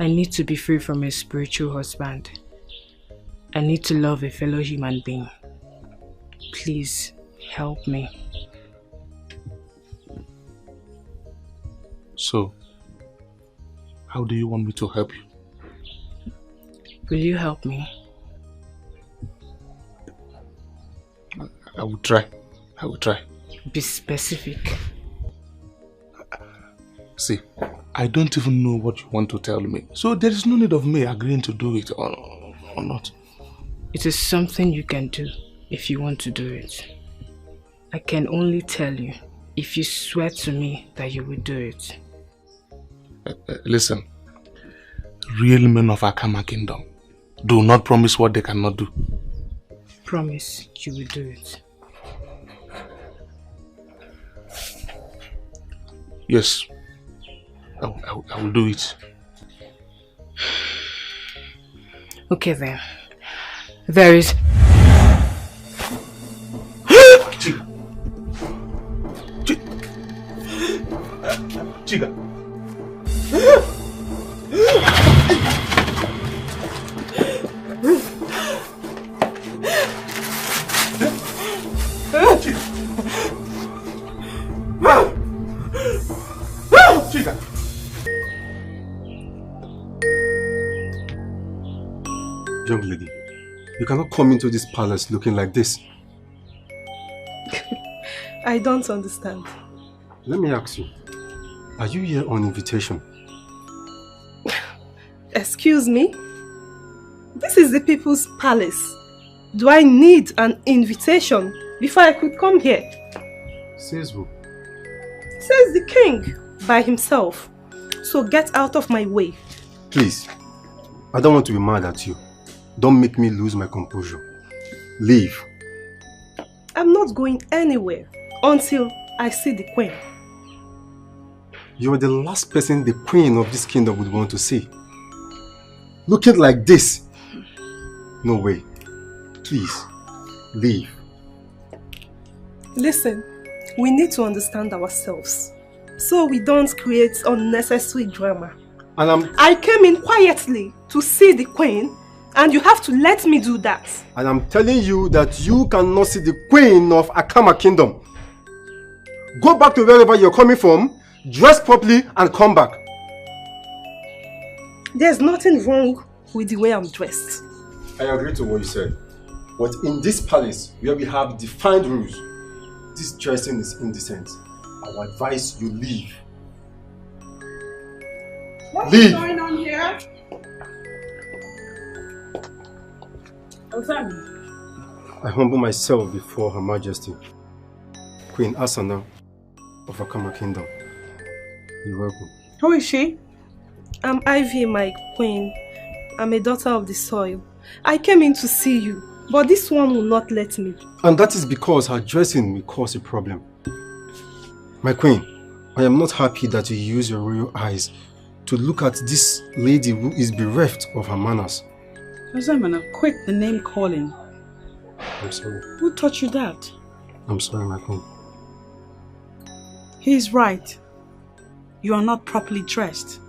I need to be free from a spiritual husband. I need to love a fellow human being. Please, help me. So, how do you want me to help you? Will you help me? I will try. I will try. Be specific. See, I don't even know what you want to tell me. So there is no need of me agreeing to do it or not. It is something you can do if you want to do it. I can only tell you if you swear to me that you will do it. Listen, real men of Akama Kingdom do not promise what they cannot do. Promise you will do it. Yes, I will do it. Okay then. There is... Chiga! Chiga! Young lady, you cannot come into this palace looking like this. I don't understand. Let me ask you, are you here on invitation? Excuse me? This is the people's palace. Do I need an invitation before I could come here? Says who? Says the king by himself. So get out of my way. Please, I don't want to be mad at you. Don't make me lose my composure. Leave. I'm not going anywhere until I see the queen. You are the last person the queen of this kingdom would want to see. Looking like this. No way. Please, leave. Listen, we need to understand ourselves so we don't create unnecessary drama. And I came in quietly to see the queen, and you have to let me do that. And I'm telling you that you cannot see the queen of Akama Kingdom. Go back to wherever you're coming from, dress properly and come back. There's nothing wrong with the way I'm dressed. I agree to what you said. But in this palace, where we have defined rules, this dressing is indecent. I would advise you leave. What's Leave. going on here? I humble myself before Her Majesty, Queen Asana of Akama Kingdom. You're welcome. Who is she? I'm Ivy, my queen. I'm a daughter of the soil. I came in to see you, but this one will not let me. And that is because her dressing will cause a problem. My queen, I am not happy that you use your royal eyes to look at this lady who is bereft of her manners. Ozamana, quit the name calling. I'm sorry. Who taught you that? I'm sorry, my queen. He's right. You are not properly dressed.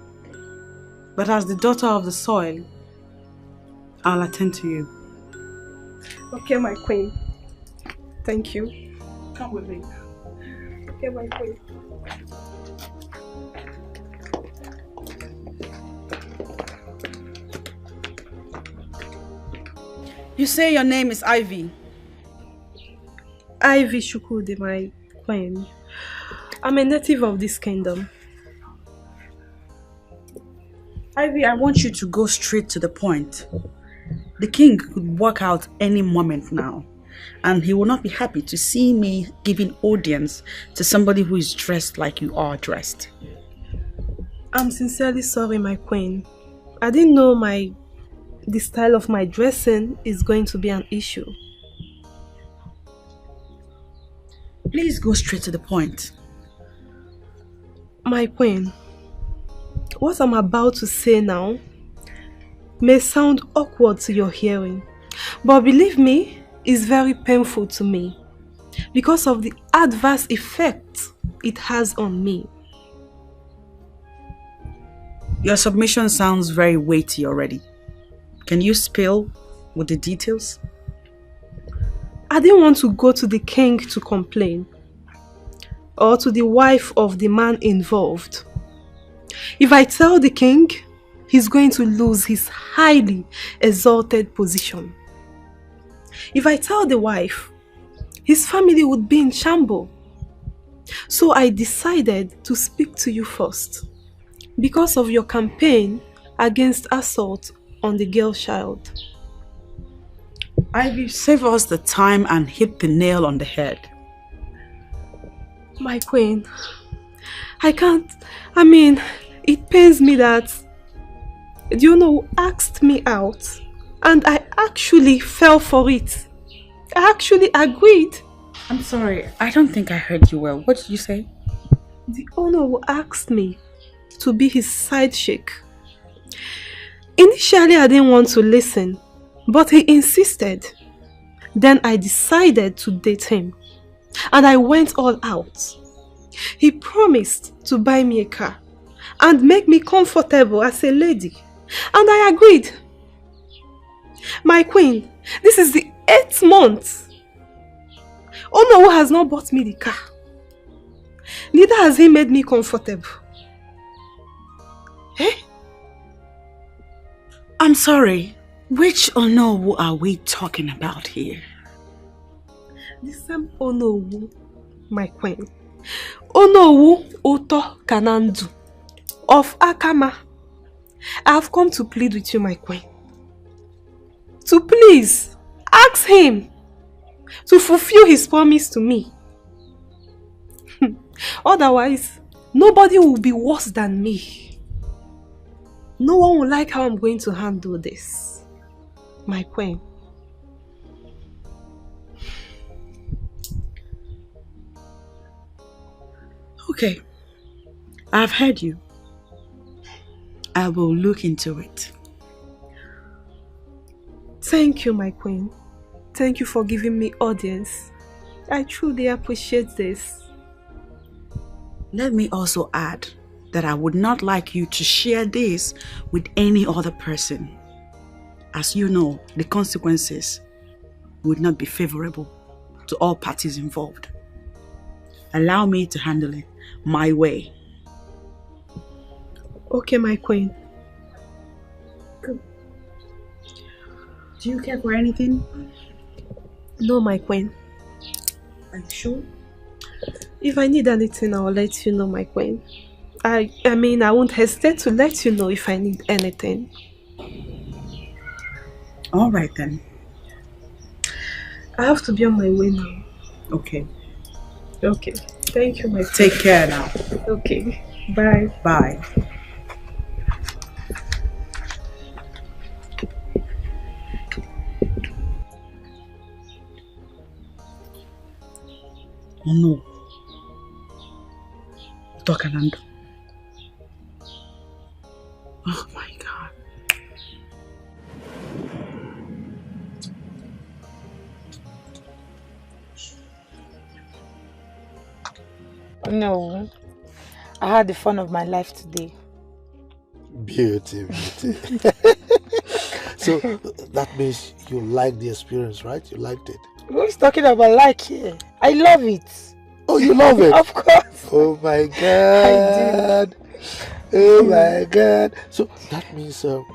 But as the daughter of the soil, I'll attend to you. Okay, my queen. Thank you. Come with me. Okay, my queen. You say your name is Ivy. Ivy Shukude, my queen. I'm a native of this kingdom. Ivy, I want you to go straight to the point. The king could walk out any moment now, and he will not be happy to see me giving audience to somebody who is dressed like you are dressed. I'm sincerely sorry, my queen. I didn't know the style of my dressing is going to be an issue. Please go straight to the point. My queen, what I'm about to say now may sound awkward to your hearing, but believe me, it's very painful to me because of the adverse effect it has on me. Your submission sounds very weighty already. Can you spill with the details? I didn't want to go to the king to complain, or to the wife of the man involved. If I tell the king, he's going to lose his highly exalted position. If I tell the wife, his family would be in shambles. So I decided to speak to you first, because of your campaign against assault on the girl child. Ivy, save us the time and hit the nail on the head. My queen, I can't, it pains me that, asked me out and I actually fell for it. I actually agreed. I'm sorry, I don't think I heard you well. What did you say? The owner who asked me to be his side chick. Initially, I didn't want to listen, but he insisted. Then I decided to date him, and I went all out. He promised to buy me a car and make me comfortable as a lady, and I agreed. My queen, this is the 8th month. Ono has not bought me the car. Neither has he made me comfortable. Eh? I'm sorry. Which Onowu are we talking about here? The same Onowu, my queen. Onowu Oto Kanandu of Akama. I have come to plead with you, my queen. To please ask him to fulfill his promise to me. Otherwise, nobody will be worse than me. No one will like how I'm going to handle this, my queen. Okay, I've heard you. I will look into it. Thank you, my queen. Thank you for giving me audience. I truly appreciate this. Let me also add that I would not like you to share this with any other person. As you know, the consequences would not be favorable to all parties involved. Allow me to handle it my way. Okay, my queen. Good. Do you care for anything? No, my queen. Are you sure? If I need anything, I will let you know, my queen. I won't hesitate to let you know if I need anything. All right then. I have to be on my way now. Okay. Okay. Thank you, my queen. Take care now. Okay. Bye. Bye. Oh no. Tokanando. Oh my God. No. I had the fun of my life today. Beauty. So that means you liked the experience, right? You liked it. Who's talking about like here? I love it. Oh, you love it? Of course. Oh my God. Oh my God. So that means you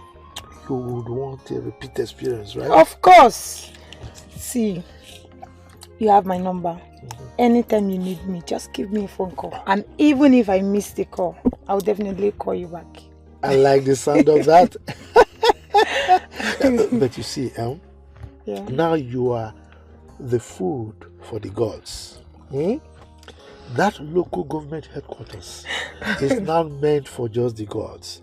would want a repeat experience, right? Of course. See, you have my number. Anytime you need me, just give me a phone call. And even if I miss the call, I'll definitely call you back. I like the sound of that. But you see, yeah. Now you are the food for the gods. That local government headquarters is now meant for just the gods.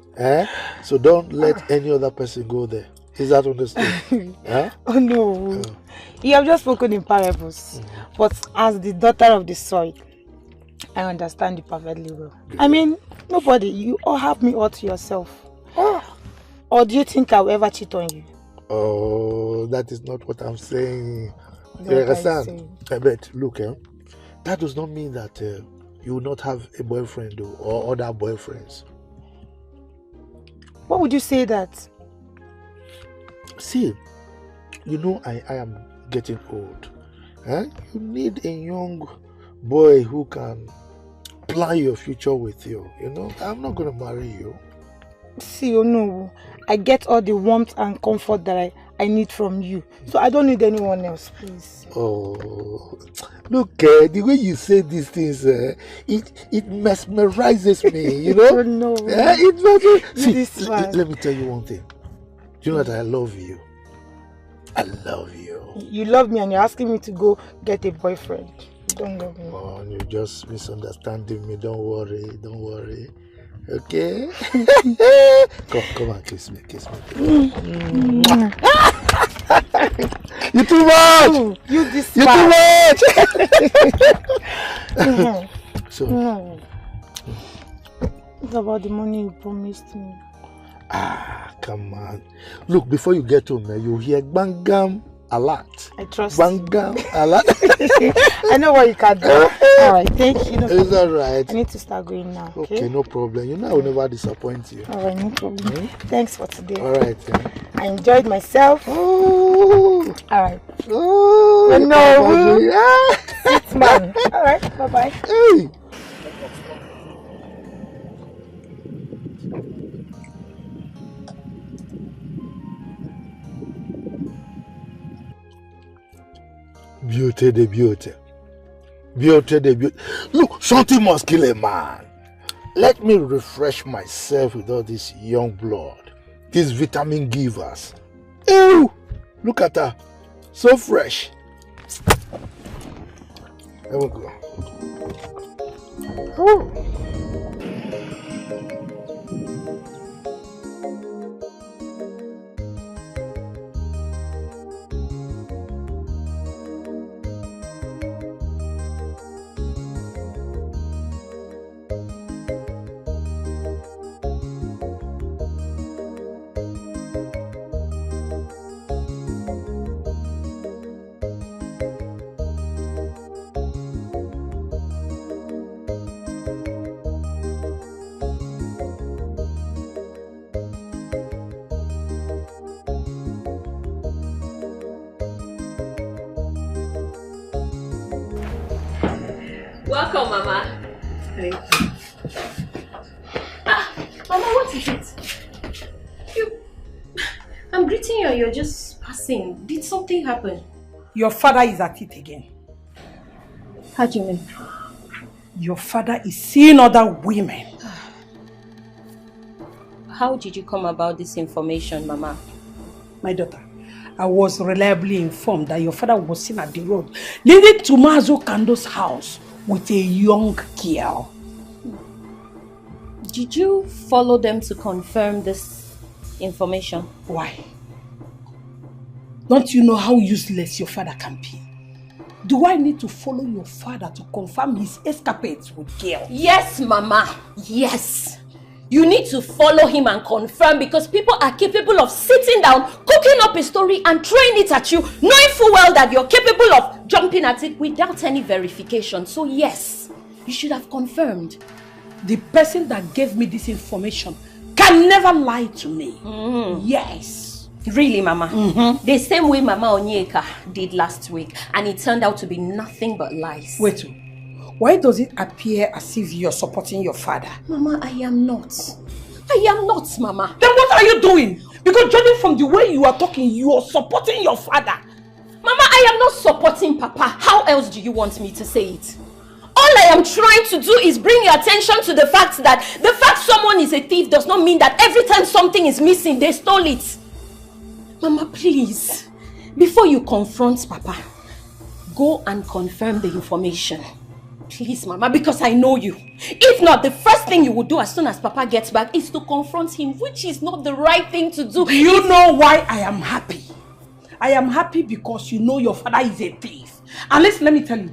So don't let any other person go there. Is that understood? Oh no. You have just spoken in parables. But as the daughter of the soil, I understand you perfectly well. I mean, nobody, you all have me all to yourself. Or do you think I will ever cheat on you? Oh, that is not what I'm saying. You understand? But look, that does not mean that you will not have a boyfriend or other boyfriends. What would you say that? See, you know I am getting old. You need a young boy who can plan your future with you. You know, I'm not going to marry you. See, oh no, I get all the warmth and comfort that I need from you. So I don't need anyone else, please. Oh, look, the way you say these things, it mesmerizes me, you know? Oh no. It mesmerizes. See, let me tell you one thing. Do you know that I love you? I love you. You love me and you're asking me to go get a boyfriend. You don't love me. Oh, you're just misunderstanding me. Don't worry, don't worry. Okay? Come on, kiss me. You too much! You this You too much! So, what about the money you promised me? Come on. Look, before you get home, you'll hear bangam a lot. I trust bangam a lot. I know what you can do. Alright, thank you. No it's alright. I need to start going now. Okay, no problem. You know I will never disappoint you. Alright, no problem. Thanks for today. Alright. I enjoyed myself. Oh. Alright. Oh. No. Sweet man. Alright, bye-bye. Hey. Beauty the beauty. Beauty the beauty. Look, something must kill a man. Let me refresh myself with all this young blood. These vitamin givers. Ew! Look at her. So fresh. There we go. Oh. Welcome, Mama. Thank you. Mama, what is it? I'm greeting you and you're just passing. Did something happen? Your father is at it again. How do you mean? Your father is seeing other women. How did you come about this information, Mama? My daughter, I was reliably informed that your father was seen at the road leading to Mazo Kando's house with a young girl. Did you follow them to confirm this information? Why? Don't you know how useless your father can be? Do I need to follow your father to confirm his escapades with girls? Yes, Mama. Yes. You need to follow him and confirm because people are capable of sitting down, cooking up a story and throwing it at you, knowing full well that you're capable of jumping at it without any verification. So yes, you should have confirmed. The person that gave me this information can never lie to me. Yes. Really, Mama? The same way Mama Onyeka did last week, and it turned out to be nothing but lies. Wait, why does it appear as if you're supporting your father? Mama, I am not. I am not, Mama. Then what are you doing? Because judging from the way you are talking, you are supporting your father. Mama, I am not supporting Papa. How else do you want me to say it? All I am trying to do is bring your attention to the fact that the fact someone is a thief does not mean that every time something is missing, they stole it. Mama, please, before you confront Papa, go and confirm the information. Please, Mama, because I know you. If not, the first thing you will do as soon as Papa gets back is to confront him, which is not the right thing to do. Do you know why I am happy? I am happy because you know your father is a thief. And let me tell you,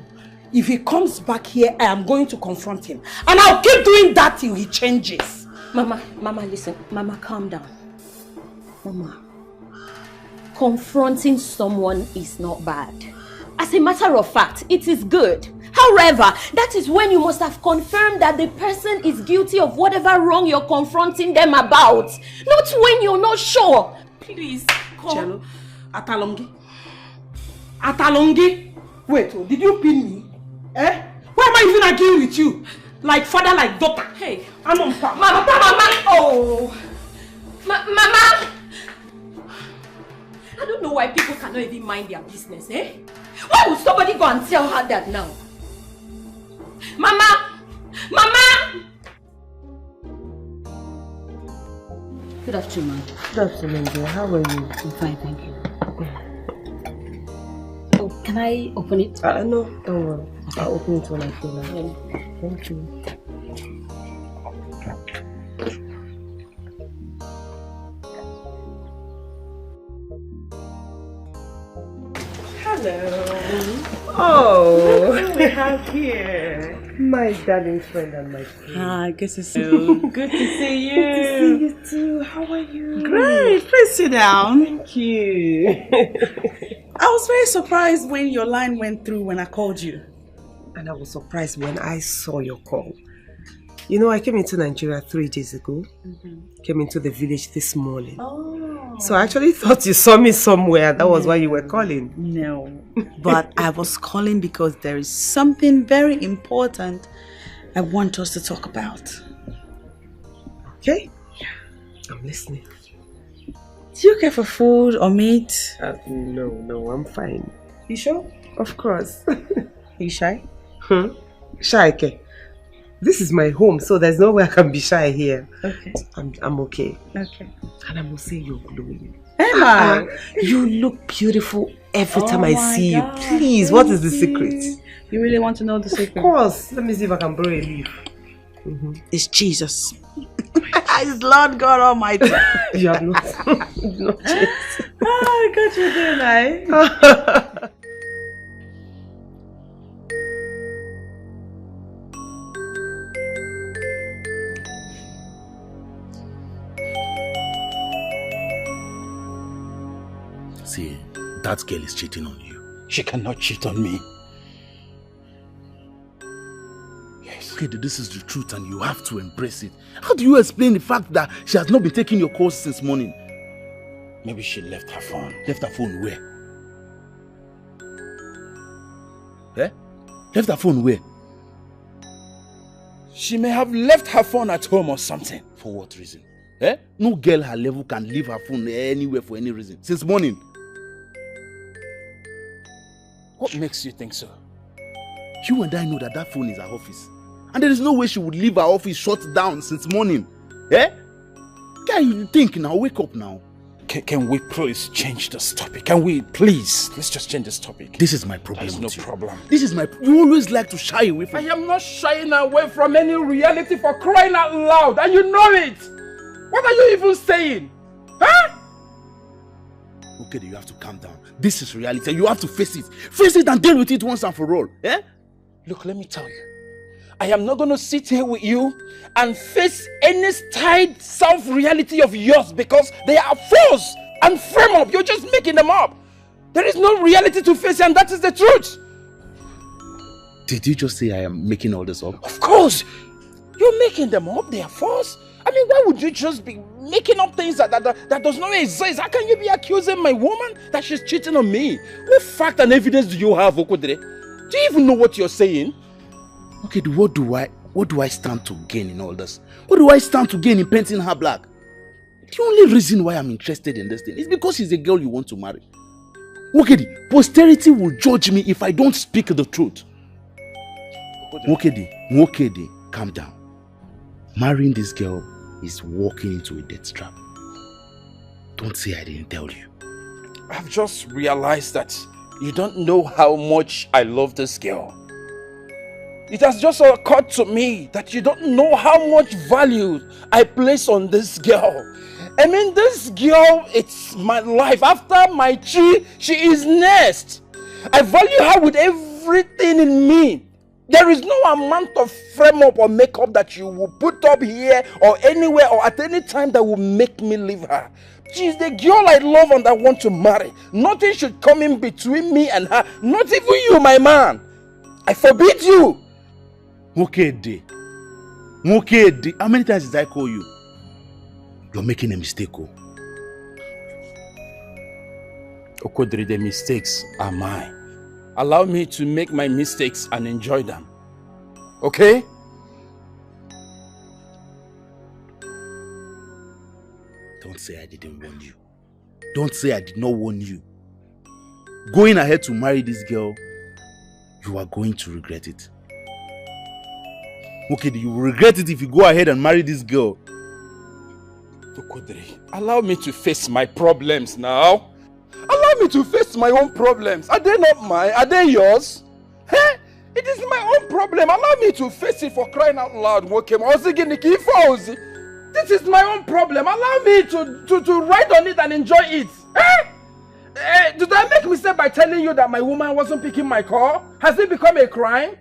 if he comes back here, I am going to confront him. And I'll keep doing that till he changes. Mama, listen. Mama, calm down. Mama, confronting someone is not bad. As a matter of fact, it is good. How However, that is when you must have confirmed that the person is guilty of whatever wrong you're confronting them about. Not when you're not sure. Please, Cello, Atalongi. Atalongi? Wait, did you pin me? Eh? Why am I even arguing with you? Like father, like daughter. Hey, I'm on fire. Mama, oh. Mama! I don't know why people cannot even mind their business, eh? Why would somebody go and tell her that now? Mama! Mama! Good afternoon. Good afternoon, dear. How are you? I'm fine, thank you. Oh, can I open it? No, don't worry. I'll open it when I feel like it. Thank you. Hello. Oh, what do we have here? My darling friend and my friend. Good to see you. Good to see you. Good to see you too. How are you? Great. Please sit down. Thank you. I was very surprised when your line went through when I called you. And I was surprised when I saw your call. You know, I came into Nigeria 3 days ago. Came into the village this morning. Oh. So I actually thought you saw me somewhere. That was why you were calling. No. But I was calling because there is something very important I want us to talk about. Okay? Yeah. I'm listening. Do you care for food or meat? No, I'm fine. You sure? Of course. Are you shy? Shy, okay. This is my home, so there's no way I can be shy here. Okay. I'm okay. Okay. And I must say you're glowing. Emma! You look beautiful every time I see God, you. Please, what is the secret? You really want to know the secret? Of course. Let me see if I can borrow a leaf. It's Jesus. It's Lord God Almighty. You have not changed. Oh, God, you're doing right. See, that girl is cheating on you. She cannot cheat on me. Yes. Okay, this is the truth and you have to embrace it. How do you explain the fact that she has not been taking your calls since morning? Maybe she left her phone. Left her phone where? Eh? Left her phone where? She may have left her phone at home or something. For what reason? Eh? No girl her level can leave her phone anywhere for any reason. Since morning. What makes you think so? You and I know that that phone is her office. And there is no way she would leave her office shut down since morning. Eh? Guy, you think now? Wake up now. Can we please change this topic? Can we please? Let's just change this topic. This is my problem. There's no problem. This is my... You always like to shy away from... I am not shying away from any reality, for crying out loud, and you know it. What are you even saying? Huh? Okay, you have to calm down. This is reality. You have to face it. Face it and deal with it once and for all. Eh? Look, let me tell you. I am not going to sit here with you and face any tied self-reality of yours because they are false and frame up. You're just making them up. There is no reality to face and that is the truth. Did you just say I am making all this up? Of course. You're making them up. They are false. I mean, why would you just be making up things that does not exist? How can you be accusing my woman that she's cheating on me? What fact and evidence do you have, Okodre? Do you even know what you're saying? Okay, what do I stand to gain in all this? What do I stand to gain in painting her black? The only reason why I'm interested in this thing is because she's a girl you want to marry. Okay, posterity will judge me if I don't speak the truth. Okay, calm down. Marrying this girl is walking into a death trap. Don't say I didn't tell you. I've just realized that you don't know how much I love this girl. It has just occurred to me that you don't know how much value I place on this girl. I mean, this girl, it's my life. After my chi, she is next. I value her with everything in me. There is no amount of frame up or makeup that you will put up here or anywhere or at any time that will make me leave her. She is the girl I love and I want to marry. Nothing should come in between me and her. Not even you, my man. I forbid you! Mokede. Mokede. How many times did I call you? You're making a mistake, oh. Okodri, the mistakes are mine. Allow me to make my mistakes and enjoy them. Okay? Don't say I didn't warn you. Don't say I did not warn you. Going ahead to marry this girl, you are going to regret it. Okay, you will regret it if you go ahead and marry this girl. Okodri, allow me to face my problems now. Allow me to face my own problems. Are they not mine? Are they yours? Hey, it is my own problem. Allow me to face it, for crying out loud. This is my own problem. Allow me to write on it and enjoy it. Did I make a mistake by telling you that my woman wasn't picking my call? Has it become a crime?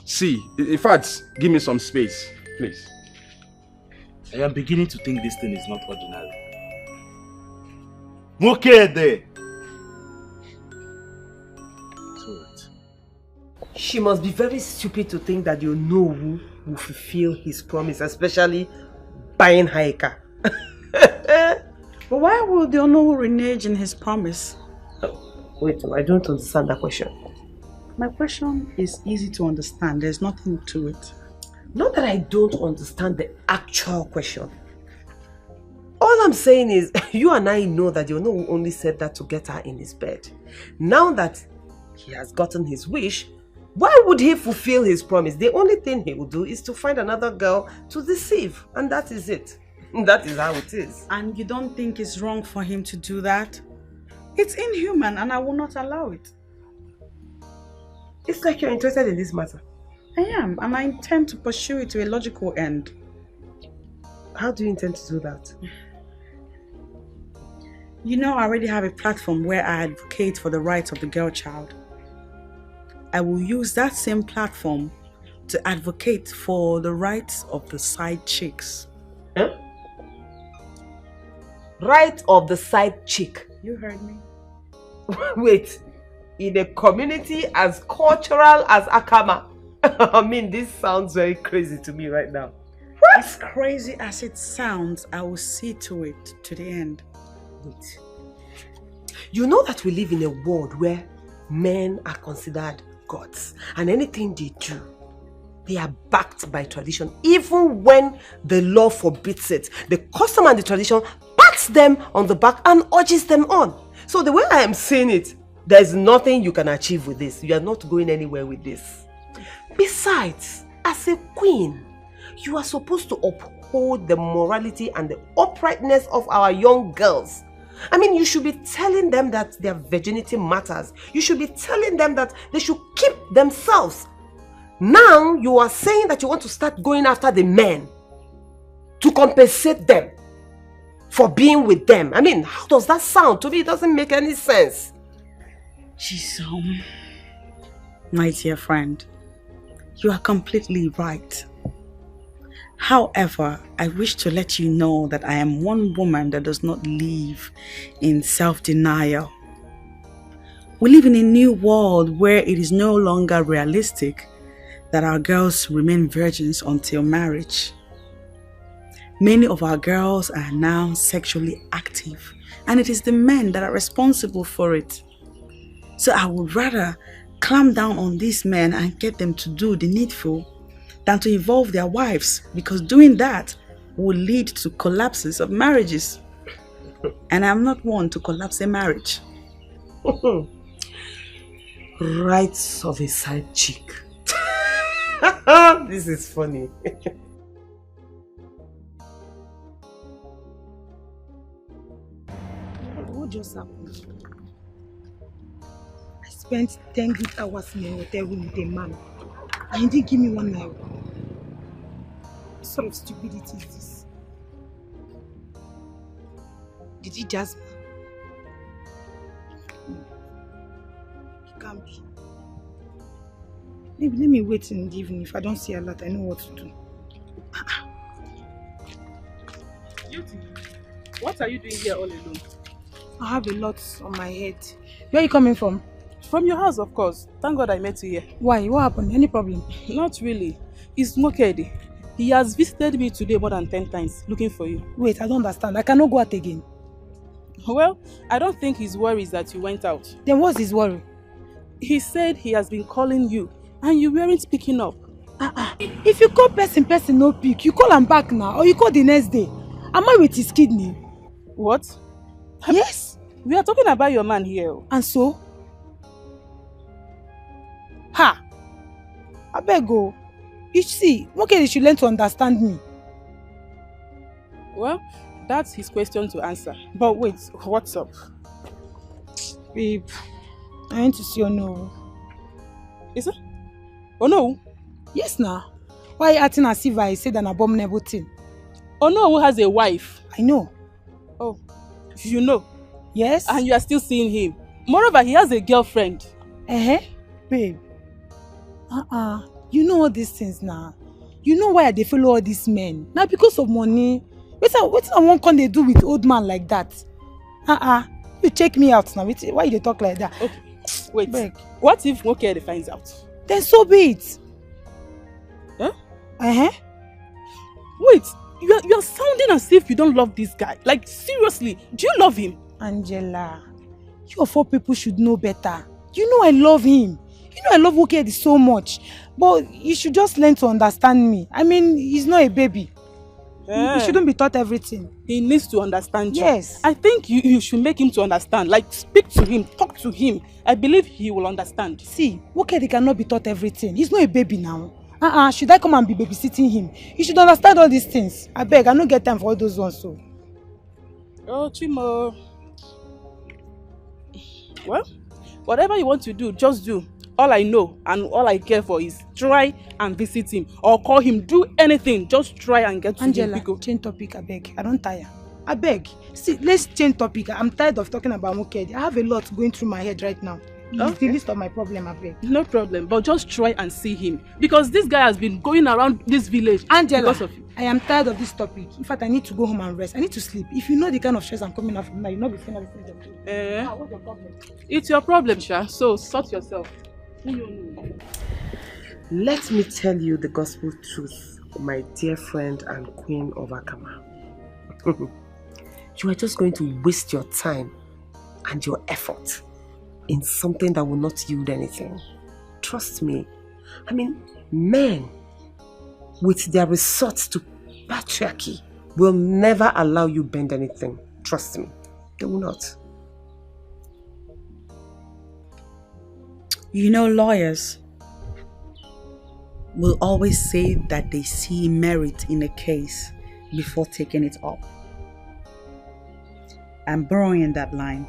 See, in fact, give me some space, please. I am beginning to think this thing is not ordinary. Mokede! She must be very stupid to think that you know who will fulfill his promise, especially buying her a car. But why would you know renege in his promise? Wait, I don't understand that question. My question is easy to understand. There's nothing to it. Not that I don't understand the actual question. All I'm saying is, you and I know that Yono only said that to get her in his bed. Now that he has gotten his wish, why would he fulfill his promise? The only thing he will do is to find another girl to deceive. And that is it. That is how it is. And you don't think it's wrong for him to do that? It's inhuman and I will not allow it. It's like you're interested in this matter. I am, and I intend to pursue it to a logical end. How do you intend to do that? You know, I already have a platform where I advocate for the rights of the girl child. I will use that same platform to advocate for the rights of the side chicks. Huh? Right of the side chick? You heard me. Wait, in a community as cultural as Akama? I mean, this sounds very crazy to me right now. What? As crazy as it sounds, I will see to it to the end. Wait. You know that we live in a world where men are considered gods, and anything they do, they are backed by tradition. Even when the law forbids it, the custom and the tradition pats them on the back and urges them on. So the way I am saying it, there's nothing you can achieve with this. You are not going anywhere with this. Besides, as a queen, you are supposed to uphold the morality and the uprightness of our young girls. I mean, you should be telling them that their virginity matters. You should be telling them that they should keep themselves. Now, you are saying that you want to start going after the men to compensate them for being with them. I mean, how does that sound? To me, it doesn't make any sense. Chisom, my dear friend, you are completely right. However, I wish to let you know that I am one woman that does not live in self-denial. We live in a new world where it is no longer realistic that our girls remain virgins until marriage. Many of our girls are now sexually active, and it is the men that are responsible for it. So I would rather clamp down on these men and get them to do the needful than to involve their wives, because doing that will lead to collapses of marriages. And I'm not one to collapse a marriage. Rights of a side chick. This is funny. What just happened? I spent 10 good hours in a hotel room with a man, and he didn't give me 1 naira. What sort of stupidity is this? Did he just... It can't be. Maybe let me wait in the evening. If I don't see a lot, I know what to do. Beauty, what are you doing here all alone? I have a lot on my head. Where are you coming from? From your house, of course. Thank God I met you here. Why? What happened? Any problem? Not really. It's Mokedi. He has visited me today more than 10 times, looking for you. Wait, I don't understand. I cannot go out again. Well, I don't think his worry is that you went out. Then what's his worry? He said he has been calling you, and you weren't picking up. If you call person no pick, you call him back now, or you call the next day. Am I with his kidney? What? Yes. We are talking about your man here. And so? Ha! I beg go. You see, Mokedi should learn to understand me. Well, that's his question to answer. But wait, what's up? Babe, I want to see Ono. Is it? Ono? Yes, now. Why are you acting as if I said an abominable thing? Ono has a wife. I know. Oh, you know? Yes. And you are still seeing him. Moreover, he has a girlfriend. Babe. You know all these things now. You know why they follow all these men. Now because of money. What one can they do with old man like that? You check me out now. Why you talk like that? Okay. Wait. Beg. What if Mokedi finds out? Then so be it. Huh? Wait. You are sounding as if you don't love this guy. Like, seriously, do you love him? Angela, you of all people should know better. You know I love him. You know I love Mokedi so much. But you should just learn to understand me. I mean, he's not a baby. He shouldn't be taught everything. He needs to understand you. Yes. I think you should make him to understand. Like, speak to him, talk to him. I believe he will understand. See, Mokedi cannot be taught everything. He's not a baby now. Should I come and be babysitting him? You should understand all these things. I beg, I don't get time for all those ones. So. Oh, Chimo. Well, whatever you want to do, just do. All I know and all I care for is try and visit him or call him. Do anything. Just try and get to him. Angela, change topic, I beg. I don't tire. I beg. See, let's change topic. I'm tired of talking about Mokedi. I have a lot going through my head right now. It's the list of my problem, I beg. No problem, but just try and see him. Because this guy has been going around this village. Angela, because of you. I am tired of this topic. In fact, I need to go home and rest. I need to sleep. If you know the kind of stress I'm coming out from now, you'll not be saying everything. What's your problem? It's your problem, Sha. So sort yourself. Let me tell you the gospel truth, my dear friend and queen of Akama. You are just going to waste your time and your effort in something that will not yield anything. Trust me. I mean, men with their resort to patriarchy will never allow you bend anything. Trust me. They will not. You know, lawyers will always say that they see merit in a case before taking it up. I'm borrowing that line.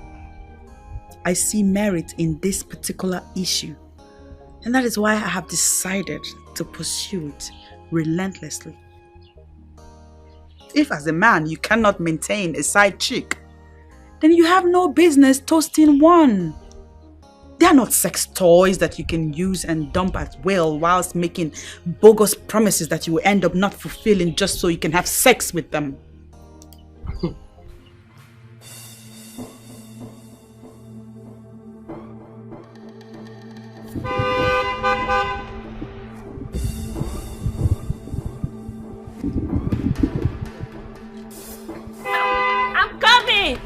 I see merit in this particular issue, and that is why I have decided to pursue it relentlessly. If as a man you cannot maintain a side chick, then you have no business toasting one. They are not sex toys that you can use and dump at will whilst making bogus promises that you will end up not fulfilling just so you can have sex with them. I'm coming!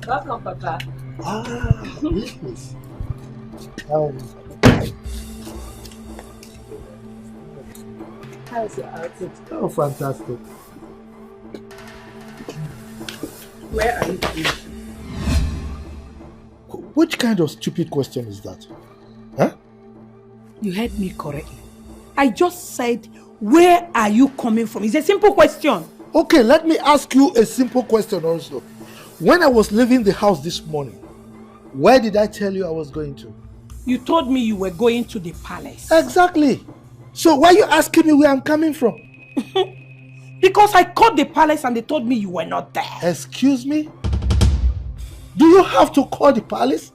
Welcome, Papa. Business. How's your outfit? Oh, fantastic. Where are you going? Which kind of stupid question is that? Huh? You heard me correctly. I just said, where are you coming from? It's a simple question. Okay, let me ask you a simple question also. When I was leaving the house this morning, where did I tell you I was going to? You told me you were going to the palace. Exactly. So why are you asking me where I'm coming from? Because I called the palace and they told me you were not there. Excuse me? Do you have to call the palace?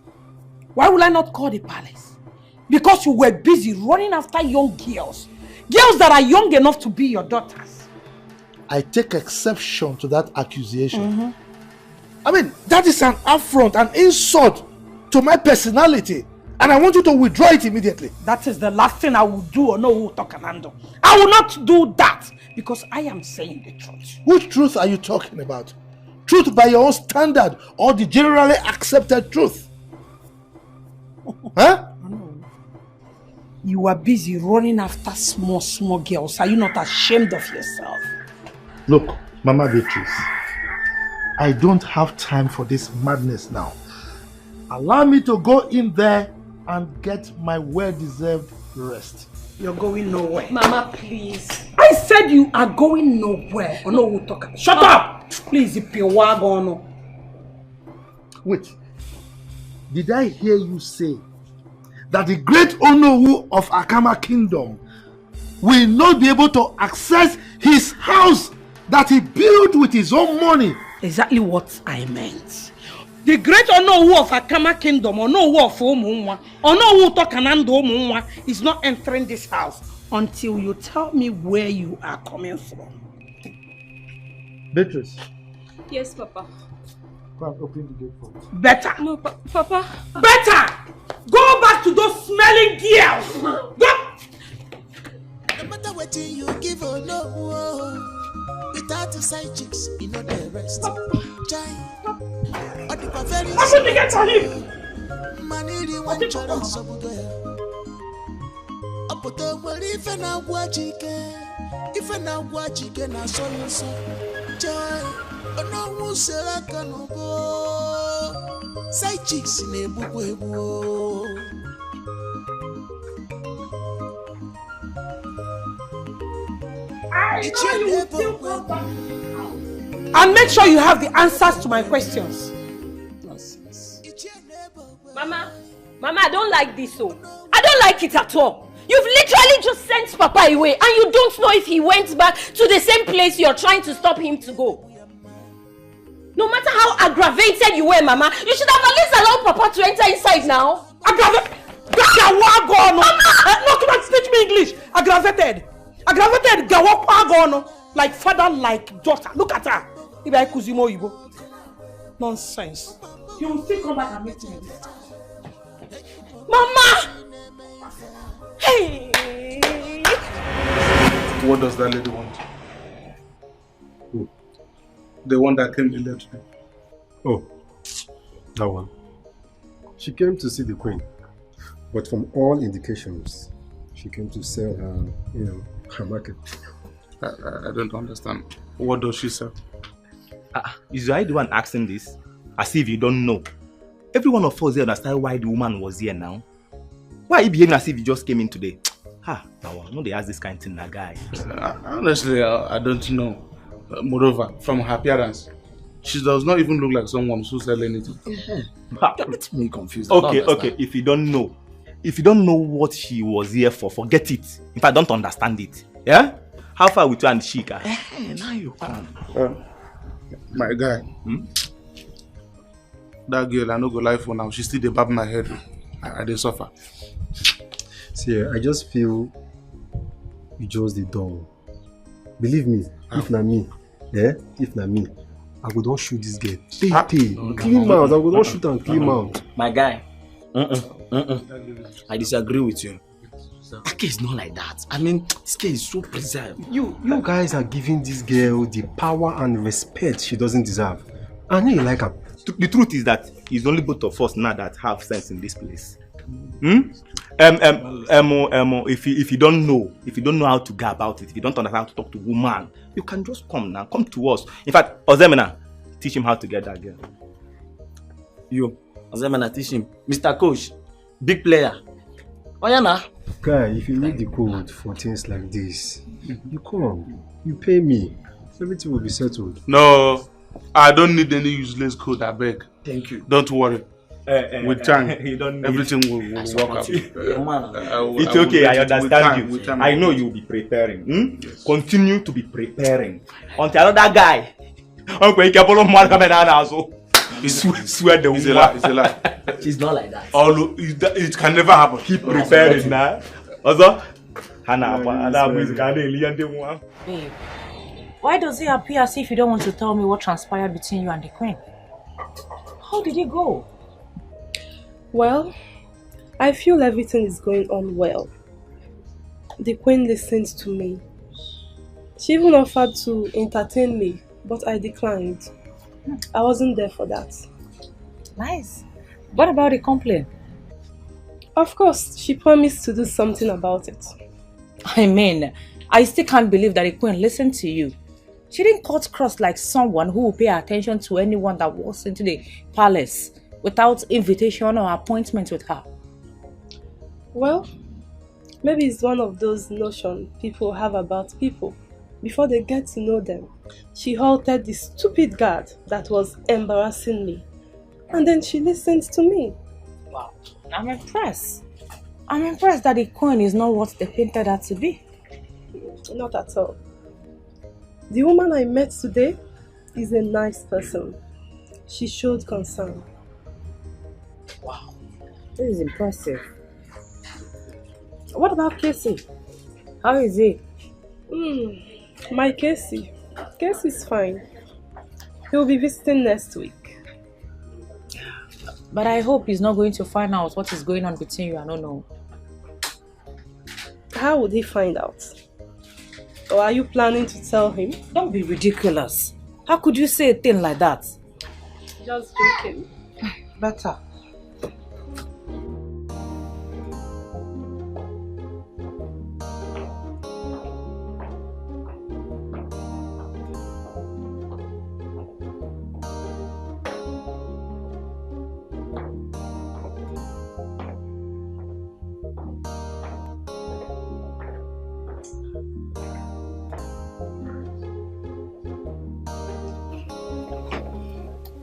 Why will I not call the palace? Because you were busy running after young girls. Girls that are young enough to be your daughters. I take exception to that accusation. I mean, that is an affront, an insult to my personality. And I want you to withdraw it immediately. That is the last thing I will do or know who talk and handle. I will not do that because I am saying the truth. Which truth are you talking about? Truth by your own standard or the generally accepted truth? Huh? You are busy running after small girls. Are you not ashamed of yourself? Look, Mama Beatrice, I don't have time for this madness now. Allow me to go in there and get my well-deserved rest. You're going nowhere. Mama, please. I said you are going nowhere. Oh, no, we'll talk. Shut up! Please, if you're wagon. Wait. Did I hear you say that the great Onowu of Akama Kingdom will not be able to access his house that he built with his own money? Exactly what I meant. The great Onowu of Akama Kingdom, Onowu of Omunwa, Onowu Tokanando Omunwa is not entering this house until you tell me where you are coming from. Beatrice. Yes, Papa. Go and open the gate for me. Better. No, Papa. Better! Go back to those smelling girls! Go! No matter what you give or no, without the side chicks, you know the rest. I'm going to get on him! Money, one child, so good. Up to where if an agua chicken, if an agua chicken, I saw you so. Joy, but no one said I can go. Side chicks in a book. And make sure you have the answers to my questions. Mama, I don't like this so. I don't like it at all. You've literally just sent Papa away and you don't know if he went back to the same place you're trying to stop him to go. No matter how aggravated you were, Mama, you should have at least allowed Papa to enter inside now. Aggravated? No, come on, teach me English. Aggravated. Aggravated, gawapagono. Like father, like daughter. Look at her. Nonsense. You will still come back and meet me. Mama! Hey! What does that lady want? Who? The one that came earlier today. Oh, that one. She came to see the queen, but from all indications, she came to sell her, her market. I don't understand. What does she sell? Is I the one asking this? As if you don't know. Every one of us here understand why the woman was here now. Why are you behaving as if you just came in today? No, they ask this kind of thing, that guy. Honestly, I don't know. Moreover, from her appearance, she does not even look like someone who sells anything. Get me confused. Okay. If you don't know what she was here for, forget it. If I don't understand it, yeah? How far with you and Shika? Now you come. My guy, that girl, I no go lie for now. She still dey bab my head. I dey suffer. See, I just feel you just the door. Believe me, if not me, I would not shoot this girl. Clean mouth. I would not shoot and clean mouth. My guy, I disagree with you. That case is not like that. I mean, this case is so preserved. You guys are giving this girl the power and respect she doesn't deserve. I know you like her. The truth is that it's only both of us now that have sense in this place. If you don't know how to go about it, if you don't understand how to talk to woman, you can just come now. Come to us. In fact, Ozemina, teach him how to get that girl. You, Azemana, teach him. Mr. Coach, big player. Oh yeah, nah. Guy, if you need the code for things like this, you come, you pay me, everything will be settled. No, I don't need any useless code, I beg. Thank you. Don't worry. With time, everything will work out. It's okay, I understand you. I know you'll be preparing. Yes. Continue to be preparing. Until another guy. Swear the woman. It's a lie. She's not like that. It can never happen. Keep preparing now. Also, Babe, why does it appear as if you don't want to tell me what transpired between you and the queen? How did it go? Well, I feel everything is going on well. The queen listened to me. She even offered to entertain me, but I declined. I wasn't there for that. Nice. What about the complaint? Of course, she promised to do something about it. I mean, I still can't believe that the queen listened to you. She didn't cut cross like someone who will pay attention to anyone that walks into the palace without invitation or appointment with her. Well, maybe it's one of those notions people have about people before they get to know them. She halted the stupid guard that was embarrassing me. And then she listened to me. Wow, I'm impressed. I'm impressed that the queen is not what they painted her to be. Not at all. The woman I met today is a nice person. She showed concern. Wow, this is impressive. What about Casey? How is he? My Casey. Casey's fine. He'll be visiting next week. But I hope he's not going to find out what is going on between you. I don't know. How would he find out? Or are you planning to tell him? Don't be ridiculous. How could you say a thing like that? Just joking. Better.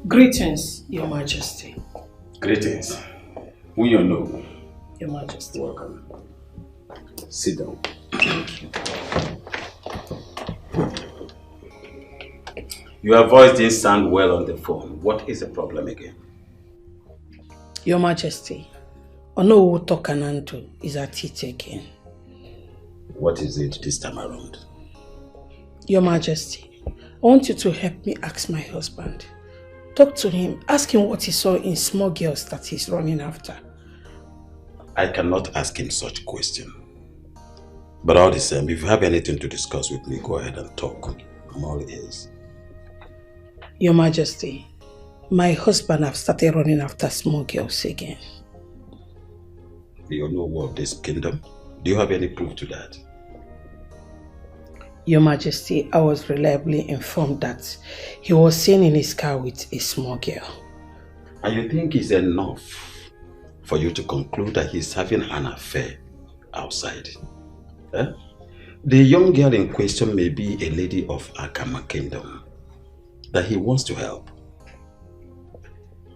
Greetings, Your Majesty. Greetings. We you know. Your Majesty. Welcome. Sit down. Thank you. Your voice didn't sound well on the phone. What is the problem again? Your Majesty, Ono Tokananto is at it again. What is it this time around? Your Majesty, I want you to help me ask my husband. Talk to him, ask him what he saw in small girls that he's running after. I cannot ask him such question. But all the same, if you have anything to discuss with me, go ahead and talk. I'm all ears. Your Majesty, my husband have started running after small girls again. Do you know war of this kingdom? Do you have any proof to that? Your Majesty, I was reliably informed that he was seen in his car with a small girl. And you think it's enough for you to conclude that he's having an affair outside? Eh? The young girl in question may be a lady of Akama Kingdom that he wants to help.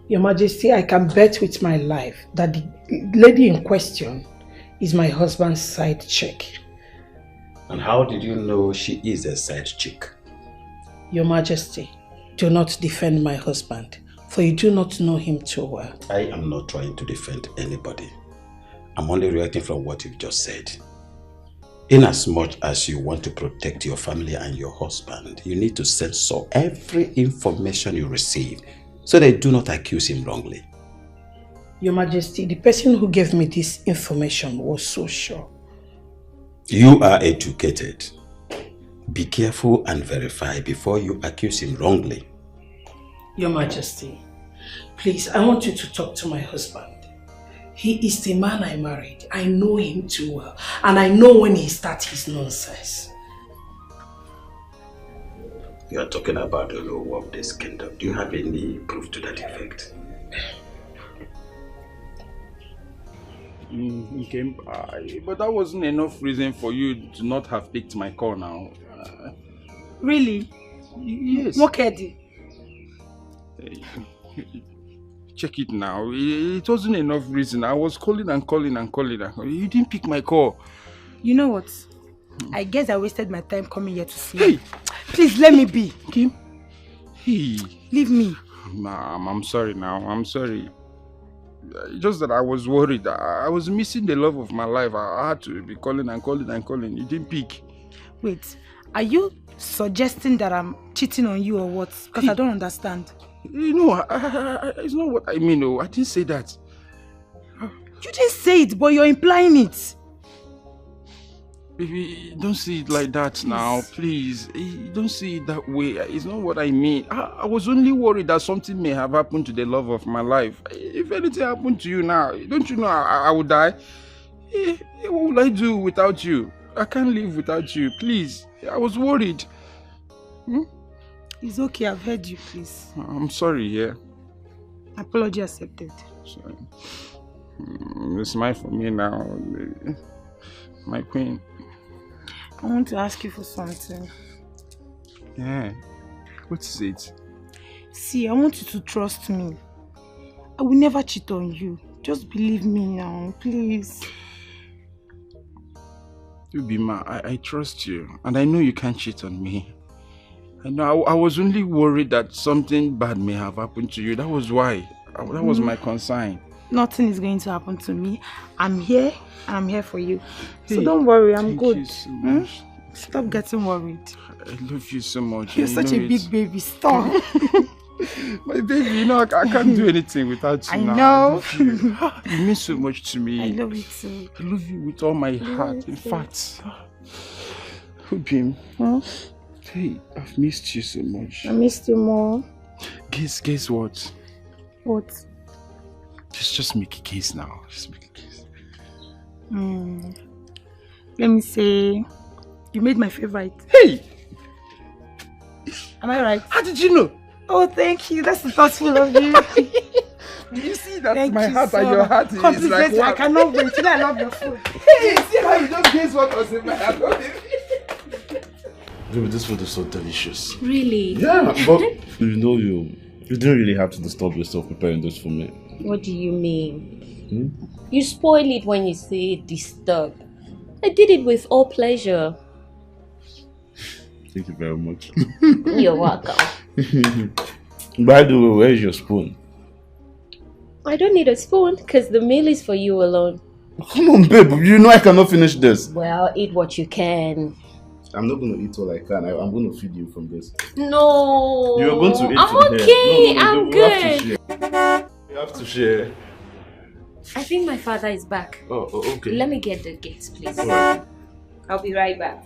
Your Majesty, I can bet with my life that the lady in question is my husband's side chick. And how did you know she is a side chick? Your Majesty, do not defend my husband, for you do not know him too well. I am not trying to defend anybody. I'm only reacting from what you've just said. Inasmuch as you want to protect your family and your husband, you need to censor every information you receive so they do not accuse him wrongly. Your Majesty, the person who gave me this information was so sure. You are educated. Be careful and verify before you accuse him wrongly. Your Majesty, please, I want you to talk to my husband. He is the man I married. I know him too well. And I know when he starts his nonsense. You are talking about the law of this kingdom. Do you have any proof to that effect? Okay, but that wasn't enough reason for you to not have picked my call now. Really? Yes. Mokedi. Check it now. It wasn't enough reason. I was calling and calling and calling. You didn't pick my call. You know what? I guess I wasted my time coming here to see you. Please let me be. Kim? Hey. Leave me. Ma'am, I'm sorry now. I'm sorry. Just that I was worried. I was missing the love of my life. I had to be calling and calling and calling. You didn't pick. Wait, are you suggesting that I'm cheating on you or what? Because I don't understand. You know, it's not what I mean. No, I didn't say that. You didn't say it, but you're implying it. Baby, don't see it like that now, please. Don't see it that way. It's not what I mean. I was only worried that something may have happened to the love of my life. If anything happened to you now, don't you know I would die? What will I do without you? I can't live without you, please. I was worried. It's okay, I've heard you, please. I'm sorry, yeah. Apology accepted. Sorry. Smile for me now, my queen. I want to ask you for something. Yeah. What is it? See, I want you to trust me. I will never cheat on you. Just believe me now, please. Ubima, I trust you. And I know you can't cheat on me. I know I was only worried that something bad may have happened to you. That was why. That was my concern. Nothing is going to happen to me. I'm here and I'm here for you. So don't worry, I'm good. Thank you so much. Stop getting worried. I love you so much. You're such a big baby. Stop. My baby, you know, I can't do anything without you. I now. know. You mean so much to me. I love you too. I love you with all my heart. In fact, Ubim, hey, I've missed you so much. I missed you more. Guess what? What? Just make a case now. Just make a case. Let me say, you made my favorite. Hey! Am I right? How did you know? Oh, thank you. That's thoughtful of you. You see that Thank my you heart so and your heart much. is like I cannot wait. Today I love your food. Hey, see how you just guess what was in my heart? Baby, this food is so delicious. Really? Yeah, but you know you didn't really have to disturb yourself preparing this for me. What do you mean? You spoil it when you say disturb. I did it with all pleasure. Thank you very much. You're welcome. By the way, where's your spoon? I don't need a spoon because the meal is for you alone. Come on, babe. You know I cannot finish this. Well, eat what you can. I'm not going to eat all I can. I'm going to feed you from this. No. You're going to eat I'm from okay. here. No, I'm good. We have to share. I think my father is back. Oh, okay. Let me get the gates, please. Right. I'll be right back.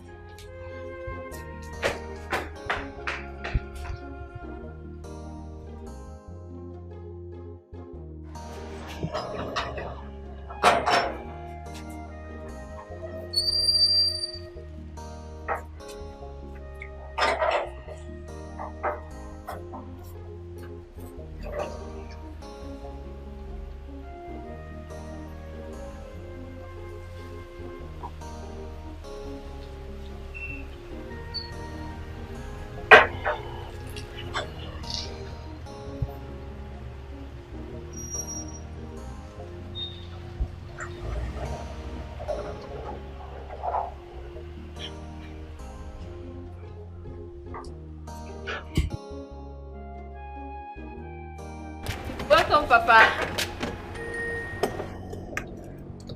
Welcome, Papa.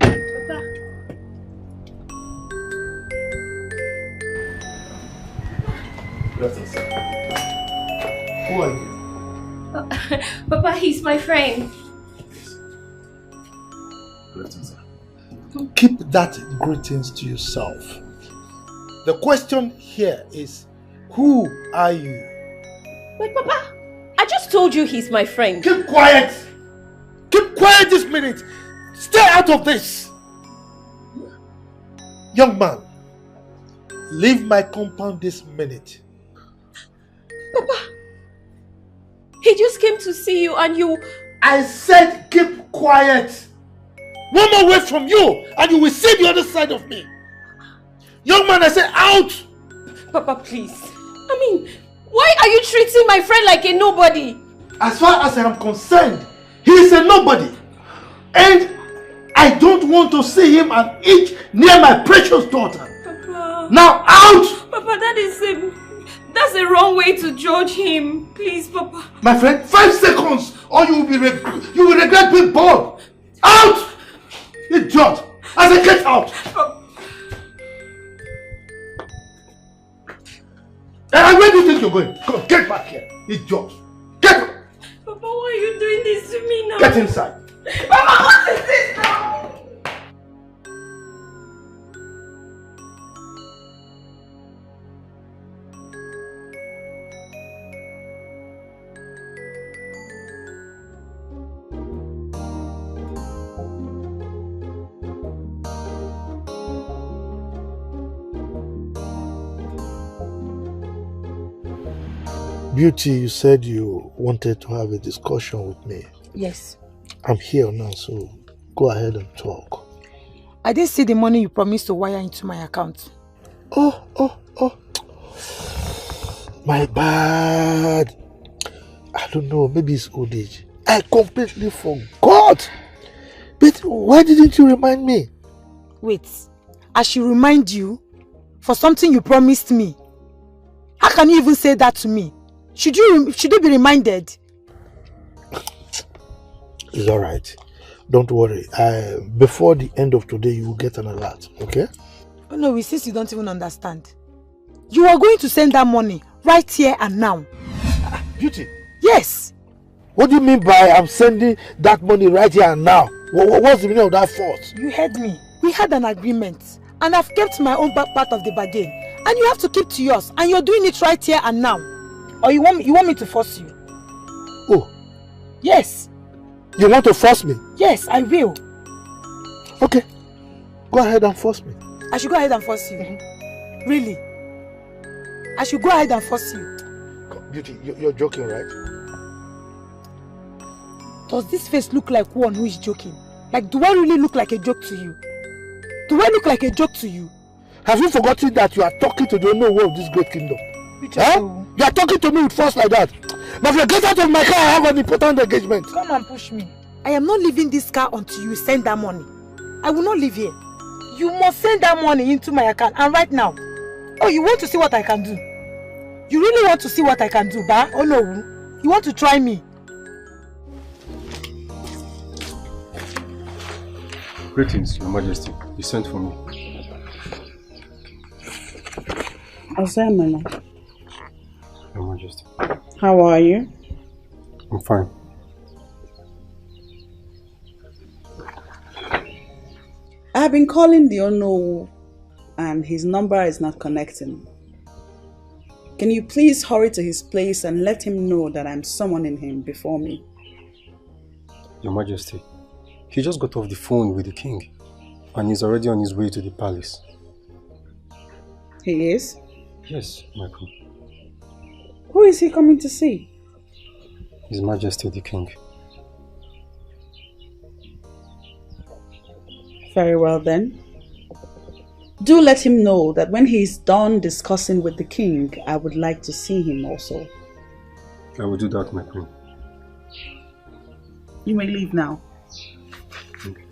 Papa. Who are you? Papa, he's my friend. Keep that greetings to yourself. The question here is, who are you? Wait, Papa. I just told you he's my friend. Keep quiet! Keep quiet this minute! Stay out of this! Young man, leave my compound this minute. Papa, he just came to see you and you... I said keep quiet. One more word from you and you will see the other side of me. Young man, I said out. Papa, please. I mean, why are you treating my friend like a nobody? As far as I am concerned, he is a nobody. And I don't want to see him an inch near my precious daughter. Papa. Now out! Papa, that's a wrong way to judge him. Please, Papa. My friend, 5 seconds or you will regret being born. Out! Idiot! I said get out! And where do you think you're going? Come, get back here. Idiot! Get up! Papa, why are you doing this to me now? Get inside. Papa, what is this now? Beauty, you said you wanted to have a discussion with me. Yes. I'm here now, so go ahead and talk. I didn't see the money you promised to wire into my account. Oh. My bad. I don't know, maybe it's old age. I completely forgot. But why didn't you remind me? Wait, I should remind you for something you promised me. How can you even say that to me? Should you be reminded? It's alright. Don't worry. Before the end of today, you will get an alert, okay? Oh no, since you don't even understand. You are going to send that money right here and now. Beauty? Yes. What do you mean by I'm sending that money right here and now? What's the meaning of that force? You heard me. We had an agreement and I've kept my own part of the bargain. And you have to keep to yours and you're doing it right here and now. Or you want me to force you? Oh. Yes. You want to force me? Yes, I will. Okay. Go ahead and force me. I should go ahead and force you? Really? I should go ahead and force you? Beauty, you're joking, right? Does this face look like one who is joking? Like, do I really look like a joke to you? Do I look like a joke to you? Have you forgotten that you are talking to the owner of this great kingdom? You are talking to me with force like that. But if you get out of my car, I have an important engagement. Come and push me. I am not leaving this car until you send that money. I will not leave here. You must send that money into my account and right now. Oh, you want to see what I can do? You really want to see what I can do, ba? Oh no. You want to try me? Greetings, Your Majesty. You sent for me. Osemana. Your Majesty. How are you? I'm fine. I've been calling the Ono and his number is not connecting. Can you please hurry to his place and let him know that I'm summoning him before me? Your Majesty, he just got off the phone with the king and he's already on his way to the palace. He is? Yes, my queen. Who is he coming to see? His Majesty the King. Very well then. Do let him know that when he is done discussing with the king, I would like to see him also. I will do that, my queen. You may leave now. Okay.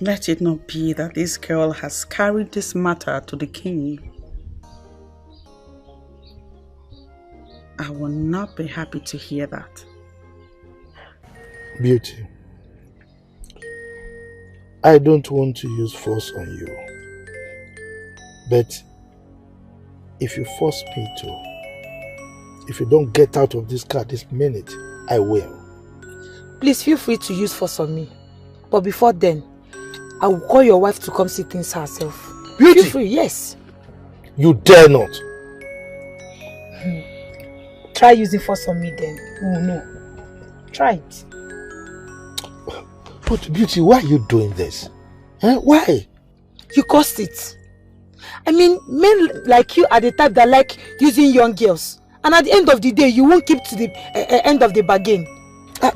Let it not be that this girl has carried this matter to the king. I will not be happy to hear that. Beauty, I don't want to use force on you. But if you force me to, if you don't get out of this car this minute, I will. Please feel free to use force on me. But before then, I will call your wife to come see things herself. Beauty! Feel free, yes. You dare not. Try using force on me then. Oh no. Try it. But Beauty, why are you doing this? Why? You caused it. I mean, men like you are the type that like using young girls. And at the end of the day, you won't keep to the end of the bargain.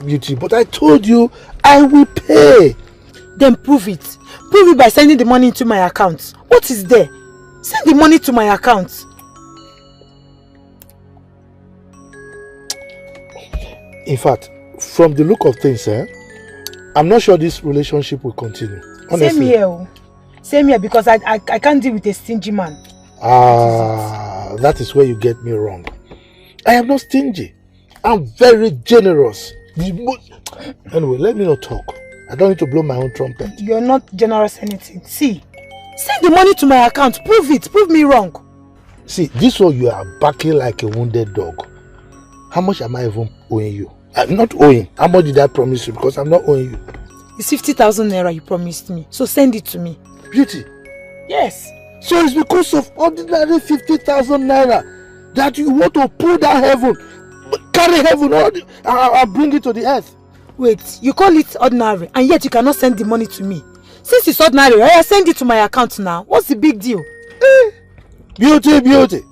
Beauty, but I told you I will pay. Then prove it. Prove it by sending the money into my account. What is there? Send the money to my account. In fact, from the look of things, I'm not sure this relationship will continue. Honestly. Same here. Same here, because I can't deal with a stingy man. That is where you get me wrong. I am not stingy. I'm very generous. Anyway, let me not talk. I don't need to blow my own trumpet. You're not generous anything. See, send the money to my account. Prove it. Prove me wrong. See, this one you are barking like a wounded dog. How much am I even owing you? I'm not owing. How much did I promise you? Because I'm not owing you. It's 50,000 naira you promised me. So send it to me. Beauty? Yes. So it's because of ordinary 50,000 naira that you want to pull down heaven, carry heaven and bring it to the earth? Wait, you call it ordinary and yet you cannot send the money to me. Since it's ordinary, I send it to my account now. What's the big deal? Beauty. Beauty.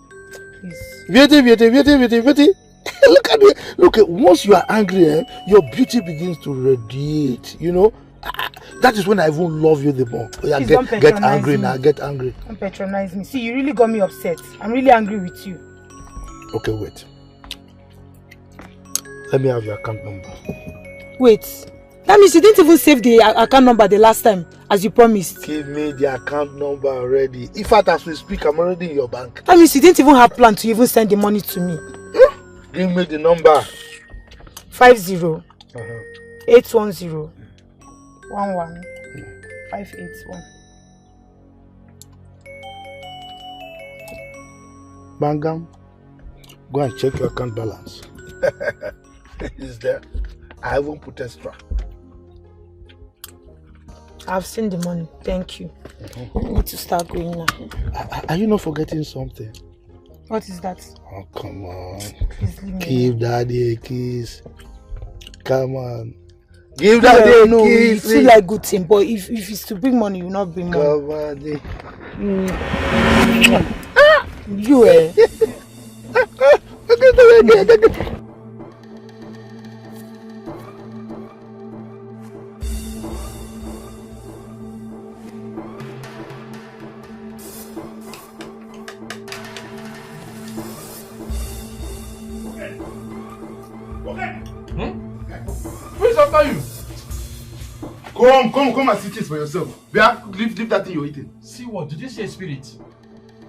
Look at me. Look, once you are angry, your beauty begins to radiate, you know. That is when I even love you the more. Yeah, get angry now, get angry. Don't patronize me. See, you really got me upset. I'm really angry with you. Okay, wait. Let me have your account number. Wait. That means you didn't even save the account number the last time, as you promised. Give me the account number already. In fact, as we speak, I'm already in your bank. That means you didn't even have plan to even send the money to me. Give me the number. 50 810 11 581. Bangam, go and check your account balance. Is there? I haven't put extra. I've seen the money. Thank you. I need to start going now. Are you not forgetting something? What is that? Oh, come on. Give daddy a kiss. Come on. Give daddy a kiss. You feel like good thing, but if it's to bring money, you will not bring money. Come on. You Who is after you? Come and see this for yourself. Leave that thing you're eating. See what? Did you see a spirit?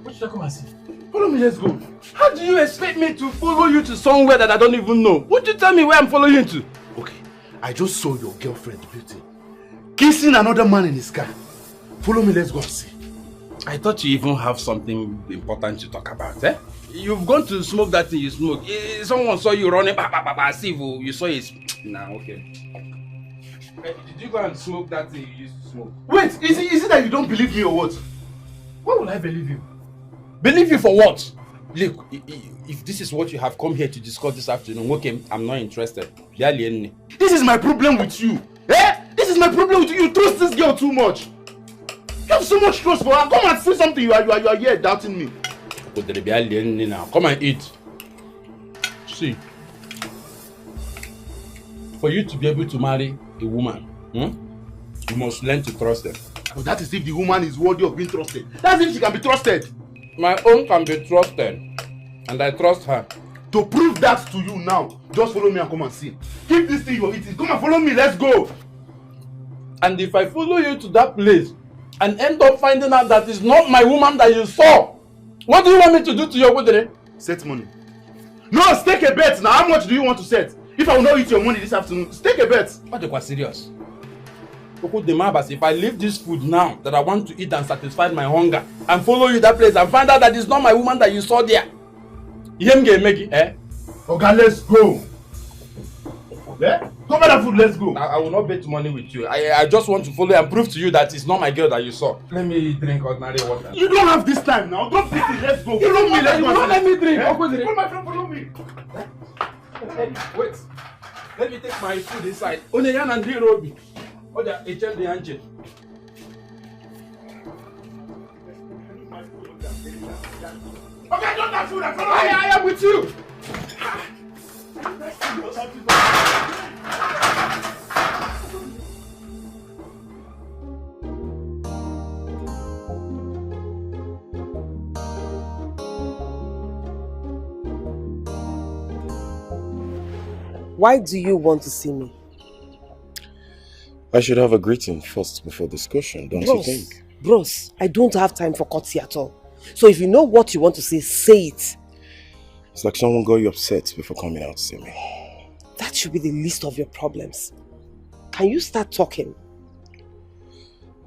What should I come and see? Follow me, let's go. How do you expect me to follow you to somewhere that I don't even know? Would you tell me where I'm following you to? Okay, I just saw your girlfriend, Beauty, kissing another man in his car. Follow me, let's go and see. I thought you even have something important to talk about, eh? You've gone to smoke that thing you smoke. Someone saw you running, see you saw it. Nah, okay. Did you go and smoke that thing you used to smoke? Wait, is it that you don't believe me or what? Why would I believe you? Believe you for what? Look, if this is what you have come here to discuss this afternoon, okay, I'm not interested. This is my problem with you. Eh? This is my problem with you. You trust this girl too much. You have so much trust for her. Come and see something. You are here doubting me. Come and eat. See, for you to be able to marry a woman, you must learn to trust them. But that is if the woman is worthy of being trusted. That's if she can be trusted. My own can be trusted, and I trust her. To prove that to you now, just follow me and come and see. Keep this thing you're eating. Come and follow me. Let's go. And if I follow you to that place and end up finding out that it's not my woman that you saw, what do you want me to do to your woman? Set money. No, stake a bet now. How much do you want to set? If I will not eat your money this afternoon, stake a bet. What, they were serious? If I leave this food now that I want to eat and satisfy my hunger and follow you that place and find out that it's not my woman that you saw there, eh? Okay, let's go. Yeah? Cover that food, let's go. I will not bet money with you. I just want to follow and prove to you that it's not my girl that you saw. Let me drink ordinary water. You don't have this time now. Don't beat it, let's go. Follow me, let's go. Let me drink. Come, my friend, follow me. Wait. Let me take my food inside. Oneyan and Robi. Oh, yeah, it's the engine. Okay, don't touch food. I am with you. Why do you want to see me? I should have a greeting first before discussion, don't you think? Bros, I don't have time for courtesy at all. So if you know what you want to say it. It's like someone got you upset before coming out to see me. That should be the least of your problems. Can you start talking?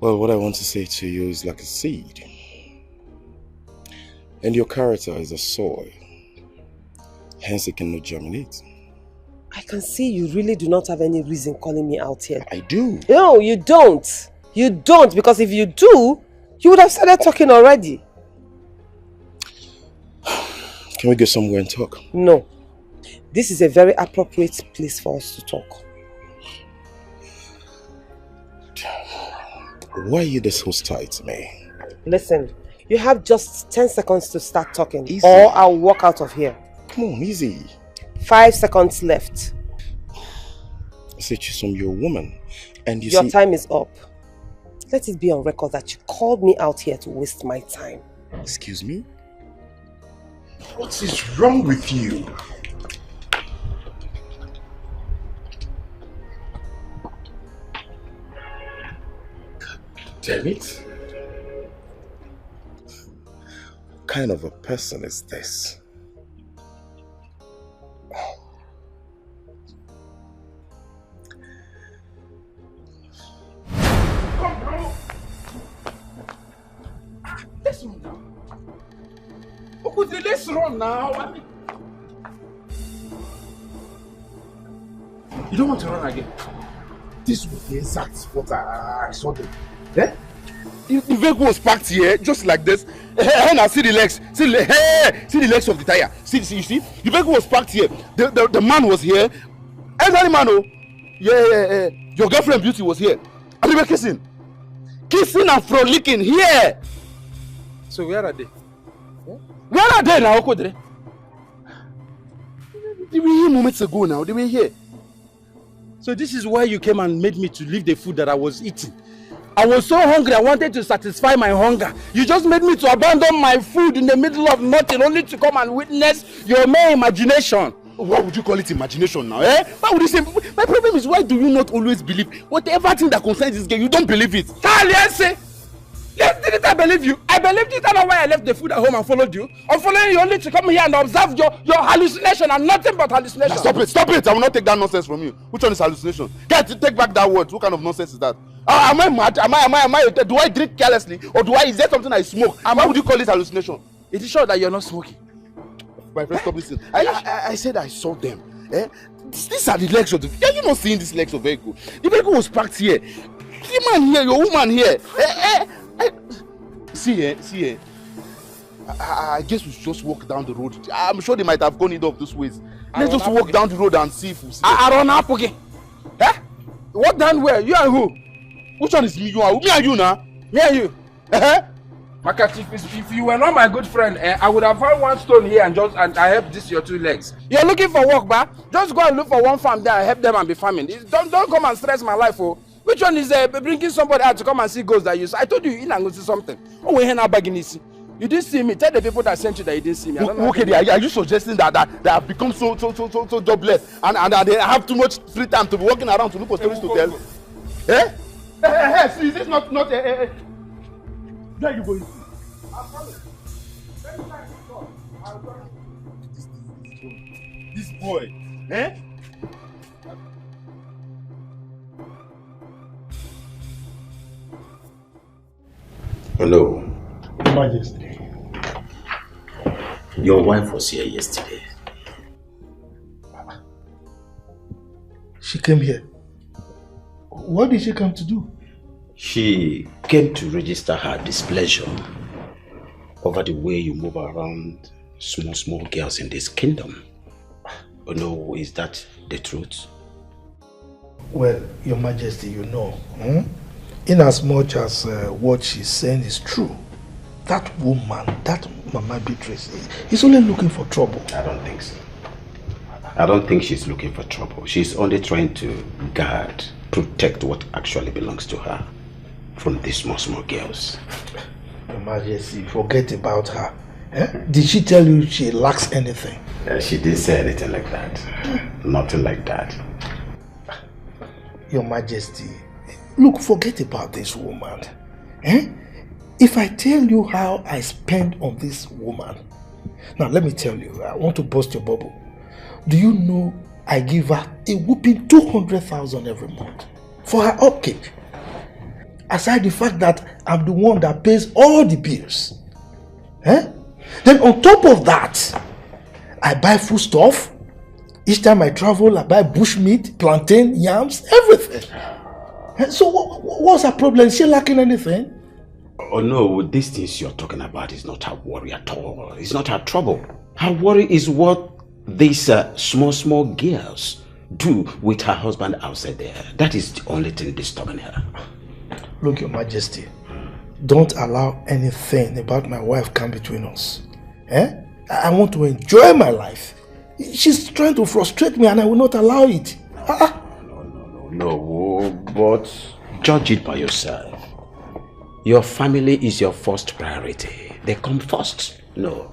Well, what I want to say to you is like a seed. And your character is a soil. Hence it cannot germinate. I can see you really do not have any reason calling me out here. I do. No, you don't. You don't, because if you do, you would have started talking already. Can we go somewhere and talk? No. This is a very appropriate place for us to talk. Why are you this hostile to me? Listen, you have just 10 seconds to start talking. Easy. Or I'll walk out of here. Come on, easy. 5 seconds left. I said, Chisom, you're a woman. And Your time is up. Let it be on record that you called me out here to waste my time. Excuse me? What is wrong with you? God damn it. What kind of a person is this? Let's run now. Let's run now. You don't want to run again? This was the exact spot I saw them. Eh? The vehicle was parked here, just like this. And I see the legs. See the legs of the tire. See, you see? The vehicle was parked here. The man was here. Elderly man, oh. Yeah. Your girlfriend Beauty was here. And they were kissing. Kissing and frolicking here. So where are they? Where are they now, Okodre? They were here moments ago now. They were here. So this is why you came and made me to leave the food that I was eating. I was so hungry, I wanted to satisfy my hunger. You just made me to abandon my food in the middle of nothing only to come and witness your mere imagination. What would you call it imagination now, eh? Why would you say? My problem is, why do you not always believe whatever thing that concerns this girl, you don't believe it? Yes, didn't I believe you? I believed it. That's why I left the food at home and followed you. I'm following you only to come here and observe your hallucination and nothing but hallucination. Now stop it! I will not take that nonsense from you. Which one is hallucination? Take back that word. What kind of nonsense is that? Am I mad? Am I? Do I drink carelessly, or is there something I smoke? Why would you call it hallucination? It is sure that you're not smoking. My friend, stop listening. I said I saw them. Eh? These are the legs of the. Are you not seeing these legs of vehicle? The vehicle was parked here. The man here, your woman here. See here. I guess we should just walk down the road. I'm sure they might have gone either of those ways. Let's just walk down the road and see if we see. I run up again. Eh? What down where? You and who? Which one is me? You are me and you now? Me and you. Makati, if you were not my good friend, I would have found one stone here and I help this your two legs. You're looking for work, ba? Just go and look for one farm there and help them and be farming. Don't come and stress my life, oh. Which one is bringing somebody out to come and see ghosts that you saw? I told you in and go see something. Oh, we're here now begging this. You didn't see me. Tell the people that sent you that you didn't see me. Okay, are you suggesting that I've become so jobless and they have too much free time to be walking around to look for stories to tell? Eh? See, is this not where are you going? This boy, eh? Hello. Majesty. Your wife was here yesterday. She came here. What did she come to do? She came to register her displeasure over the way you move around small girls in this kingdom. Oh no, is that the truth? Well, Your Majesty, you know, in as much as what she's saying is true, that woman, that Mama Beatrice, is only looking for trouble. I don't think so. I don't think she's looking for trouble. She's only trying to guard, protect what actually belongs to her from these small girls. Your Majesty, forget about her. Did she tell you she lacks anything? She didn't say anything like that. Nothing like that. Your Majesty, look, forget about this woman. If I tell you how I spend on this woman, now let me tell you, I want to burst your bubble. Do you know I give her a whooping 200,000 every month for her upkeep? Aside the fact that I'm the one that pays all the bills. Then on top of that, I buy food stuff. Each time I travel, I buy bushmeat, plantain, yams, everything. So what's her problem? Is she lacking anything? Oh no, these things you're talking about is not her worry at all. It's not her trouble. Her worry is what these small girls do with her husband outside there. That is the only thing disturbing her. Look, Your Majesty, don't allow anything about my wife come between us. I want to enjoy my life. She's trying to frustrate me and I will not allow it. No, but judge it by yourself. Your family is your first priority. They come first. No.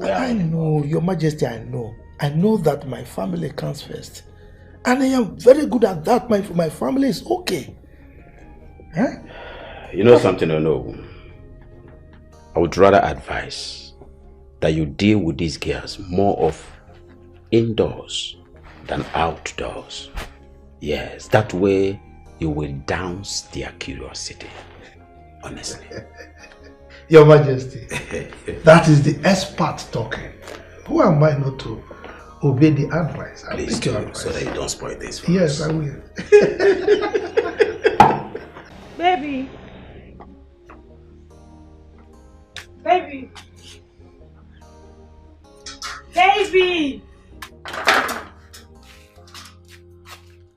I know, Your Majesty, I know. I know that my family comes first. And I am very good at that. My family is okay. You know something or no? I would rather advise that you deal with these girls more of indoors than outdoors. Yes, that way you will douse their curiosity. Honestly. Your Majesty, that is the expert talking. Who am I not to obey the advice? Please do, so that you don't spoil this for yes, us. I will. Baby. Baby. Baby.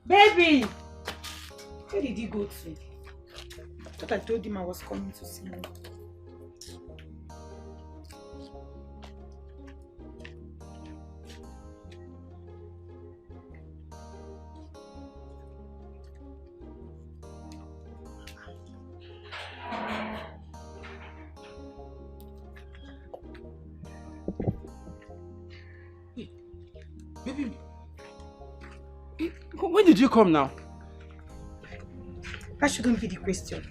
Baby. Where did he go to? I thought I told him I was coming to see him. Baby, when did you come now? That shouldn't be the question.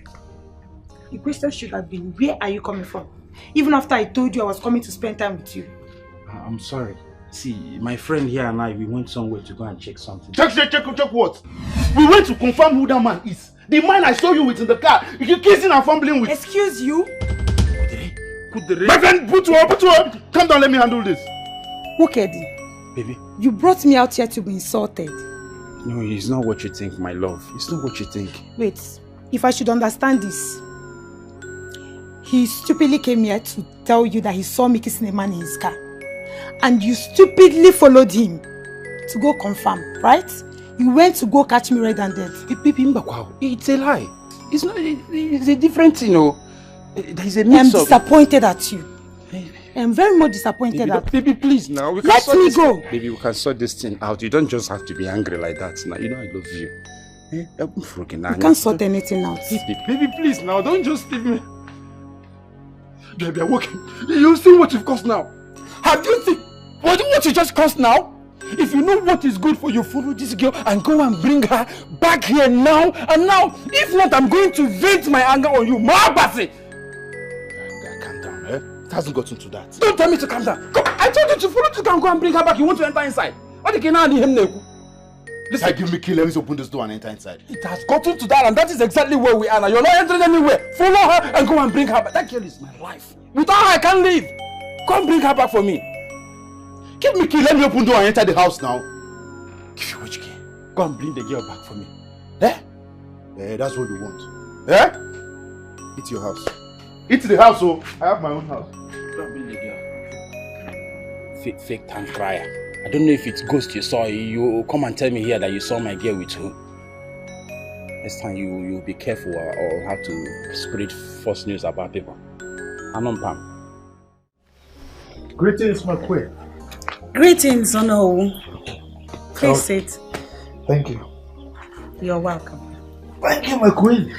The question should have been, where are you coming from? Even after I told you I was coming to spend time with you. I'm sorry. See, my friend here and I, we went somewhere to go and check something. Check what? We went to confirm who that man is. The man I saw you with in the car. You kissing and fumbling with. Excuse you? My friend, put to her. Come down, let me handle this. Ukedi. Baby. You brought me out here to be insulted. No, it's not what you think, my love. It's not what you think. Wait, if I should understand this, he stupidly came here to tell you that he saw me kissing a man in his car. And you stupidly followed him to go confirm, right? You went to go catch me red-handed. It's a lie. It's not. It's a different thing, you know. There's a mix-up. I'm disappointed at you. I'm very much disappointed at you. Baby, please now. Let me go. Baby, we can sort this thing out. You don't just have to be angry like that now. You know I love you. You can't sort anything out. Baby, please now. Don't just leave me. Baby, I'm working. You've seen what you've caused now. Have you seen what you just caused now? If you know what is good for you, follow this girl and go and bring her back here now. And now, if not, I'm going to vent my anger on you. Mahabasi! Calm down, It hasn't gotten to that. Don't tell me to calm down. Come, I told you to follow this girl and go and bring her back. You want to enter inside? What the hell him neku? Listen, give me key. Let me open this door and enter inside. It has gotten to that, and that is exactly where we are now. You're not entering anywhere. Follow her and go and bring her back. That girl is my life. Without her, I can't live. Come bring her back for me. Give me key. Let me open door and enter the house now. Give you which key? Go and bring the girl back for me. That's what you want. It's your house. It's the house, so I have my own house. Go and bring the girl. Fake time crier. I don't know if it's ghost you saw. You come and tell me here that you saw my girl with who. Next time you be careful or have to spread false news about people. Anon Pam. Greetings, my queen. Greetings, Ono. Please sit. Thank you. You're welcome. Thank you, my queen.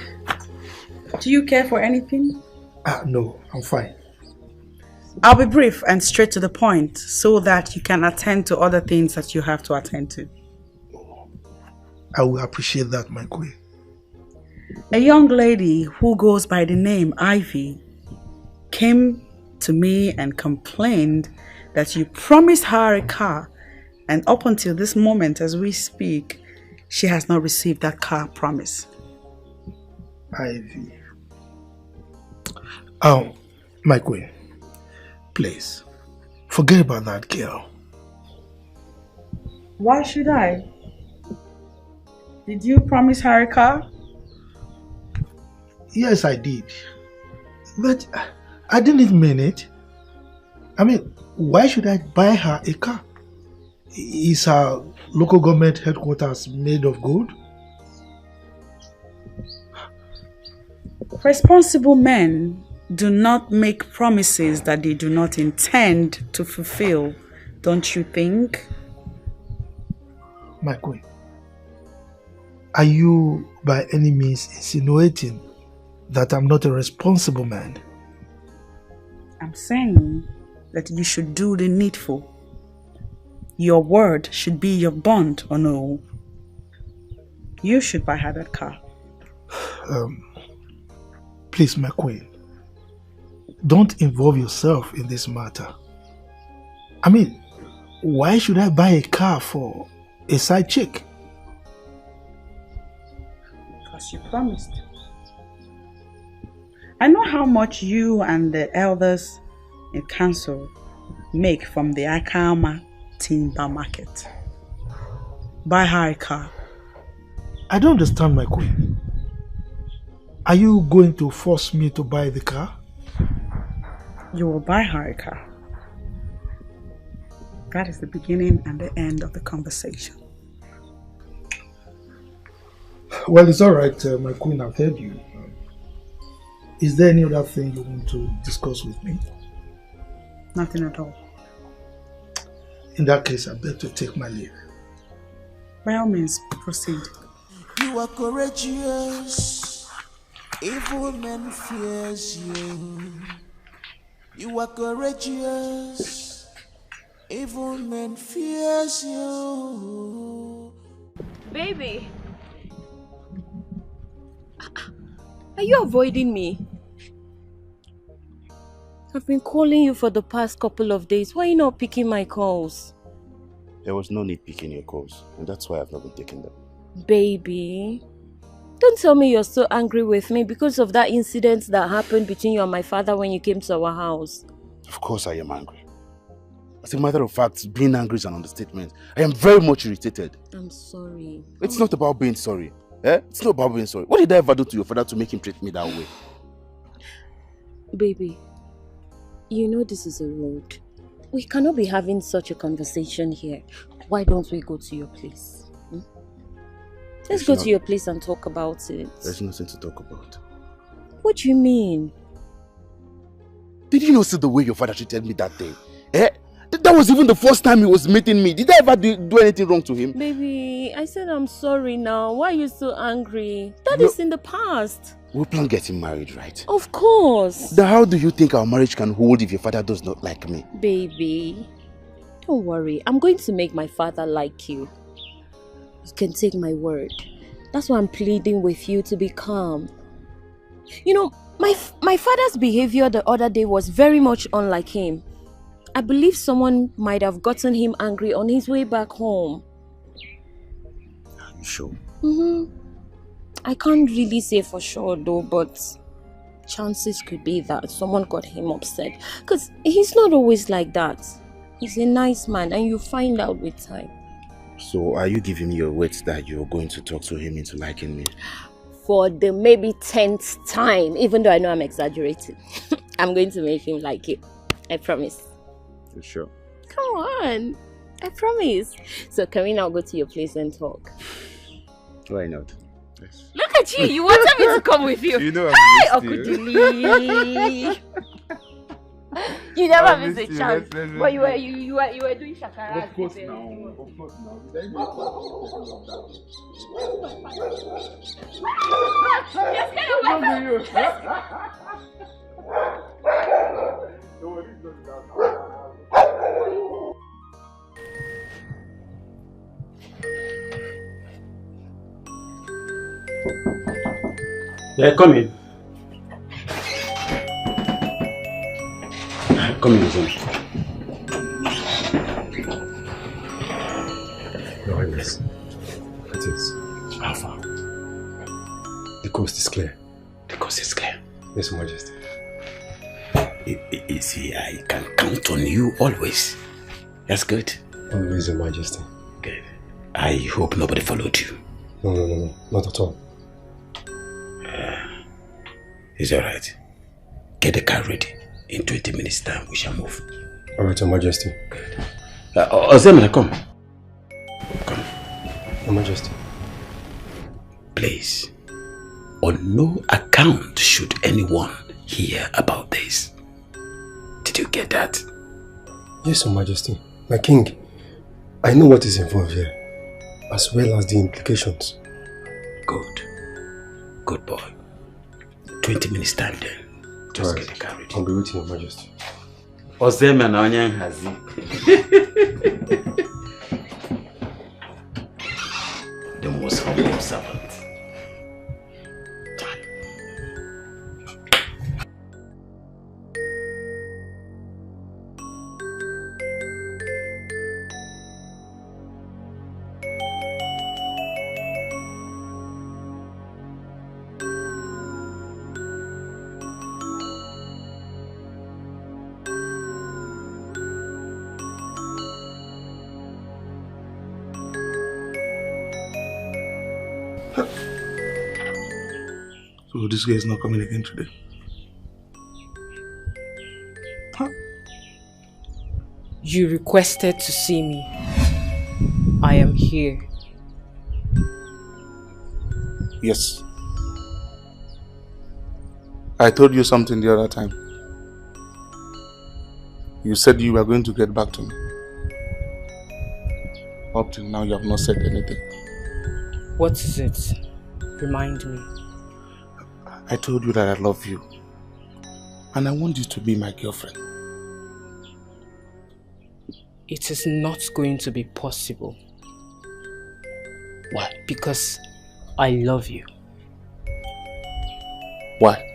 Do you care for anything? No, I'm fine. I'll be brief and straight to the point so that you can attend to other things that you have to attend to. I will appreciate that, my queen. A young lady who goes by the name Ivy came to me and complained that you promised her a car, and up until this moment as we speak, she has not received that car promise. Ivy. My queen, please, forget about that girl. Why should I? Did you promise her a car? Yes, I did. But I didn't mean it. I mean, why should I buy her a car? Is her local government headquarters made of gold? Responsible men do not make promises that they do not intend to fulfill, don't you think? My queen, are you by any means insinuating that I'm not a responsible man? I'm saying that you should do the needful. Your word should be your bond, or no? You should buy her that car. Please, my queen, don't involve yourself in this matter. I mean, why should I buy a car for a side chick? Because you promised. I know how much you and the elders in council make from the Akama timber market. Buy her a car. I don't understand, my queen. Are you going to force me to buy the car? You will buy her a car. That is the beginning and the end of the conversation. Well, it's alright, my queen, I've heard you. Is there any other thing you want to discuss with me? Nothing at all. In that case, I beg to take my leave. By all means, proceed. You are courageous. Evil men fears you. You are courageous. Evil men fears you. Baby. Are you avoiding me? I've been calling you for the past couple of days. Why are you not picking my calls? There was no need picking your calls, and that's why I've not been taking them. Baby, don't tell me you're so angry with me because of that incident that happened between you and my father when you came to our house. Of course I am angry. As a matter of fact, being angry is an understatement. I am very much irritated. I'm sorry. It's not about being sorry. It's not about being sorry. What did I ever do to your father to make him treat me that way? Baby, you know this is a road. We cannot be having such a conversation here. Why don't we go to your place? Let's go to your place and talk about it. There's nothing to talk about. What do you mean? Did you not see the way your father treated me that day? That was even the first time he was meeting me. Did I ever do anything wrong to him? Baby, I said I'm sorry now. Why are you so angry? That is in the past. We plan getting married, right? Of course. Then how do you think our marriage can hold if your father does not like me? Baby, don't worry. I'm going to make my father like you. You can take my word. That's why I'm pleading with you to be calm. You know, my father's behavior the other day was very much unlike him. I believe someone might have gotten him angry on his way back home. Are you sure? I can't really say for sure though, but chances could be that someone got him upset. Because he's not always like that. He's a nice man and you find out with time. So are you giving me your words that you're going to talk to him into liking me? For the maybe 10th time, even though I know I'm exaggerating. I'm going to make him like you. I promise. You sure? Come on. I promise. So can we now go to your place and talk? Why not? Yes. Look Gee, you wanted me to come with you. You know Hi, I Uncle missed you. Dilly. You never I missed a missed you. chance. Let's But you were doing shakara. Of course now. Of course now. Yes, get away from Yeah, come in. Come in, son. Your Highness, it is. How far? The coast is clear. The coast is clear. Yes, Your Majesty. You see, I can count on you always. That's good. Always, Your Majesty. Good. I hope nobody followed you. No, not at all. It's alright. Get the car ready. In 20 minutes time, we shall move. Alright, Your Majesty. Ozemena, come. Come. Your Majesty. Please, on no account should anyone hear about this. Did you get that? Yes, Your Majesty. My king, I know what is involved here, as well as the implications. Good. Good boy. 20 minutes time then. Just get the car ready. I'll be waiting, Your Majesty. Ozemena onye nhazi. The most humble servant. So this guy is not coming again today. Huh? You requested to see me. I am here. Yes. I told you something the other time. You said you were going to get back to me. Up till now you have not said anything. What is it? Remind me. I told you that I love you. And I want you to be my girlfriend. It is not going to be possible. Why? Because I love you. Why?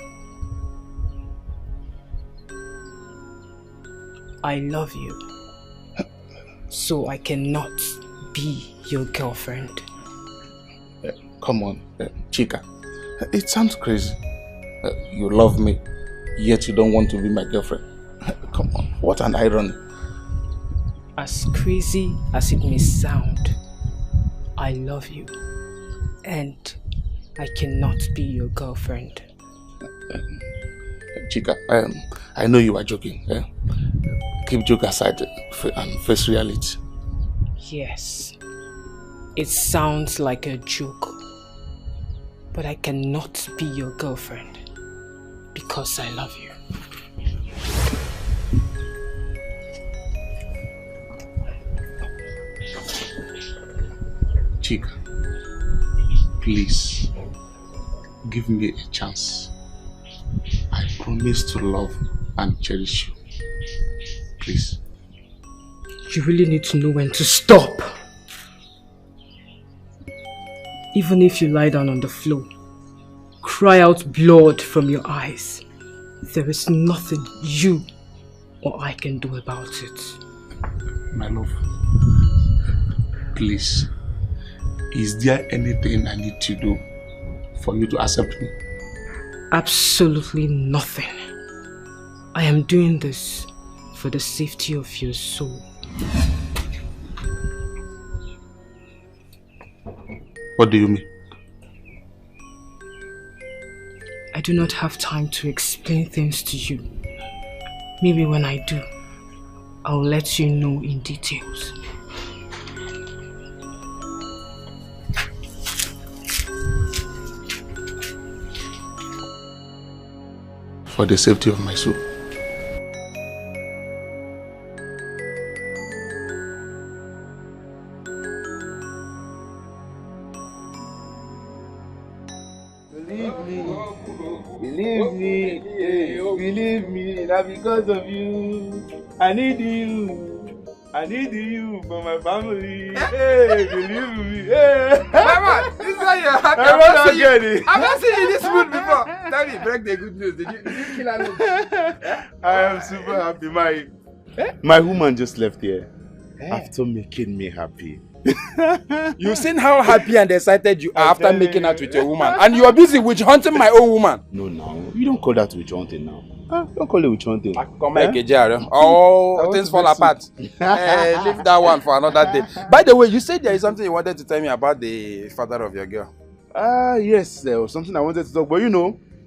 I love you. So I cannot be your girlfriend. Come on, Chica. It sounds crazy. You love me, yet you don't want to be my girlfriend. Come on, what an irony. As crazy as it may sound, I love you. And I cannot be your girlfriend. Chica, I know you are joking. Keep joke aside and face reality. Yes, it sounds like a joke. But I cannot be your girlfriend because I love you. Chica, please give me a chance. I promise to love and cherish you. Please. You really need to know when to stop. Even if you lie down on the floor, cry out blood from your eyes, there is nothing you or I can do about it. My love, please, is there anything I need to do for you to accept me? Absolutely nothing. I am doing this for the safety of your soul. What do you mean? I do not have time to explain things to you. Maybe when I do, I'll let you know in details. for the safety of my soul. Believe me, now because of you, I need you for my family. Hey, believe me. Hey. Mama, this is why you're happy. I've not seen you in this mood before. Tell me, break the good news. Did you kill her? I am super happy. My woman just left here after making me happy. You've seen how happy and excited you are after making out with your woman, and you are busy witch hunting my own woman. No, you don't call that witch hunting now. Don't call it witch hunting. Things fall apart. Leave that one for another day. By the way, you said there is something you wanted to tell me about the father of your girl. Yes, there was something I wanted to talk, but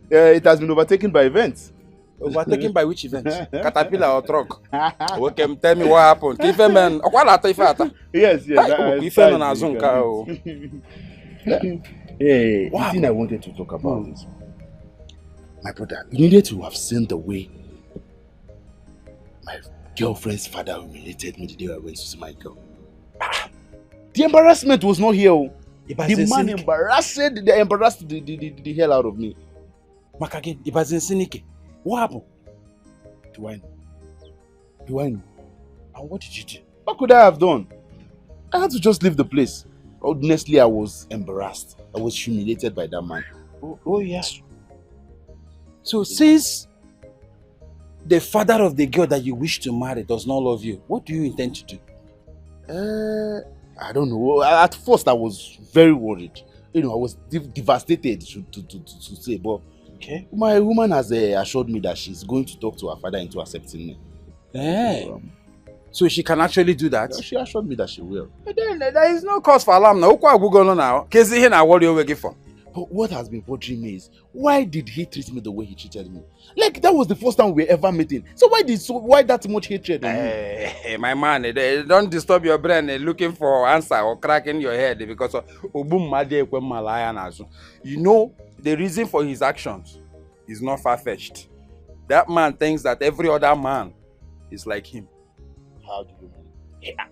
it has been overtaken by events. Overtaken by which event? Caterpillar or truck? Okay, tell me what happened. Yes. Hey, the thing I wanted to talk about is, my brother, you needed to have seen the way my girlfriend's father humiliated me the day I went to see my girl. The embarrassment was not here. The man embarrassed the hell out of me. Makage, Ibazinsinike. What happened? Do I know? And what did you do? What could I have done? I had to just leave the place. Honestly, I was embarrassed. I was humiliated by that man. Oh yes. So since the father of the girl that you wish to marry does not love you, what do you intend to do? I don't know. At first, I was very worried. I was devastated to say, but okay. My woman has assured me that she's going to talk to her father into accepting me. So she can actually do that? Yeah, she assured me that she will. But then there is no cause for alarm now. But what has been bothering me is, why did he treat me the way he treated me? Like, that was the first time we were ever meeting. So why that much hatred on me? Hey, my man, don't disturb your brain looking for answer or cracking your head because of the reason for his actions is not far-fetched. That man thinks that every other man is like him. How do you mean? Yeah.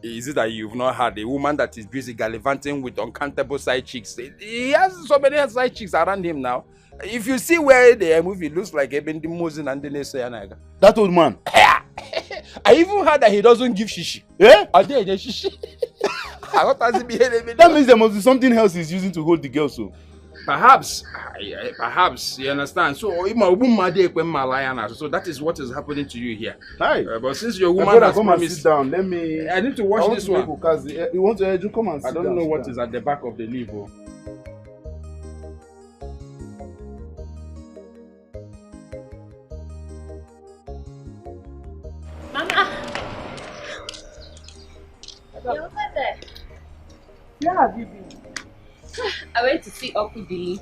Is it that you've not had a woman that is busy gallivanting with uncountable side chicks? He has so many side chicks around him now. If you see where the movie looks like Eben Dimosin and Denise. That old man. I even heard that he doesn't give shishi. Yeah? Are there shishi? That means there must be something else he's using to hold the girl so. Perhaps, you understand. So that is what is happening to you here. Hi. But since your woman has come promised, and sit down. I need to watch this one. You want to come and sit down? I don't know what is at the back of the leaf. Mama. You're over there. Where have you been? I went to see Okudili.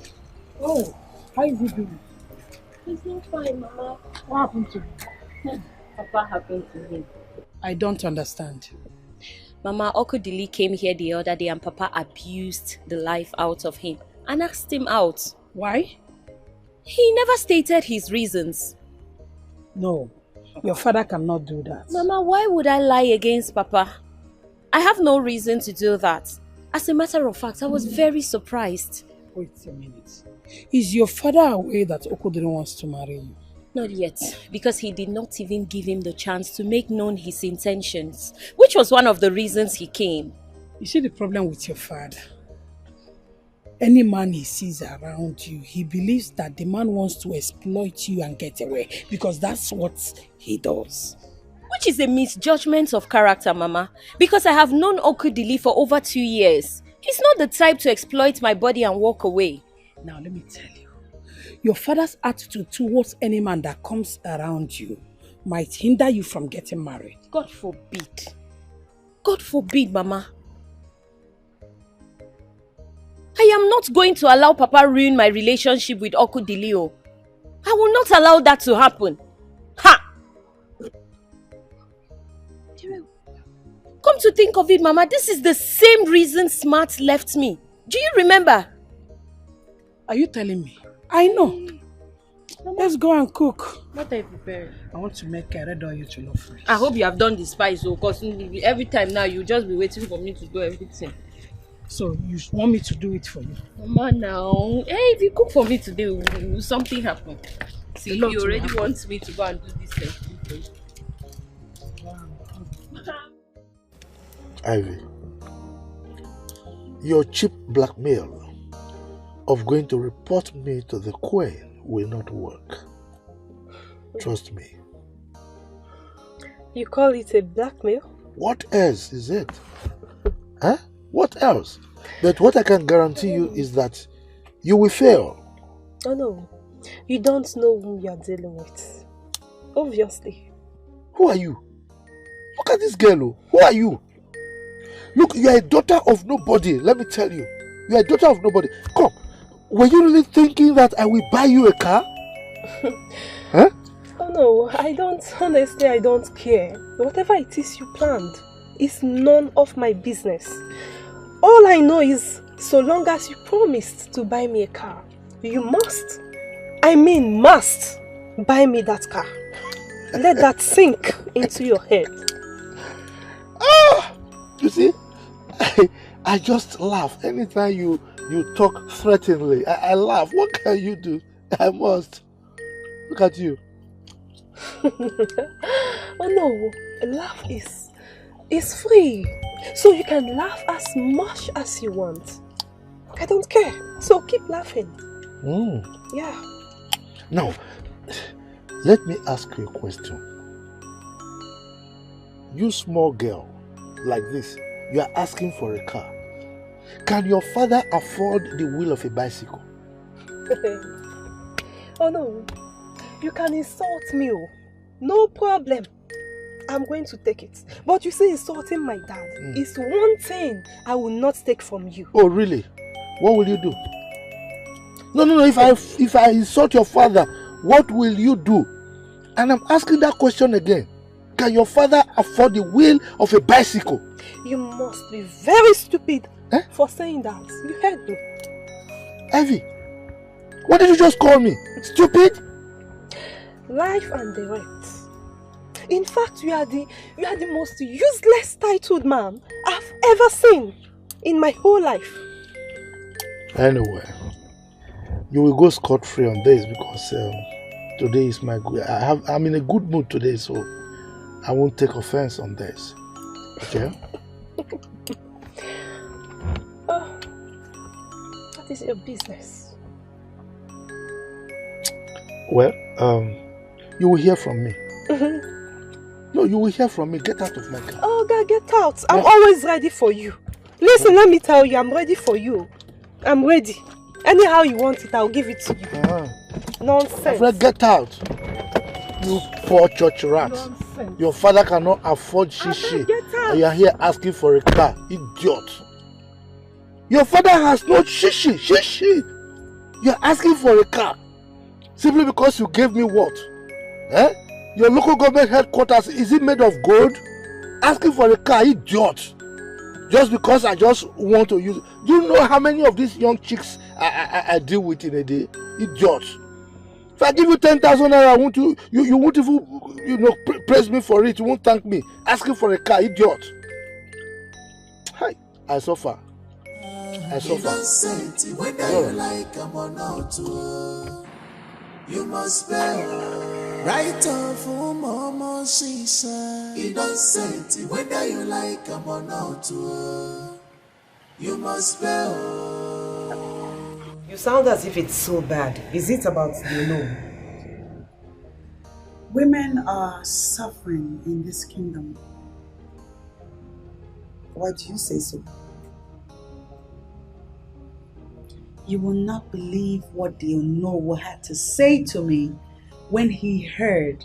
Oh, how is he doing? He's not fine, Mama. What happened to him? Papa happened to him. I don't understand. Mama, Okudili came here the other day and Papa abused the life out of him and asked him out. Why? He never stated his reasons. No, your father cannot do that. Mama, why would I lie against Papa? I have no reason to do that. As a matter of fact, I was very surprised. Wait a minute. Is your father aware that Okudili wants to marry you? Not yet, because he did not even give him the chance to make known his intentions, which was one of the reasons he came. You see the problem with your father? Any man he sees around you, he believes that the man wants to exploit you and get away, because that's what he does. Which is a misjudgment of character, Mama, because I have known Okudili for over 2 years. He's not the type to exploit my body and walk away. Now let me tell you, your father's attitude towards any man that comes around you might hinder you from getting married. God forbid. God forbid, Mama. I am not going to allow Papa ruin my relationship with Okudili. I will not allow that to happen. Ha! Come to think of it, Mama, this is the same reason Smart left me. Do you remember? Are you telling me? I know. Let's go and cook. What are you preparing? I want to make a red oil jollof rice. I hope you have done the spice, because every time now you just be waiting for me to do everything. So you want me to do it for you? Mama, now, hey, if you cook for me today, will something happen? See, you already want me to go and do this thing for you. Ivy, your cheap blackmail of going to report me to the Queen will not work. Trust me. You call it a blackmail? What else is it? Huh? What else? But what I can guarantee you is that you will fail. Oh no, you don't know whom you are dealing with. Obviously. Who are you? Look at this girl. Who are you? Look, you are a daughter of nobody. Let me tell you. You are a daughter of nobody. Come. Were you really thinking that I will buy you a car? Huh? Oh no, I don't care. Whatever it is you planned is none of my business. All I know is, so long as you promised to buy me a car, you must buy me that car. Let that sink into your head. Ah! You see, I just laugh anytime you talk threateningly. I laugh. What can you do? I must. Look at you. Oh no, laugh is free. So you can laugh as much as you want. I don't care. So keep laughing. Yeah. Now, let me ask you a question. You small girl like this, you are asking for a car. Can your father afford the wheel of a bicycle? Oh no, you can insult me. No problem. I'm going to take it. But you see, insulting my dad is one thing I will not take from you. Oh really? What will you do? No. If I insult your father, what will you do? And I'm asking that question again. Can your father afford the wheel of a bicycle? You must be very stupid for saying that. You heard me. Ivy, what did you just call me? Stupid? Life and direct. In fact, you are the most useless titled man I've ever seen in my whole life. Anyway, you will go scot-free on this because today is my good. I'm in a good mood today, so I won't take offense on this. Okay? Oh, what is your business? Well, you will hear from me. No, you will hear from me. Get out of my car. Oh, God, get out. I'm always ready for you. Listen, let me tell you, I'm ready for you. I'm ready. Anyhow you want it, I'll give it to you. Nonsense. Fred, get out. You poor church rat. Nonsense. Your father cannot afford shishi. And you are here asking for a car. Idiot. Your father has no shishi. Shishi. You are asking for a car. Simply because you gave me what? Eh? Your local government headquarters, is it made of gold? Asking for a car, idiot. Just because I just want to use it. Do you know how many of these young chicks I deal with in a day? Idiot. If I give you 10,000 naira, you won't even praise me for it. You won't thank me. Asking for a car, idiot. Hi, I suffer. I suffer. You must bear right off from mama she said. Innocent, whether you like them or not, you must bear. You sound as if it's so bad. Is it about the law? Women are suffering in this kingdom. Why do you say so? You will not believe what the Onowo had to say to me when he heard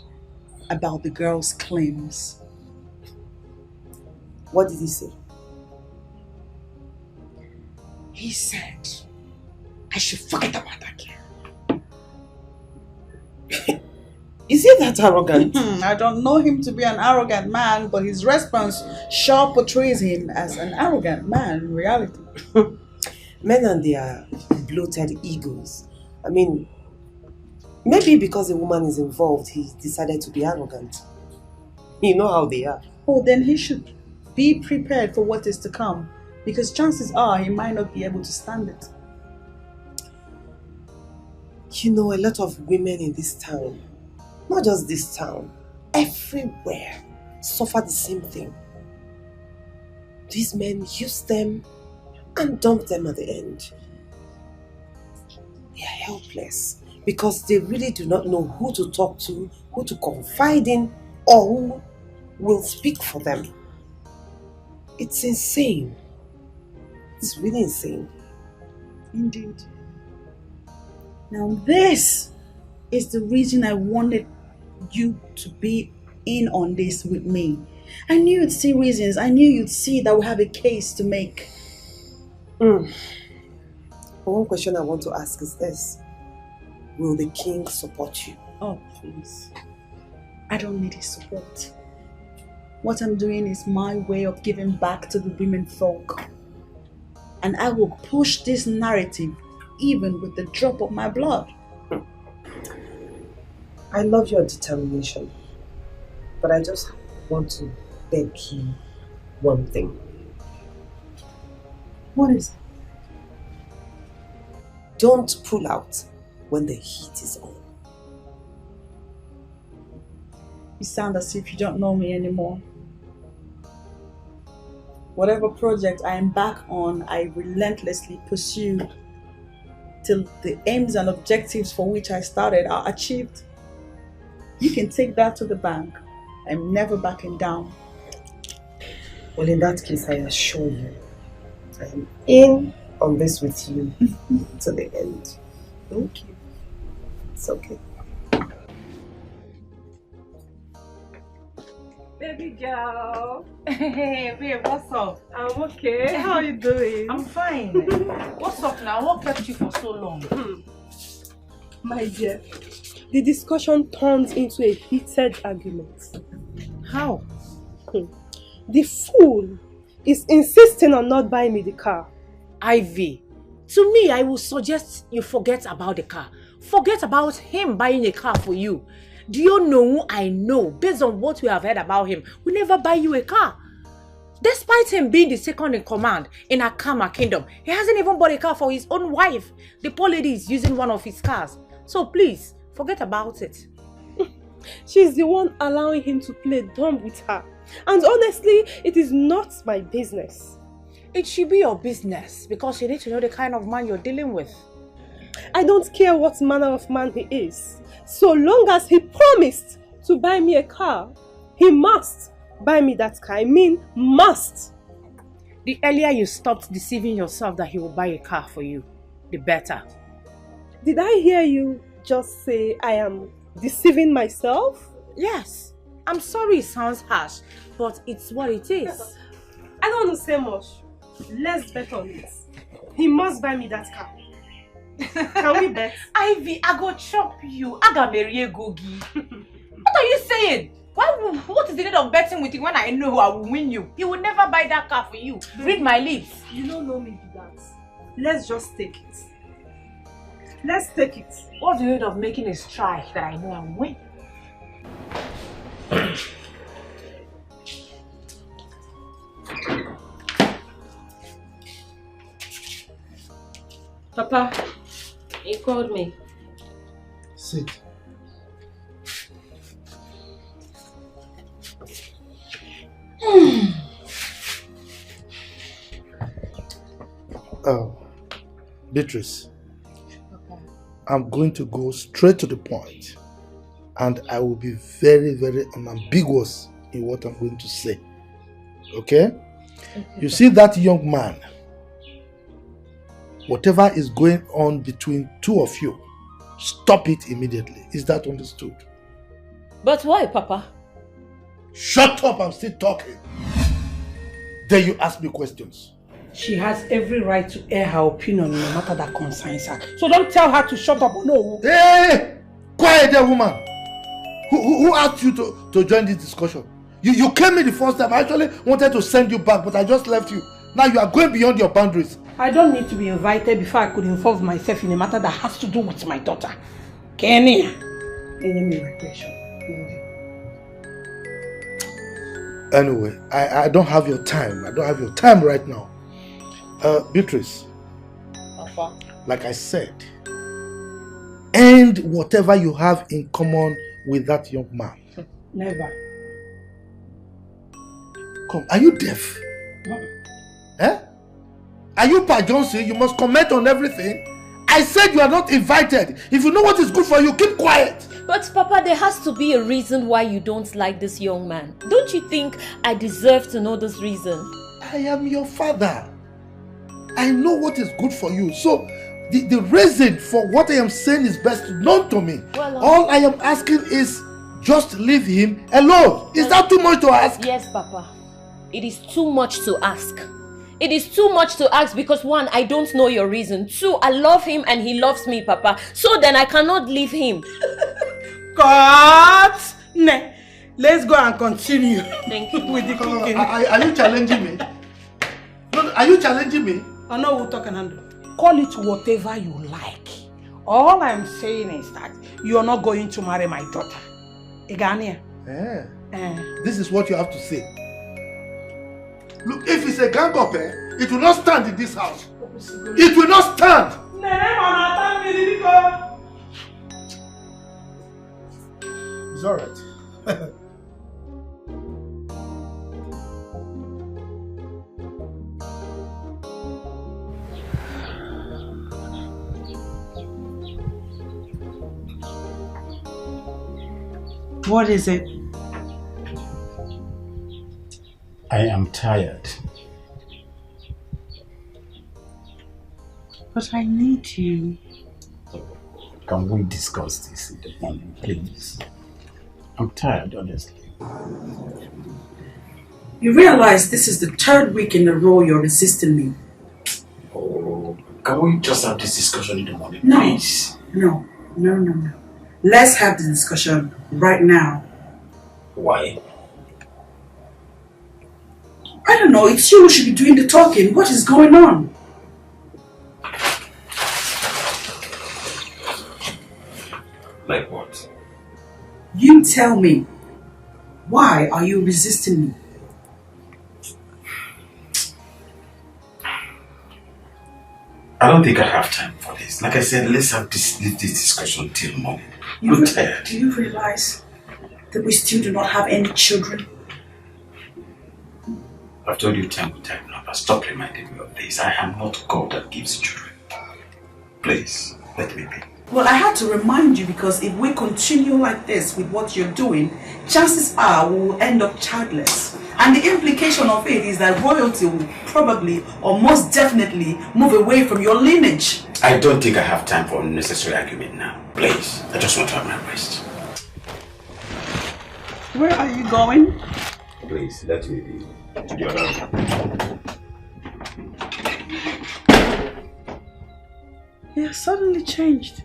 about the girl's claims. What did he say? He said, I should forget about that girl. Is he that arrogant? I don't know him to be an arrogant man, but his response sure portrays him as an arrogant man in reality. Men and their bloated egos. I mean, Maybe because the woman is involved, he decided to be arrogant. You know how they are. Oh, then he should be prepared for what is to come, because chances are he might not be able to stand it. You know, a lot of women in this town, not just this town, everywhere, suffer the same thing. These men use them and dump them at the end. They are helpless because they really do not know who to talk to, who to confide in, or who will speak for them. It's insane. It's really insane. Indeed. Now this is the reason I wanted you to be in on this with me. I knew you'd see reasons. I knew you'd see that we have a case to make. But one question I want to ask is this. Will the king support you? Oh, please. I don't need his support. What I'm doing is my way of giving back to the women folk. And I will push this narrative even with the drop of my blood. I love your determination. But I just want to beg you one thing. What is it? Don't pull out when the heat is on. You sound as if you don't know me anymore. Whatever project I embark on, I relentlessly pursue till the aims and objectives for which I started are achieved. You can take that to the bank. I'm never backing down. Well, in that case, I assure you, I am in on this with you to the end. Thank you. It's okay. Baby girl. Hey, babe, what's up? I'm okay. How are you doing? I'm fine. What's up now? What kept you for so long? My dear, the discussion turned into a heated argument. How? The fool is insisting on not buying me the car. Ivy, to me, I would suggest you forget about the car. Forget about him buying a car for you. Do you know who I know? Based on what we have heard about him, we never buy you a car. Despite him being the second in command in Akama Kingdom, he hasn't even bought a car for his own wife. The poor lady is using one of his cars. So please, forget about it. She's the one allowing him to play dumb with her. And honestly, it is not my business. It should be your business because you need to know the kind of man you're dealing with. I don't care what manner of man he is. So long as he promised to buy me a car, he must buy me that car. I mean, must. The earlier you stopped deceiving yourself that he will buy a car for you, the better. Did I hear you just say I am deceiving myself? Yes. I'm sorry it sounds harsh, but it's what it is. I don't want to say much. Let's bet on it. He must buy me that car. Can we bet? Ivy, I go chop you. I got marry Gogi. What are you saying? What is the need of betting with you when I know I will win you? He will never buy that car for you. Read my lips. You don't know me to that. Let's just take it. Let's take it. What's the need of making a strike that I know I will win? Papa, he called me. Sit. Beatrice, I'm going to go straight to the point, and I will be very, very unambiguous in what I'm going to say. Okay? You see that young man, whatever is going on between two of you, stop it immediately. Is that understood? But why, Papa? Shut up, I'm still talking. Then you ask me questions. She has every right to air her opinion no matter that concerns her. So don't tell her to shut up. No. Hey! Quiet there, woman. Who asked you to join this discussion? You came in the first time. I actually wanted to send you back, but I just left you. Now you are going beyond your boundaries. I don't need to be invited before I could involve myself in a matter that has to do with my daughter. Kenny. Anyway, I don't have your time. I don't have your time right now. Beatrice. Papa. Like I said, end whatever you have in common with that young man. Never. Come, are you deaf? Eh? Are you Pa Johnson? You must comment on everything. I said you are not invited. If you know what is good for you, keep quiet. But Papa, there has to be a reason why you don't like this young man. Don't you think I deserve to know this reason? I am your father. I know what is good for you. So the reason for what I am saying is best known to me. Well, all I am asking is just leave him alone. Is that too much to ask? Yes, Papa. It is too much to ask. It is too much to ask because 1, I don't know your reason. 2, I love him and he loves me, Papa. So then I cannot leave him. Cut! Ne. Let's go and continue. Thank you. With the cooking. Are you challenging me? No, are you challenging me? I know we'll talk and handle. Call it whatever you like. All I'm saying is that you're not going to marry my daughter. Igania. This is what you have to say. Look, if it's a gang up, it will not stand in this house. It will not stand. It's alright. What is it? I am tired. But I need you. Can we discuss this in the morning, please? I'm tired, honestly. You realize this is the 3rd week in a row you're resisting me. Oh, can we just have this discussion in the morning, No. please? No. Let's have the discussion right now. Why? I don't know, it's you who should be doing the talking. What is going on? Like what? You tell me. Why are you resisting me? I don't think I have time for this. Like I said, let's have this discussion till morning. I'm tired. Do you realize that we still do not have any children? I've told you time and time now, but stop reminding me of this. I am not God that gives children. Please, let me be. Well, I had to remind you because if we continue like this with what you're doing, chances are we will end up childless. And the implication of it is that royalty will probably or most definitely move away from your lineage. I don't think I have time for unnecessary argument now. Please, I just want to have my rest. Where are you going? Please, let me be. To the other room. You have suddenly changed.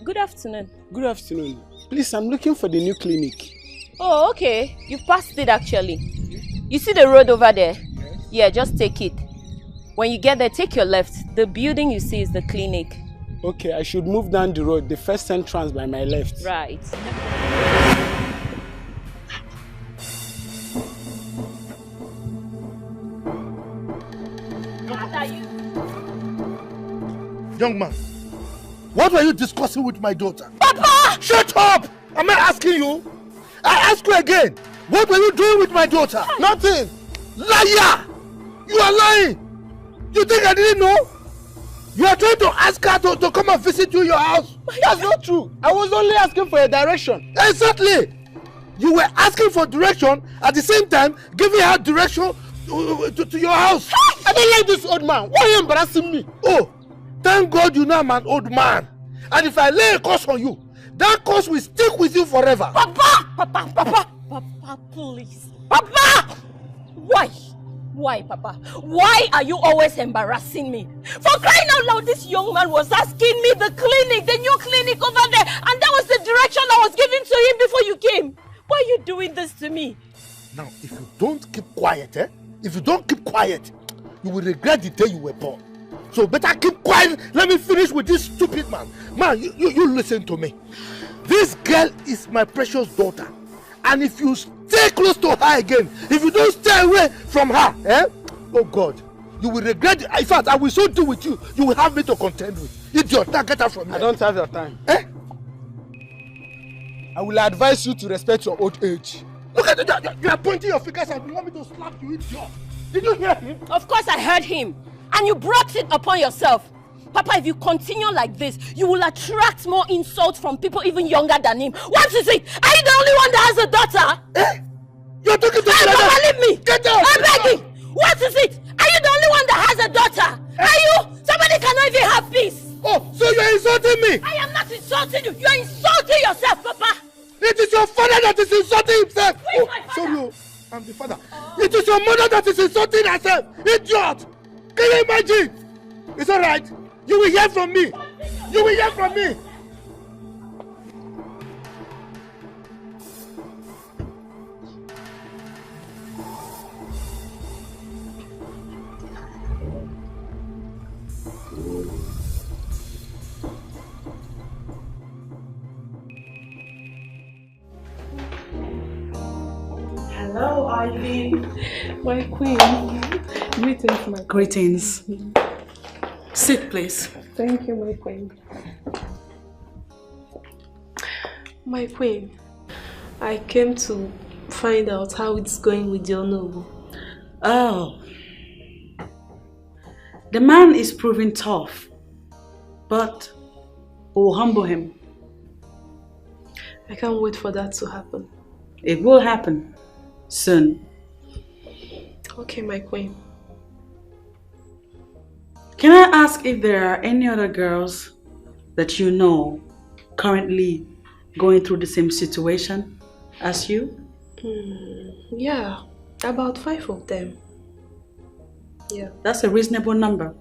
Good afternoon. Good afternoon. Please, I'm looking for the new clinic. Oh, okay. You've passed it actually. You see the road over there? Yeah, just take it. When you get there, take your left. The building you see is the clinic. Okay, I should move down the road, the first entrance by my left. Right. Young man, what were you discussing with my daughter? Papa! Shut up! Am I asking you? I ask you again. What were you doing with my daughter? Nothing. Liar! You are lying. You think I didn't know? You are trying to ask her to come and visit you in your house. That's not true. I was only asking for a direction. Exactly. You were asking for direction at the same time giving her direction to your house. I don't like this old man. Why are you embarrassing me? Oh, thank God you know I'm an old man. And if I lay a curse on you, that curse will stick with you forever. Papa, please. Papa! Why? Why, Papa? Why are you always embarrassing me? For crying out loud, this young man was asking me the clinic, the new clinic over there, and that was the direction I was giving to him before you came. Why are you doing this to me? Now, if you don't keep quiet, if you don't keep quiet, you will regret the day you were born. So better keep quiet. Let me finish with this stupid man. Man, you listen to me. This girl is my precious daughter. And if you stay close to her again, if you don't stay away from her, oh God, you will regret it. In fact, I will so deal with you. You will have me to contend with. Idiot, now get out from here. I don't have your time. I will advise you to respect your old age. Look at that. You are pointing your fingers and you want me to slap you, idiot. Did you hear him? Of course I heard him. And you brought it upon yourself. Papa, if you continue like this, you will attract more insults from people even younger than him. What is it? Are you the only one that has a daughter? You're talking to me like Papa, that. leave me. Get out. I'm begging. What is it? Are you the only one that has a daughter? Are you? Somebody cannot even have peace. Oh, so you're insulting me? I am not insulting you. You are insulting yourself, Papa. It is your father that is insulting himself. Oh, sorry, I'm the father. It is your mother that is insulting herself. Idiot. Can you imagine? It's all right. You will hear from me. You will hear from me. Hello, Ivy. My queen. Greetings, my queen. Greetings. Sit, please. Thank you, my queen. My queen, I came to find out how it's going with your noble. Oh. The man is proving tough, but we'll humble him. I can't wait for that to happen. It will happen soon. Okay, my queen. Can I ask if there are any other girls that you know currently going through the same situation as you? Yeah, about 5 of them. Yeah. That's a reasonable number.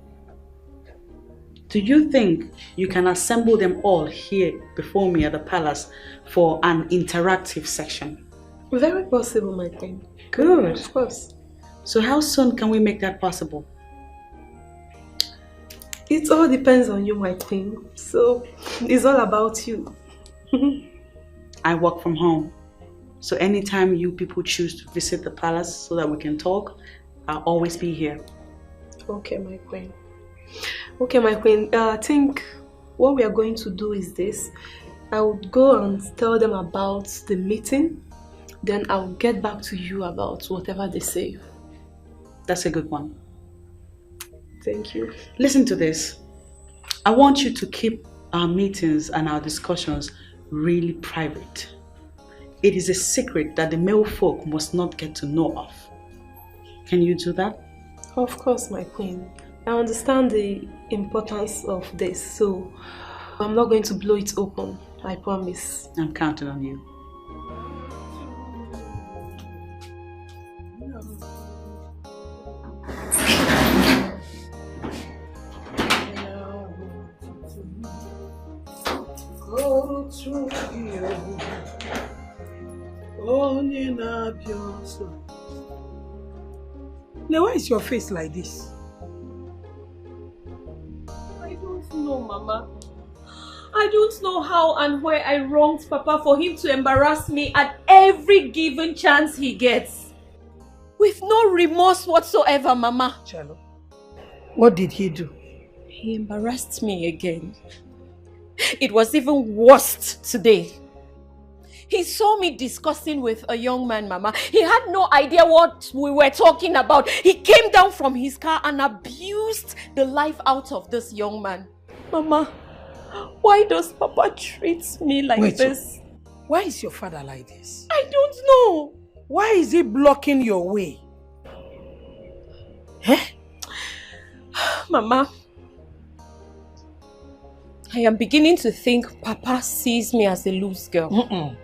Do you think you can assemble them all here before me at the palace for an interactive section? Very possible, my queen. Good. Of course. So how soon can we make that possible? It all depends on you, my queen. So, it's all about you. I work from home. So anytime you people choose to visit the palace so that we can talk, I'll always be here. Okay, my queen. Okay, my queen. I think what we are going to do is this. I would go and tell them about the meeting. Then I'll get back to you about whatever they say. That's a good one. Thank you. Listen to this. I want you to keep our meetings and our discussions really private. It is a secret that the male folk must not get to know of. Can you do that? Of course, my queen. I understand the importance of this, so I'm not going to blow it open. I promise. I'm counting on you. Go through you. Only not your soul. Now, why is your face like this? I don't know, Mama. I don't know how and where I wronged Papa for him to embarrass me at every given chance he gets. With no remorse whatsoever, Mama. Chalo, what did he do? He embarrassed me again. It was even worse today. He saw me discussing with a young man, Mama. He had no idea what we were talking about. He came down from his car and abused the life out of this young man. Mama, why does Papa treat me like this? Why is your father like this? I don't know. Why is he blocking your way? Mama, I am beginning to think Papa sees me as a loose girl.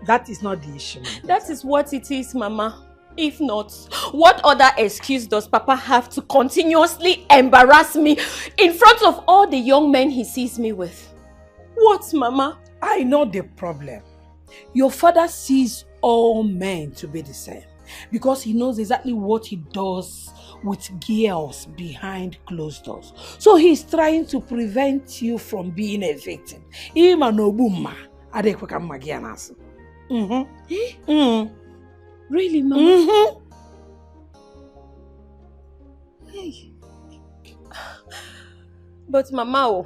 That is not the issue. That is what it is, Mama. If not, what other excuse does Papa have to continuously embarrass me in front of all the young men he sees me with? What, Mama? I know the problem. Your father sees all men to be the same because he knows exactly what he does with girls behind closed doors. So he's trying to prevent you from being a victim. Really, Mama? Hey. But Mama,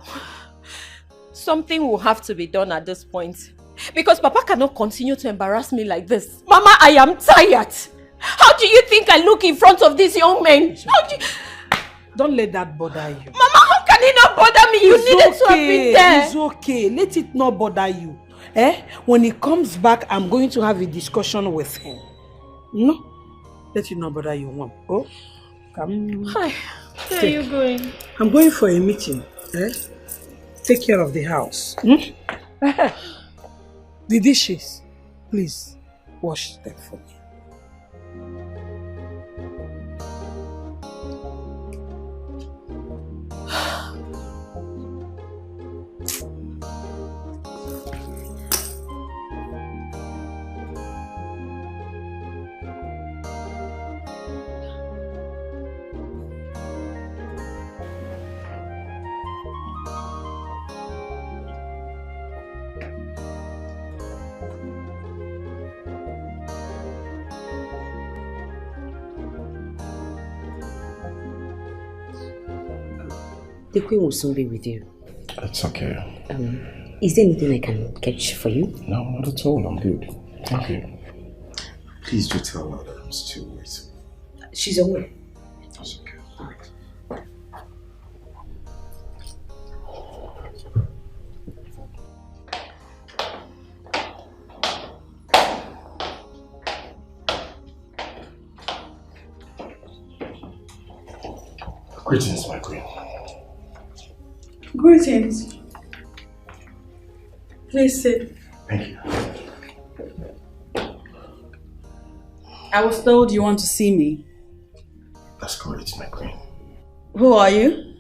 something will have to be done at this point. Because Papa cannot continue to embarrass me like this. Mama, I am tired. How do you think I look in front of these young men? Don't let that bother you. Mama, how can it not bother me? You needed to have been there. It's okay. Let it not bother you. When he comes back, I'm going to have a discussion with him. No? Let it not bother you, Mom. Oh, come. Hi. Where are you going? I'm going for a meeting. Take care of the house. The dishes, please wash them for me. The Queen will soon be with you. It's okay. Is there anything I can catch for you? No, not at all. I'm good. Thank you. Please do tell her that I'm still waiting. She's aware. That's okay. Greetings, my queen. Greetings. Please sit. Thank you. I was told you want to see me. That's correct, my queen. Who are you?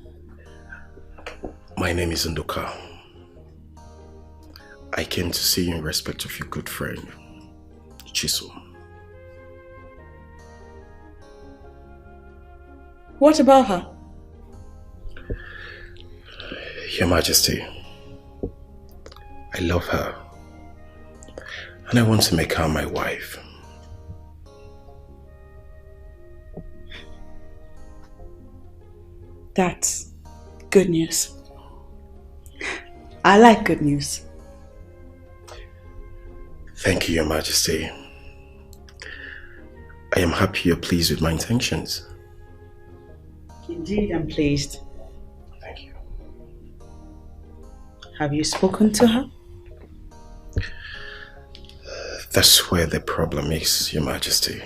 My name is Ndoka. I came to see you in respect of your good friend, Chiso. What about her? Your Majesty, I love her and I want to make her my wife. That's good news. I like good news. Thank you, Your Majesty. I am happy you're pleased with my intentions. Indeed, I'm pleased. Thank you. Have you spoken to her? That's where the problem is, Your Majesty.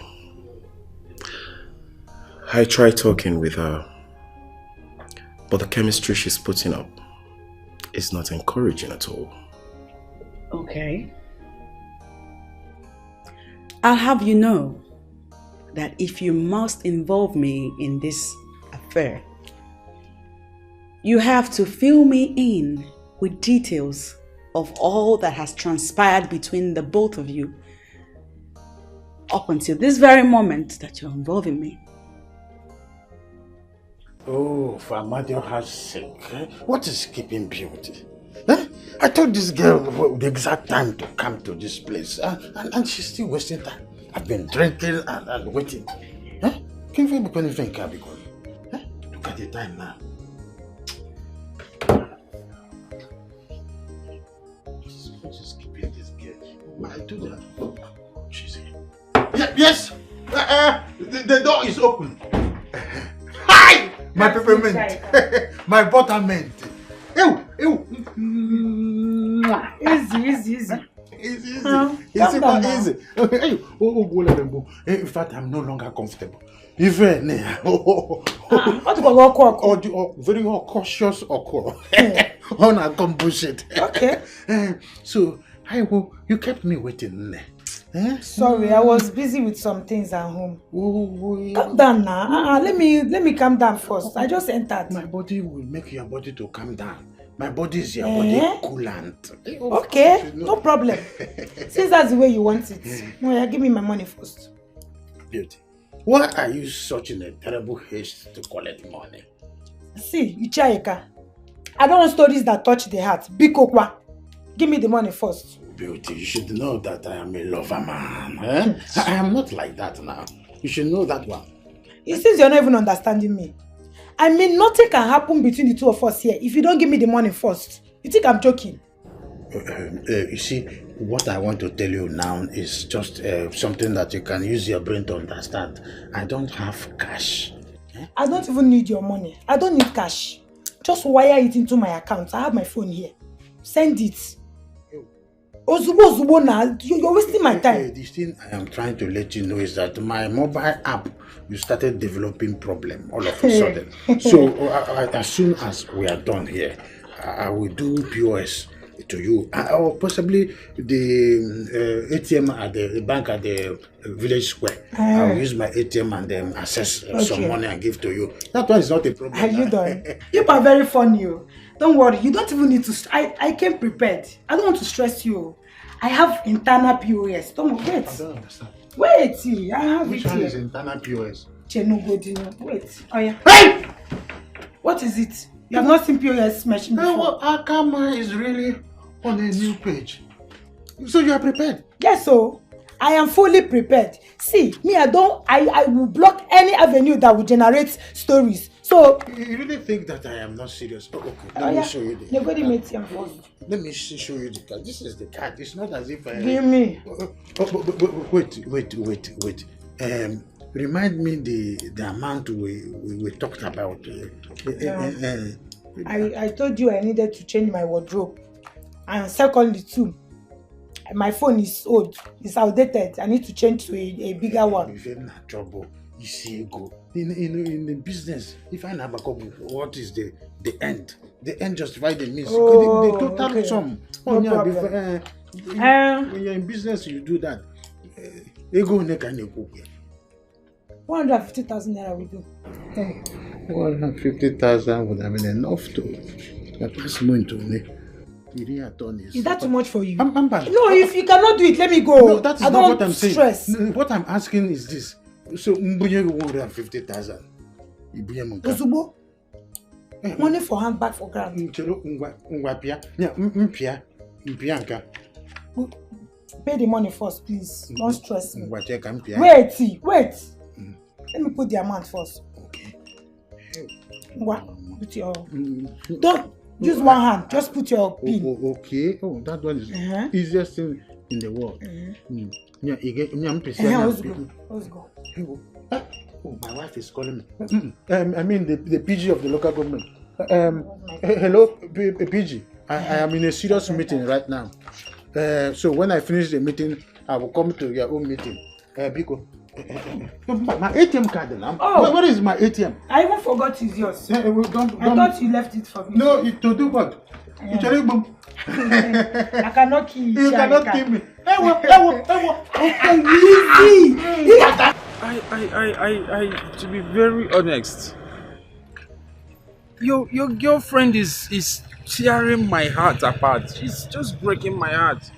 I tried talking with her, but the chemistry she's putting up is not encouraging at all. Okay. I'll have you know that if you must involve me in this affair, you have to fill me in with details of all that has transpired between the both of you up until this very moment that you're involving me. Oh, for Amadioha's sake, what is keeping beauty? I told this girl the exact time to come to this place, and she's still wasting time. I've been drinking and waiting. Can you be anything can be good? Look at the time now. What is keeping this girl? I do that. She's here. Yes! The door is open. Hi! My peppermint. My buttermint. Ew! Ew! Easy. Easy. Easy. In fact, I'm no longer comfortable. Even very cautious on a bullshit. Okay. So you kept me waiting. Sorry, I was busy with some things at home. Calm down now. Let me calm down first. I just entered. My body will make your body to calm down. My body is your body coolant. Okay, no problem. Since that's the way you want it. No, give me my money first. Beauty, why are you such in a terrible haste to collect money? See, Ichaika, I don't want stories that touch the heart. Big Okwa, give me the money first. Beauty, you should know that I am a lover man. I am not like that now. You should know that one. It seems you're not even understanding me. I mean, nothing can happen between the two of us here if you don't give me the money first. You think I'm joking? You see, what I want to tell you now is just something that you can use your brain to understand. I don't have cash. I don't even need your money. I don't need cash. Just wire it into my account. I have my phone here. Send it. Ozubo now. You're wasting my time. The thing I am trying to let you know is that my mobile app, you started developing problem all of a sudden. So as soon as we are done here, I will do POS to you, or possibly the ATM at the bank at the village square. I will use my ATM and then access some money and give to you. That one is not a problem. Are you done? You are very funny. Don't worry, you don't even need to. I came prepared. I don't want to stress you. I have internal POS. Don't wait. I don't understand. Wait, I have Which it one here. is internal POS? Wait. Oh yeah. Hey! What is it? You have not seen POS machine before. Akama is really on a new page. So you are prepared? Yes, so I am fully prepared. See, me, I will block any avenue that will generate stories. So you really think that I am not serious? Oh, okay. Let me show you the card. Let me show you the card. This is the card. It's not as if I... Give me. Wait. Remind me the amount we talked about. I told you I needed to change my wardrobe. And secondly too, my phone is old. It's outdated. I need to change to a bigger one. If you're in trouble, you see go. In the business, if I never go, what is the end? The end justifies the means. The total sum. No problem. When you're in business, you do that. Ego neka neko. 150,000 naira will do. 150,000 would have been enough to pass money to me. Is that too much for you? No, if you cannot do it, let me go. No, that is I not don't what I'm saying. Stress. What I'm asking is this. So, 150,000. Ozubo, money for handbag for ground. Pay the money first, please. Don't stress me. Wait. Let me put the amount first. Okay. Put your... Don't use one hand. Just put your pin. Okay. Oh, that one is easiest thing in the world. Let's go. Oh, my wife is calling me. I mean the PG of the local government. Hello, PG. I am in a serious meeting right now. So when I finish the meeting, I will come to your own meeting. Biko. My ATM card now. Oh. Where is my ATM? I even forgot it's yours. I thought you left it for me. No, to do what? I cannot kill you. You cannot kill me. I to be very honest, your girlfriend is tearing my heart apart. She's just breaking my heart.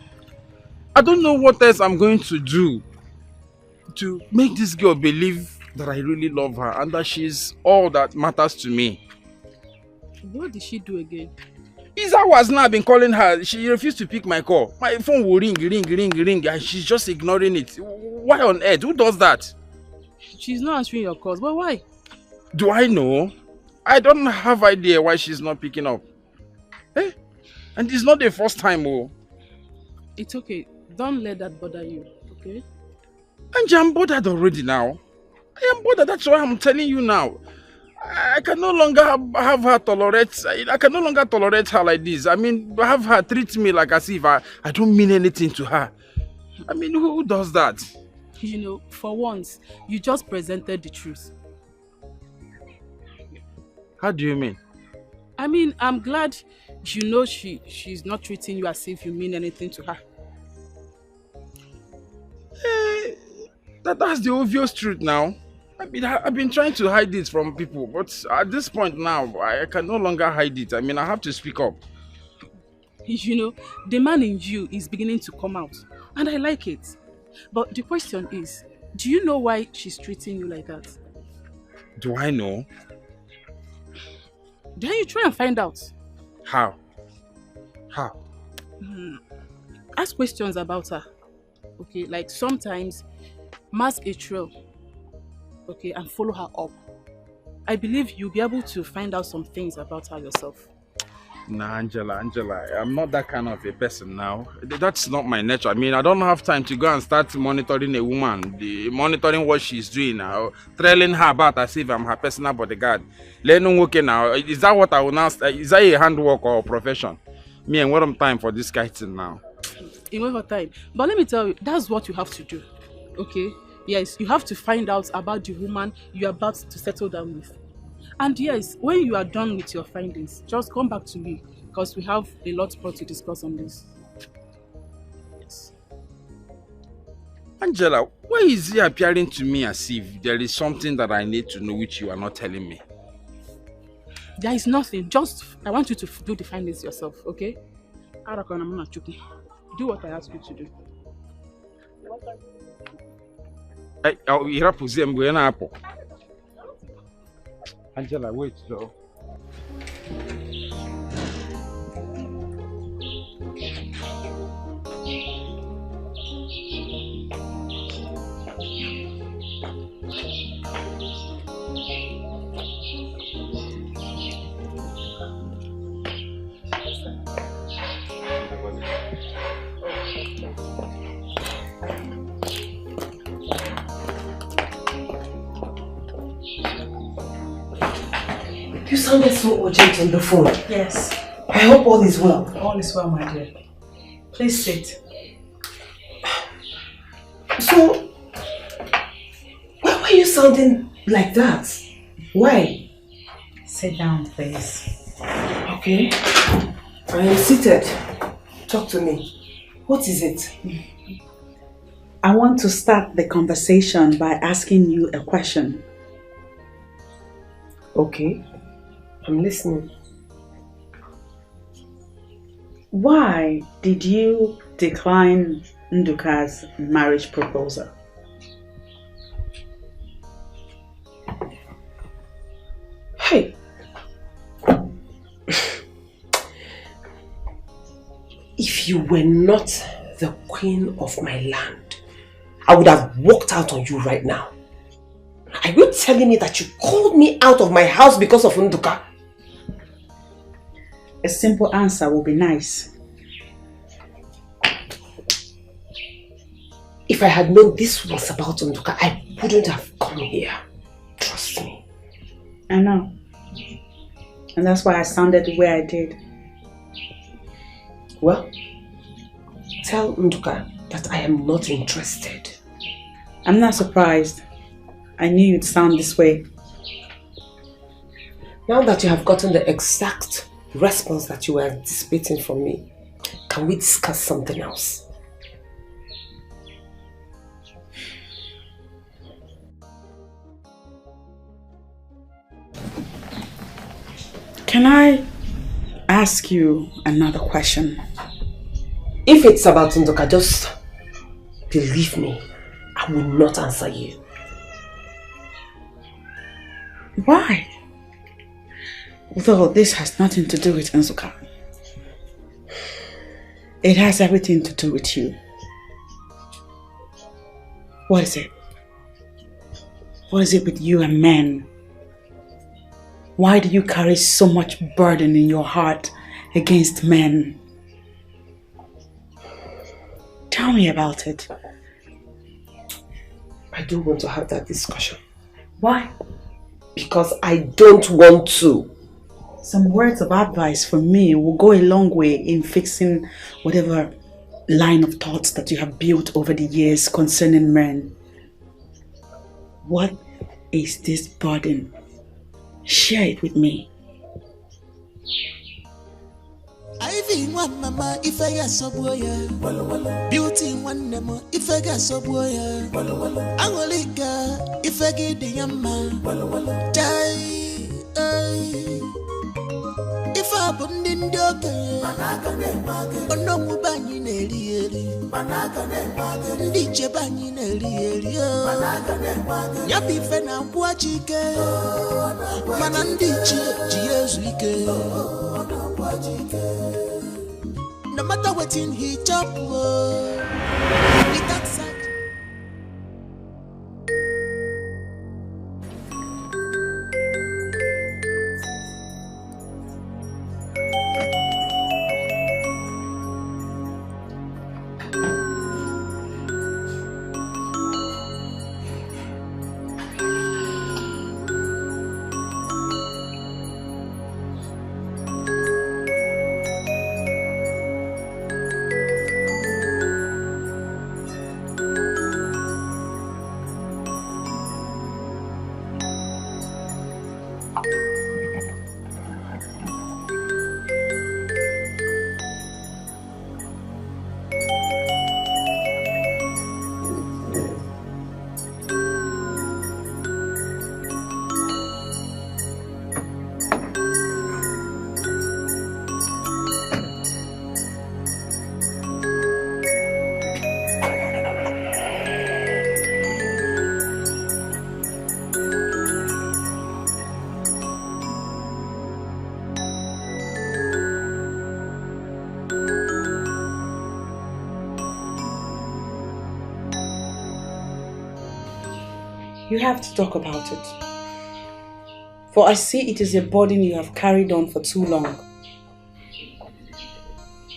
I don't know what else I'm going to do to make this girl believe that I really love her and that she's all that matters to me. What did she do again? Isa was now been calling her. She refused to pick my call. My phone will ring, and she's just ignoring it. Why on earth? Who does that? She's not answering your calls, but why? Do I know? I don't have idea why she's not picking up. Eh? And it's not the first time, oh. It's okay. Don't let that bother you, okay? And I'm bothered already now. I am bothered. That's why I'm telling you now. I can no longer have her tolerate. I can no longer tolerate her like this. I mean, have her treat me like as if I don't mean anything to her. I mean, who does that? You know, for once, you just presented the truth. How do you mean? I mean, I'm glad you know she's not treating you as if you mean anything to her. That's the obvious truth now. I mean, I've been trying to hide it from people, but at this point now, I can no longer hide it. I mean, I have to speak up. You know, the man in you is beginning to come out, and I like it. But the question is, do you know why she's treating you like that? Do I know? Then you try and find out. How? How? Ask questions about her. Okay, like sometimes mask a trail. Okay, and follow her up. I believe you'll be able to find out some things about her yourself. Nah, Angela, I'm not that kind of a person now. That's not my nature. I mean, I don't have time to go and start monitoring a woman, monitoring what she's doing now, trailing her about as if I'm her personal bodyguard. Learning working now. Is that what I will now? Is that a handwork or a profession? Me and what I'm time for this guy thing now. In what time? But let me tell you, that's what you have to do. Okay? Yes, you have to find out about the woman you're about to settle down with. And yes, when you are done with your findings, just come back to me because we have a lot more to discuss on this. Yes. Angela, why is it appearing to me as if there is something that I need to know which you are not telling me? There is nothing. Just, I want you to do the findings yourself, okay? Do what I ask you to do. Angela, wait, though. You sounded so urgent on the phone. Yes. I hope all is well. All is well, my dear. Please sit. So, why were you sounding like that? Why? Sit down, please. Okay. I am seated. Talk to me. What is it? I want to start the conversation by asking you a question. Okay. I'm listening. Why did you decline Nduka's marriage proposal? Hey. If you were not the queen of my land, I would have walked out on you right now. Are you telling me that you called me out of my house because of Nduka? A simple answer will be nice. If I had known this was about Nduka, I wouldn't have come here. Trust me. I know. And that's why I sounded the way I did. Well, tell Nduka that I am not interested. I'm not surprised. I knew you'd sound this way. Now that you have gotten the exact response that you were anticipating from me, can we discuss something else? Can I ask you another question? If it's about Nduka, just believe me, I will not answer you. Why? Though this has nothing to do with Nzuka. It has everything to do with you. What is it? What is it with you and men? Why do you carry so much burden in your heart against men? Tell me about it. I don't want to have that discussion. Why? Because I don't want to. Some words of advice from me will go a long way in fixing whatever line of thoughts that you have built over the years concerning men. What is this burden? Share it with me. I Ivy one mama if I get so boy. Beauty one nemo if I get so boy. Angolika if I get the yamma. Die. If I put in the okay, no mubani neri, DJ bani neri, Yapi fena buachike, Manandichi, Gieswike. No matter what in he chop, with that side. You have to talk about it. For I see it is a burden you have carried on for too long.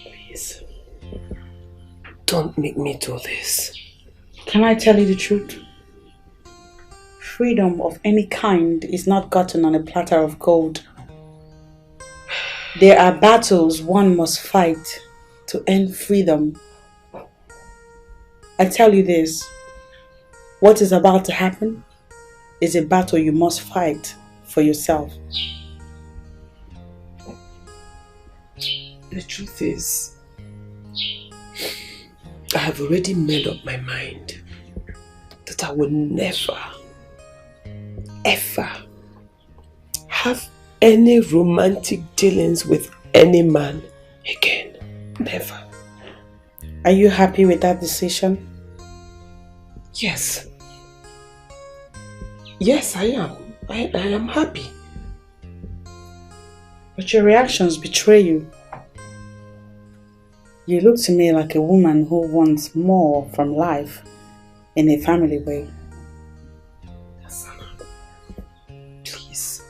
Please, don't make me do this. Can I tell you the truth? Freedom of any kind is not gotten on a platter of gold. There are battles one must fight to earn freedom. I tell you this, what is about to happen is a battle you must fight for yourself. The truth is, I have already made up my mind that I will never, ever have any romantic dealings with any man again. Never. Are you happy with that decision? Yes. Yes, I am. I am happy. But your reactions betray you. You look to me like a woman who wants more from life in a family way. Please.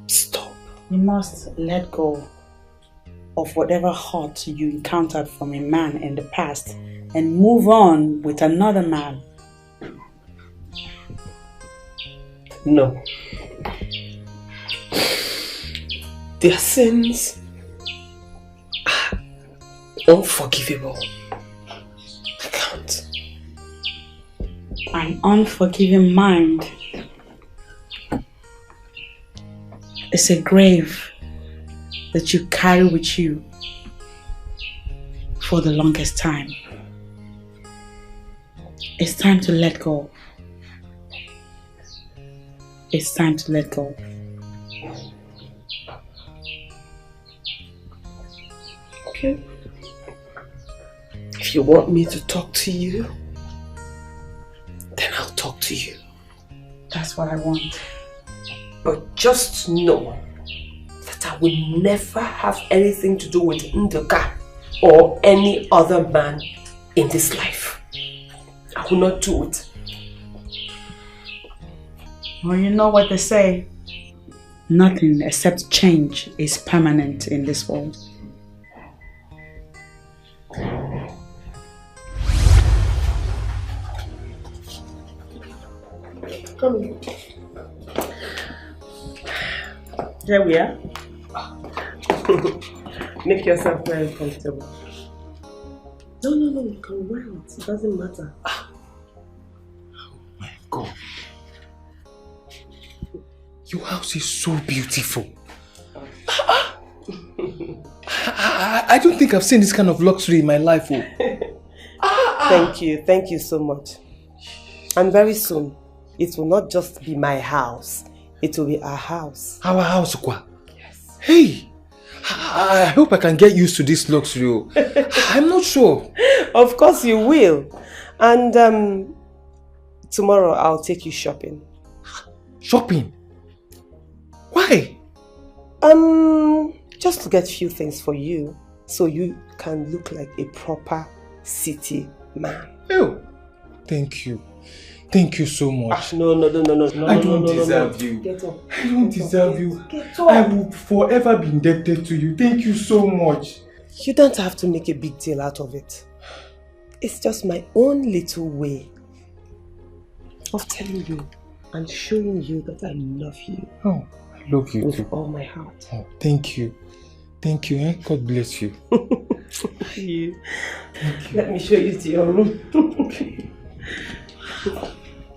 Stop. You must let go of whatever hurt you encountered from a man in the past and move on with another man. No. Their sins are unforgivable. I can't. An unforgiving mind is a grave that you carry with you for the longest time. It's time to let go. It's time to let go. Okay. If you want me to talk to you, then I'll talk to you. That's what I want. But just know that I will never have anything to do with Ndoka or any other man in this life. I will not do it. Well, you know what they say. Nothing except change is permanent in this world. Come in. There we are. Make yourself very comfortable. No, you can wear it. It doesn't matter. Oh my God. Your house is so beautiful. I don't think I've seen this kind of luxury in my life. Thank you so much. And very soon, it will not just be my house, it will be our house. Our house, Kwa? Yes. Hey, I hope I can get used to this luxury. I'm not sure. Of course you will. And tomorrow I'll take you shopping. Shopping? Why? Just to get a few things for you, so you can look like a proper city man. Oh, thank you. Thank you so much. No. I don't deserve you. Get up. I don't deserve you. Get up. I will forever be indebted to you. Thank you so much. You don't have to make a big deal out of it. It's just my own little way of telling you and showing you that I love you. Oh, I love you with too. all my heart. Oh, thank you. Thank you. God bless you. Thank you. Let me show you to your room.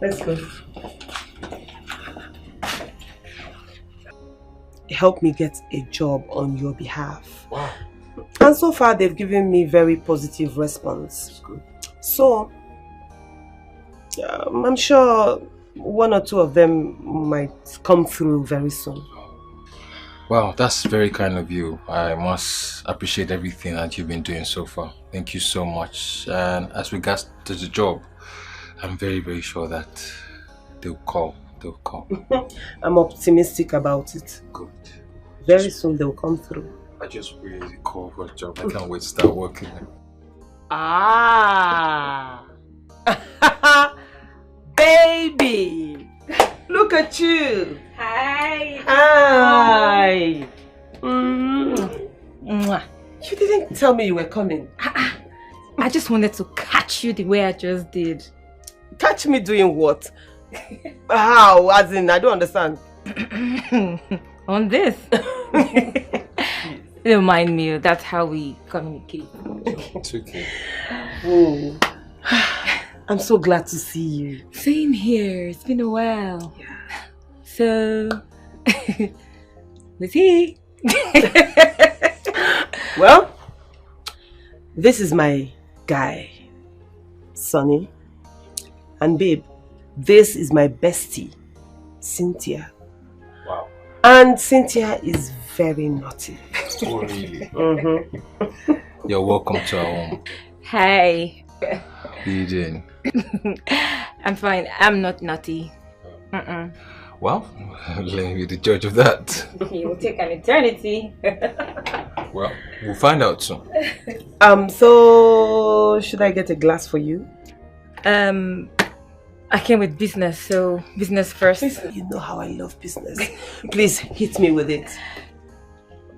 Let's go. Help me get a job on your behalf. Wow. And so far they've given me very positive response. That's good. So I'm sure one or two of them might come through very soon. Wow, that's very kind of you. I must appreciate everything that you've been doing so far. Thank you so much. And as regards to the job, I'm very, very sure that they'll call. They'll call. I'm optimistic about it. Good. Very soon they'll come through. I just really call for a job. I can't wait to start working. Ah! Baby! Look at you! Hi! Hi! You didn't tell me you were coming. I just wanted to catch you the way I just did. Catch me doing what? How? As in, I don't understand. On this. Don't mind me, that's how we communicate. It's okay. Oh. I'm so glad to see you. Same here, it's been a while. Yeah. So, let's see. Well, this is my guy, Sonny. And babe, this is my bestie, Cynthia. Wow. And Cynthia is very naughty. Oh, really? Mm-hmm. You're welcome to our home. Hi. How are you doing? I'm fine. I'm not naughty. Well, let me be the judge of that. It will take an eternity. Well, we'll find out soon. So should I get a glass for you? I came with business, so business first. You know how I love business. Please hit me with it.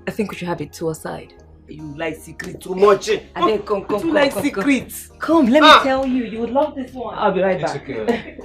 I think we should have it two aside. You like secret too much. I think come. You like secrets. Come, let me tell you. You would love this one. I'll be right back. Okay.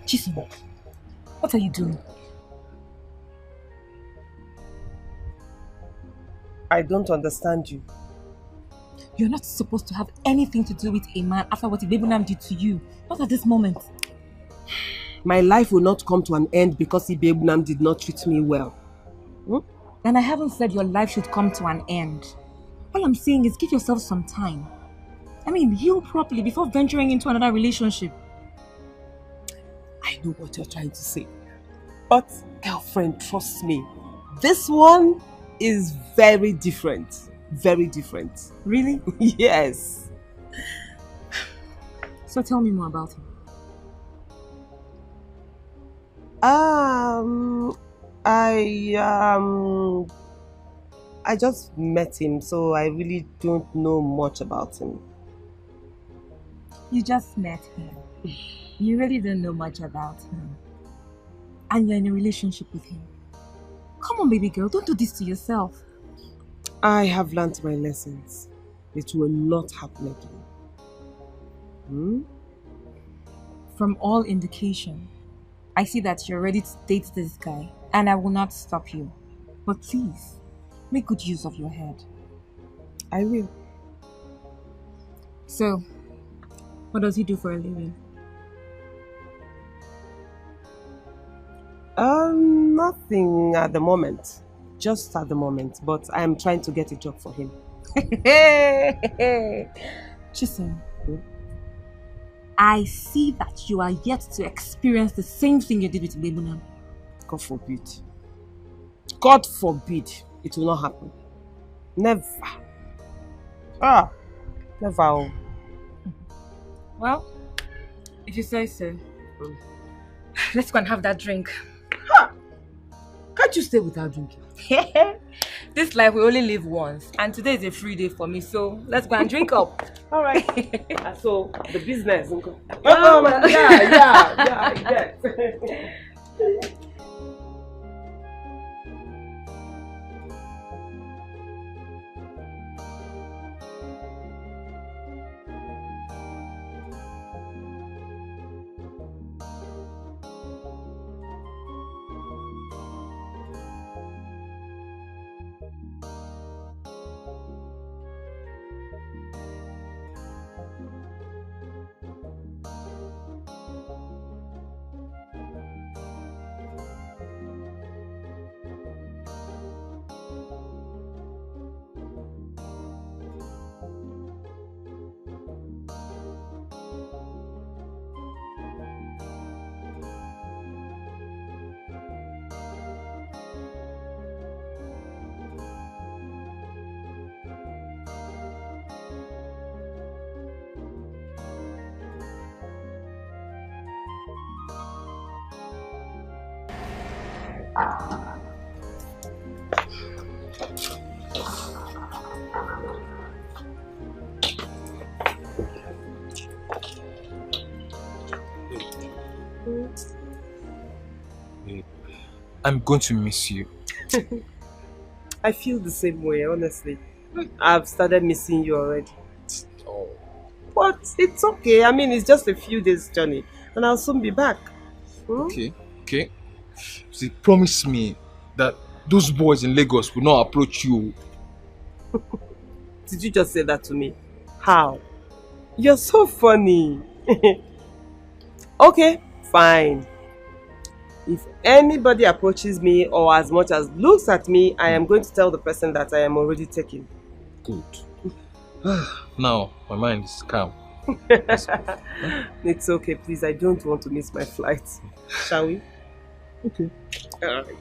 Chisom, what are you doing? I don't understand you. You're not supposed to have anything to do with a man after what Ibebunam did to you. Not at this moment. My life will not come to an end because Ibebunam did not treat me well. And I haven't said your life should come to an end. All I'm saying is give yourself some time. I mean, heal properly before venturing into another relationship. I know what you're trying to say. But, girlfriend, trust me. This one is very different. Very different. Really? Yes. So tell me more about him. I just met him, so I really don't know much about him. You just met him. You really don't know much about him. And you're in a relationship with him. Come on, baby girl, don't do this to yourself. I have learned my lessons. It will not happen again. From all indication, I see that you're ready to date this guy, and I will not stop you. But please, make good use of your head. I will. So, what does he do for a living? Nothing at the moment. Just at the moment, but I'm trying to get a job for him. Chisholm, I see that you are yet to experience the same thing you did with Lebanon. God forbid. God forbid it will not happen. Never. Never. Well, if you say so. Let's go and have that drink. Can't you stay without drinking? This life we only live once, and today is a free day for me, so let's go and drink up. All right. So the business. Yeah. I'm going to miss you. I feel the same way, honestly. I've started missing you already. Oh. But it's okay. I mean, it's just a few days journey, and I'll soon be back. Okay. See, promise me that those boys in Lagos will not approach you. Did you just say that to me? How? You're so funny. Okay, fine. If anybody approaches me or as much as looks at me, I am going to tell the person that I am already taken. Good. Now, my mind is calm. It's okay, please. I don't want to miss my flight. Shall we? Okay. All right.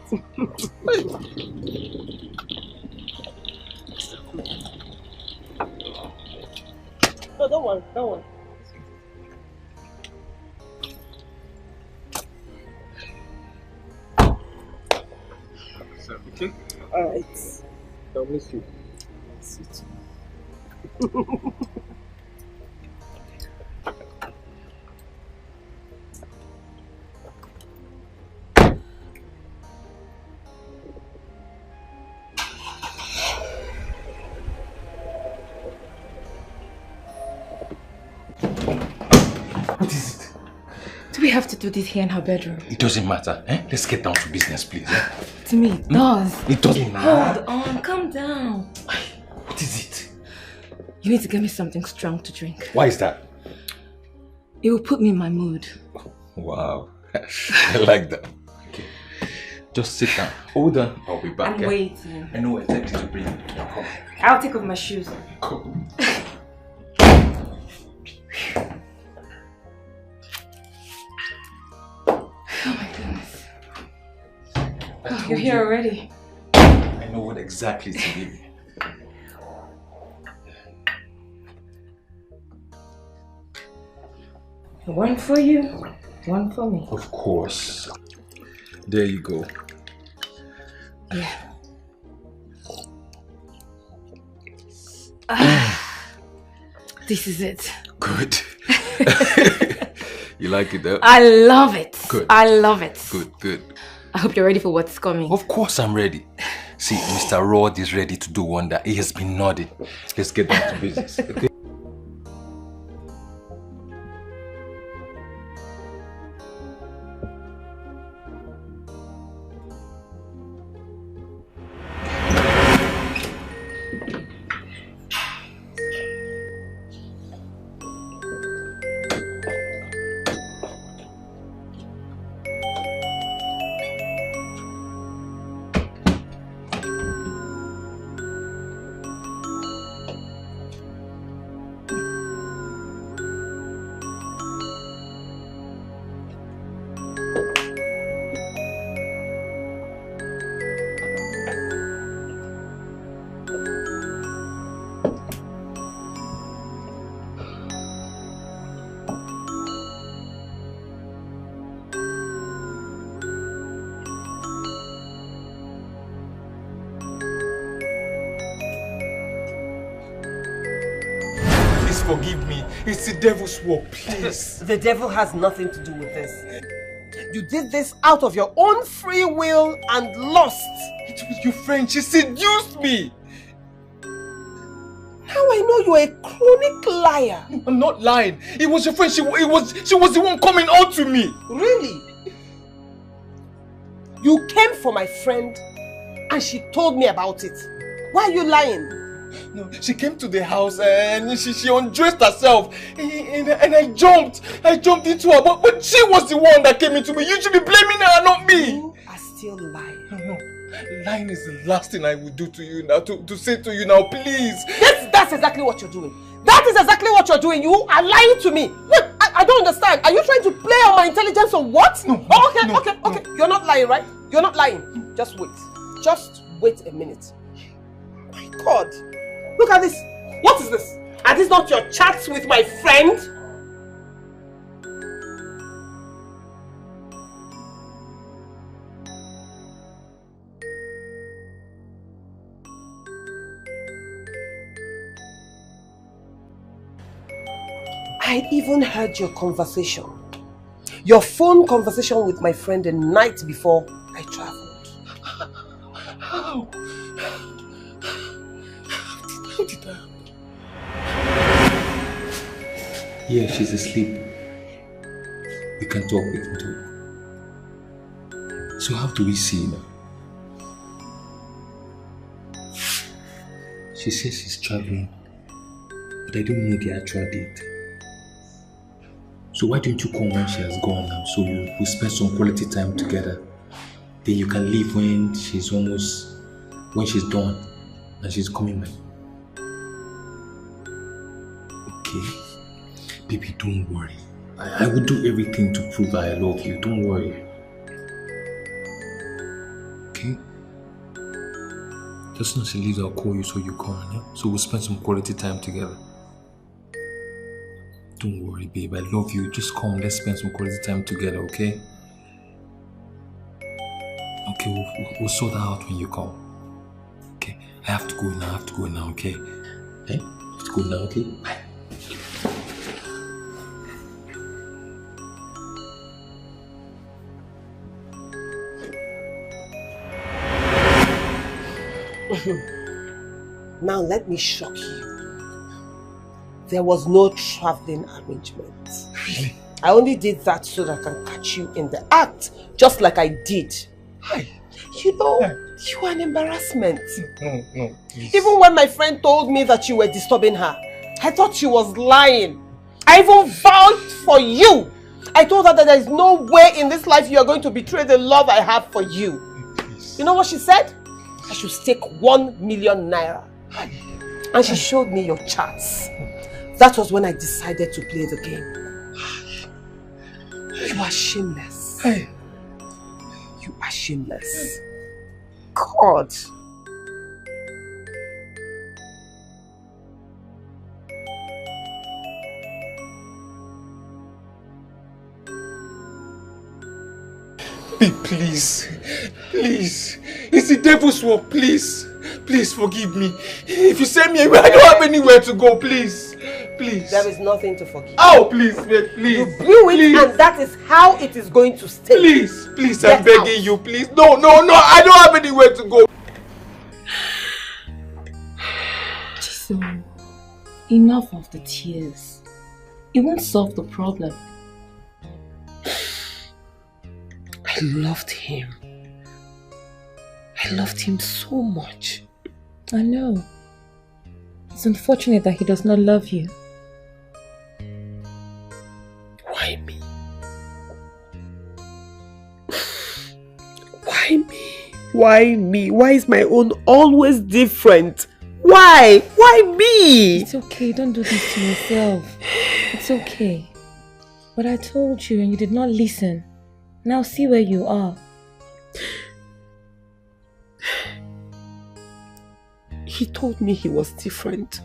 No, don't worry. Okay. All right. I'll miss you. What is it? Do we have to do this here in her bedroom? It doesn't matter. Let's get down to business, please. To me, it does. It doesn't matter. Hold on, calm down. What is it? You need to get me something strong to drink. Why is that? It will put me in my mood. Wow. I like that. Okay. Just sit down. Hold on. I'll be back. I'm waiting. I know exactly to bring you. Come. I'll take off my shoes. Come. Oh my goodness. Oh, you're here already. I know what exactly to give you. One for you, one for me. Of course. There you go. Yeah. This is it. Good. You like it though? I love it. Good. I love it. Good. I hope you're ready for what's coming. Of course I'm ready. See, Mr. Rod is ready to do wonder. He has been nodding. Let's get down to business, okay? Please forgive me. It's the devil's work, please. The devil has nothing to do with this. You did this out of your own free will and lust. It was your friend. She seduced me. Now I know you're a chronic liar. I'm not lying. It was your friend. She was the one coming out to me. Really? You came for my friend and she told me about it. Why are you lying? No, she came to the house and she undressed herself and I jumped. I jumped into her, but she was the one that came into me. You should be blaming her, not me. You are still lying. No. Lying is the last thing I will do to you now, to say to you now, please. That's exactly what you're doing. That is exactly what you're doing. You are lying to me. Wait, I don't understand. Are you trying to play on my intelligence or what? No. Okay. You're not lying, right? You're not lying. Just wait. Just wait a minute. My God. Look at this. What is this? Are these not your chats with my friend? I even heard your conversation. Your phone conversation with my friend the night before I traveled. How? How did that? Yeah, she's asleep. We can talk. So how do we see now? She says she's traveling, but I don't know the actual date. So why don't you come when she has gone now, so we'll spend some quality time together. Then you can leave when she's done and she's coming back. Okay? Baby, don't worry. I will do everything to prove that I love you. Don't worry. Okay? Just as she leaves, I'll call you so you come, yeah? So we'll spend some quality time together. Don't worry, babe. I love you. Just come. Let's spend some quality time together, okay? Okay, we'll sort that out when you come. Okay? I have to go now, okay? Eh? I have to go now, okay? Bye. Now let me shock you. There was no traveling arrangement. Really? I only did that so that I can catch you in the act, just like I did. You know, you are an embarrassment. No, please. Even when my friend told me that you were disturbing her, I thought she was lying. I even vowed for you. I told her that there is no way in this life you are going to betray the love I have for you. Please. You know what she said? I should stake 1 million naira. And she showed me your charts. That was when I decided to play the game. You are shameless. You are shameless. God. Babe, please. It's the devil's work, please. Please forgive me. If you send me away, I don't have anywhere to go, please. There is nothing to forgive. Oh, please, babe, please. You blew it and that is how it is going to stay. Please, I'm begging you, please. No, I don't have anywhere to go. Jason, enough of the tears. It won't solve the problem. I loved him. I loved him so much. I know. It's unfortunate that he does not love you. Why me? Why me? Why me? Why is my own always different? Why? Why me? It's okay, don't do this to yourself. It's okay. But I told you and you did not listen. Now see where you are. He told me he was different.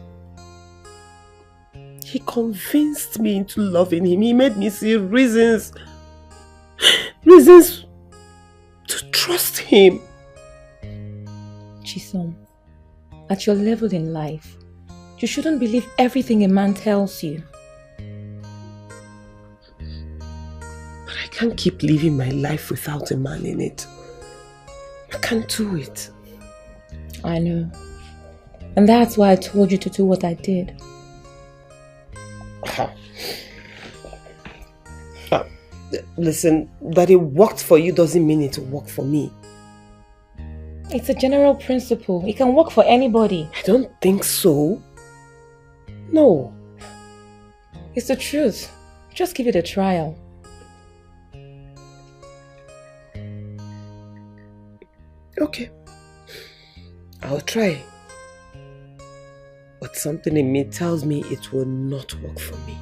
He convinced me into loving him. He made me see reasons to trust him. Chisom, at your level in life, You shouldn't believe everything a man tells you. But I can't keep living my life without a man in it. I can't do it. I know. And that's why I told you to do what I did. Listen, that it worked for you doesn't mean it will work for me. It's a general principle. It can work for anybody. I don't think so. No. It's the truth. Just give it a trial. Okay. I'll try. But something in me tells me it will not work for me.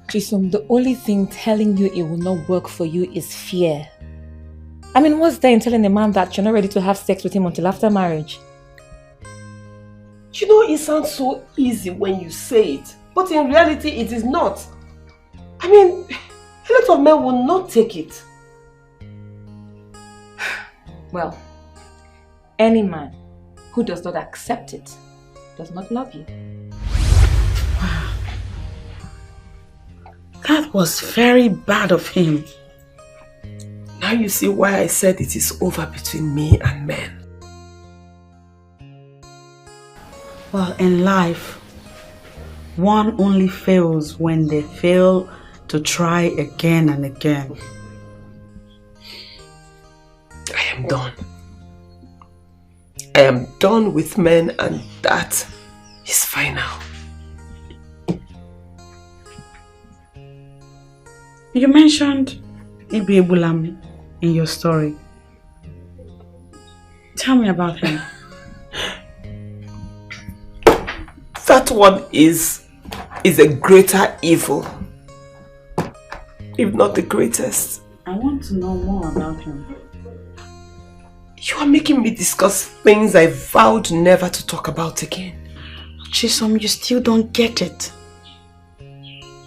Chisom, the only thing telling you it will not work for you is fear. I mean, what's there in telling a man that you're not ready to have sex with him until after marriage? You know, it sounds so easy when you say it, but in reality it is not. I mean, a lot of men will not take it. Well, any man who does not accept it does not love you. That was very bad of him. Now you see why I said it is over between me and men. Well, in life, one only fails when they fail to try again and again. I am done. I am done with men, and that is final. You mentioned Ibi Ebulam in your story. Tell me about him. That one is a greater evil, if not the greatest. I want to know more about him. You are making me discuss things I vowed never to talk about again. Chisom, you still don't get it.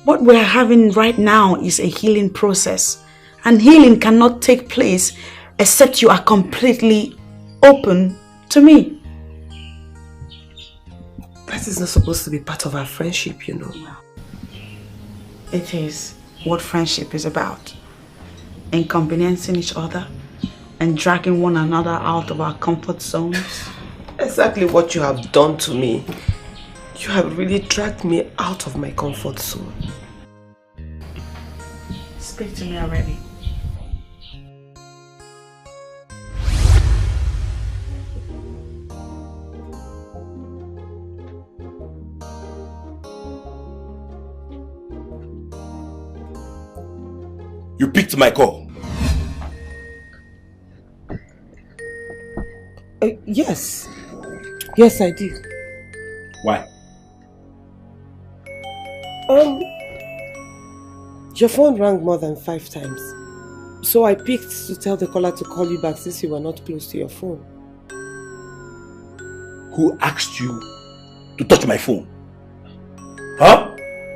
What we're having right now is a healing process, and healing cannot take place except you are completely open to me. That is not supposed to be part of our friendship, you know. It is what friendship is about. Inconveniencing each other and dragging one another out of our comfort zones. Exactly what you have done to me. You have really dragged me out of my comfort zone. Speak to me already. You picked my call. Yes. Yes, I did. Why? Your phone rang more than 5 times. So I picked to tell the caller to call you back since you were not close to your phone. Who asked you to touch my phone? Huh?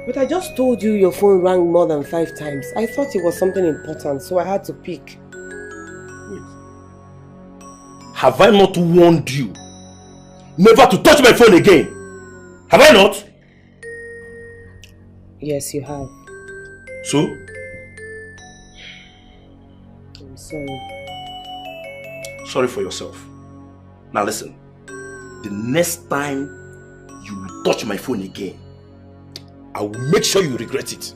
But I just told you your phone rang more than 5 times. I thought it was something important, so I had to pick. Have I not warned you never to touch my phone again? Have I not? Yes, you have. So? I'm sorry. Sorry for yourself. Now listen. The next time you touch my phone again, I will make sure you regret it.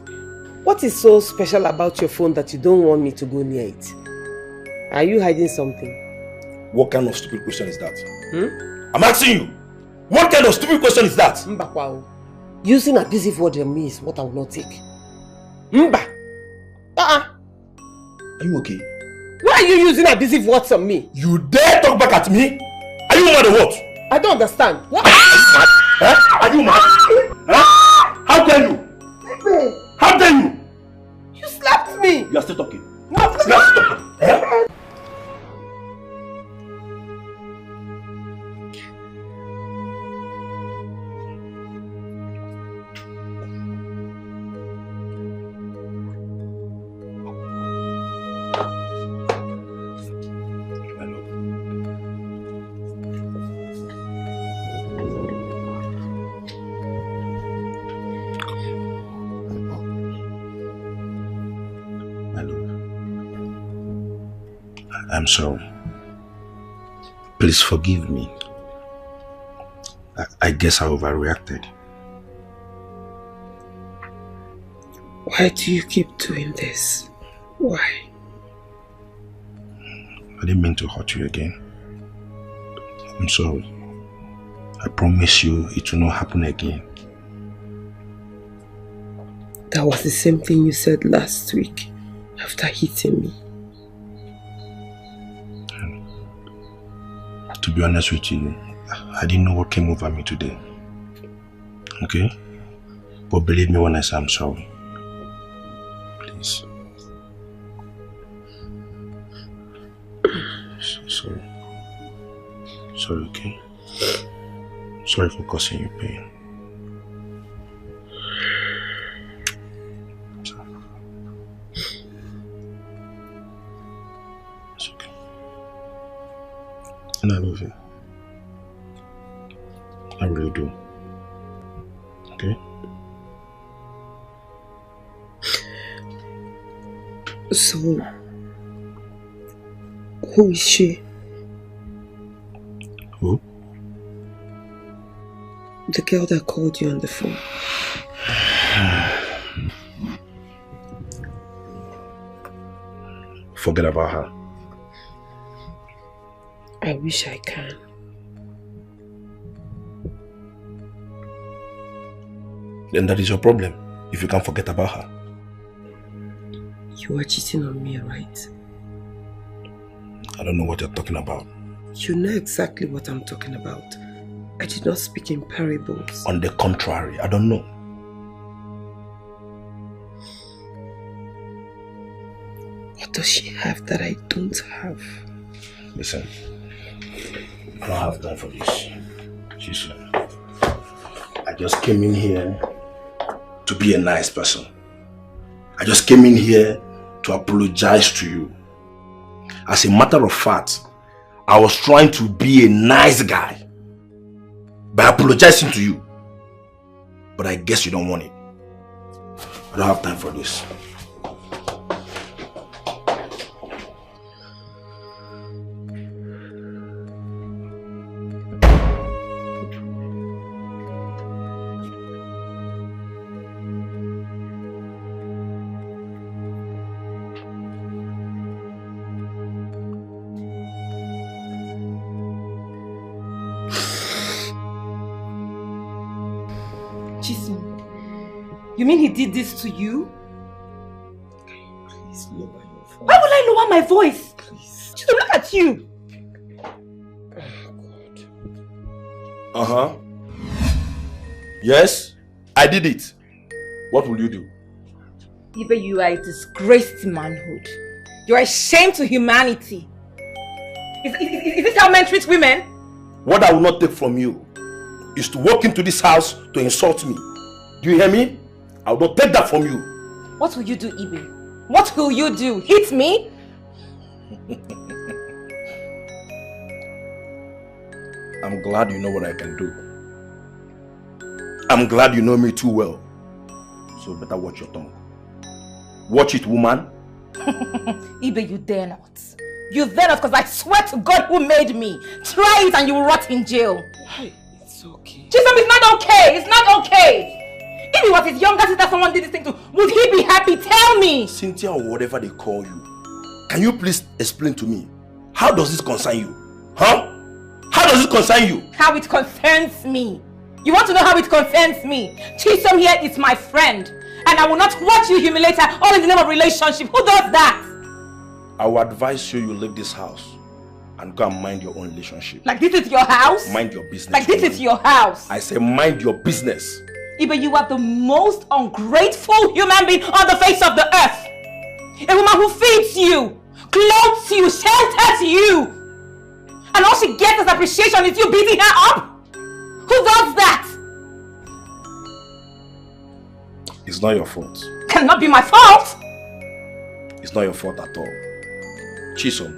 What is so special about your phone that you don't want me to go near it? Are you hiding something? What kind of stupid question is that? I'm asking you. What kind of stupid question is that? Mbakwao. Using abusive word on me is what I will not take. Mba! Are you okay? Why are you using abusive words on me? You dare talk back at me? Are you mad or what? I don't understand. What? Are you mad? Huh? How dare you? How dare you? You slapped me! You are still talking. No, you are still talking. Eh? I'm sorry. Please forgive me. I guess I overreacted. Why do you keep doing this? Why? I didn't mean to hurt you again. I'm sorry. I promise you it will not happen again. That was the same thing you said last week after hitting me. To be honest with you, I didn't know what came over me today. Okay? But believe me when I say I'm sorry. Please. Sorry. Sorry, okay? Sorry for causing you pain. It's okay. And I love you. I really do. Okay? So, who is she? Who? The girl that called you on the phone. Forget about her. I wish I can. Then that is your problem, if you can't forget about her. You are cheating on me, right? I don't know what you're talking about. You know exactly what I'm talking about. I did not speak in parables. On the contrary, I don't know. What does she have that I don't have? Listen, I don't have time for this. Listen, I just came in here to be a nice person. I just came in here to apologize to you. As a matter of fact, I was trying to be a nice guy by apologizing to you. But I guess you don't want it. I don't have time for this. You mean he did this to you? Please lower your voice. Why would I lower my voice? Please. Just look at you. Oh, God. Yes, I did it. What will you do? Ibe, you are a disgrace to manhood. You are a shame to humanity. Is this how men treat women? What I will not take from you is to walk into this house to insult me. Do you hear me? I will not take that from you. What will you do, Ibe? What will you do? Hit me? I'm glad you know what I can do. I'm glad you know me too well. So better watch your tongue. Watch it, woman. Ibe, you dare not. You dare not, because I swear to God who made me. Try it and you will rot in jail. Hey, it's okay. Chisholm, it's not okay. It's not okay. If he was his younger sister someone did this thing to, would he be happy? Tell me! Cynthia or whatever they call you, can you please explain to me, how does this concern you? Huh? How does it concern you? How it concerns me. You want to know how it concerns me? Chisholm here is my friend. And I will not watch you humiliate her all in the name of relationship. Who does that? I will advise you leave this house and go and mind your own relationship. Like this is your house? Mind your business. Like this is your house? I say mind your business. Ibe, you are the most ungrateful human being on the face of the earth. A woman who feeds you, clothes you, shelters you. And all she gets as appreciation is you beating her up. Who does that? It's not your fault. Cannot be my fault. It's not your fault at all. Chisholm.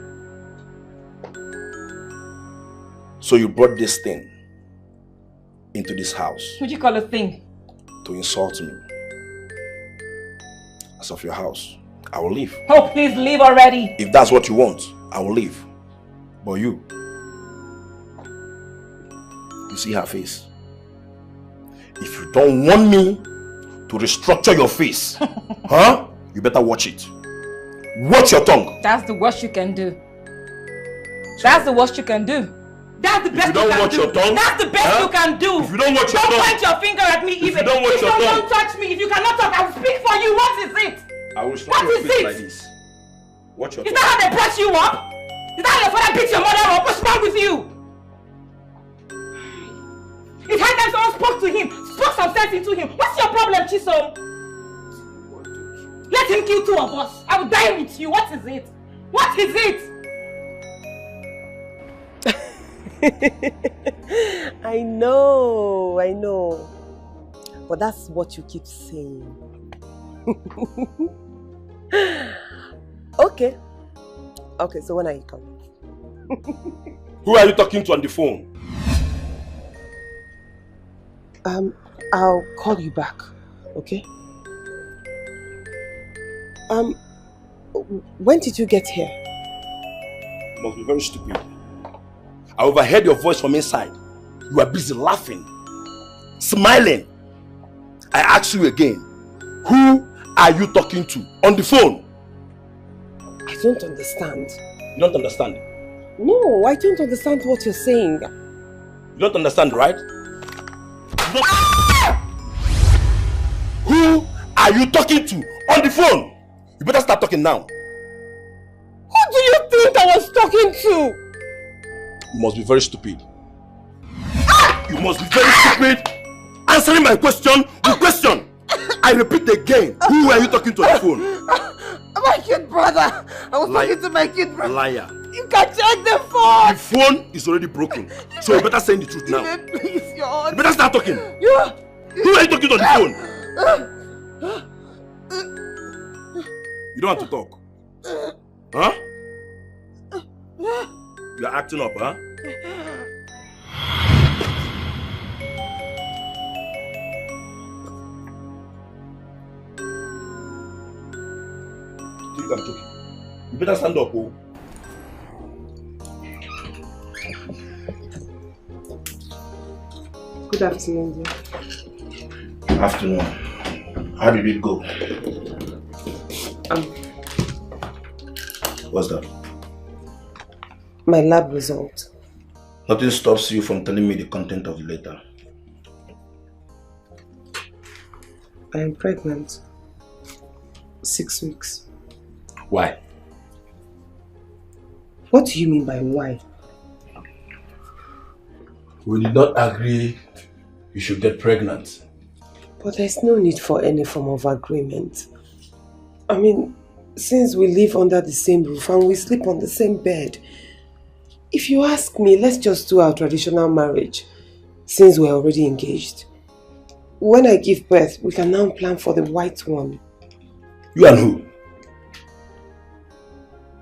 So you brought this thing into this house. What do you call a thing? To insult me. As of your house, I will leave. Oh, please leave already. If that's what you want, I will leave. But you see her face. If you don't want me to restructure your face, huh? You better watch it. Watch your tongue. That's the worst you can do. That's the worst you can do. That's the best you can do. If you don't watch your tongue, that's the best you can do. If you don't watch your tongue, don't point your finger at me. If you don't watch your tongue, don't touch me. If you cannot talk, I will speak for you. What is it? I will slap your face like this. Watch your tongue. Is that how they press you up? Is that how your father beats your mother up? What's wrong with you? It's high time someone spoke to him, spoke some sense into him. What's your problem, Chisom? Let him kill two of us. I will die with you. What is it? What is it? I know. But that's what you keep saying. Okay, so when are you coming? Who are you talking to on the phone? I'll call you back, okay? When did you get here? You must be very stupid. I overheard your voice from inside. You are busy laughing, smiling. I ask you again, who are you talking to on the phone? I don't understand. You don't understand? No, I don't understand what you're saying. You don't understand, right? Who are you talking to on the phone? You better start talking now. Who do you think I was talking to? You must be very stupid. You must be very stupid. Answering my question with question. I repeat again. Who are you talking to on the phone? My kid brother. I was talking to my kid brother. Liar. You can check the phone. The phone is already broken. So you better say the truth now. Please, you better start talking. Who are you talking to on the phone? You don't have to talk. Huh? You are acting up, huh? You think I'm joking? You better stand up, oh. Good afternoon, dear. Afternoon. How did it go? What's that? My lab result. Nothing stops you from telling me the content of the letter. I am pregnant. 6 weeks. Why? What do you mean by why? We did not agree you should get pregnant. But there's no need for any form of agreement. I mean, since we live under the same roof and we sleep on the same bed, if you ask me, let's just do our traditional marriage since we're already engaged. When I give birth, we can now plan for the white one. You and who?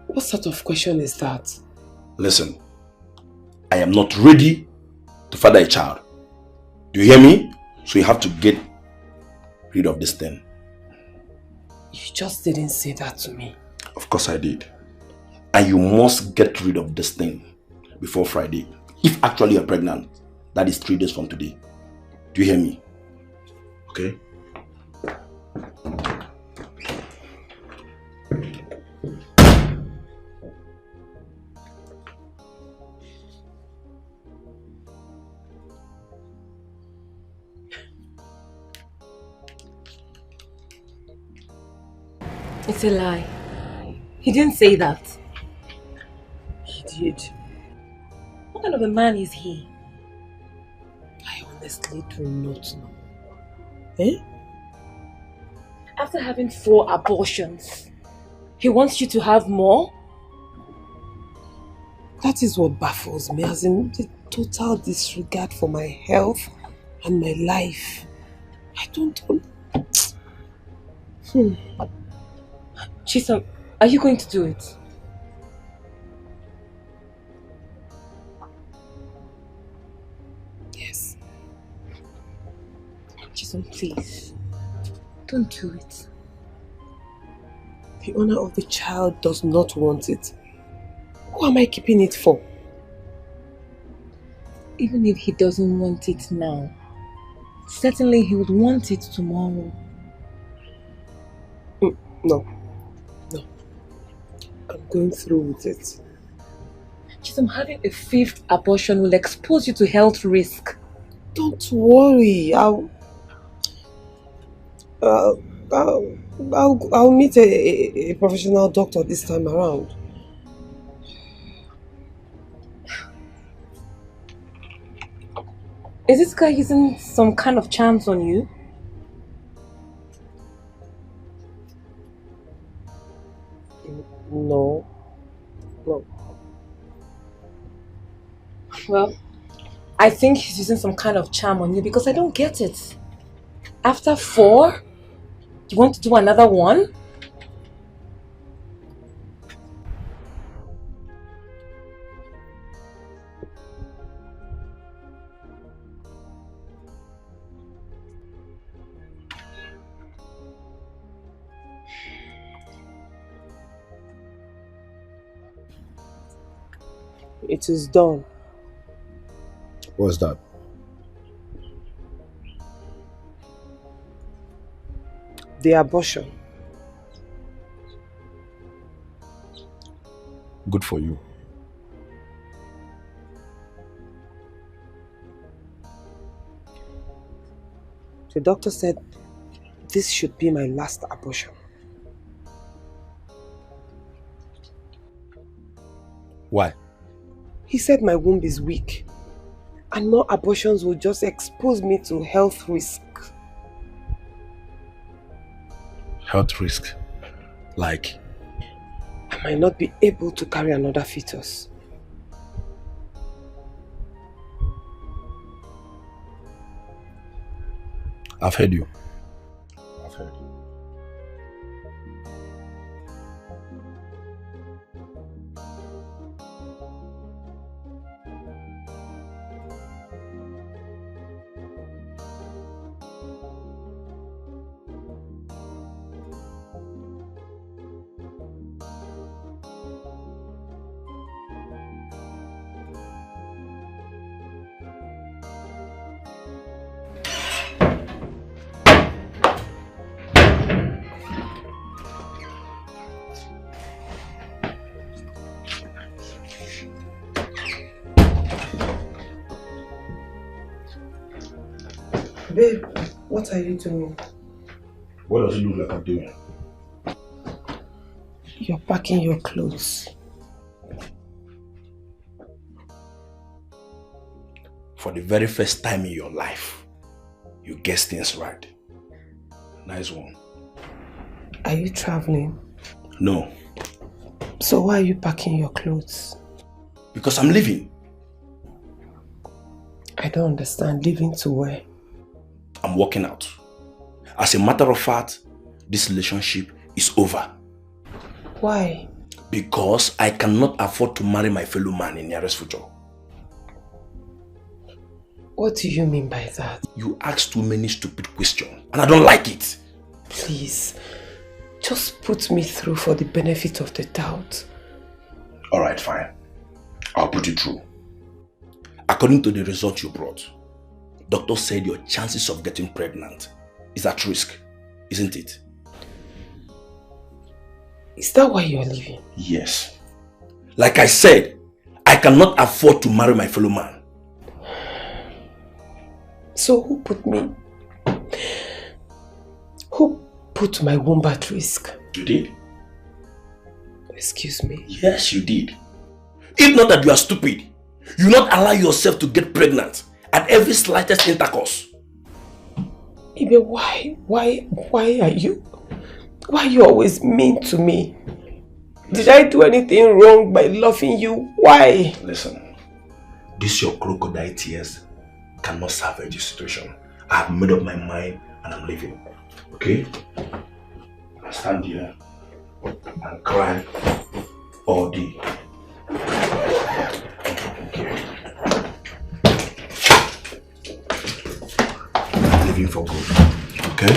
What sort of question is that? Listen, I am not ready to father a child. Do you hear me? So you have to get rid of this thing. You just didn't say that to me. Of course I did. And you must get rid of this thing before Friday. If actually you're pregnant, that is 3 days from today. Do you hear me? Okay? It's a lie. He didn't say that. He did. What kind of a man is he? I honestly do not know. Eh? After having 4 abortions, he wants you to have more? That is what baffles me, as in the total disregard for my health and my life. I don't know. Chisom, are you going to do it? Yes. Chisom, please. Don't do it. The owner of the child does not want it. am I keeping it for? Even if he doesn't want it now, certainly he would want it tomorrow. No. I'm going through with it. Chisholm, having a 5th abortion will expose you to health risk. Don't worry. I'll meet a professional doctor this time around. Is this guy using some kind of charms on you? No. Well, I think he's using some kind of charm on you because I don't get it. After 4, you want to do another one? It is done. What's that? The abortion. Good for you. The doctor said this should be my last abortion. Why? He said my womb is weak and more abortions will just expose me to health risk. Health risk? Like? I might not be able to carry another fetus. I've heard you. Babe, what are you doing? What does it look like I'm doing? You're packing your clothes. For the very first time in your life, you guessed things right. Nice one. Are you traveling? No. So why are you packing your clothes? Because I'm leaving. I don't understand. Leaving to where? I'm walking out. As a matter of fact, this relationship is over. Why? Because I cannot afford to marry my fellow man in the nearest future. What do you mean by that? You ask too many stupid questions and I don't like it. Please, just put me through for the benefit of the doubt. Alright, fine. I'll put you through. According to the result you brought, doctor said your chances of getting pregnant is at risk, isn't it? Is that why you're leaving? Yes. Like I said, I cannot afford to marry my fellow man. So who put my womb at risk? You did? Excuse me? Yes, you did. If not that you are stupid, you not allow yourself to get pregnant at every slightest intercourse. Ibe, why are you always mean to me? Did I do anything wrong by loving you? Why? Listen, this your crocodile tears cannot salvage the situation. I have made up my mind and I'm leaving. Okay? I stand here and cry all day. I'm leaving for good. Okay?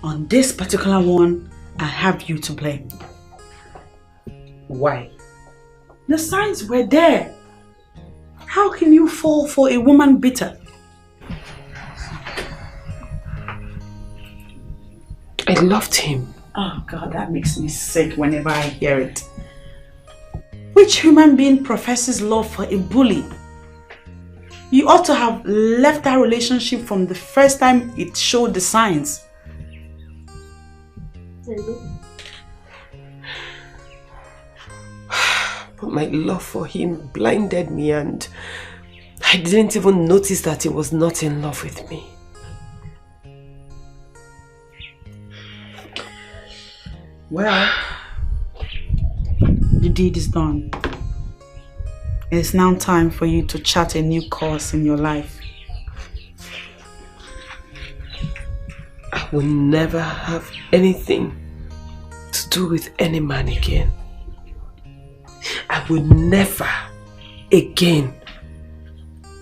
On this particular one, I have you to blame. Why? The signs were there. How can you fall for a woman beater? I loved him. Oh God, that makes me sick whenever I hear it. Which human being professes love for a bully? You ought to have left that relationship from the first time it showed the signs. But my love for him blinded me and I didn't even notice that he was not in love with me. Well, the deed is done. It's now time for you to chart a new course in your life. I will never have anything to do with any man again. I will never again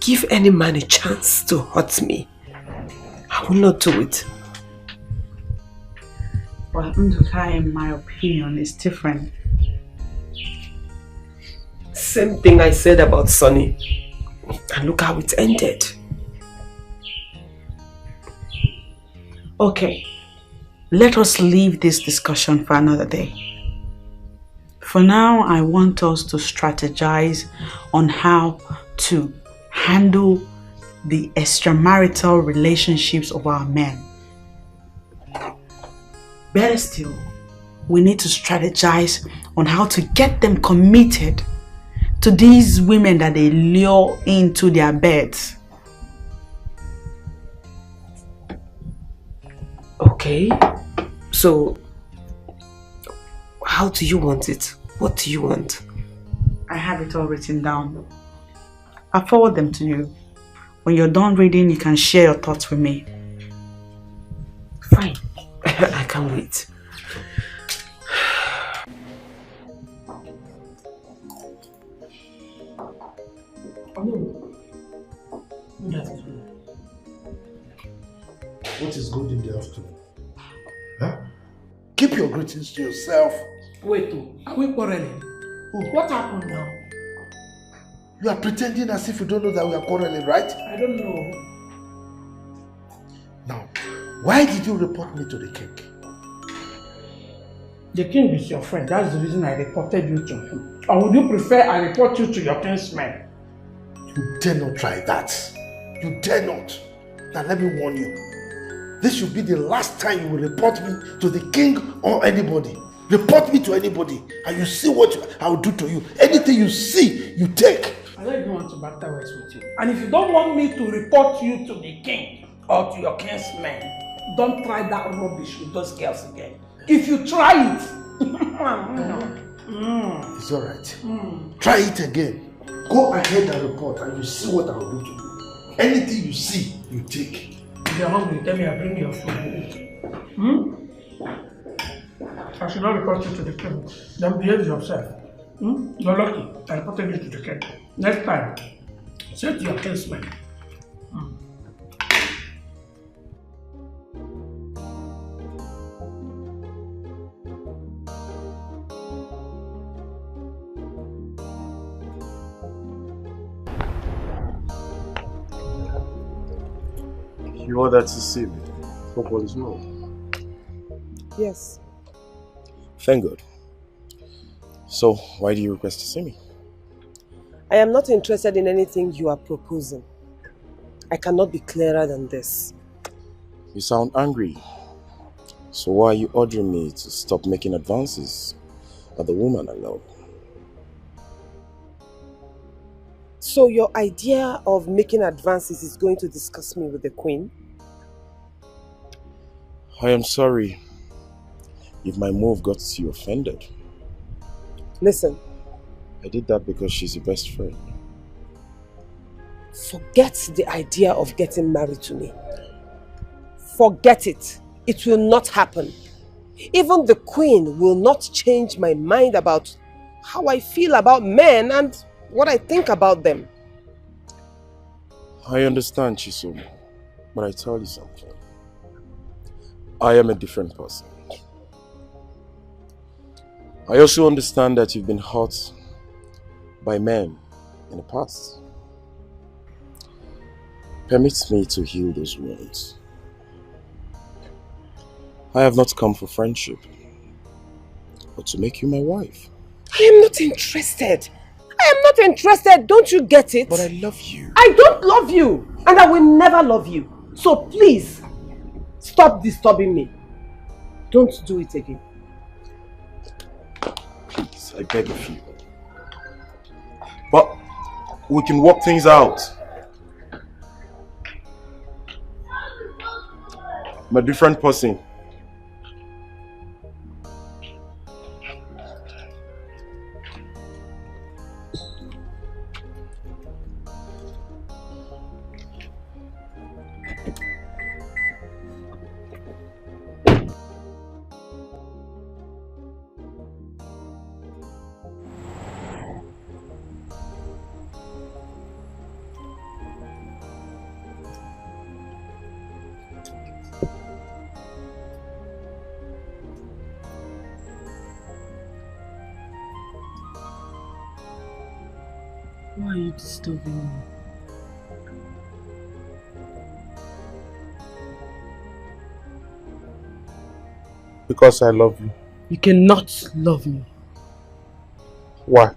give any man a chance to hurt me. I will not do it. Well, Nduka, in my opinion, is different. Same thing I said about Sonny. And look how it ended. Okay, let us leave this discussion for another day. For now, I want us to strategize on how to handle the extramarital relationships of our men. Better still, we need to strategize on how to get them committed to these women that they lure into their beds. Okay, so how do you want it? What do you want? I have it all written down. I'll forward them to you. When you're done reading, you can share your thoughts with me. Fine. I can't wait. What is good in the afternoon? Huh? Keep your greetings to yourself. Wait, are we quarreling? What happened now? You are pretending as if you don't know that we are quarreling, right? I don't know. Now, why did you report me to the king? The king is your friend. That's the reason I reported you to him. Or would you prefer I report you to your kinsman? You dare not try that. You dare not. Now let me warn you. This should be the last time you will report me to the king or anybody. Report me to anybody and you see what I will do to you. Anything you see, you take. I don't want to battle words with you. And if you don't want me to report you to the king or to your kinsman, don't try that rubbish with those girls again. If you try it, It's alright. Try it again. Go ahead and report and you see what I will do to you. Anything you see, you take. If you're hungry, tell me I'll bring your food. I should not report you to the king. Then behave yourself. You're lucky. I reported you to the king. Next time, say to your kinsman. You ordered to see me. Hope all is well. Yes. Thank God. So, why do you request to see me? I am not interested in anything you are proposing. I cannot be clearer than this. You sound angry. So why are you ordering me to stop making advances at the woman I love? So your idea of making advances is going to discuss me with the queen? I am sorry if my move got you offended. Listen. I did that because she's your best friend. Forget the idea of getting married to me. Forget it. It will not happen. Even the queen will not change my mind about how I feel about men and what I think about them. I understand, Chisom, but I tell you something. I am a different person. I also understand that you've been hurt by men in the past. Permit me to heal those wounds. I have not come for friendship, but to make you my wife. I am not interested. I am not interested. Don't you get it? But I love you. I don't love you. And I will never love you. So please, stop disturbing me. Don't do it again. Please, I beg of you. But we can work things out. I'm a different person. Why are you disturbing me? Because I love you. You cannot love me. Why?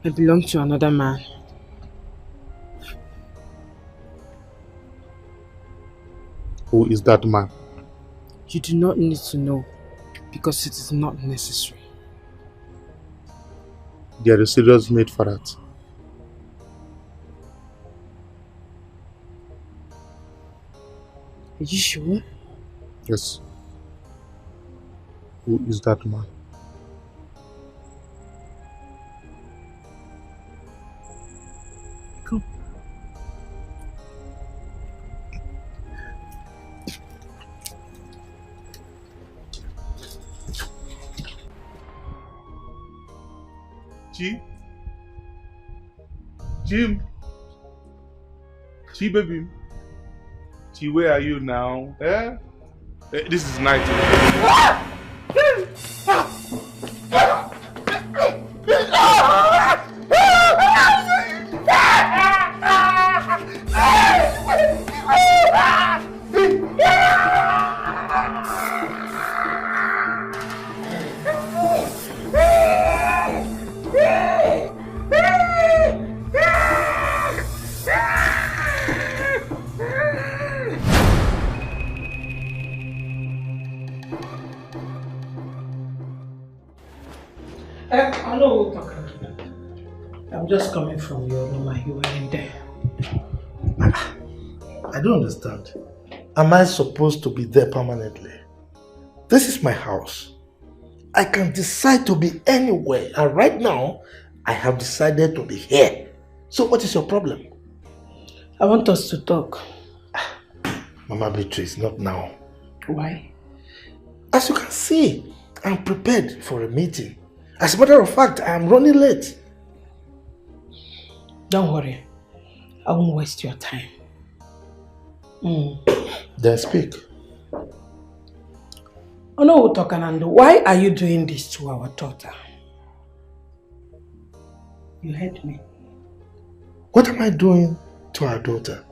I belong to another man. Who is that man? You do not need to know, because it is not necessary. There is a serious need for that. Are you sure? Yes. Who is that man? Come. Jim, baby. Where are you now? Eh? This is night. Hello, I'm just coming from your room. You were in there. I don't understand. Am I supposed to be there permanently? This is my house. I can decide to be anywhere, and right now, I have decided to be here. So what is your problem? I want us to talk. Mama Beatrice, not now. Why? As you can see, I'm prepared for a meeting. As a matter of fact, I am running late. Don't worry. I won't waste your time. Then speak. Oh no, Tokanando, why are you doing this to our daughter? You heard me. What am I doing to our daughter?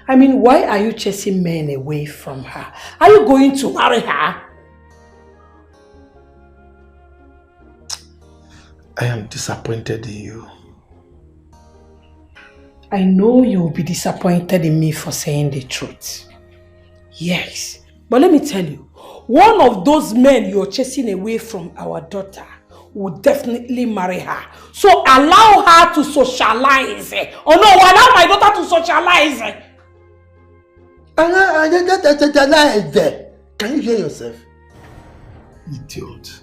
I mean, why are you chasing men away from her? Are you going to marry her? I am disappointed in you. I know you will be disappointed in me for saying the truth. Yes, but let me tell you, one of those men you're chasing away from our daughter will definitely marry her. So allow her to socialize. Oh no, allow my daughter to socialize. Can you hear yourself? Idiot.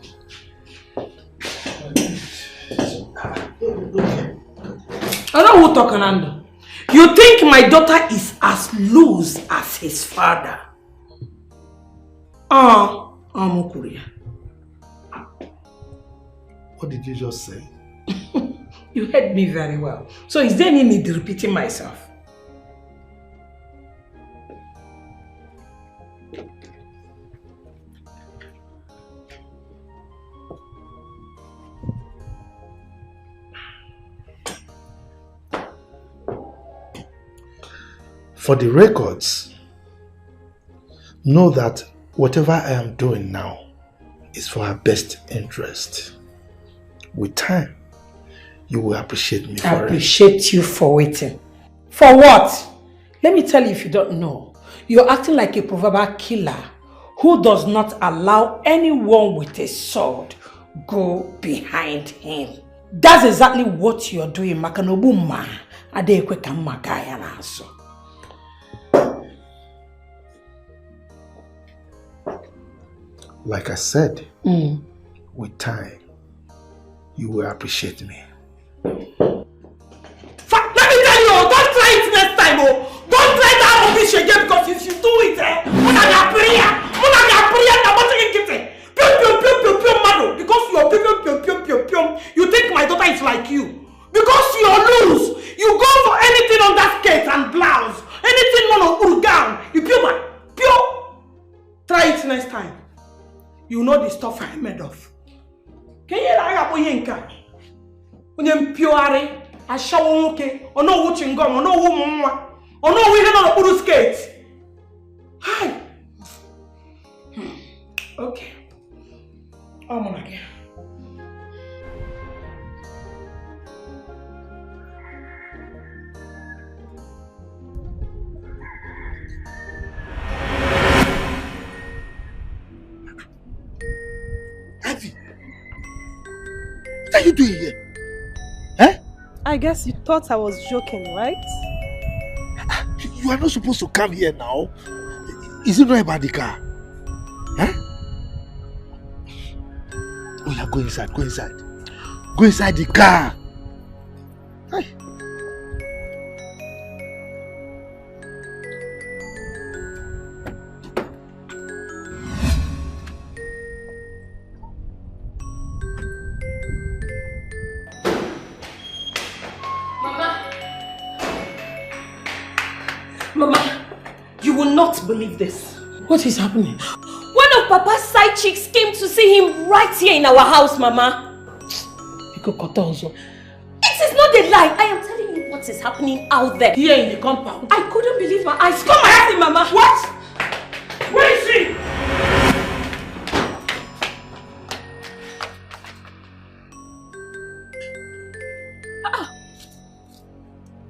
I know who talking, Anando. You think my daughter is as loose as his father? Amukuria. What did you just say? You heard me very well. So is there any need repeating myself? For the records, know that whatever I am doing now is for her best interest. With time, you will appreciate me for it. I appreciate you for waiting. For what? Let me tell you if you don't know. You're acting like a proverbial killer who does not allow anyone with a sword go behind him. That's exactly what you're doing, Makanobu ma. Adekwe kamagaya naso. Like I said, with time, you will appreciate me. Let me tell you, don't try it next time, oh! Don't try that rubbish again, because if you do it, you think my daughter is like you. Because you're loose. You go for anything on that skirt and blouse. Anything on a gown. You pure. Try it next time. You know the stuff I'm made of. Can you like when you pure I show okay, or no watching gum, or no woman, or no we don't know skate. Hi. Okay. I'm on again. Abby, what are you doing here? Eh? I guess you thought I was joking, right? You are not supposed to come here now. Is it not about the car? Eh? Oh yeah, go inside, go inside. Go inside the car. Hey. Mama, you will not believe this. What is happening? One of Papa's side chicks came to see him right here in our house, Mama. It is not a lie. I am telling you what is happening out there. Here in the compound. I couldn't believe my eyes. Come and see, Mama. What? Where is she?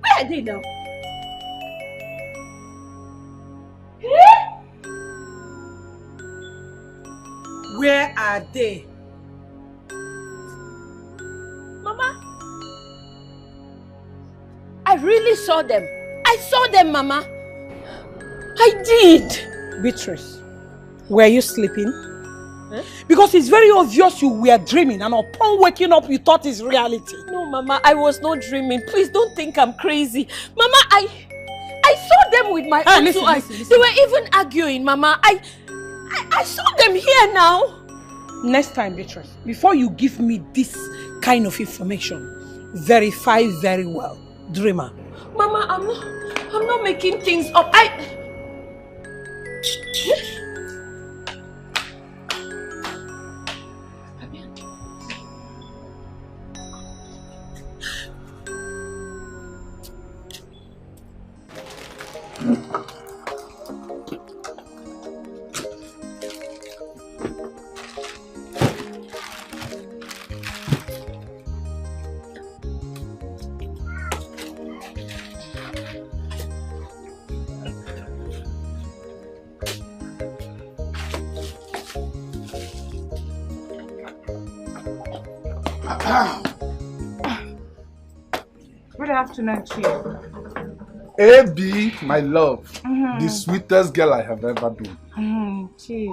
Where are they now? Where are they? Mama, I really saw them. I saw them, Mama. I did. Beatrice, were you sleeping? Huh? Because it's very obvious you were dreaming, and upon waking up you thought it's reality. No, Mama, I was not dreaming. Please don't think I'm crazy. Mama, I saw them with my own two eyes. They were even arguing, Mama. I saw them here now. Next time, Beatrice, before you give me this kind of information, verify very well. Dreamer. Mama, I'm not making things up. Good afternoon, Chief. AB, my love, the sweetest girl I have ever been. Chief.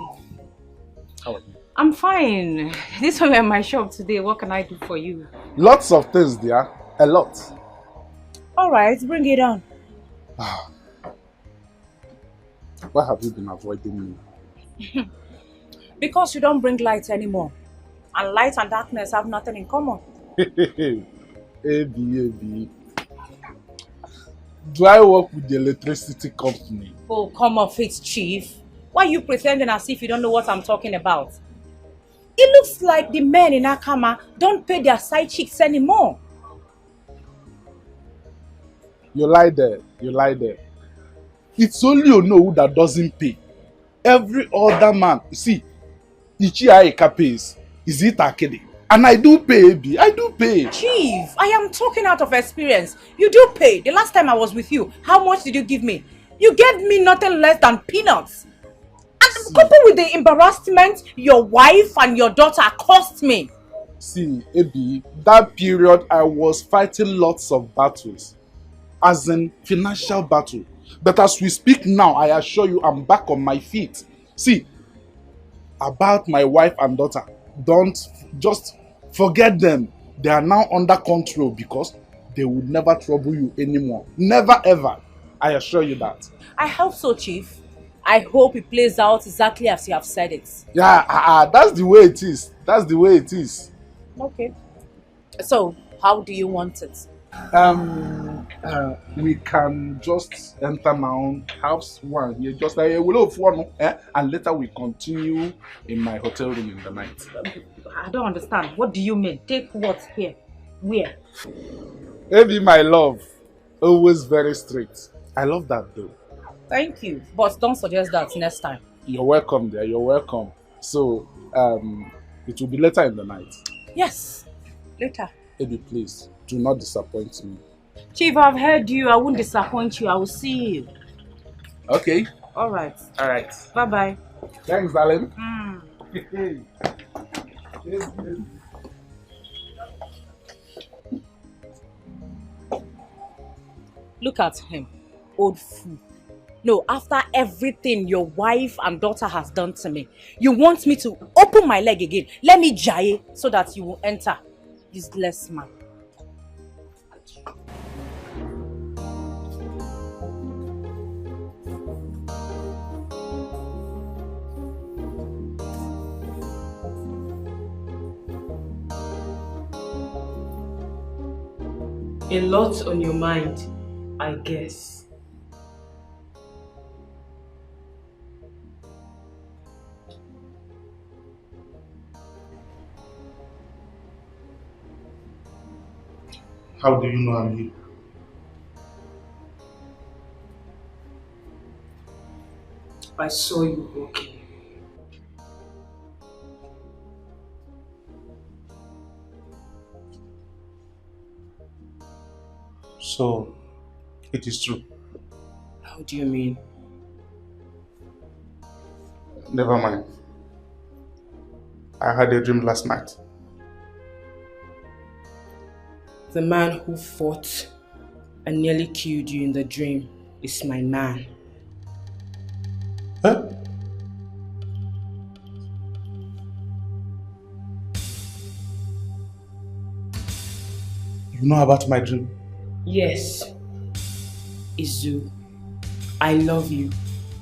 How are you? I'm fine. This one at my shop today. What can I do for you? Lots of things there, a lot. Alright, bring it on. Why have you been avoiding me? Because you don't bring light anymore. And light and darkness have nothing in common. AB. Do I work with the electricity company? Oh, come off it, Chief. Why are you pretending as if you don't know what I'm talking about? It looks like the men in Akama don't pay their side chicks anymore. You lie there. You lie there. It's only Onowu that doesn't pay. Every other man, see, Ichi Aika pays. Is it Akede? And I do pay, Abi. I do pay. Chief, I am talking out of experience. You do pay. The last time I was with you, how much did you give me? You gave me nothing less than peanuts. And coupled with the embarrassment your wife and your daughter cost me. See, Abi, that period I was fighting lots of battles. As in financial battle. But as we speak now, I assure you I'm back on my feet. See, about my wife and daughter, don't just forget them. They are now under control because they would never trouble you anymore. Never ever. I assure you that. I hope so, Chief. I hope it plays out exactly as you have said it. Yeah, that's the way it is. That's the way it is. Okay. So, how do you want it? We can just enter now, house one. You just like we'll have one, and later we continue in my hotel room in the night. I don't understand. What do you mean? Take what here? Where? Maybe my love, always very strict. I love that though. Thank you, but don't suggest that next time. You're welcome there. You're welcome. So, it will be later in the night. Yes, later. Maybe please do not disappoint me. Chief, I've heard you. I won't disappoint you. I will see you. Okay. All right. All right. Bye-bye. Thanks, darling. Look at him, old fool. No, after everything your wife and daughter has done to me, you want me to open my leg again. Let me jaye so that you will enter. Useless man. A lot on your mind, I guess. How do you know I'm here? I saw you walking. So, it is true. How do you mean? Never mind. I had a dream last night. The man who fought and nearly killed you in the dream is my man. Huh? You know about my dream? Yes. Izu, I love you,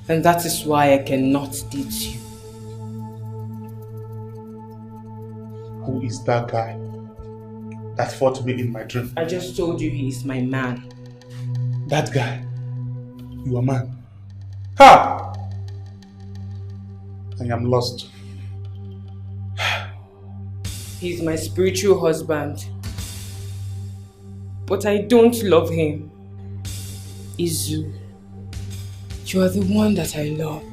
and that is why I cannot ditch you. Who is that guy that fought me in my dream? I just told you he is my man. That guy? You are man? Ha! I am lost. He's my spiritual husband. But I don't love him. Izu, you are the one that I love.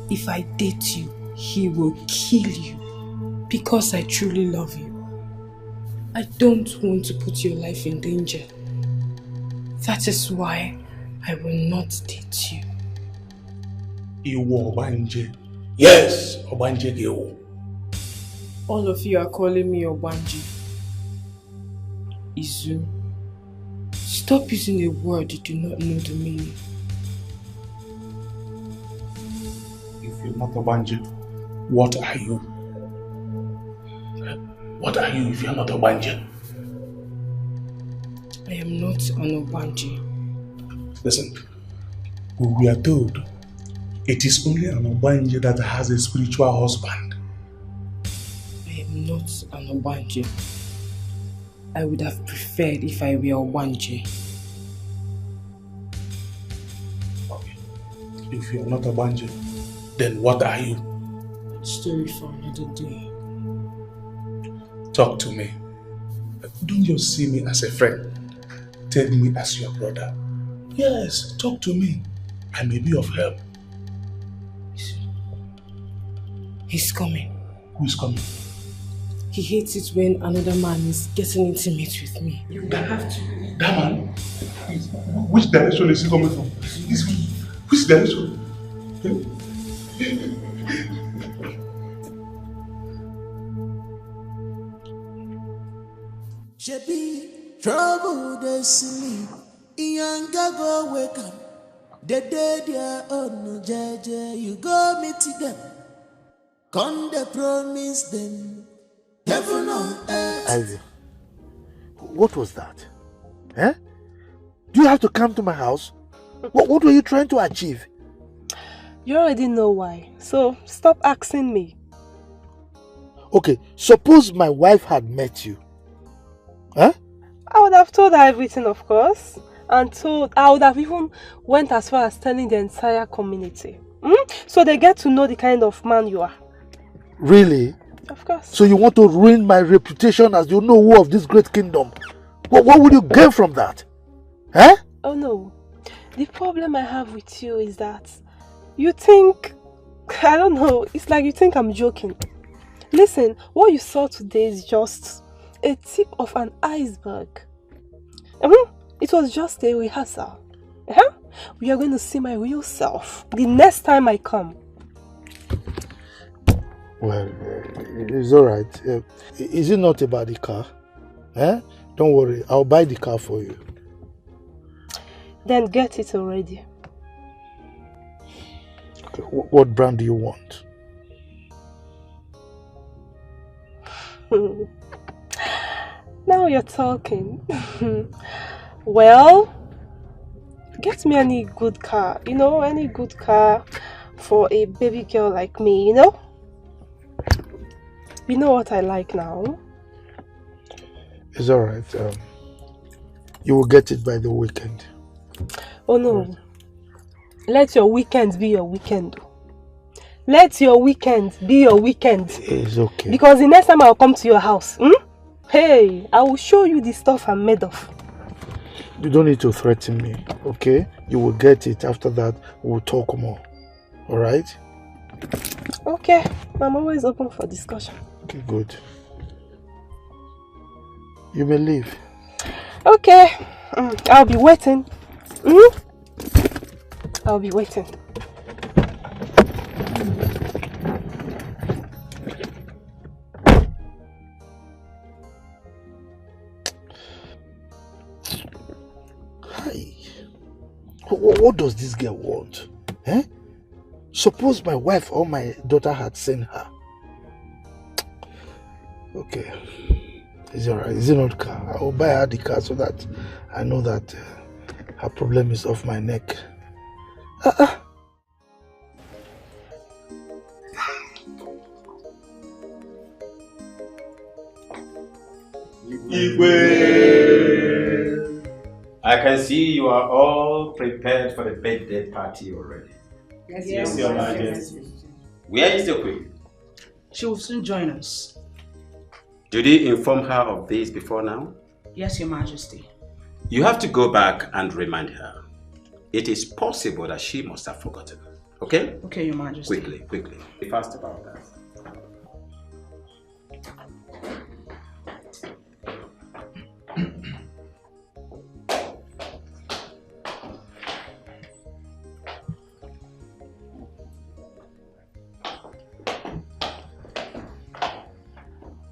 If I date you, he will kill you because I truly love you. I don't want to put your life in danger. That is why I will not date you. Iwo Obanje. Yes, Obanje Geo. All of you are calling me Obanji. Izu, stop using a word you do not know the meaning. If you're not Obanje, what are you? What are you if you're not Obanje? I am not an Obanji. Listen, we are told it is only an Obanje that has a spiritual husband. I am not an Obanji. I would have preferred if I were Obanji. Okay. If you're not a banjo, then what are you? Story for another day. Talk to me. Don't just see me as a friend. Take me as your brother. Yes, talk to me. I may be of help. He's coming. Who's coming? He hates it when another man is getting intimate with me. You have to. That man? Which direction is he coming from? Which direction? Shebi, trouble they sleep. Iyanga go wake up. The day they are on jeje, you go meet them. Come they promise them. Heaven on earth. Ivy, what was that? Eh? Do you have to come to my house? What were you trying to achieve? You already know why, so stop asking me. Okay, suppose my wife had met you. Huh? I would have told her everything, of course. And I would have even went as far as telling the entire community. So they get to know the kind of man you are. Really? Of course. So you want to ruin my reputation as the know-who of this great kingdom? What will you gain from that? Huh? Oh no. The problem I have with you is that you think, I don't know, it's like you think I'm joking. Listen, what you saw today is just a tip of an iceberg. It was just a rehearsal. We are going to see my real self the next time I come. Well, it's alright. Is it not about the car? Don't worry, I'll buy the car for you. Then get it already. Okay, what brand do you want? Now you're talking. Well, get me any good car. Any good car for a baby girl like me, You know what I like now? It's alright. You will get it by the weekend. Oh no. Let your weekend be your weekend. Let your weekend be your weekend. It's okay. Because the next time I'll come to your house, hey, I will show you the stuff I'm made of. You don't need to threaten me, okay? You will get it. After that, we'll talk more. Alright? Okay. I'm always open for discussion. Okay, good. You may leave. Okay. I'll be waiting. I'll be waiting. Hi. What does this girl want? Suppose my wife or my daughter had seen her. Okay. It's alright. Is it not car? I will buy her the car so that I know that her problem is off my neck. I can see you are all prepared for the birthday party already. Yes, Your Majesty. Where is the queen? She will soon join us. Did you inform her of this before now? Yes, Your Majesty. You have to go back and remind her. It is possible that she must have forgotten. Okay? Okay, Your Majesty. Quickly. Be fast about that.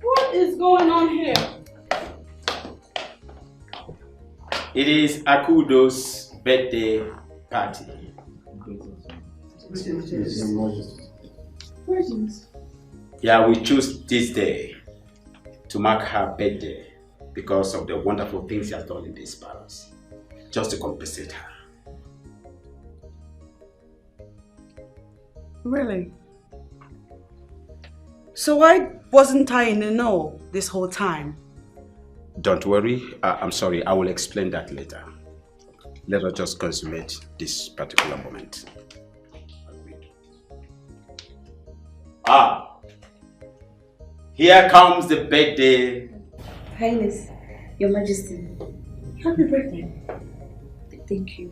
What is going on here? It is Akudo's birthday party. Yeah, we choose this day to mark her birthday because of the wonderful things she has done in this palace. Just to compensate her. Really? So why wasn't I in the know this whole time? Don't worry, I'm sorry, I will explain that later. Let us just consummate this particular moment. Aha! Here comes the birthday. Highness, Your Majesty. Happy birthday. Thank you.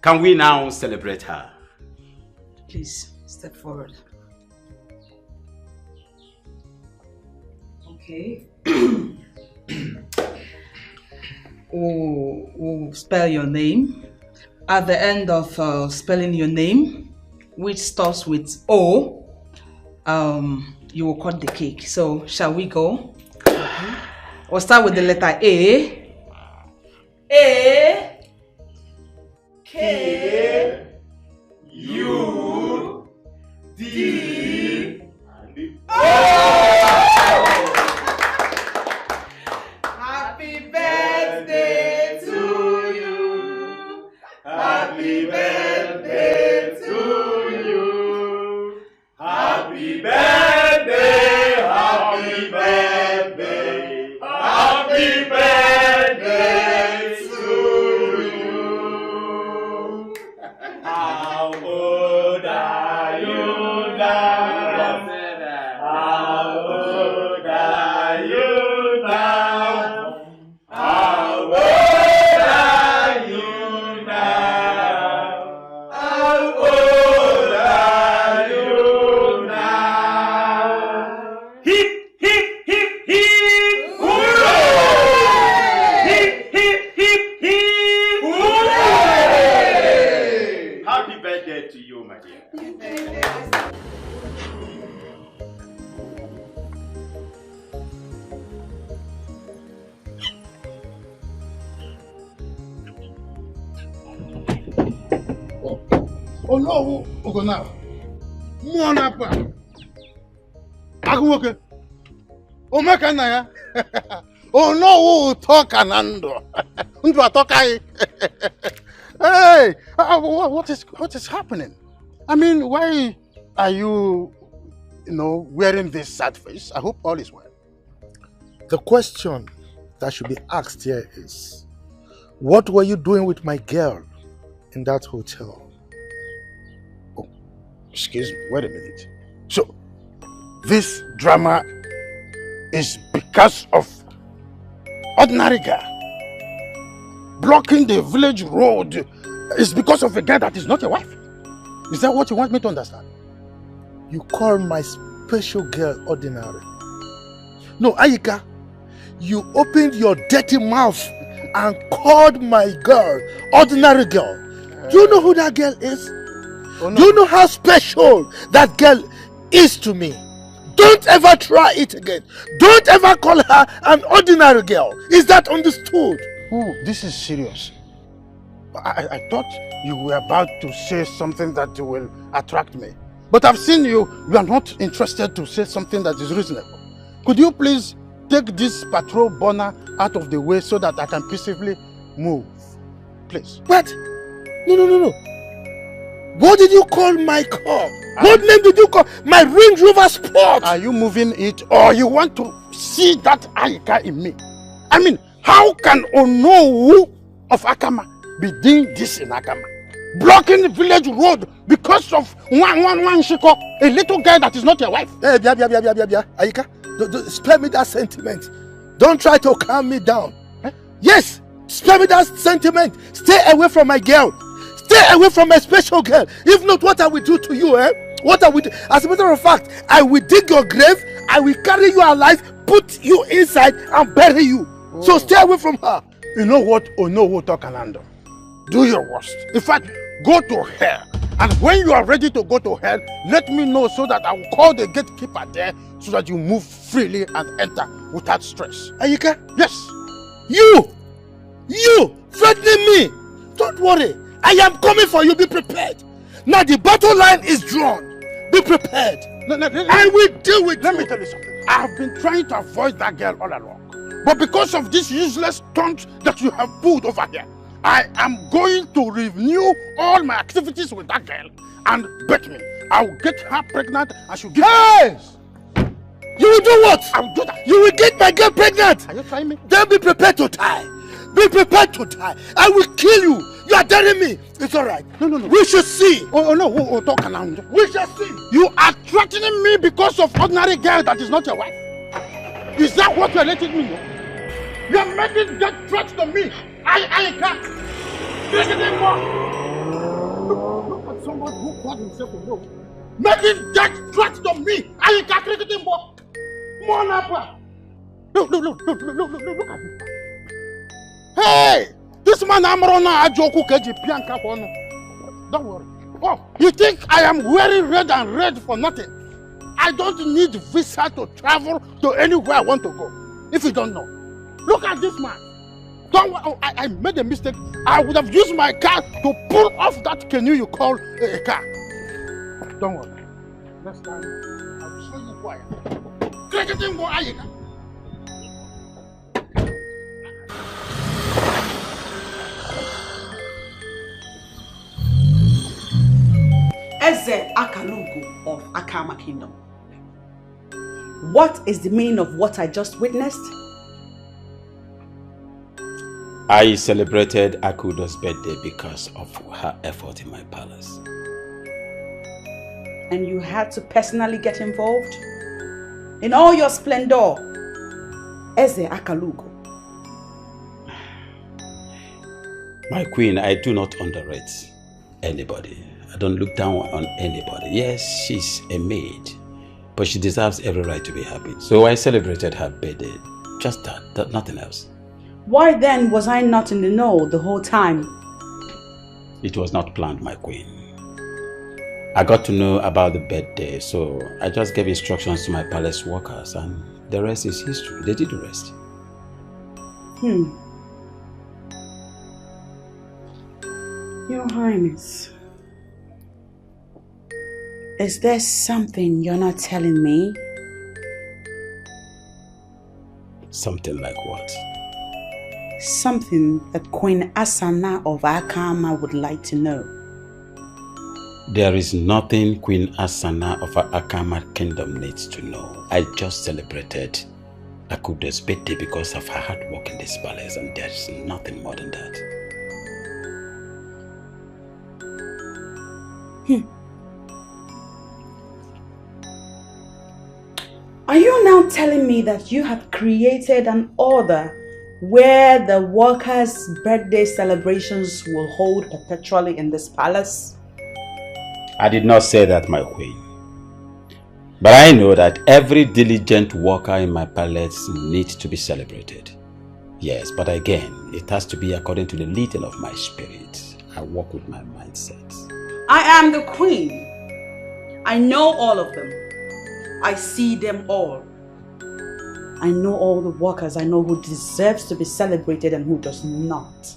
Can we now celebrate her? Please, step forward. Okay. We'll spell your name. At the end of spelling your name, which starts with O, you will cut the cake. So, shall we go? We'll start with the letter A. A. K. U. D. Happy birthday to you. Happy birthday to you. Happy birthday, happy birthday, happy birthday to you. How old are you now? How old are you now? How old are you now? How old are you now? Hip, hip, hip, hip, hooray! Hip, hip, hip, hip, hooray! Happy birthday to you, my dear. Olówó Ogonaf. Mmụọ na-apụ a. Agụ nwoke. Omeka nna ya. Olówó ụtọ ka na ndụ. Ndụ atọ ka anyị. Hey, what is happening? I mean, why are you wearing this sad face? I hope all is well. The question that should be asked here is, what were you doing with my girl in that hotel? Oh, excuse me, wait a minute. So, this drama is because of ordinary girl blocking the village road is because of a girl that is not your wife. Is that what you want me to understand? You call my special girl ordinary? No, Ayika, you opened your dirty mouth and called my girl ordinary girl. Do you know who that girl is? Oh, no. Do you know how special that girl is to me? Don't ever try it again. Don't ever call her an ordinary girl. Is that understood? Oh, this is serious. I thought you were about to say something that will attract me. But I've seen you are not interested to say something that is reasonable. Could you please take this patrol burner out of the way so that I can peacefully move? Please. What? No. What did you call my car? What name did you call my Range Rover Sport? Are you moving it or you want to see that Ayika in me? I mean, how can Onowu of Akama be doing this in Akama? Blocking the village road because of one Shiko, a little guy that is not your wife. Hey, Ayika, spare me that sentiment. Don't try to calm me down. Eh? Yes, spare me that sentiment. Stay away from my girl. Stay away from my special girl. If not, what I will do to you, eh? What I will do? As a matter of fact, I will dig your grave, I will carry you alive, put you inside and bury you. Oh. So stay away from her. You know what Onowu can handle? Do your worst. In fact, go to hell. And when you are ready to go to hell, let me know so that I will call the gatekeeper there so that you move freely and enter without stress. Ayika? Yes. You threatening me. Don't worry. I am coming for you. Be prepared. Now the battle line is drawn. Be prepared. I will deal with you. Let me tell you something. I have been trying to avoid that girl all along. But because of this useless stunt that you have pulled over here, I am going to renew all my activities with that girl. And bet me, I will get her pregnant and she'll give Hey! You will do what? I will do that. You will get my girl pregnant. Are you trying me? Then be prepared to die. Be prepared to die. I will kill you. You are daring me. It's all right. No. We should see. No. Talk now. We shall see. You are threatening me because of ordinary girl that is not your wife. Is that what you are letting me know? You are making that threat to me. I can't. Look at someone who called himself a no. Making that threat to me. I can't take it anymore. More now. Look at this. Hey! This man Amrona Ajoku Keji Pianka Hono. Don't worry. Oh, you think I am wearing red for nothing? I don't need visa to travel to anywhere I want to go. If you don't know. Look at this man. Don't worry. Oh, I made a mistake. I would have used my car to pull off that canoe you call a car. Don't worry. Next time, I will show you who I am. Eze Akalugo of Akama Kingdom. What is the meaning of what I just witnessed? I celebrated Akudo's birthday because of her effort in my palace. And you had to personally get involved? In all your splendor, Eze Akalugo. My queen, I do not underrate anybody. I don't look down on anybody. Yes, she's a maid, but she deserves every right to be happy. So I celebrated her birthday. Just that, nothing else. Why then was I not in the know the whole time? It was not planned, my queen. I got to know about the birthday, so I just gave instructions to my palace workers, and the rest is history. They did the rest. Your Highness, is there something you're not telling me? Something like what? Something that Queen Asana of Akama would like to know. There is nothing Queen Asana of Akama Kingdom needs to know. I just celebrated Akudo's birthday because of her hard work in this palace, and there's nothing more than that. Are you now telling me that you have created an order where the workers' birthday celebrations will hold perpetually in this palace? I did not say that, my queen. But I know that every diligent worker in my palace needs to be celebrated. Yes, but again, it has to be according to the leading of my spirit. I work with my mindset. I am the queen. I know all of them. I see them all. I know all the workers. I know who deserves to be celebrated and who does not.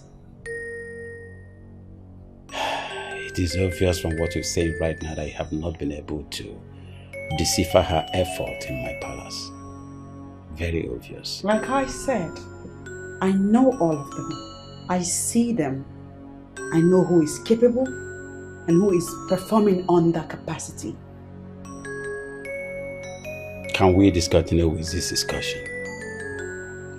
It is obvious from what you say right now that I have not been able to decipher her effort in my palace. Very obvious. Like I said, I know all of them. I see them. I know who is capable and who is performing under capacity. Can we discontinue with this discussion?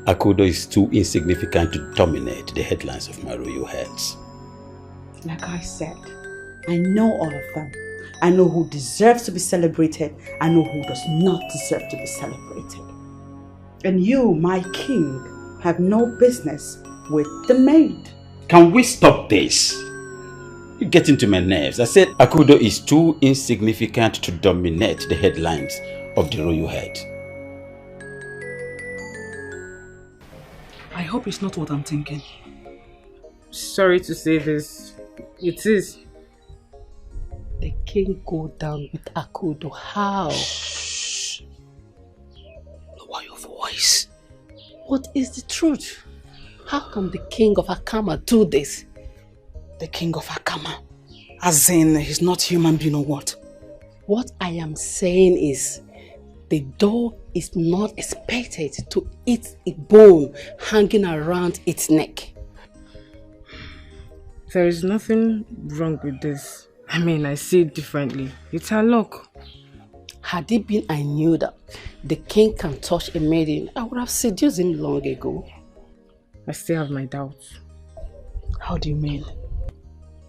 Akudo is too insignificant to dominate the headlines of my royal heads. Like I said, I know all of them. I know who deserves to be celebrated. I know who does not deserve to be celebrated. And you, my king, have no business with the maid. Can we stop this? You're getting to my nerves. I said Akudo is too insignificant to dominate the headlines of the royal head. I hope it's not what I'm thinking. Sorry to say this. It is. The king go down with Akudo. How? Shh. Lower your voice. What is the truth? How can the king of Akama do this? The king of Akama? As in, he's not human being or what? What I am saying is, the dog is not expected to eat a bone hanging around its neck. There is nothing wrong with this. I mean, I see it differently. It's her luck. Had it been I knew that the king can touch a maiden, I would have seduced him long ago. I still have my doubts. How do you mean?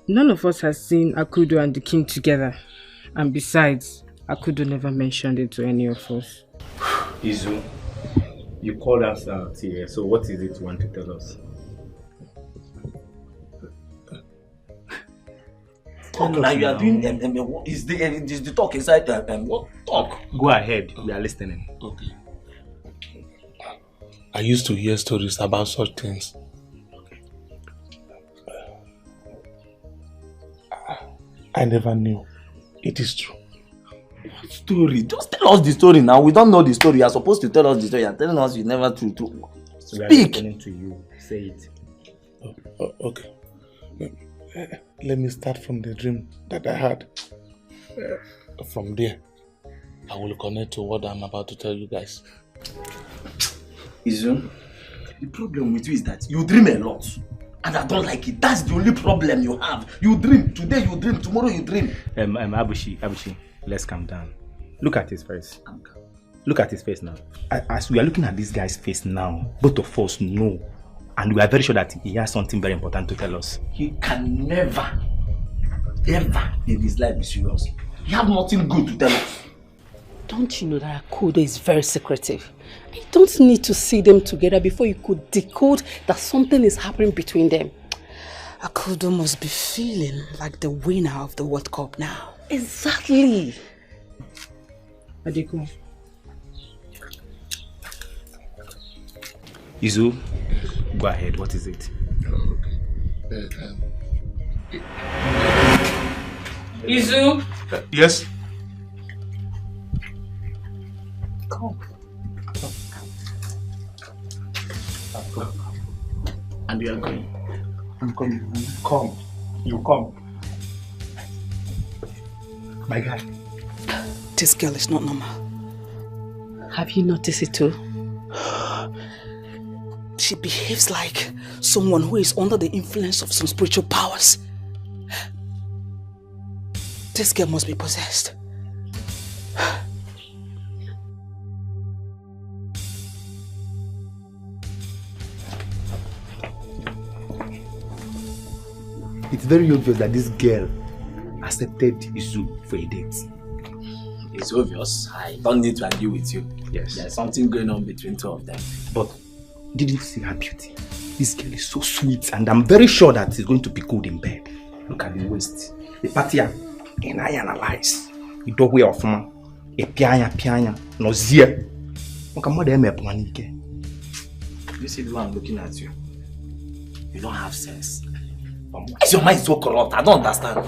None of us has seen Akudo and the king together. And besides, Akudo never mentioned it to any of us. Izu, you called us out here, so what is it you want to tell us? Talk now, you are doing what is the talk inside what talk? Go ahead, we are listening. Okay. I used to hear stories about such things. I never knew. It is true. Story? Just tell us the story now. We don't know the story. You are supposed to tell us the story. You are telling us you never true. So we are Speak. listening to you. Say it. Okay. Let me start from the dream that I had. From there, I will connect to what I'm about to tell you guys. Izu, the problem with you is that you dream a lot. And I don't like it. That's the only problem you have. You dream. Today you dream. Tomorrow you dream. Abushi, let's calm down. Look at his face. Look at his face now. As we are looking at this guy's face now, both of us know. And we are very sure that he has something very important to tell us. He can never, ever in his life be serious. He have nothing good to tell us. Don't you know that Akudo is very secretive? You don't need to see them together before you could decode that something is happening between them. Akudo must be feeling like the winner of the World Cup now. Exactly. Adeko. Izu, go ahead. What is it? Izu? Yes? Come. And you are going. I'm coming. Come. You come. My guy. This girl is not normal. Have you noticed it too? She behaves like someone who is under the influence of some spiritual powers. This girl must be possessed. It's very obvious that this girl accepted Izu for a date. It's obvious. I don't need to argue with you. Yes. There's something going on between two of them. But did you see her beauty? This girl is so sweet, and I'm very sure that she's going to be good in bed. Look at the waist, the pattern, and I analyze. The doorway of man, a pianya, no zia. You see the one looking at you? You don't have sense. Why is your mind so corrupt? I don't understand.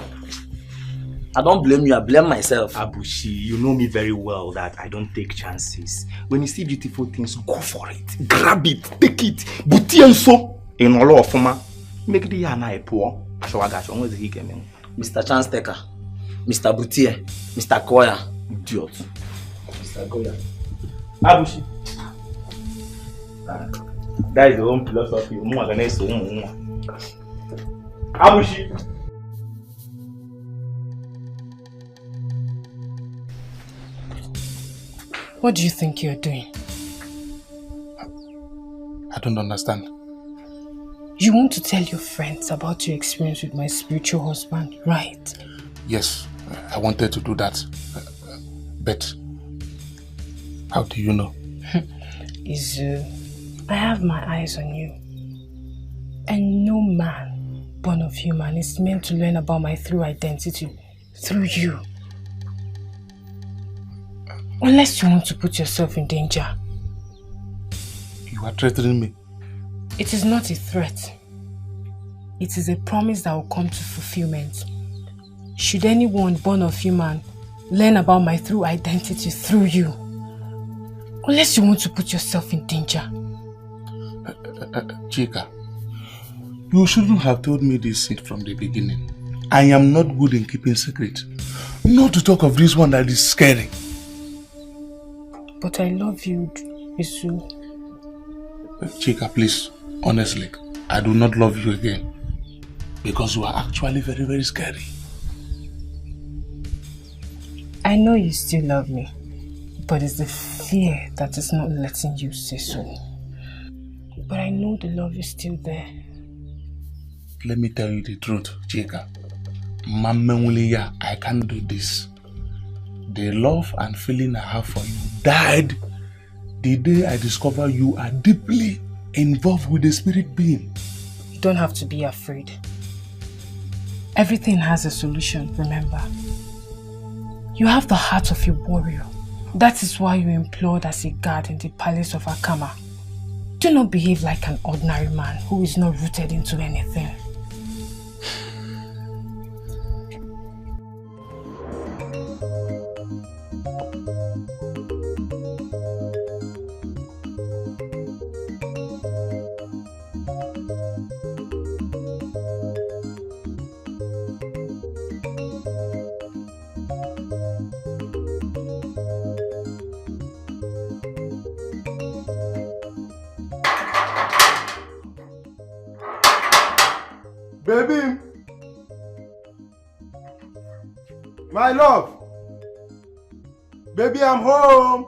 I don't blame you, I blame myself. Abushi, you know me very well that I don't take chances. When you see beautiful things, go for it. Grab it, take it. Buti and so. In all of them, make the yana poor. So I got you. What's the hick? Mr. Chance Taker, Mr. Butie, Mr. Koya. Idiot. Mr. Goya. Abushi. That is the own philosophy. Abushi. What do you think you're doing? I don't understand. You want to tell your friends about your experience with my spiritual husband, right? Yes, I wanted to do that. But how do you know? Izu, I have my eyes on you. And no man born of human is meant to learn about my true identity through you. Unless you want to put yourself in danger. You are threatening me. It is not a threat. It is a promise that will come to fulfillment. Should anyone born of human learn about my true identity through you, unless you want to put yourself in danger. Chika, you shouldn't have told me this from the beginning. I am not good in keeping secret. Not to talk of this one that is scary. But I love you, Isu. Chika, please, honestly, I do not love you again. Because you are actually very, very scary. I know you still love me, but it's the fear that is not letting you say so. but I know the love is still there. Let me tell you the truth, Chika. Mama, I can't do this. The love and feeling I have for you died the day I discover you are deeply involved with the spirit being. You don't have to be afraid. Everything has a solution, remember. You have the heart of a warrior. That is why you employed as a guard in the palace of Akama. Do not behave like an ordinary man who is not rooted into anything. Baby, my love, baby, I'm home.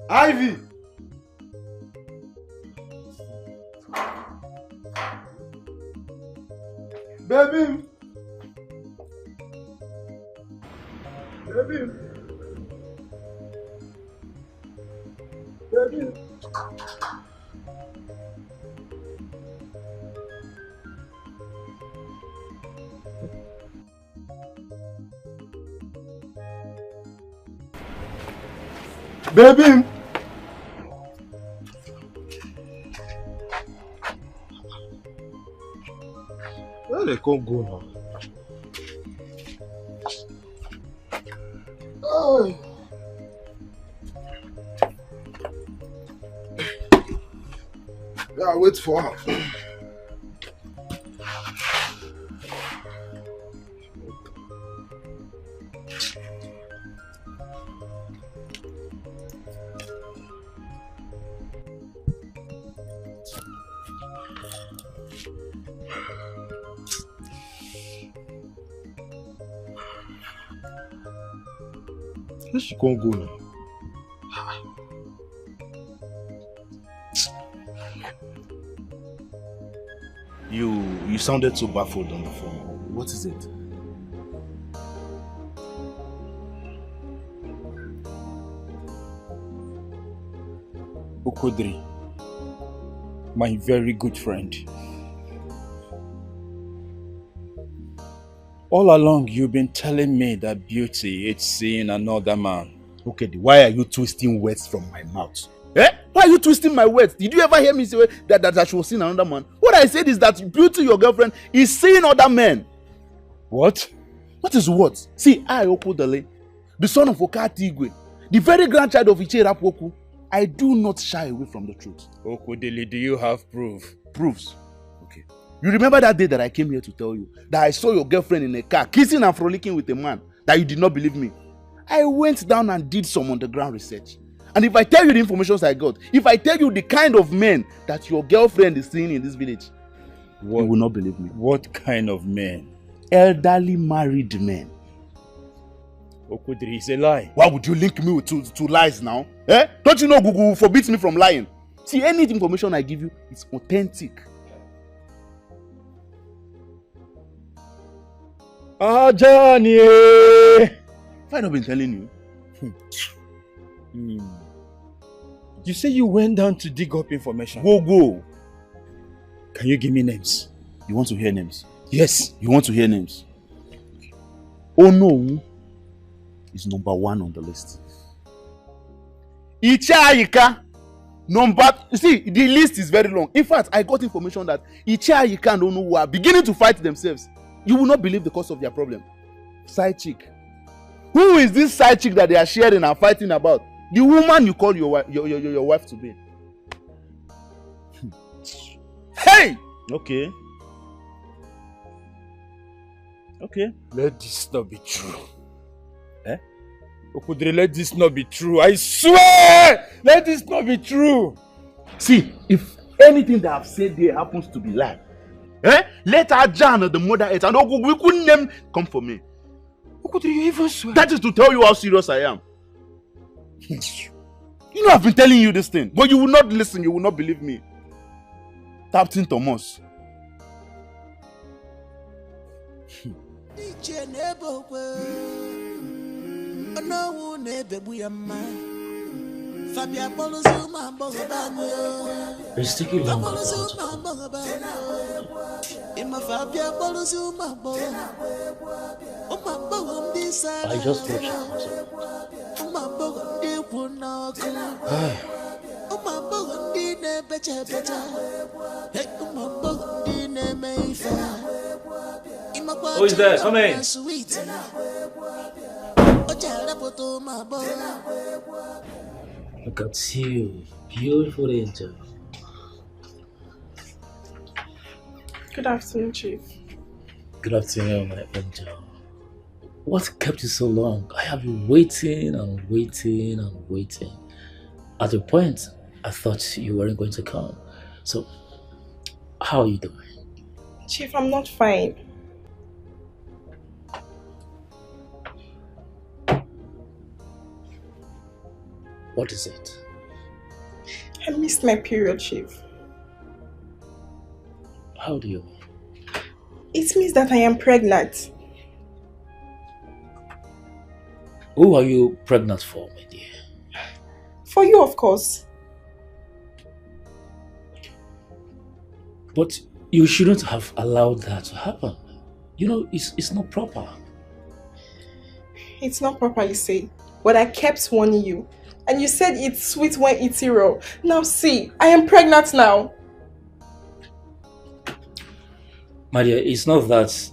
Ivy, baby, baby, baby. Baby! Where they can't go now? Oh. Yeah, wait for her. Where she can't go now? You sounded so baffled on the phone. What is it? Okodri, my very good friend. All along you've been telling me that beauty is seeing another man. Okay, why are you twisting words from my mouth? Eh? Why are you twisting my words? Did you ever hear me say that she was seeing another man? What I said is that Beauty, your girlfriend, is seeing other men. What? What is what? See, I, Okodale, the son of Okati Igwe, the very grandchild of Iche Rapwoku, I do not shy away from the truth. Okodele, do you have proof? Proofs? Okay. You remember that day that I came here to tell you that I saw your girlfriend in a car kissing and frolicking with a man, that you did not believe me? I went down and did some underground research. And if I tell you the information I got, if I tell you the kind of men that your girlfriend is seeing in this village, you will not believe me. What kind of men? Elderly married men. Okodri, is a lie. Why would you link me to lies now? Eh? Don't you know Google forbids me from lying? See, any information I give you is authentic. Ah, Johnny! Have I not been telling you? You say you went down to dig up information. Go. Can you give me names? You want to hear names? Yes. You want to hear names? Oh no is number 1 on the list. Icha you see, the list is very long. In fact, I got information that Icha and Onu are beginning to fight themselves. You will not believe the cause of their problem. Side chick. Who is this side chick that they are sharing and fighting about? The woman you call your wife to be. Hey! Okay. Let this not be true. Eh? Okodri, let this not be true. I swear! Let this not be true. See, if anything that I've said there happens to be lie, let Ajan, the mother, and we couldn't name come for me. Okodri, you even swear? That is to tell you how serious I am. You know I've been telling you this thing, but you will not listen, you will not believe me. Captain Thomas. It's taking long. I just watched Who is there? Come in. Look at you, beautiful angel. Good afternoon, Chief. Good afternoon, my angel. What kept you so long? I have been waiting and waiting and waiting. At a point, I thought you weren't going to come. So, how are you doing? Chief, I'm not fine. What is it? I missed my period, Chief. How do you mean? It means that I am pregnant. Who are you pregnant for, my dear? For you, of course. But you shouldn't have allowed that to happen. You know, it's not proper. It's not properly said, but I kept warning you. And you said it's sweet when it's raw. Now see, I am pregnant now. My dear, it's not that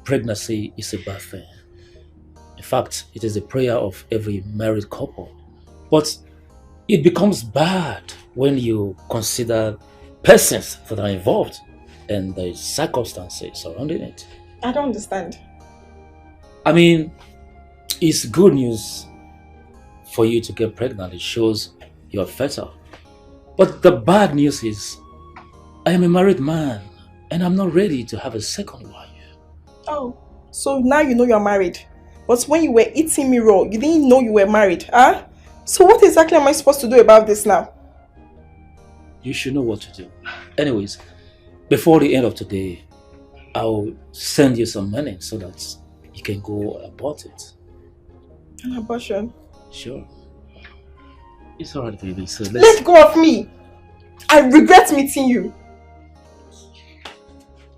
pregnancy is a bad thing. In fact, it is a prayer of every married couple. But it becomes bad when you consider persons that are involved and the circumstances surrounding it. I don't understand. I mean, it's good news for you to get pregnant. It shows you're fertile. But the bad news is, I am a married man and I'm not ready to have a second wife. Oh, so now you know you're married. But when you were eating me raw, you didn't know you were married, huh? So what exactly am I supposed to do about this now? You should know what to do. Anyways, before the end of today, I'll send you some money so that you can go abort it. An abortion? Sure. It's alright, baby. So Let go of me! I regret meeting you.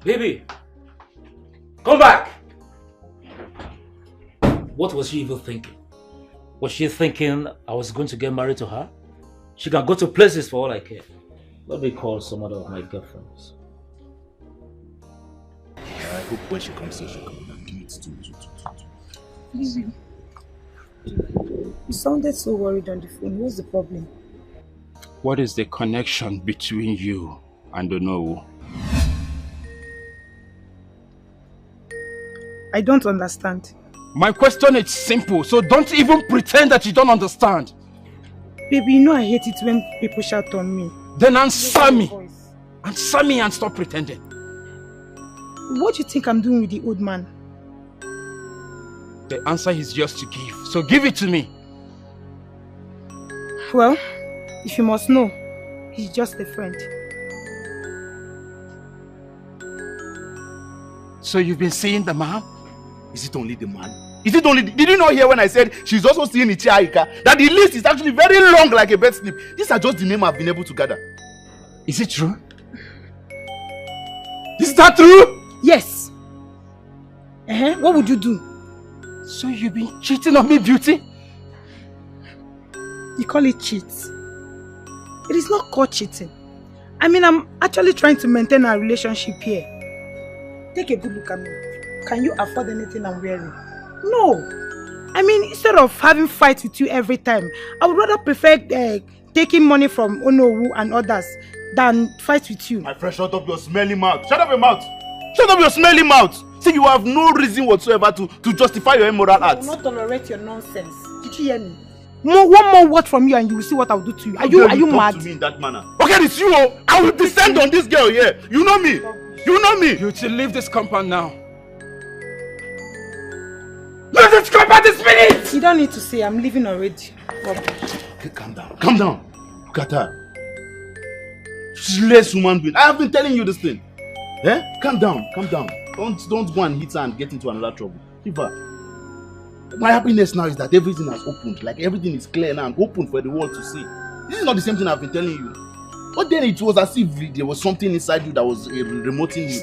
Baby! Come back! What was she even thinking? Was she thinking I was going to get married to her? She can go to places for all I care. Let me call some other of my girlfriends. I hope when she comes in, she come and give it to Lizzie, you sounded so worried on the phone. What's the problem? What is the connection between you and Onowu? I don't understand. My question is simple, so don't even pretend that you don't understand. Baby, you know I hate it when people shout on me. Then answer me. Answer me and stop pretending. What do you think I'm doing with the old man? The answer is yours to give, so give it to me. Well, if you must know, he's just a friend. So you've been seeing the man? Is it only the man? Is it only... Did you not hear when I said she's also seeing Ichiaika? That the list is actually very long like a bed slip. These are just the names I've been able to gather. Is it true? Is that true? Yes. What would you do? So you've been cheating on me, Beauty? You call it cheat? It is not called cheating. I mean, I'm actually trying to maintain our relationship here. Take a good look at me. Can you afford anything I'm wearing? No. I mean, instead of having fights with you every time, I would rather prefer taking money from Onowu and others than fight with you. My friend, shut up your smelly mouth. Shut up your mouth. Shut up your smelly mouth. See, you have no reason whatsoever to justify your immoral acts. I will not tolerate your nonsense. Did you hear me? One more word from you and you will see what I will do to you. Are you mad? To me in that manner. Okay, it's you. I will descend on this girl here. You know me. You know me. You should leave this compound now. Leave this compound this minute! You don't need to say I'm leaving already. Okay, calm down. Calm down. Look at her. She's less human being. I have been telling you this thing. Eh? Calm down. Calm down. Don't go and hit her and get into another trouble. Leave her. My happiness now is that everything has opened. Like everything is clear now and open for the world to see. This is not the same thing I've been telling you. But then it was as if there was something inside you that was remoting you.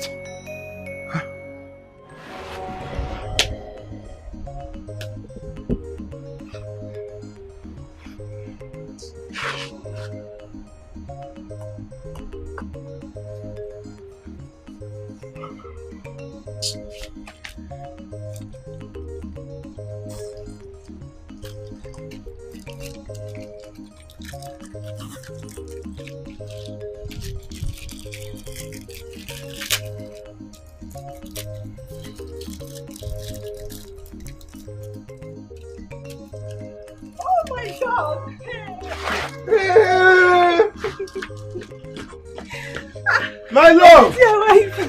My love!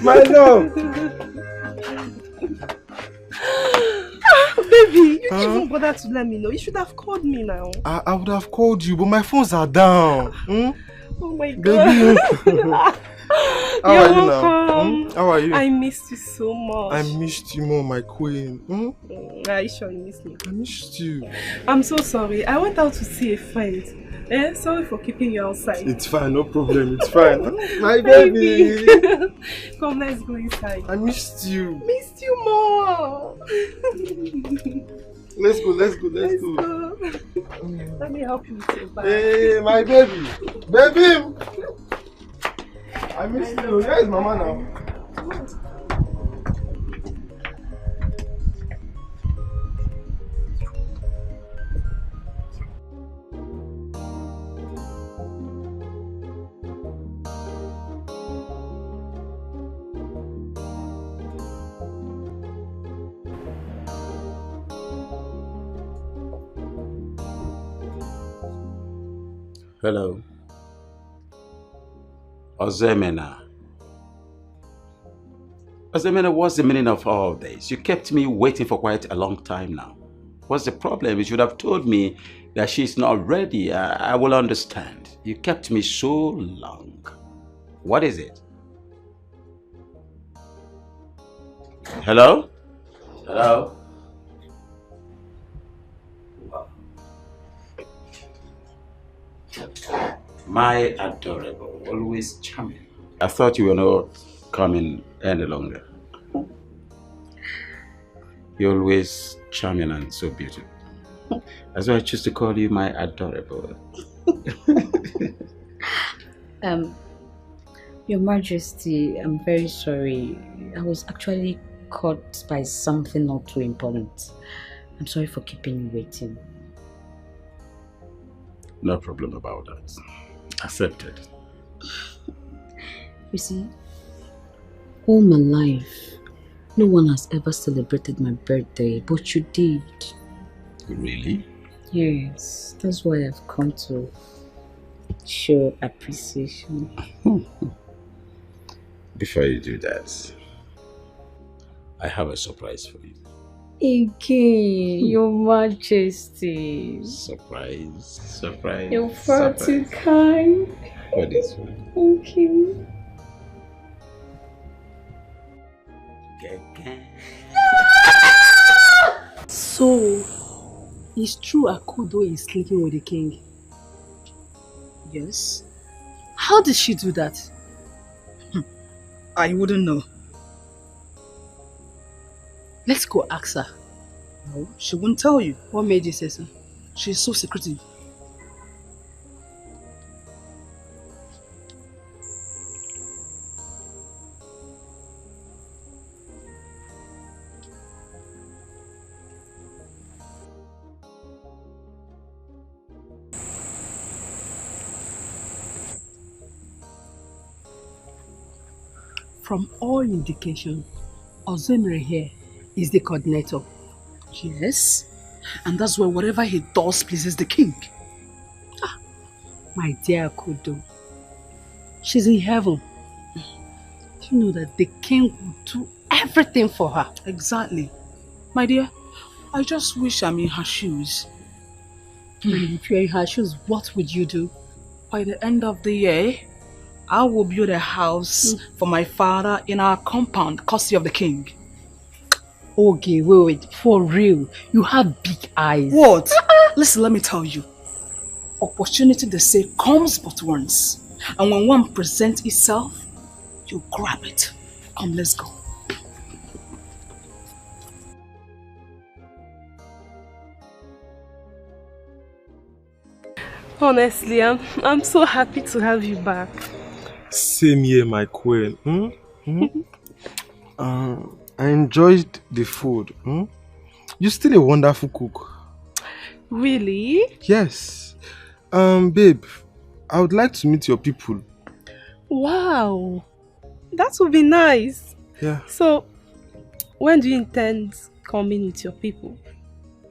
My love! Baby, you didn't even bother to let me know. You should have called me now. I would have called you, but my phones are down. Oh my God. Baby. How You're are you welcome. now? How are you? I missed you so much. I missed you more, my queen. Are you sure you missed me? I missed you. I'm so sorry. I went out to see a friend. Sorry for keeping you outside. It's fine, no problem. It's fine. My baby. Come, let's go inside. I missed you. Missed you more. Let's go. Let me help you with your bag. Hey, my baby. Baby. I missed you. Where is Mama now? Hello. Ozemena. Ozemena, what's the meaning of all this? You kept me waiting for quite a long time now. What's the problem? You should have told me that she's not ready. I will understand. You kept me so long. What is it? Hello? Hello? My adorable, always charming. I thought you were not coming any longer. You're always charming and so beautiful. That's why I choose to call you my adorable. Your Majesty, I'm very sorry. I was actually caught by something not too important. I'm sorry for keeping you waiting. No problem about that. Accepted. You see, all my life, no one has ever celebrated my birthday, but you did. Really? Yes, that's why I've come to show appreciation. Before you do that, I have a surprise for you. Again, Your Majesty. Surprise. You're far too kind. What is it? Thank you. So, it's true Akudo is sleeping with the king? Yes. How did she do that? I wouldn't know. Let's go ask her. No, she won't tell you. What made you say so? She's so secretive. From all indication, Ozemere here is the coordinator. Yes, and that's why whatever he does pleases the king. My dear Kudo, she's in heaven. You know that the king will do everything for her. Exactly. My dear, I just wish I'm in her shoes. If you're in her shoes, what would you do? By the end of the year, I will build a house for my father in our compound, courtesy of the king. Okay, wait. For real, you have big eyes. What? Listen, let me tell you. Opportunity, they say, comes but once. And when one presents itself, you grab it. Come, let's go. Honestly, I'm so happy to have you back. Same here, my queen. I enjoyed the food. You're still a wonderful cook. Really? Yes. Babe, I would like to meet your people. Wow, that would be nice. Yeah. So, when do you intend coming with your people?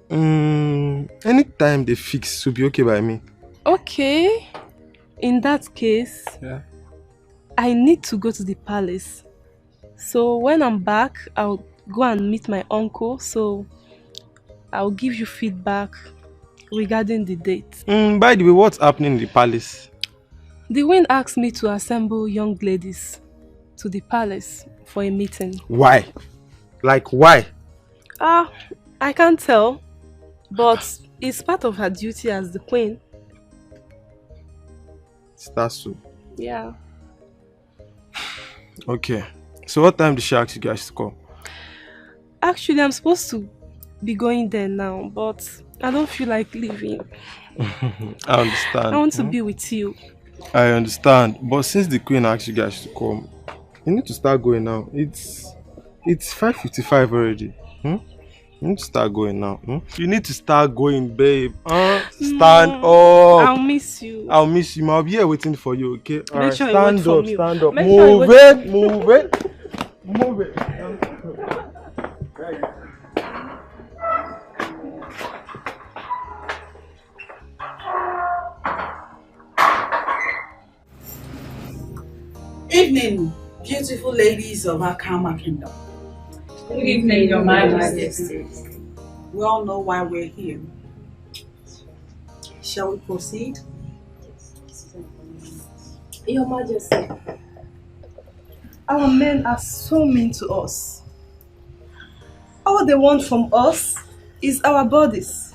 Anytime they fix will be okay by me. Okay. In that case, Yeah. I need to go to the palace. So when I'm back, I'll go and meet my uncle. So I'll give you feedback regarding the date. By the way, what's happening in the palace? The Queen asked me to assemble young ladies to the palace for a meeting. Why? Like why? I can't tell, but it's part of her duty as the queen. That's so. Yeah. Okay. So what time did she ask you guys to come? Actually, I'm supposed to be going there now, but I don't feel like leaving. I understand. I want to be with you. I understand. But since the queen asked you guys to come, you need to start going now. It's 5:55 already. You need to start going now. You need to start going, babe. Stand up. I'll miss you. I'll miss you. I'll be here waiting for you, okay? Make sure stand you up, wait stand for up. me. Move it, move it. Move it. Evening, beautiful ladies of our Karma Kingdom. Good evening, Your Majesty. We all know why we're here. Shall we proceed? Your Majesty, our men are so mean to us. All they want from us is our bodies.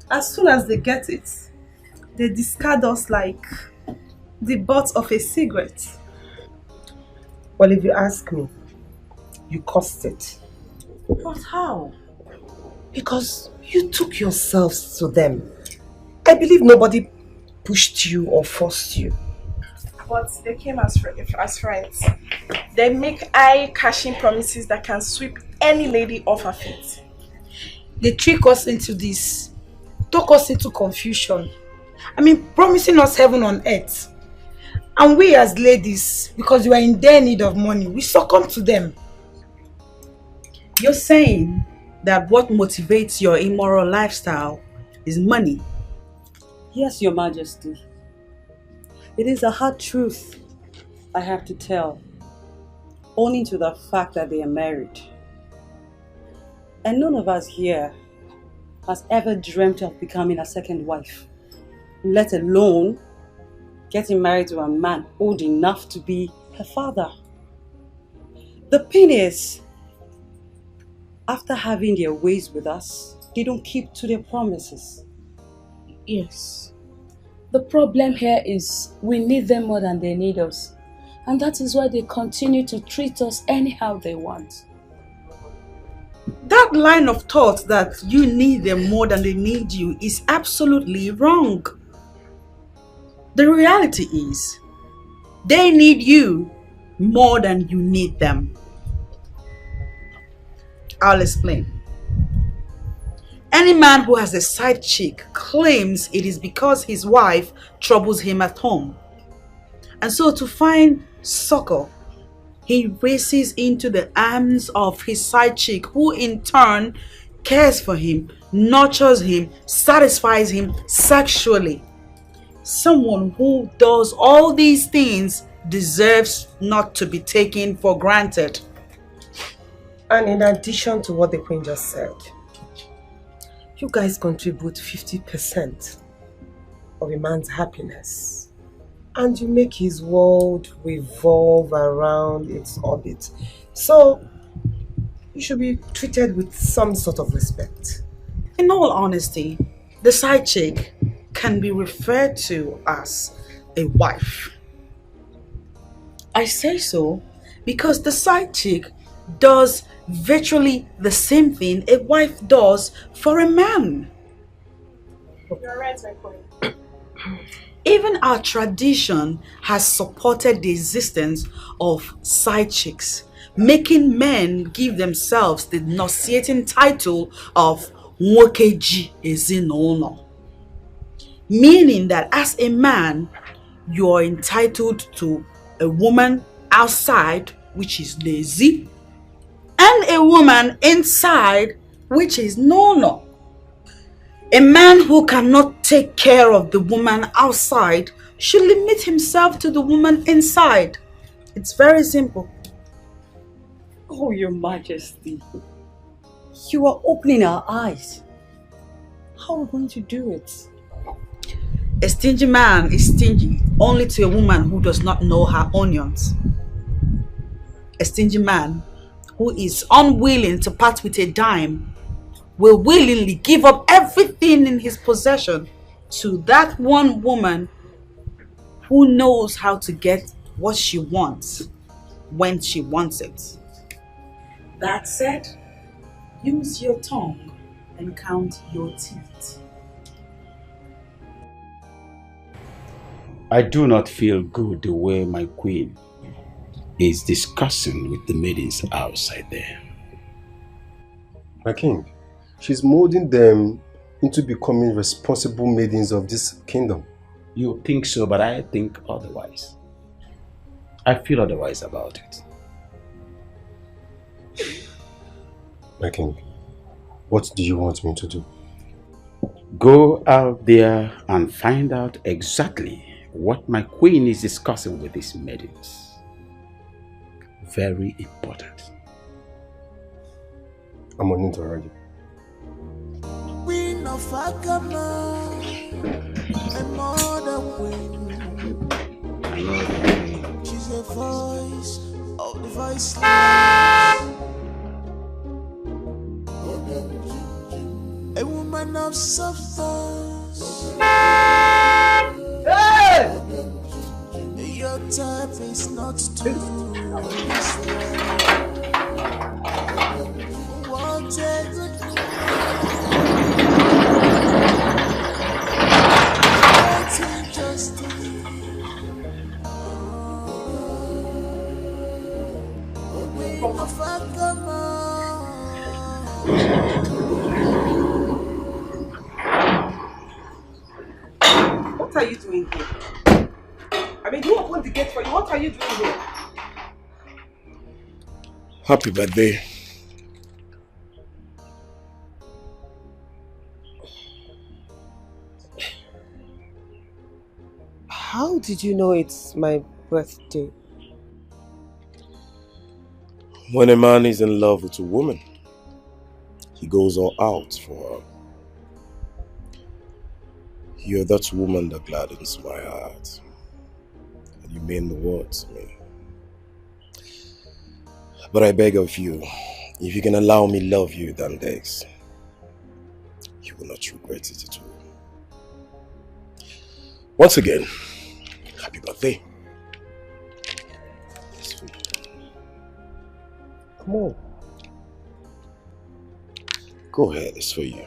As soon as they get it, they discard us like the butt of a cigarette. Well, if you ask me, you caused it. But how? Because you took yourselves to them. I believe nobody pushed you or forced you. But they came as friends. They make eye-catching promises that can sweep any lady off her feet. They trick us into this, talk us into confusion. I mean, promising us heaven on earth. And we as ladies, because we are in their need of money, we succumb to them. You're saying that what motivates your immoral lifestyle is money? Yes, Your Majesty. It is a hard truth I have to tell, owing to the fact that they are married. And none of us here has ever dreamt of becoming a second wife, let alone getting married to a man old enough to be her father. The pain is, after having their ways with us, they don't keep to their promises. Yes. The problem here is we need them more than they need us. And that is why they continue to treat us anyhow they want. That line of thought that you need them more than they need you is absolutely wrong. The reality is, they need you more than you need them. I'll explain. Any man who has a side chick claims it is because his wife troubles him at home. And so to find succor, he races into the arms of his side chick, who in turn cares for him, nurtures him, satisfies him sexually. Someone who does all these things deserves not to be taken for granted. And in addition to what the queen just said, You guys contribute 50% of a man's happiness. And you make his world revolve around its orbit. So, you should be treated with some sort of respect. In all honesty, the side chick can be referred to as a wife. I say so because the side chick does virtually the same thing a wife does for a man. You're right, my queen. Even our tradition has supported the existence of side chicks, making men give themselves the nauseating title of Nwokeji Ezinụlọ, meaning that as a man, you are entitled to a woman outside, which is lazy, and a woman inside, which is Nono. A man who cannot take care of the woman outside should limit himself to the woman inside. It's very simple. Oh, Your Majesty, you are opening our eyes. How are we going to do it? A stingy man is stingy only to a woman who does not know her onions. A stingy man who is unwilling to part with a dime will willingly give up everything in his possession to that one woman who knows how to get what she wants when she wants it. That said, use your tongue and count your teeth. I do not feel good the way my queen is discussing with the maidens outside there. My king, she's molding them into becoming responsible maidens of this kingdom. You think so, but I think otherwise. I feel otherwise about it. My king, what do you want me to do? Go out there and find out exactly what my queen is discussing with these maidens. Very important. I'm on it already. Queen of Agama, a mother queen. She's a voice of the voiceless. A woman of substance. Hey! Your type is not too what a good What are you doing here? I mean, who opened the gate for you? What are you doing here? Happy birthday. How did you know it's my birthday? When a man is in love with a woman, he goes all out for her. You're that woman that gladdens my heart. And you mean the world to me. But I beg of you, if you can allow me love you than this, you will not regret it at all. Once again, happy birthday. Come on. Go ahead, it's for you.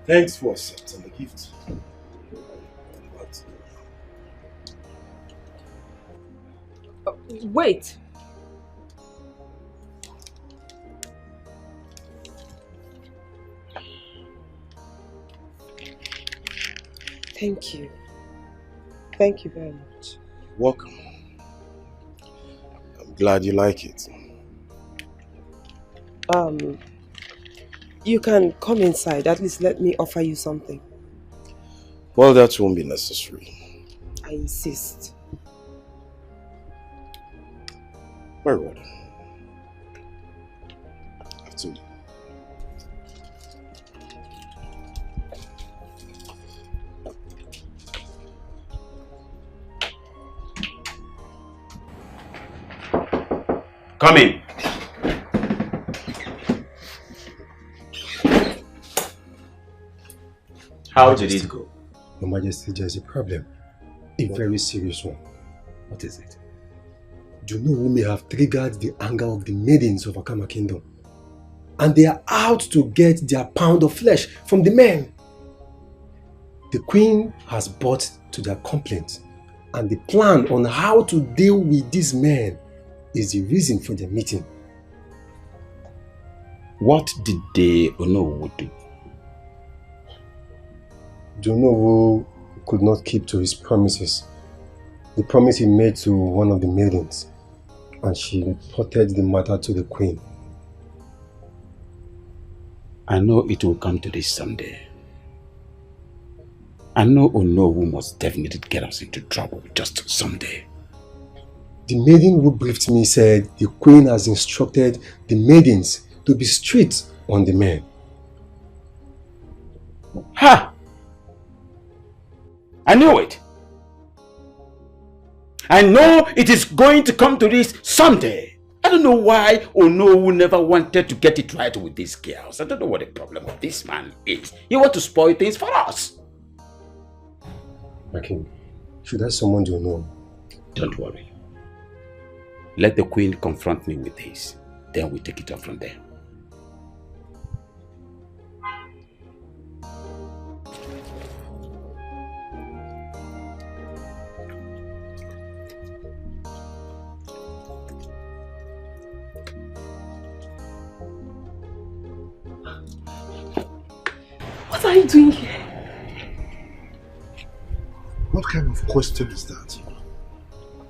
Thanks for accepting the gift. Wait. Thank you. Thank you very much. Welcome. I'm glad you like it. You can come inside. At least let me offer you something. Well, that won't be necessary. I insist. Very well. too. Come in. How did it go? Your Majesty, there is a problem. A very serious one. What is it? Do you know who may have triggered the anger of the maidens of Akama Kingdom? And they are out to get their pound of flesh from the men. The queen has brought to their complaint, and the plan on how to deal with these men is the reason for the meeting. What did the Onowu do? The Onowu could not keep to his promises. The promise he made to one of the maidens, and she reported the matter to the queen. I know it will come to this someday. I know Onowu must definitely get us into trouble just someday. The maiden who briefed me said the queen has instructed the maidens to be strict on the men. Ha! I knew it. I know it is going to come to this someday. I don't know why Onowu never wanted to get it right with these girls. I don't know what the problem of this man is. He wants to spoil things for us. My king, should I summon the Onowu? Don't worry. Let the queen confront me with this. Then we take it up from there. What are you doing here? What kind of question is that?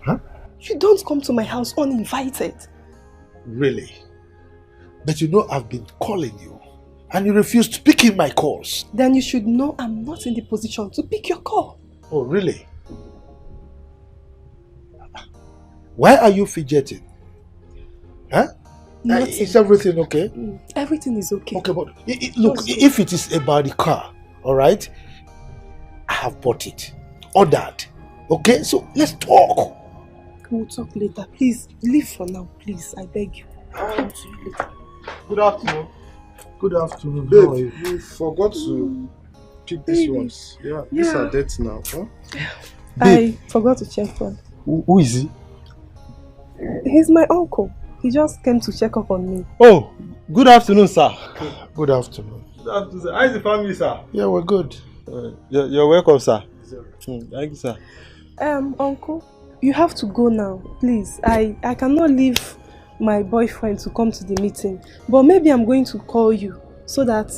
Huh? You don't come to my house uninvited. Really? But you know I've been calling you and you refused picking my calls. Then you should know I'm not in the position to pick your call. Oh, really? Why are you fidgeting? Huh? Is everything okay? Everything is okay. Okay, but look, if it is about the car, alright? I have bought it. Ordered. Okay, so let's talk. We'll talk later. Please, leave for now, please. I beg you. I'll come to you later. Good afternoon. Good afternoon. Babe, you forgot to pick these ones. Yeah, these are dates now. Huh? I forgot to check one. Who is he? He's my uncle. He just came to check up on me. Oh, good afternoon, sir. Good afternoon. Good afternoon, sir. How is the family, sir? Yeah, we're good. You're welcome, sir. Thank you, sir. Uncle, you have to go now, please. I cannot leave my boyfriend to come to the meeting, but maybe I'm going to call you so that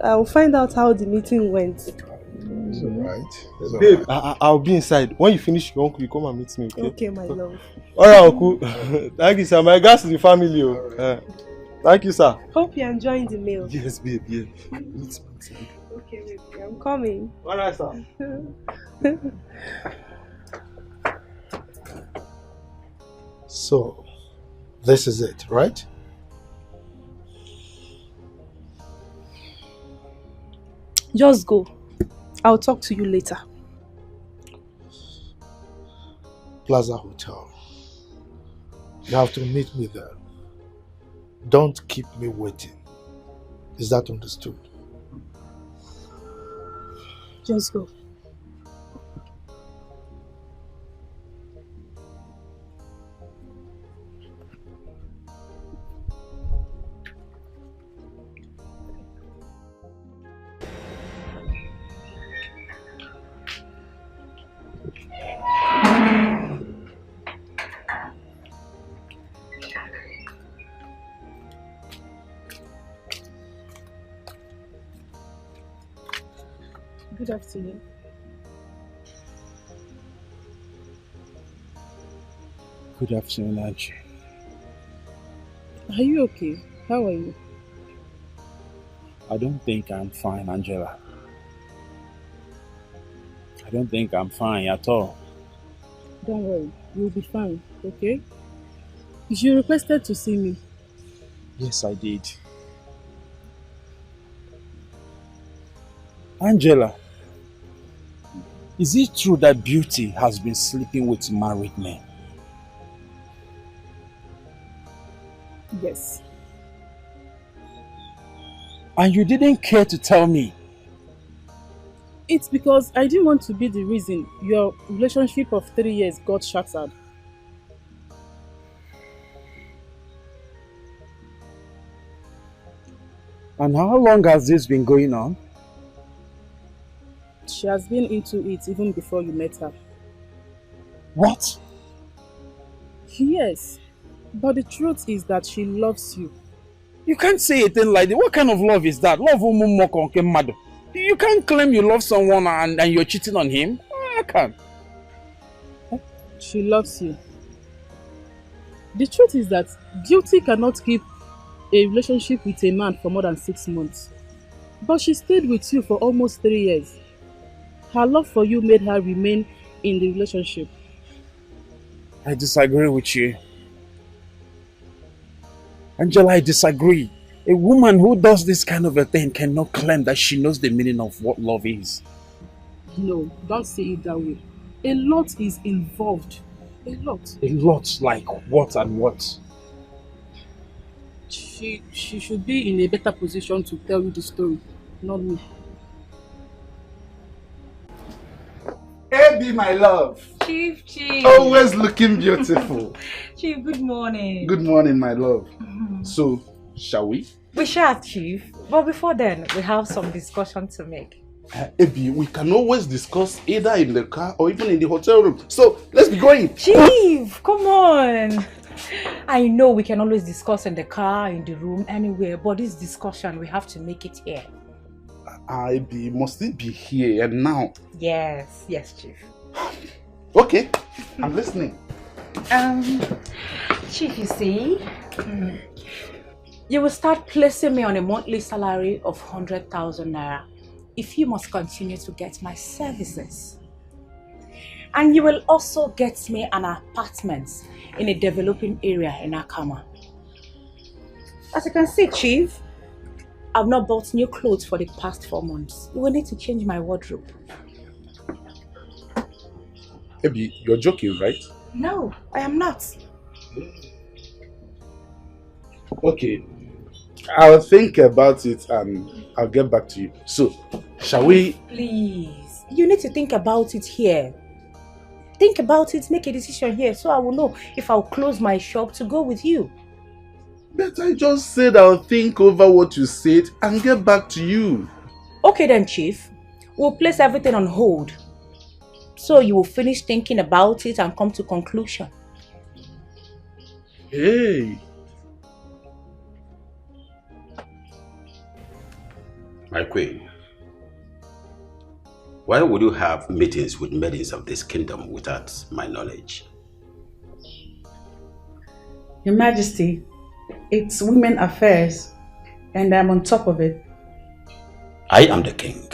I'll find out how the meeting went. It's alright. Babe, I'll be inside. When you finish your uncle, you come and meet me, okay? Okay, my love. Alright, uncle. Thank you, sir. My regards to the family. Thank you, sir. Hope you're enjoying the meal. Yes, babe, yeah. Okay, baby, I'm coming. Alright, sir. So, this is it, right? Just go. I'll talk to you later. Plaza Hotel. You have to meet me there. Don't keep me waiting. Is that understood? Just go. Good afternoon. Good afternoon, Angie. Are you okay? How are you? I don't think I'm fine, Angela. I don't think I'm fine at all. Don't worry, you'll be fine, okay? You requested to see me. Yes, I did. Angela, is it true that Beauty has been sleeping with married men? Yes. And you didn't care to tell me? It's because I didn't want to be the reason your relationship of 3 years got shattered. And how long has this been going on? She has been into it even before you met her. What? Yes. But the truth is that she loves you. You can't say a thing like that. What kind of love is that? Love mad. You can't claim you love someone and you're cheating on him. I can't. She loves you. The truth is that Beauty cannot keep a relationship with a man for more than 6 months. But she stayed with you for almost 3 years. Her love for you made her remain in the relationship. I disagree with you. Angela, I disagree. A woman who does this kind of a thing cannot claim that she knows the meaning of what love is. No, don't say it that way. A lot is involved. A lot. A lot like what and what? She should be in a better position to tell you the story, not me. Abby, my love. Chief. Always looking beautiful. Chief, good morning. Good morning, my love. So, shall we? We shall, Chief. But before then, we have some discussion to make. Abby, we can always discuss either in the car or even in the hotel room. So, let's be going. Chief, come on. I know we can always discuss in the car, in the room, anywhere. But this discussion, we have to make it here. Abby, must it be here and now? Yes, Chief. Okay, I'm listening. Chief, you see, you will start placing me on a monthly salary of 100,000 naira if you must continue to get my services. And you will also get me an apartment in a developing area in Akama. As you can see, Chief, I've not bought new clothes for the past 4 months. You will need to change my wardrobe. Abby, you're joking, right? No, I am not. Okay, I'll think about it and I'll get back to you. So, shall we? Please, you need to think about it here. Think about it, make a decision here so I will know if I'll close my shop to go with you. But I just said I'll think over what you said and get back to you. Okay then, Chief. We'll place everything on hold. So you will finish thinking about it and come to conclusion. Hey. My queen, why would you have meetings with maidens of this kingdom without my knowledge? Your Majesty, it's women affairs and I'm on top of it. I am the king.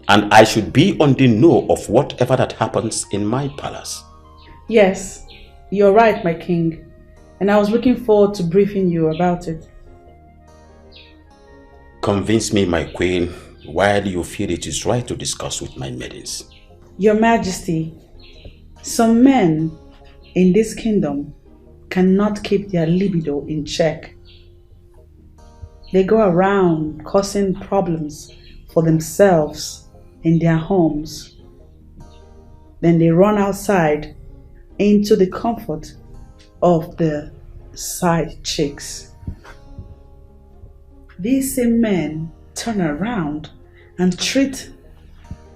And I should be on the know of whatever that happens in my palace. Yes, you're right, my king. And I was looking forward to briefing you about it. Convince me, my queen, why do you feel it is right to discuss with my maidens? Your Majesty, some men in this kingdom cannot keep their libido in check. They go around causing problems for themselves in their homes. Then they run outside into the comfort of the side chicks. These same men turn around and treat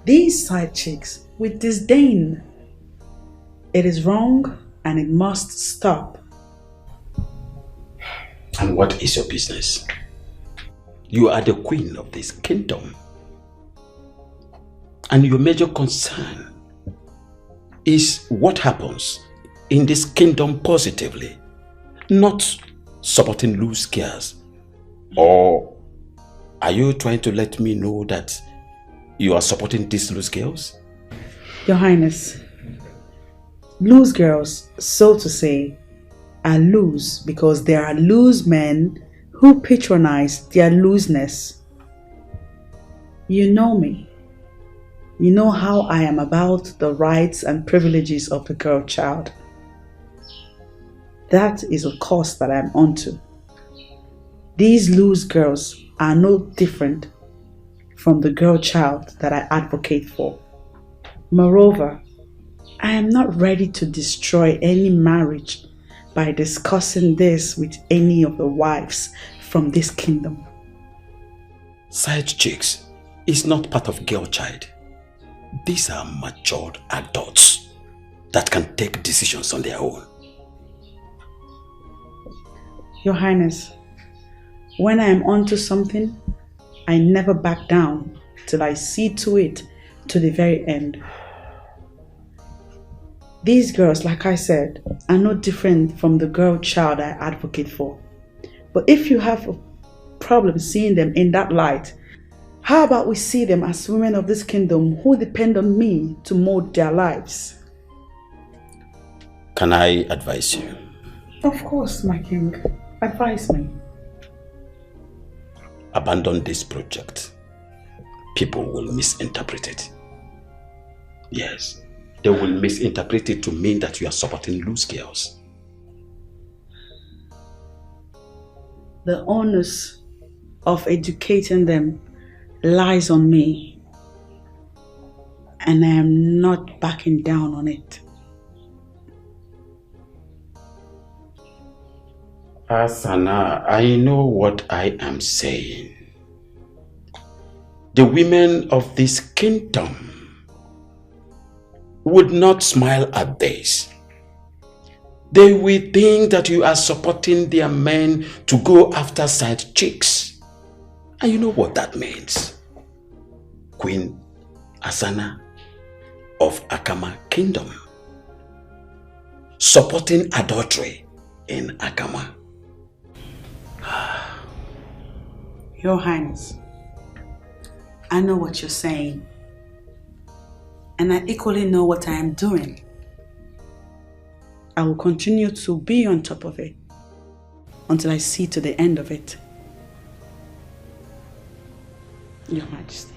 these side chicks with disdain. It is wrong and it must stop. And what is your business? You are the queen of this kingdom. And your major concern is what happens in this kingdom positively, not supporting loose girls. Or are you trying to let me know that you are supporting these loose girls? Your Highness, loose girls, so to say, are loose because there are loose men who patronize their looseness. You know me. You know how I am about the rights and privileges of the girl child. That is a course that I'm onto. These loose girls are no different from the girl child that I advocate for. Moreover, I am not ready to destroy any marriage by discussing this with any of the wives from this kingdom. Side chicks is not part of girl child. These are matured adults that can take decisions on their own. Your Highness, when I am onto something, I never back down till I see to it to the very end. These girls, like I said, are no different from the girl child I advocate for. But if you have a problem seeing them in that light, how about we see them as women of this kingdom who depend on me to mold their lives? Can I advise you? Of course, my king. Advise me. Abandon this project. People will misinterpret it. Yes, they will misinterpret it to mean that you are supporting loose girls. The onus of educating them lies on me, and I am not backing down on it. Asana, I know what I am saying. The women of this kingdom would not smile at this. They will think that you are supporting their men to go after side chicks. And you know what that means. Queen Asana of Akama Kingdom supporting adultery in Akama. Your Highness, I know what you're saying, and I equally know what I am doing. I will continue to be on top of it until I see to the end of it. Your Majesty.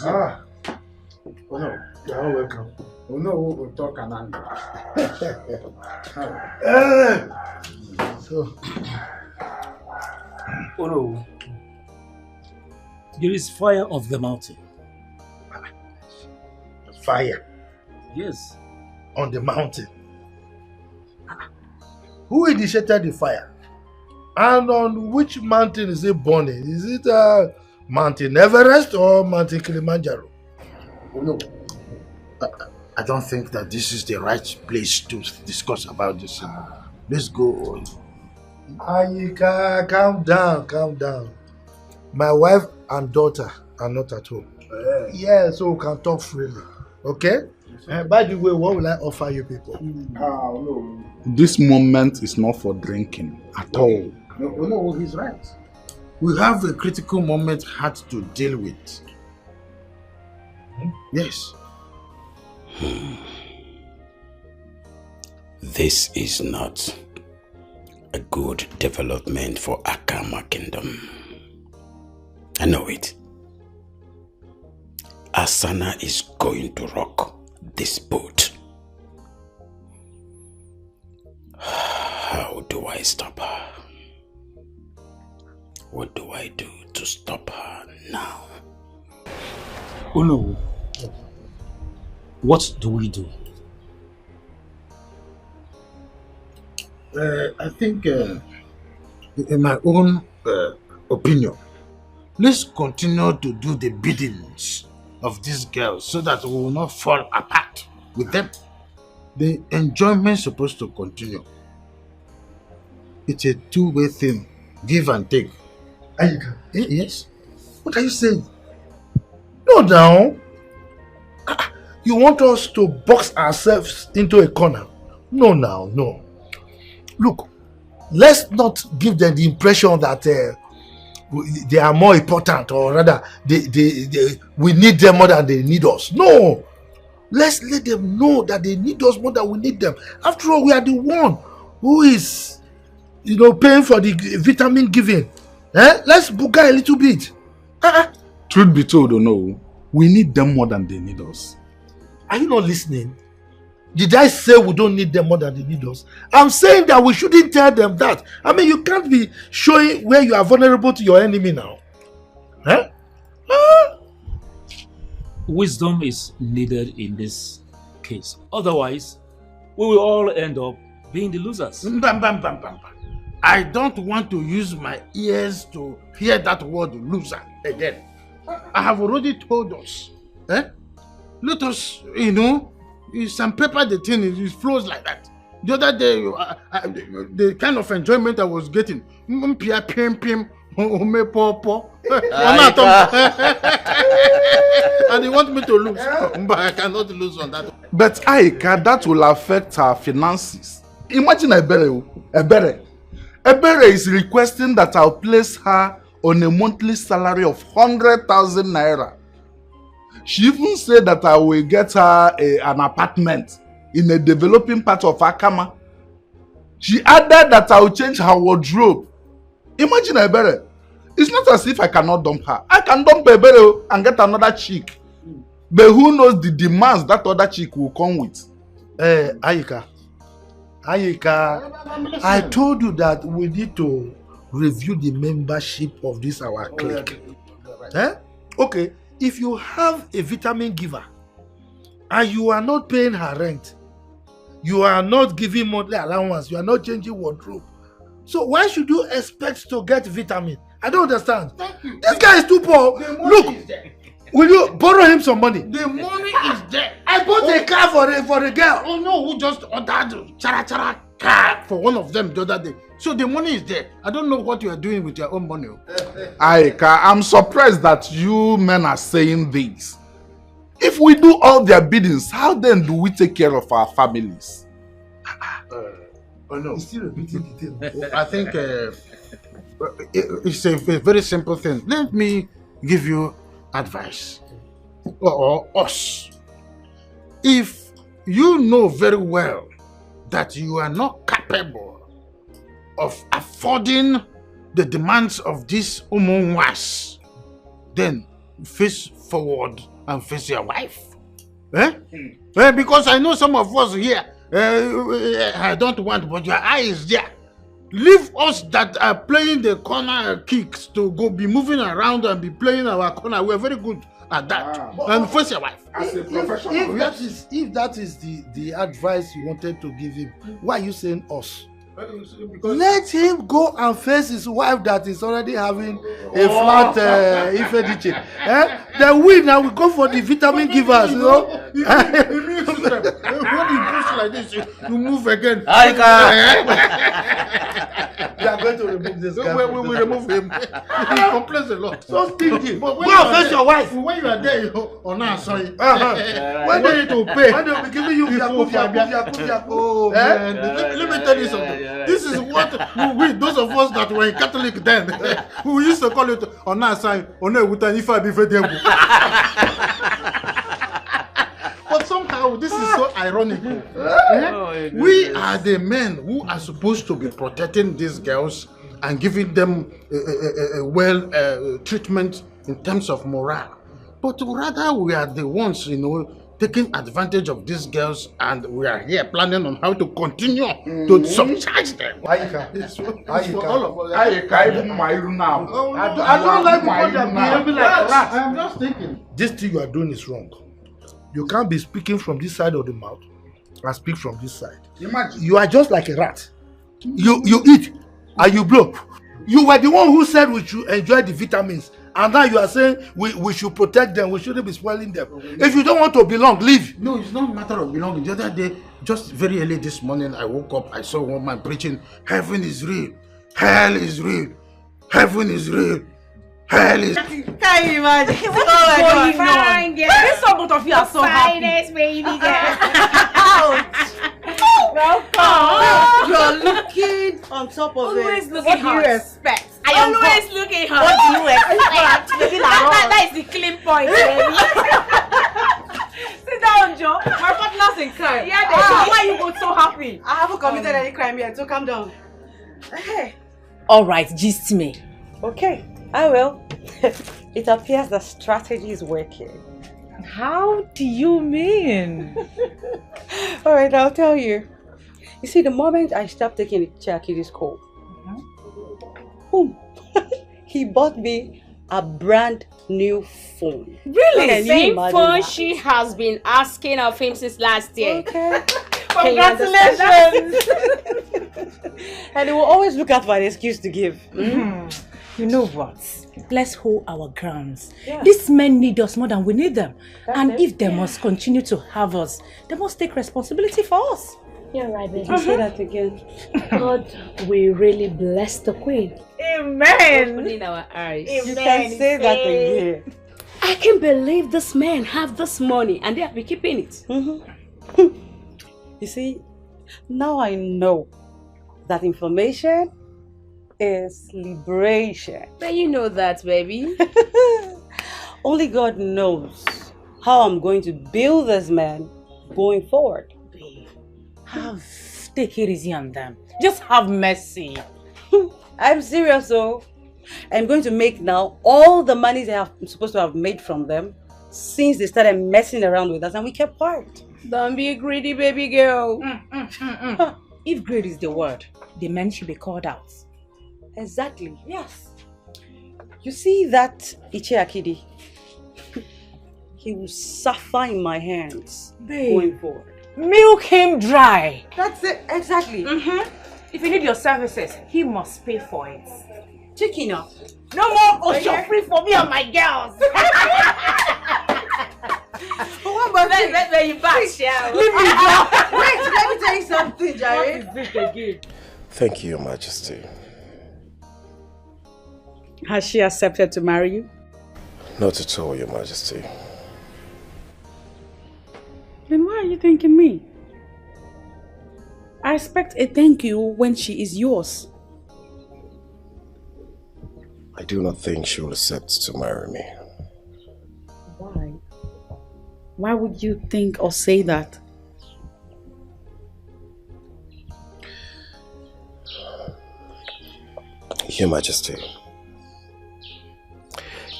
Ah, oh no, you're welcome. Oh no, we'll talk and So, oh no, there is fire of the mountain. Fire? Yes. On the mountain? Who initiated the fire? And on which mountain is it burning? Is it Mountain Everest or Mountain Kilimanjaro? Oh, no. I don't think that this is the right place to discuss about this. Let's go on. Ayika, calm down, calm down. My wife and daughter are not at home. Yeah, so we can talk freely. Okay? By the way, what will I offer you people? No. This moment is not for drinking at all. No, he's right. We have a critical moment had to deal with. Yes. This is not a good development for Akama Kingdom. I know it. Asana is going to rock this boat. How do I stop her? What do I do to stop her now? Oh no. What do we do? I think, in my own opinion, let's continue to do the biddings of these girls so that we will not fall apart with them. The enjoyment is supposed to continue. It's a two-way thing, give and take. Yes? What are you saying? No, now. You want us to box ourselves into a corner? No, now, no. Look, let's not give them the impression that they are more important, or rather, we need them more than they need us. No! Let's let them know that they need us more than we need them. After all, we are the one who is, paying for the vitamin giving. Let's booga a little bit. Truth be told, no, we need them more than they need us. Are you not listening? Did I say we don't need them more than they need us? I'm saying that we shouldn't tell them that. I mean, you can't be showing where you are vulnerable to your enemy now. Wisdom is needed in this case. Otherwise, we will all end up being the losers. I don't want to use my ears to hear that word loser again. I have already told us. Let us, sandpaper the thing, it flows like that. The other day, the kind of enjoyment I was getting, and they want me to lose, but I cannot lose on that. But Aika, that will affect our finances. Imagine Ebere is requesting that I'll place her on a monthly salary of 100,000 naira. She even said that I will get her an apartment in a developing part of Akama. She added that I will change her wardrobe. Imagine Ebere. It's not as if I cannot dump her. I can dump Ebere and get another chick. But who knows the demands that other chick will come with? Ayika, I told you that we need to review the membership of this our clique. Okay, if you have a vitamin giver and you are not paying her rent, you are not giving monthly allowance, you are not changing wardrobe, so why should you expect to get vitamin? I don't understand. This guy is too poor. Look, will you borrow him some money? The money is there. I bought a car for a girl. Oh no, who just ordered chara car for one of them the other day. So the money is there. I don't know what you are doing with your own money. Aika, I'm surprised that you men are saying this. If we do all their biddings, how then do we take care of our families? Oh no. Still repeating the thing. I think it's a very simple thing. Let me give you advice. Or us. If you know very well that you are not capable of affording the demands of this umunwas, then face forward and face your wife. Because I know some of us here, I don't want, but your eye is there. Leave us that are playing the corner kicks to go be moving around and be playing our corner. We're very good at that. And face your wife. As a professional. If that is the advice you wanted to give him, why are you saying us? Let him go and face his wife that is already having a flat ifediche. Then we now go for the vitamin givers, you know. When you push like this, you move again. We are going to remove this guy. We will remove him. He complains a lot. So stingy. But Go and face your wife. When you are there, you not sorry. When they need to pay. When they will be giving you Oh man, let me tell you something. This is what we, those of us that were in Catholic then, we used to call it Onasai, But somehow this is so ironical. We are the men who are supposed to be protecting these girls and giving them treatment in terms of morale. But rather we are the ones, taking advantage of these girls, and we are here planning on how to continue to subcharge them. Ayika, I don't like people that behave like rats. I'm just thinking. This thing you are doing is wrong. You can't be speaking from this side of the mouth and speak from this side. Imagine. You are just like a rat. You eat and you blow. You were the one who said we should enjoy the vitamins, and now you are saying we should protect them, we shouldn't be spoiling them. If you don't want to belong, leave. No, it's not a matter of belonging. The other day, just very early this morning, I woke up, I saw one man preaching, heaven is real, hell is real, heaven is real, hell is... Can you imagine? What is going on? This some both of you are so happy. Finest baby girl. Welcome. You're looking on top of Always it. looking What do you hot. expect? I always looking hot. What do you expect? that is the clean point, baby. Sit down, Joe. My partner's in crime. Yeah, why are you both so happy? I haven't committed any crime yet, so calm down. Hey. Alright, gist me. Okay, I will. It appears the strategy is working. How do you mean? Alright, I'll tell you. You see, the moment I stopped taking Chiakidi's call, boom, he bought me a brand new phone. Really? Can you Same imagine phone that? she has been asking of him since last year. Okay. Congratulations! And he will always look out for an excuse to give. You know what? Let's hold our grounds. Yeah. These men need us more than we need them. And if they must continue to have us, they must take responsibility for us. You're right, baby. Say that again. God will really bless the queen. Amen. Opening our eyes. You can say that again. I can't believe this man have this money and they have been keeping it. You see, now I know that information is liberation. But you know that, baby. Only God knows how I'm going to build this man going forward. Take it easy on them. Just have mercy. I'm serious, though. I'm going to make now all the money I'm supposed to have made from them since they started messing around with us and we kept quiet. Don't be a greedy baby girl. If greed is the word, the men should be called out. Exactly. Yes. You see that Ichiakidi? He will suffer in my hands going forward. Milk him dry. That's it, exactly. If you need your services, he must pay for it. Chicken up. No more ocean free for me and my girls. What about let you back, shall Leave me now. Wait, let me tell you something, Jerry. What is this again? Thank you, Your Majesty. Has she accepted to marry you? Not at all, Your Majesty. Then why are you thanking me? I expect a thank you when she is yours. I do not think she will accept to marry me. Why? Why would you think or say that? Your Majesty,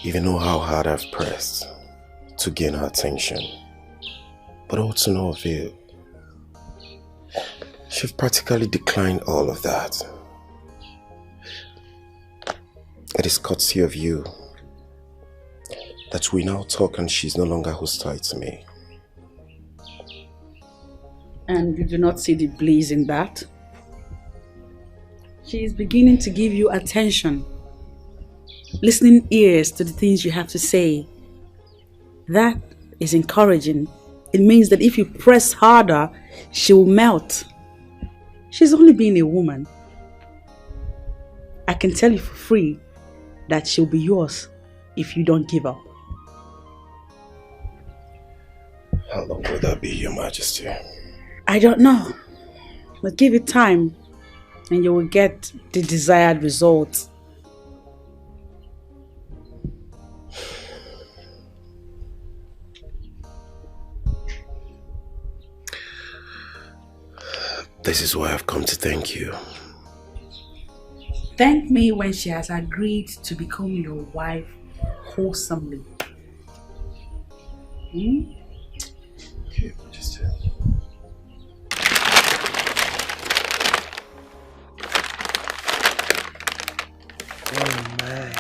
you know how hard I've pressed to gain her attention, but all to no avail. She've practically declined all of that. It is courtesy of you that we now talk and she's no longer hostile to me. And you do not see the bliss in that? She is beginning to give you attention, listening ears to the things you have to say. That is encouraging. It means that if you press harder, she will melt. She's only being a woman. I can tell you for free that she'll be yours if you don't give up. How long will that be, Your Majesty? I don't know, but give it time and you will get the desired result. This is why I've come to thank you. Thank me when she has agreed to become your wife wholesomely. Okay, Majesty. Oh my.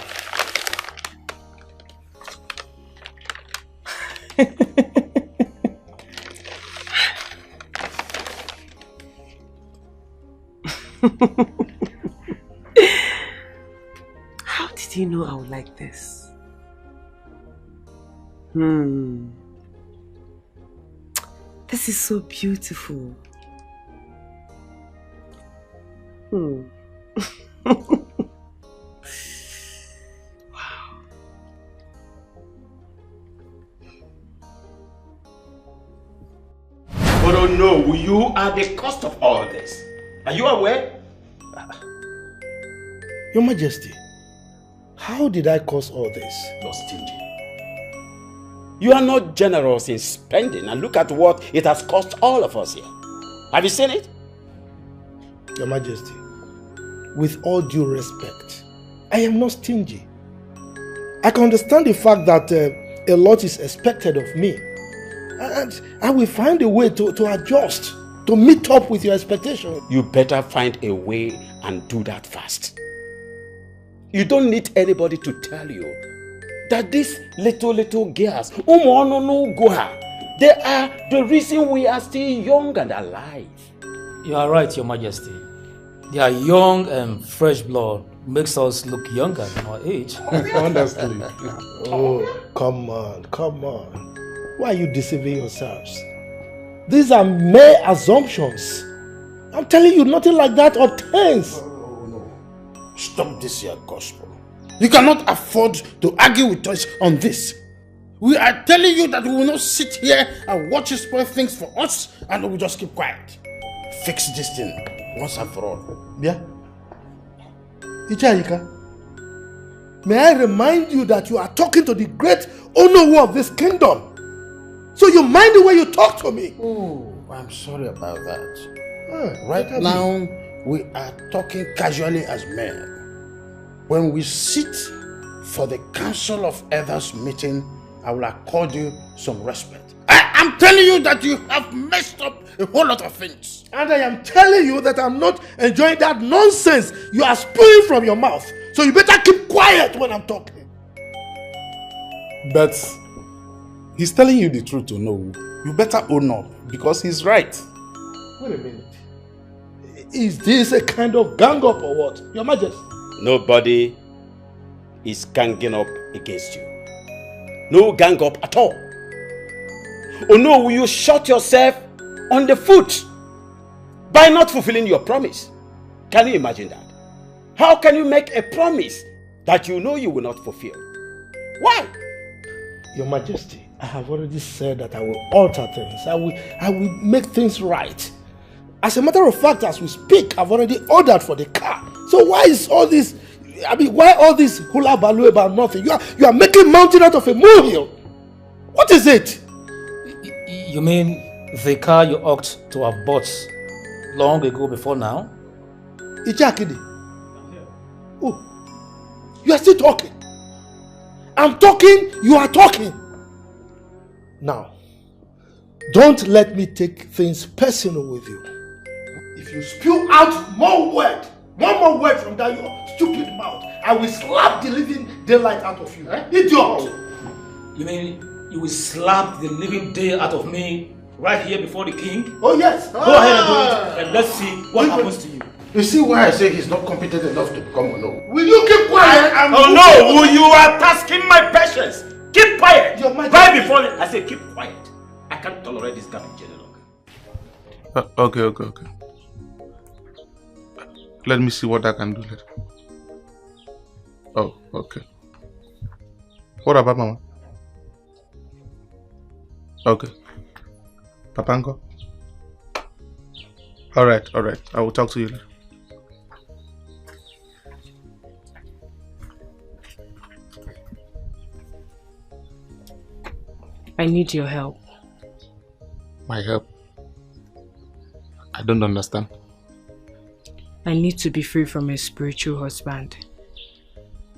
How did you know I would like this? This is so beautiful. But oh no, you are the cost of all this. Are you aware? Your Majesty, how did I cause all this? You're stingy. You are not generous in spending, and look at what it has cost all of us here. Have you seen it? Your Majesty, with all due respect, I am not stingy. I can understand the fact that a lot is expected of me. And I will find a way to adjust, to meet up with your expectations. You better find a way and do that fast. You don't need anybody to tell you that these little girls, they are the reason we are still young and alive. You are right, Your Majesty. They are young and fresh blood. Makes us look younger than our age. Honestly. Oh, come on. Why are you deceiving yourselves? These are mere assumptions. I'm telling you, nothing like that obtains. No. Stop this here, gospel. You cannot afford to argue with us on this. We are telling you that we will not sit here and watch you spoil things for us and we will just keep quiet. Fix this thing once and for all. Yeah. Ichayika, may I remind you that you are talking to the great Onowu of this kingdom. So you mind the way you talk to me. Oh, I'm sorry about that. Right now, we are talking casually as men. When we sit for the Council of Elders meeting, I will accord you some respect. I'm telling you that you have messed up a whole lot of things. And I am telling you that I'm not enjoying that nonsense you are spewing from your mouth. So you better keep quiet when I'm talking. But he's telling you the truth to know. You better own up because he's right. Wait a minute. Is this a kind of gang up or what? Your Majesty? Nobody is ganging up against you. No gang up at all. Oh no, will you shot yourself on the foot by not fulfilling your promise? Can you imagine that? How can you make a promise that you know you will not fulfill? Why? Your Majesty, I have already said that I will alter things. I will make things right. As a matter of fact, as we speak, I've already ordered for the car. So why is all this? Why all this hula baloo about nothing? You are making mountain out of a molehill. What is it? You mean the car you ought to have bought long ago before now? Ichakidi. Oh, you are still talking. I'm talking, you are talking. Now, don't let me take things personal with you. If you spew out one more word from that your stupid mouth, I will slap the living daylight out of you. Idiot! You mean you will slap the living day out of me right here before the king? Oh yes! Go ahead and do it, and let's see what happens to you. You see why I say he's not competent enough to become Onowu? Will you keep quiet? Oh no! You are tasking my patience! Keep quiet! Right before I say keep quiet. I can't tolerate this garbage any longer. Okay. Let me see what I can do later. Oh, okay. What about Mama? Okay. Papango? Alright. I will talk to you later. I need your help. My help? I don't understand. I need to be free from a spiritual husband.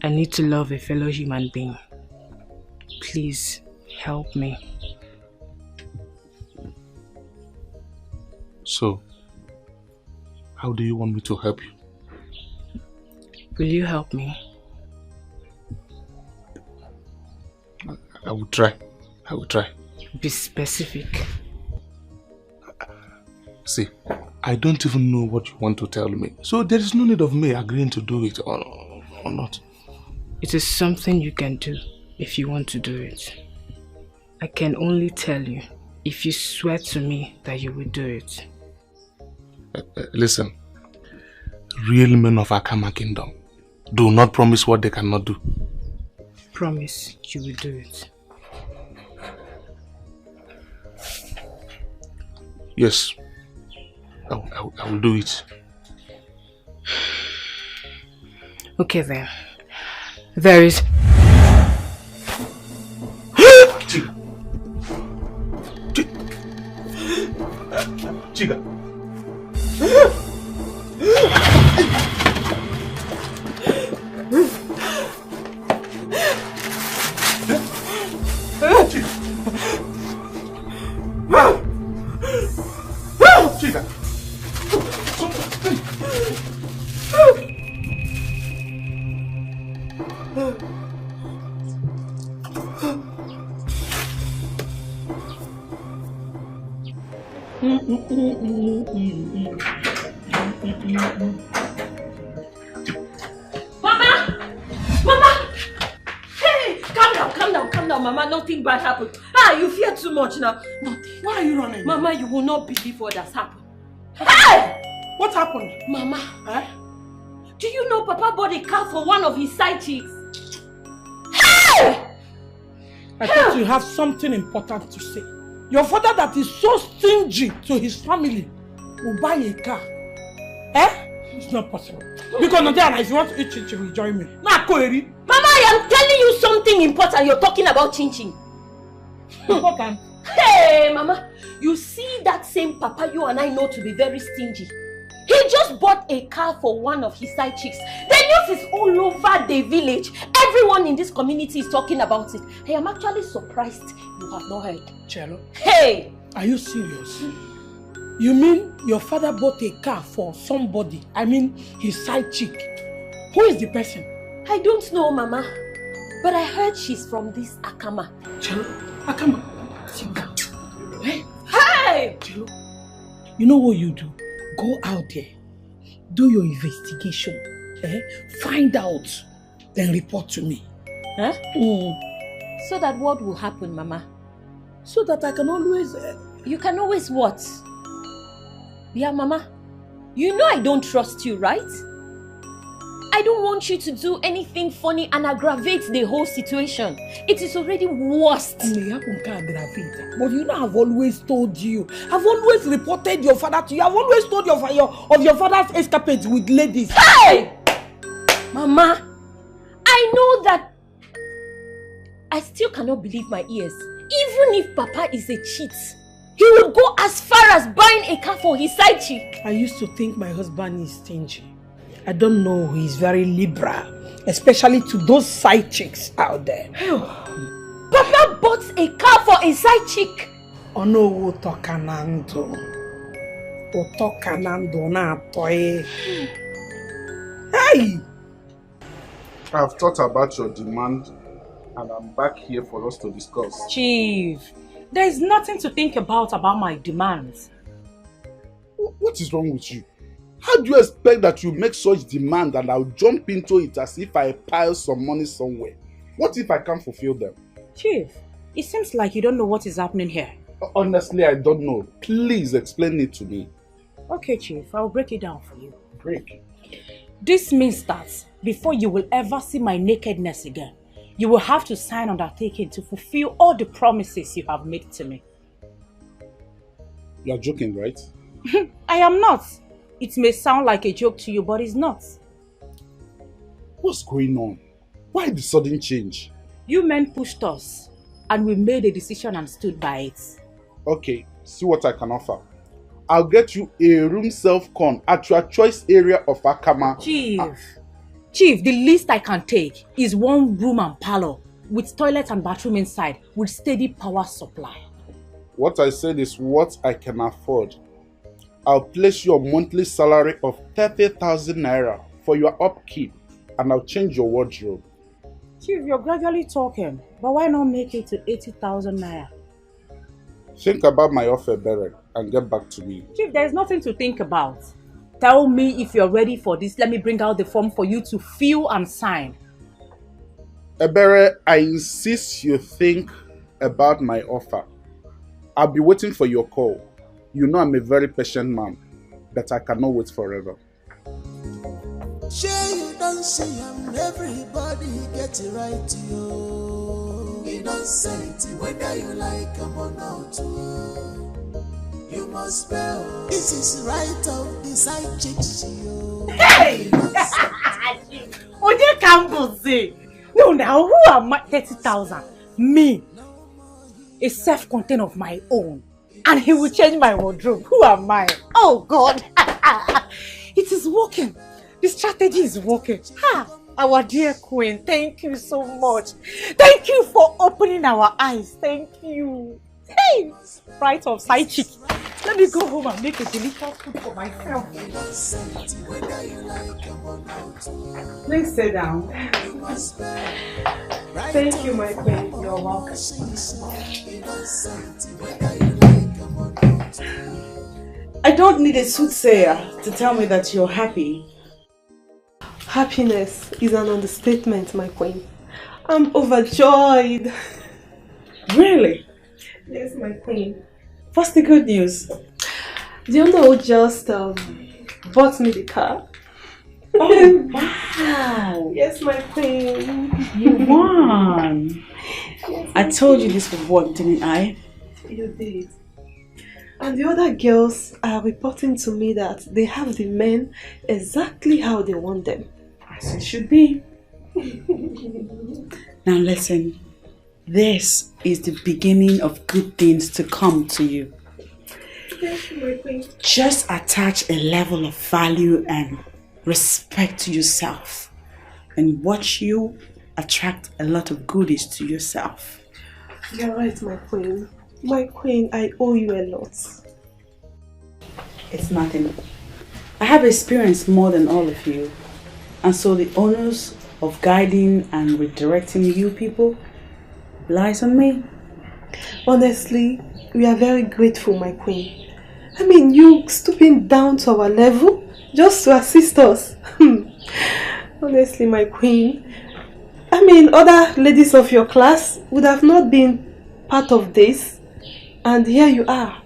I need to love a fellow human being. Please, help me. So, how do you want me to help you? Will you help me? I will try. Be specific. See, I don't even know what you want to tell me. So there is no need of me agreeing to do it or not. It is something you can do if you want to do it. I can only tell you if you swear to me that you will do it. Listen, real men of Akama Kingdom do not promise what they cannot do. Promise you will do it. Yes, I will do it. Okay then. There is... Chiga. Chica. Mama! Hey! Calm down, Mama. Nothing bad happened. You fear too much now. Nothing. Why are you running? Mama, you will not believe what has happened. Hey! What happened? Mama, do you know Papa bought a car for one of his side chicks? Hey! I thought you have something important to say. Your father that is so stingy to his family will buy a car. It's not possible. Because Nigerian, if you want to eat chin chin, will join me. Mama, I am telling you something important. You're talking about chin chin. Important? Hey, Mama, you see that same Papa you and I know to be very stingy. He just bought a car for one of his side chicks. The news is all over the village. Everyone in this community is talking about it. I am actually surprised you have not heard. Cello? Hey! Are you serious? You mean your father bought a car for somebody? I mean his side chick. Who is the person? I don't know, Mama. But I heard she's from this Akama. Cello? Akama? Hey! Cello, you know what you do? Go out there, do your investigation, find out, then report to me. Huh? So that what will happen, Mama? So that I can always... You can always what? Yeah, Mama. You know I don't trust you, right? I don't want you to do anything funny and aggravate the whole situation. It is already worst. But you know I've always told you. I've always reported your father to you. I've always told you of your father's escapades with ladies. Hey! Mama, I know that I still cannot believe my ears. Even if Papa is a cheat, he will go as far as buying a car for his side chick. I used to think my husband is stingy. I don't know, he's very liberal, especially to those side chicks out there. Papa bought a car for a side chick. Oh no, Utokanando na toy. Hey! I've thought about your demand and I'm back here for us to discuss. Chief, there is nothing to think about my demands. What is wrong with you? How do you expect that you make such demand and I'll jump into it as if I pile some money somewhere? What if I can't fulfill them? Chief, it seems like you don't know what is happening here. Honestly, I don't know. Please explain it to me. Okay, Chief, I'll break it down for you. Break. This means that before you will ever see my nakedness again, you will have to sign undertaking to fulfill all the promises you have made to me. You're joking, right? I am not. It may sound like a joke to you, but it's not. What's going on? Why the sudden change? You men pushed us, and we made a decision and stood by it. Okay, see what I can offer. I'll get you a room self-con at your choice area of Akama. Chief, the least I can take is 1 room and parlor with toilet and bathroom inside with steady power supply. What I said is what I can afford. I'll place your monthly salary of 30,000 naira for your upkeep and I'll change your wardrobe. Chief, you're gradually talking, but why not make it to 80,000 naira? Think about my offer, Berek, and get back to me. Chief, there's nothing to think about. Tell me if you're ready for this. Let me bring out the form for you to fill and sign. Ebere, I insist you think about my offer. I'll be waiting for your call. You know I'm a very patient man, but I cannot wait forever. Sure you don't see and everybody get it right, yo. Innocent, whether you like them or not, you must spell. This is right of the side chicks, yo. Hey! Oje Campbell say, no, now who am I? 30,000. Me. A self-contained of my own. and he will change my wardrobe. Who am I? Oh God. It is working. The strategy is working. Ha! Our dear queen, thank you so much. Thank you for opening our eyes. Thank you. Hey, sprite of side chick. Let me go home and make a delicious food for myself. Please sit down. Thank you, my queen. You're welcome. I don't need a soothsayer to tell me that you're happy. Happiness is an understatement, my queen. I'm overjoyed. Really? Yes, my queen. What's the good news? Do you know who just bought me the car? Oh, wow. Yes, my queen. You won. Yes, I told you this would work, didn't I? You did. And the other girls are reporting to me that they have the men exactly how they want them. As it should be. Now listen, this is the beginning of good things to come to you. Yes, my queen. Just attach a level of value and respect to yourself and watch you attract a lot of goodies to yourself. You're right, my queen. My queen, I owe you a lot. It's nothing. I have experienced more than all of you. And so the onus of guiding and redirecting you people lies on me. Honestly, we are very grateful, my queen. I mean, you stooping down to our level just to assist us. Honestly, my queen. I mean, other ladies of your class would have not been part of this. And here you are.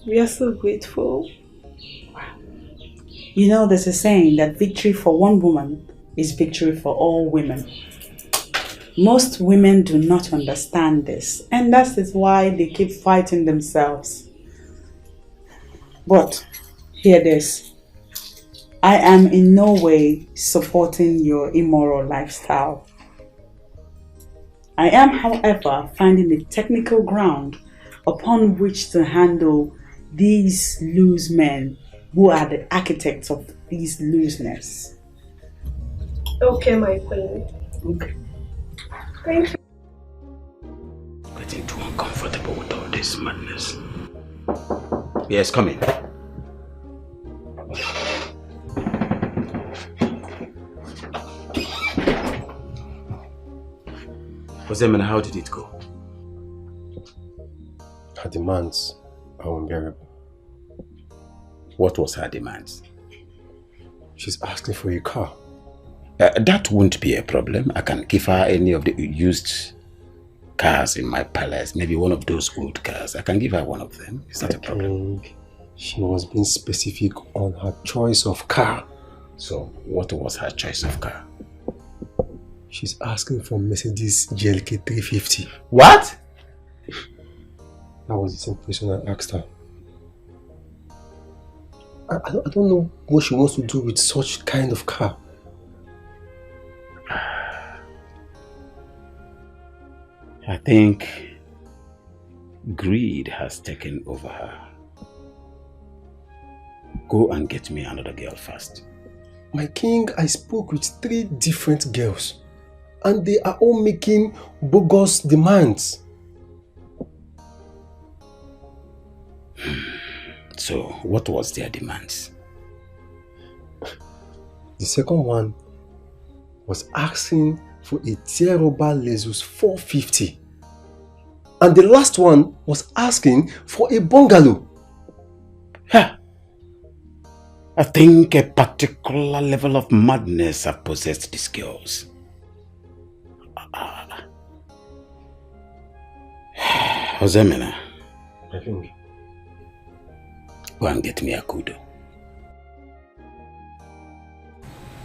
We are so grateful. You know, there's a saying that victory for one woman is victory for all women. Most women do not understand this, and that is why they keep fighting themselves. But hear this. I am in no way supporting your immoral lifestyle. I am, however, finding a technical ground upon which to handle these loose men who are the architects of these looseness. Okay, my queen. Okay. Thank you. Getting too uncomfortable with all this madness. Yes, come in. Osemena, how did it go? Her demands are unbearable. What was her demands? She's asking for a car. That won't be a problem. I can give her any of the used cars in my palace. Maybe one of those old cars. I can give her one of them. Is that a problem? She was being specific on her choice of car. So, what was her choice of car? She's asking for Mercedes GLK 350. What? That was the same question I asked her. I don't know what she wants to do with such kind of car. I think greed has taken over her. Go and get me another girl first. My king, I spoke with 3 different girls and they are all making bogus demands. So, what was their demands? The second one was asking for a Tierroba Lexus 450. And the last one was asking for a bungalow. Huh. I think a particular level of madness have possessed these girls. Osemena. I think. Go and get me a kudo.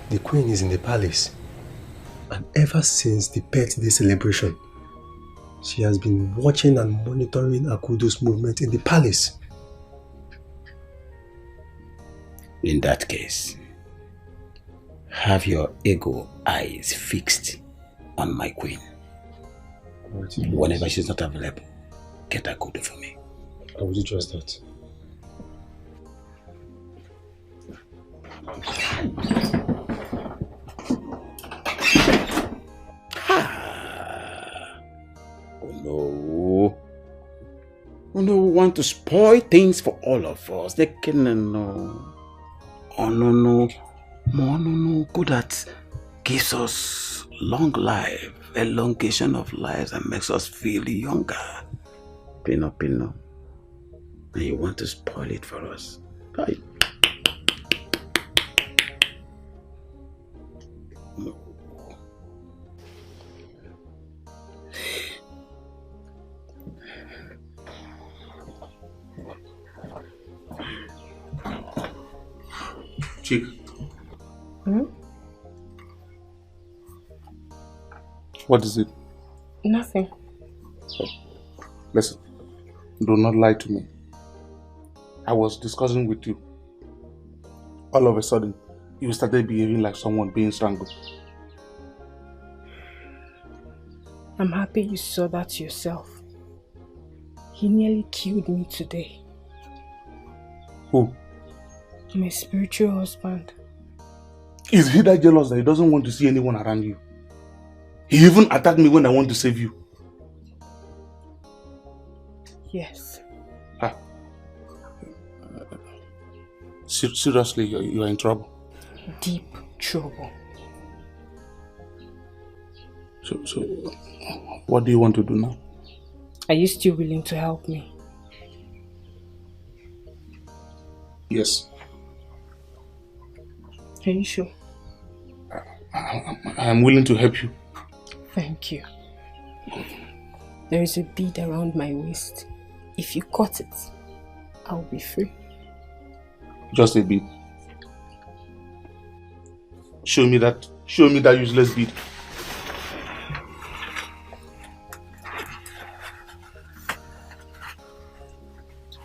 The queen is in the palace. And ever since the birthday celebration, she has been watching and monitoring Akudo's movement in the palace. In that case, have your ego eyes fixed on my queen. Right. Whenever she's not available, get her good for me. I will trust that. Oh no. Oh no, we want to spoil things for all of us. They can no. Oh no. No. Good that gives us long life, elongation of lives, and makes us feel younger. Pino. And you want to spoil it for us. Hi. No. Chick. Hmm? What is it? Nothing. Listen, do not lie to me. I was discussing with you. All of a sudden, you started behaving like someone being strangled. I'm happy you saw that yourself. He nearly killed me today. Who? My spiritual husband. Is he that jealous that he doesn't want to see anyone around you? He even attacked me when I want to save you. Yes. Seriously, you are in trouble. Deep trouble. So, what do you want to do now? Are you still willing to help me? Yes. Are you sure? I am willing to help you. Thank you. There is a bead around my waist. If you cut it, I'll be free. Just a bead. Show me that useless bead.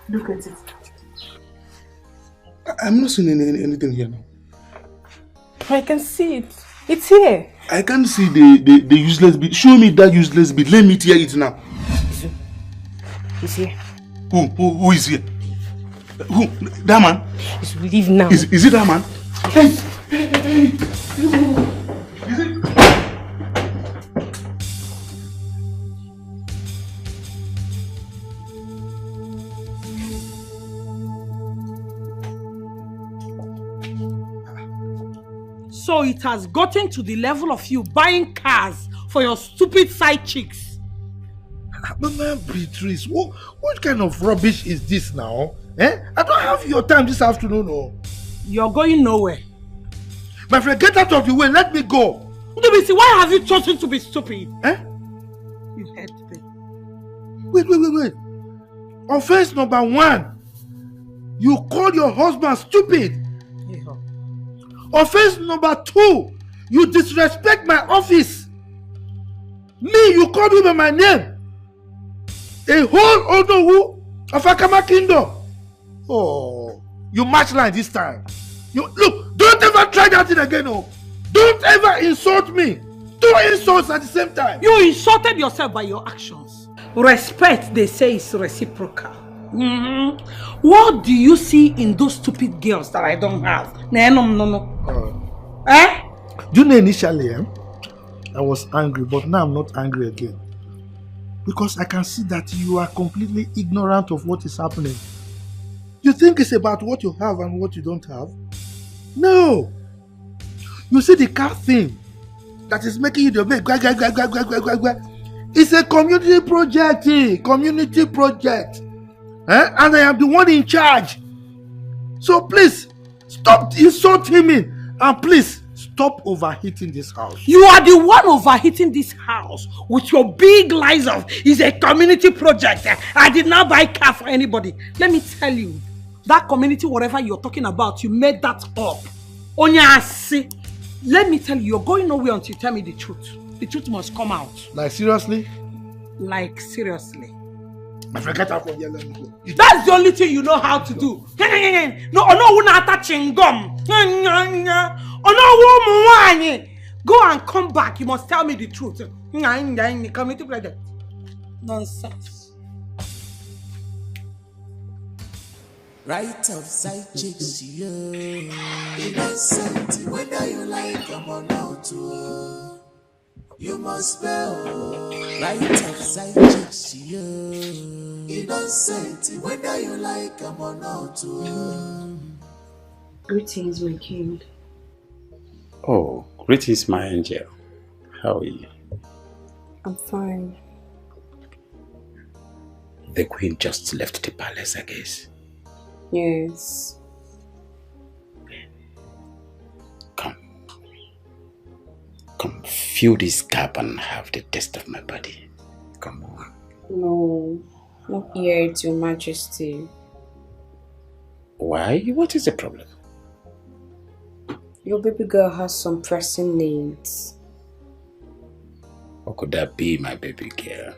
Look at it. I'm not seeing anything here now. I can see it. It's here. I can't see the useless bead. Show me that useless bead. Let me tear it now. He's here. Who is here? Who? That man? He's leave now. Is it that man? Hey! Is it? So it has gotten to the level of you buying cars for your stupid side chicks. Mama Beatrice, what kind of rubbish is this now? I don't have your time this afternoon. No. You're going nowhere. My friend, get out of the way. Let me go. Why have you chosen to be stupid? You heard me. Wait. Offense number 1. You called your husband stupid. Yeah. Offense number 2. You disrespect my office. Me, you called me by my name. A whole Odowu of Akama Kingdom. Oh, you match line this time. Look, don't ever try that thing again. Oh. Don't ever insult me. 2 insults at the same time. You insulted yourself by your actions. Respect, they say, is reciprocal. What do you see in those stupid girls that I don't have? No. Do you know initially, I was angry, but now I'm not angry again. Because I can see that you are completely ignorant of what is happening. You think it's about what you have and what you don't have? No. You see the car thing that is making you the make. It's a community project. And I am the one in charge. So please, stop insulting me. And please, stop overheating this house. You are the one overheating this house with your big lies of it's a community project. I did not buy car for anybody. Let me tell you, that community, whatever you're talking about, you made that up. Onyasi. Let me tell you, you're going nowhere until you tell me the truth. The truth must come out. Like seriously? Like seriously. I forget how from here. Let me go. That's the only thing you know how to do. No, go and come back. You must tell me the truth. Community project. Nonsense. Right of side chicks, yo. Innocent, whether you like them or not, you must spell. Right of side chicks, yo. Innocent, whether you like them or not, Greetings, my king. Oh, greetings, my angel. How are you? I'm fine. The queen just left the palace, I guess. Yes. Come, fill this gap and have the taste of my body. Come on. No, not yet, Your Majesty. Why? What is the problem? Your baby girl has some pressing needs. What could that be, my baby girl?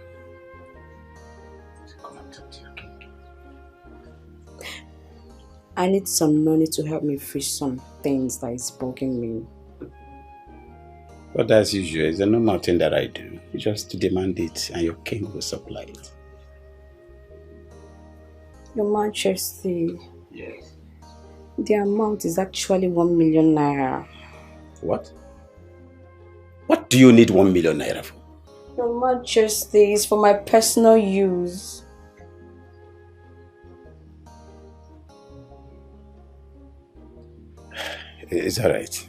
I need some money to help me fix some things that is bugging me. But as usual, it's a normal thing that I do. You just demand it and your king will supply it. Your Majesty. Yes. The amount is actually 1 million naira. What? What do you need 1 million naira for? Your Majesty, it's for my personal use. It's alright.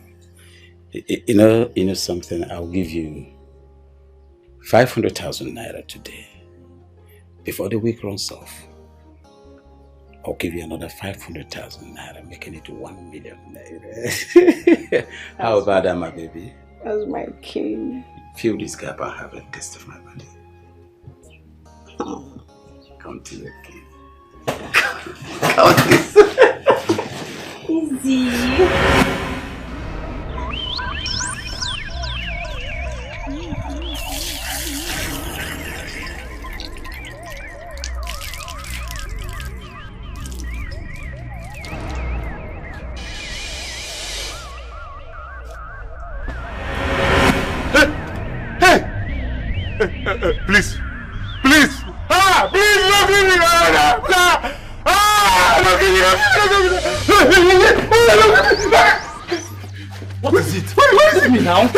You know something? I'll give you 500,000 naira today. Before the week runs off, I'll give you another 500,000 naira, making it 1 million naira. How about that, my baby? That's my king. Fill this gap and have a taste of my body. Come to your king. Come this. Easy. Please. Please. Ah, please, don't give me that. Ah, don't give me. What is it? What is me now?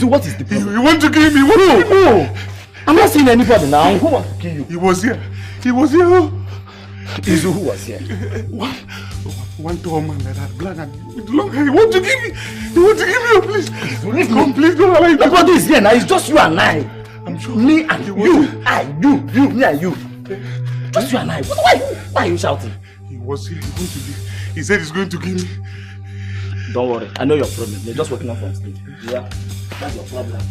What is the problem? You want to kill me? Who? I'm not seeing anybody now. Who wants to kill you? He was here. He was here. Izu, who was here? One tall man like that, black and with long hair. He want to give me. He want to give me. Please. Come, please don't allow him. Nobody is here now. It's just you and I. I'm sure. Me and you. You, me and you. Just you and I. Why are you shouting? He was here. He said he's going to kill me. Don't worry. I know your problem. You're just waking up from sleep. Yeah. That's your problem.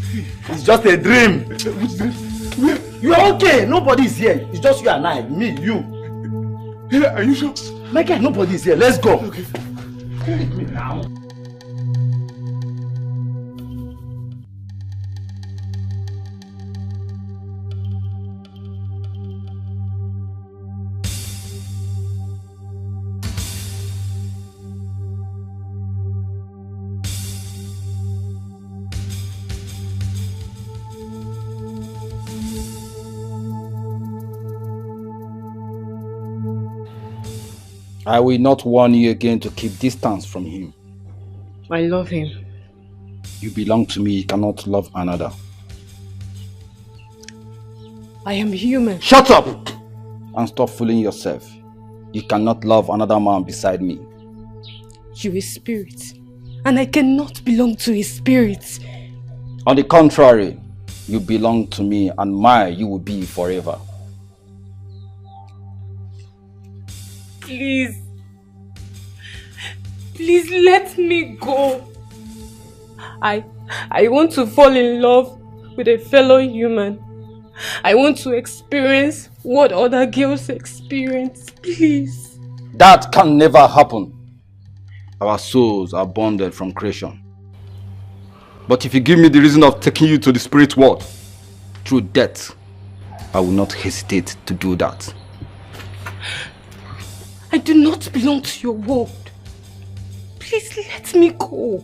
It's just a dream. Which dream? You're okay. Nobody is here. It's just you and I. Me, you. Yeah, are you sure? Michael, nobody is here. Let's go. Okay. Come with me now. I will not warn you again to keep distance from him. I love him. You belong to me, you cannot love another. I am human. Shut up! And stop fooling yourself. You cannot love another man beside me. You a spirit, and I cannot belong to a spirit. On the contrary, you belong to me, and mine you will be forever. Please let me go. I want to fall in love with a fellow human. I want to experience what other girls experience. Please. That can never happen. Our souls are bonded from creation. But if you give me the reason of taking you to the spirit world through death, I will not hesitate to do that. I do not belong to your world. Please let me go.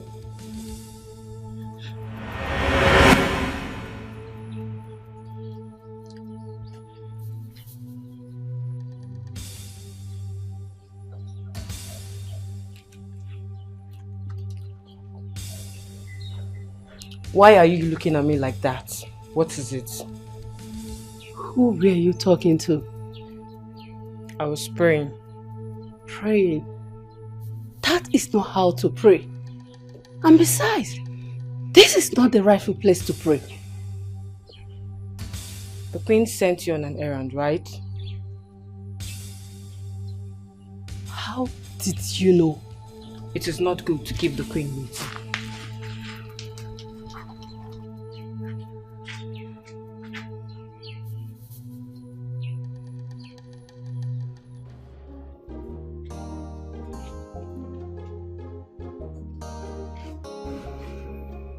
Why are you looking at me like that? What is it? Who were you talking to? I was praying. Praying? That is not how to pray. And besides, this is not the rightful place to pray. The queen sent you on an errand, right? How did you know? It is not good to keep the queen waiting.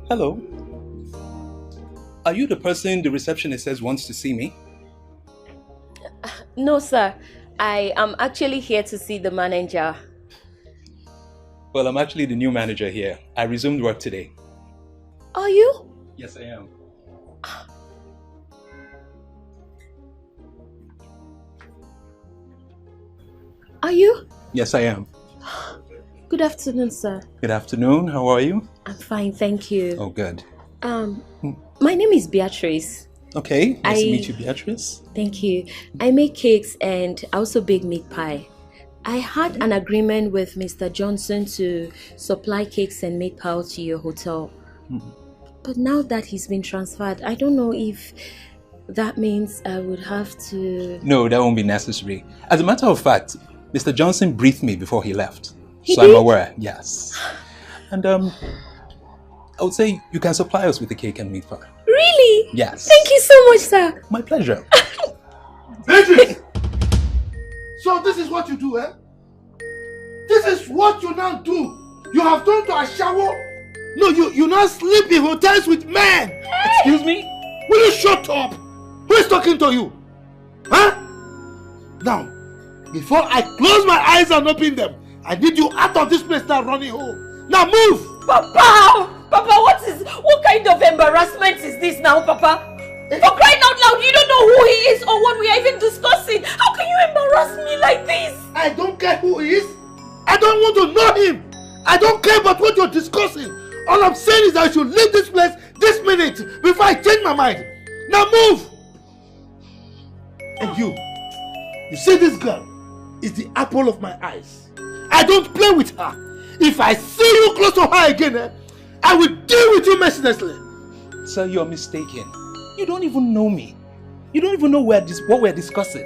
Hello. Are you the person the receptionist says wants to see me? No, sir. I am actually here to see the manager. Well, I'm actually the new manager here. I resumed work today. Are you? Yes, I am. Are you? Yes, I am. Good afternoon, sir. Good afternoon. How are you? I'm fine, thank you. Oh, good. My name is Beatrice. Okay, nice to meet you, Beatrice. Thank you. I make cakes and I also bake meat pie. I had an agreement with Mr. Johnson to supply cakes and meat pie to your hotel. But now that he's been transferred, I don't know if that means I would have to... No, that won't be necessary. As a matter of fact, Mr. Johnson briefed me before he left. He so did? I'm aware, yes. And I would say you can supply us with the cake and meat pie. Really? Yes. Thank you so much, sir. My pleasure. Beatrice! So this is what you do, eh? This is what you now do. You have gone to a shower. No, you now sleep in hotels with men. Excuse me? Will you shut up? Who is talking to you? Huh? Now, before I close my eyes and open them, I need you out of this place now, running home. Now move! Papa! Papa, what kind of embarrassment is this now, Papa? For crying out loud, you don't know who he is or what we are even discussing. How can you embarrass me like this? I don't care who he is. I don't want to know him. I don't care about what you're discussing. All I'm saying is that I should leave this place this minute before I change my mind. Now move! And you see this girl is the apple of my eyes. I don't play with her. If I see you close to her again, I will deal with you mercilessly. Sir, you're mistaken. You don't even know me. You don't even know what we're discussing.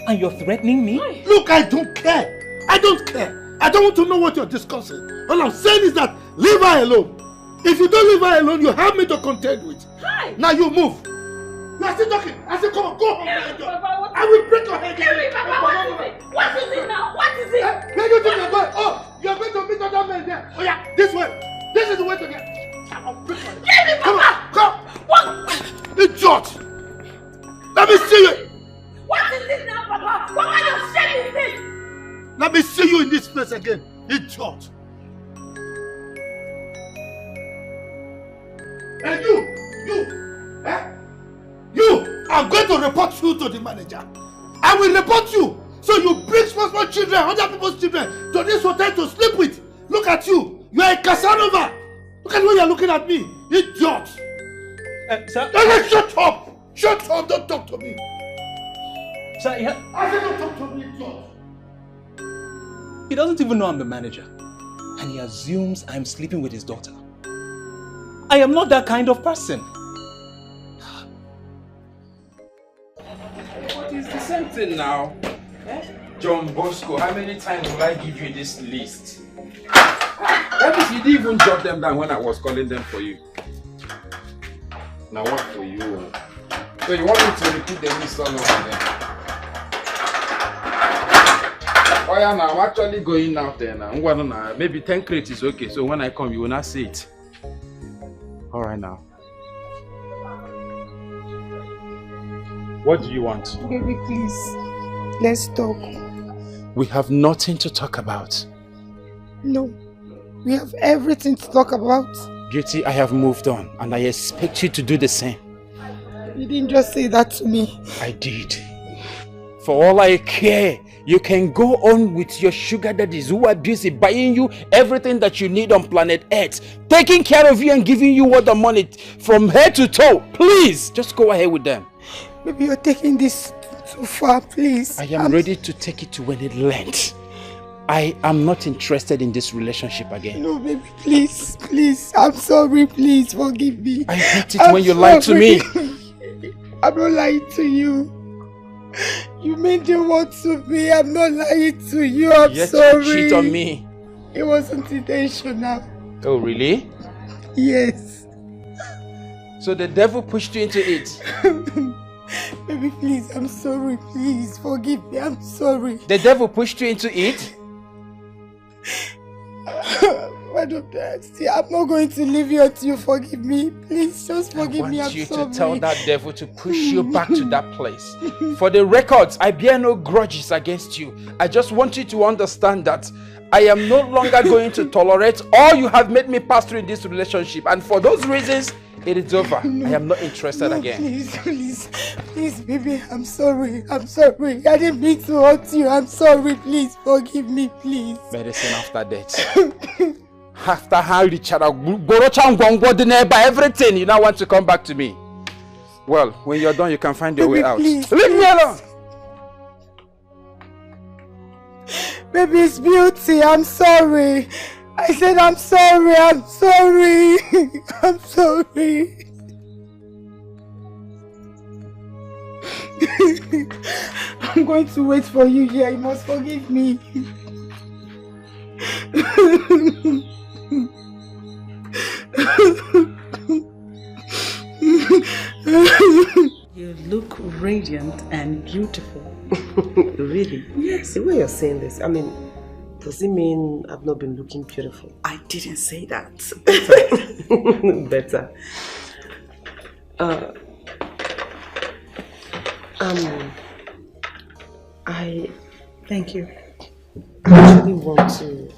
And you're threatening me? Look, I don't care. I don't care. I don't want to know what you're discussing. All I'm saying is that leave her alone. If you don't leave her alone, you have me to contend with. Hi. Now you move. You are still talking. I said, come on, go home. I will break your head. What is it now? What is it? Where do you think you're going? Oh, you're going to meet other men there. Oh yeah, this way. This is the way to get. I'll break my head. Come on, come. What? Idiot. Let me see you. What is this now, Papa? What kind of shit is this? Let me see you in this place again. Idiot. And you, you, I'm going to report you to the manager. I will report you. So you bring small children, other people's children, to this hotel to sleep with. Look at you. You are a Casanova. Look at the way you are looking at me. Idiot. Sir? No, shut up. Shut up. Don't talk to me. Sir, I said don't talk to me, idiot. He doesn't even know I'm the manager. And he assumes I'm sleeping with his daughter. I am not that kind of person. But it's the same thing now. John Bosco, how many times will I give you this list? That means you didn't even jot them down when I was calling them for you. Now what for you? So you want me to repeat the list all over again? Oh yeah, now I'm actually going out there now. Maybe 10 crates is okay, so when I come you will not see it. Alright now. What do you want? Baby, please. Let's talk. We have nothing to talk about. No. We have everything to talk about. Beauty, I have moved on and I expect you to do the same. You didn't just say that to me. I did. For all I care You can go on with your sugar daddies who are busy buying you everything that you need on planet Earth, taking care of you and giving you all the money from head to toe. Please, just go ahead with them. Maybe you're taking this too far, please. I am ready to take it to when it lands. I am not interested in this relationship again. No, baby, please, please. I'm sorry, please forgive me. I hate it when you lie to me. I'm not lying to you. You mean the world to me. I'm not lying to you. I'm Yet sorry. you cheat on me. It wasn't intentional. Oh, really? Yes. So the devil pushed you into it? Baby, please, I'm sorry. Please, forgive me. I'm sorry. The devil pushed you into it? Why don't I see? I'm not going to leave you until you forgive me. Please, just forgive me. I I'm want you sorry. to tell that devil to push you back to that place. For the records, I bear no grudges against you. I just want you to understand that I am no longer going to tolerate all you have made me pass through in this relationship. And for those reasons, it is over. No, I am not interested again. Please, baby, I'm sorry. I'm sorry. I didn't mean to hurt you. I'm sorry. Please, forgive me, please. Medicine after death. After how Richard everything, you now want to come back to me. Well, when you're done, you can find your way out. Please, Leave me alone! Baby, it's beauty. I'm sorry. I said I'm sorry. I'm sorry. I'm sorry. I'm going to wait for you here. You must forgive me. You look radiant and beautiful. Really? Yes. The way you're saying this, I mean, does it mean I've not been looking beautiful? I didn't say that. Better. Thank you. I actually want to,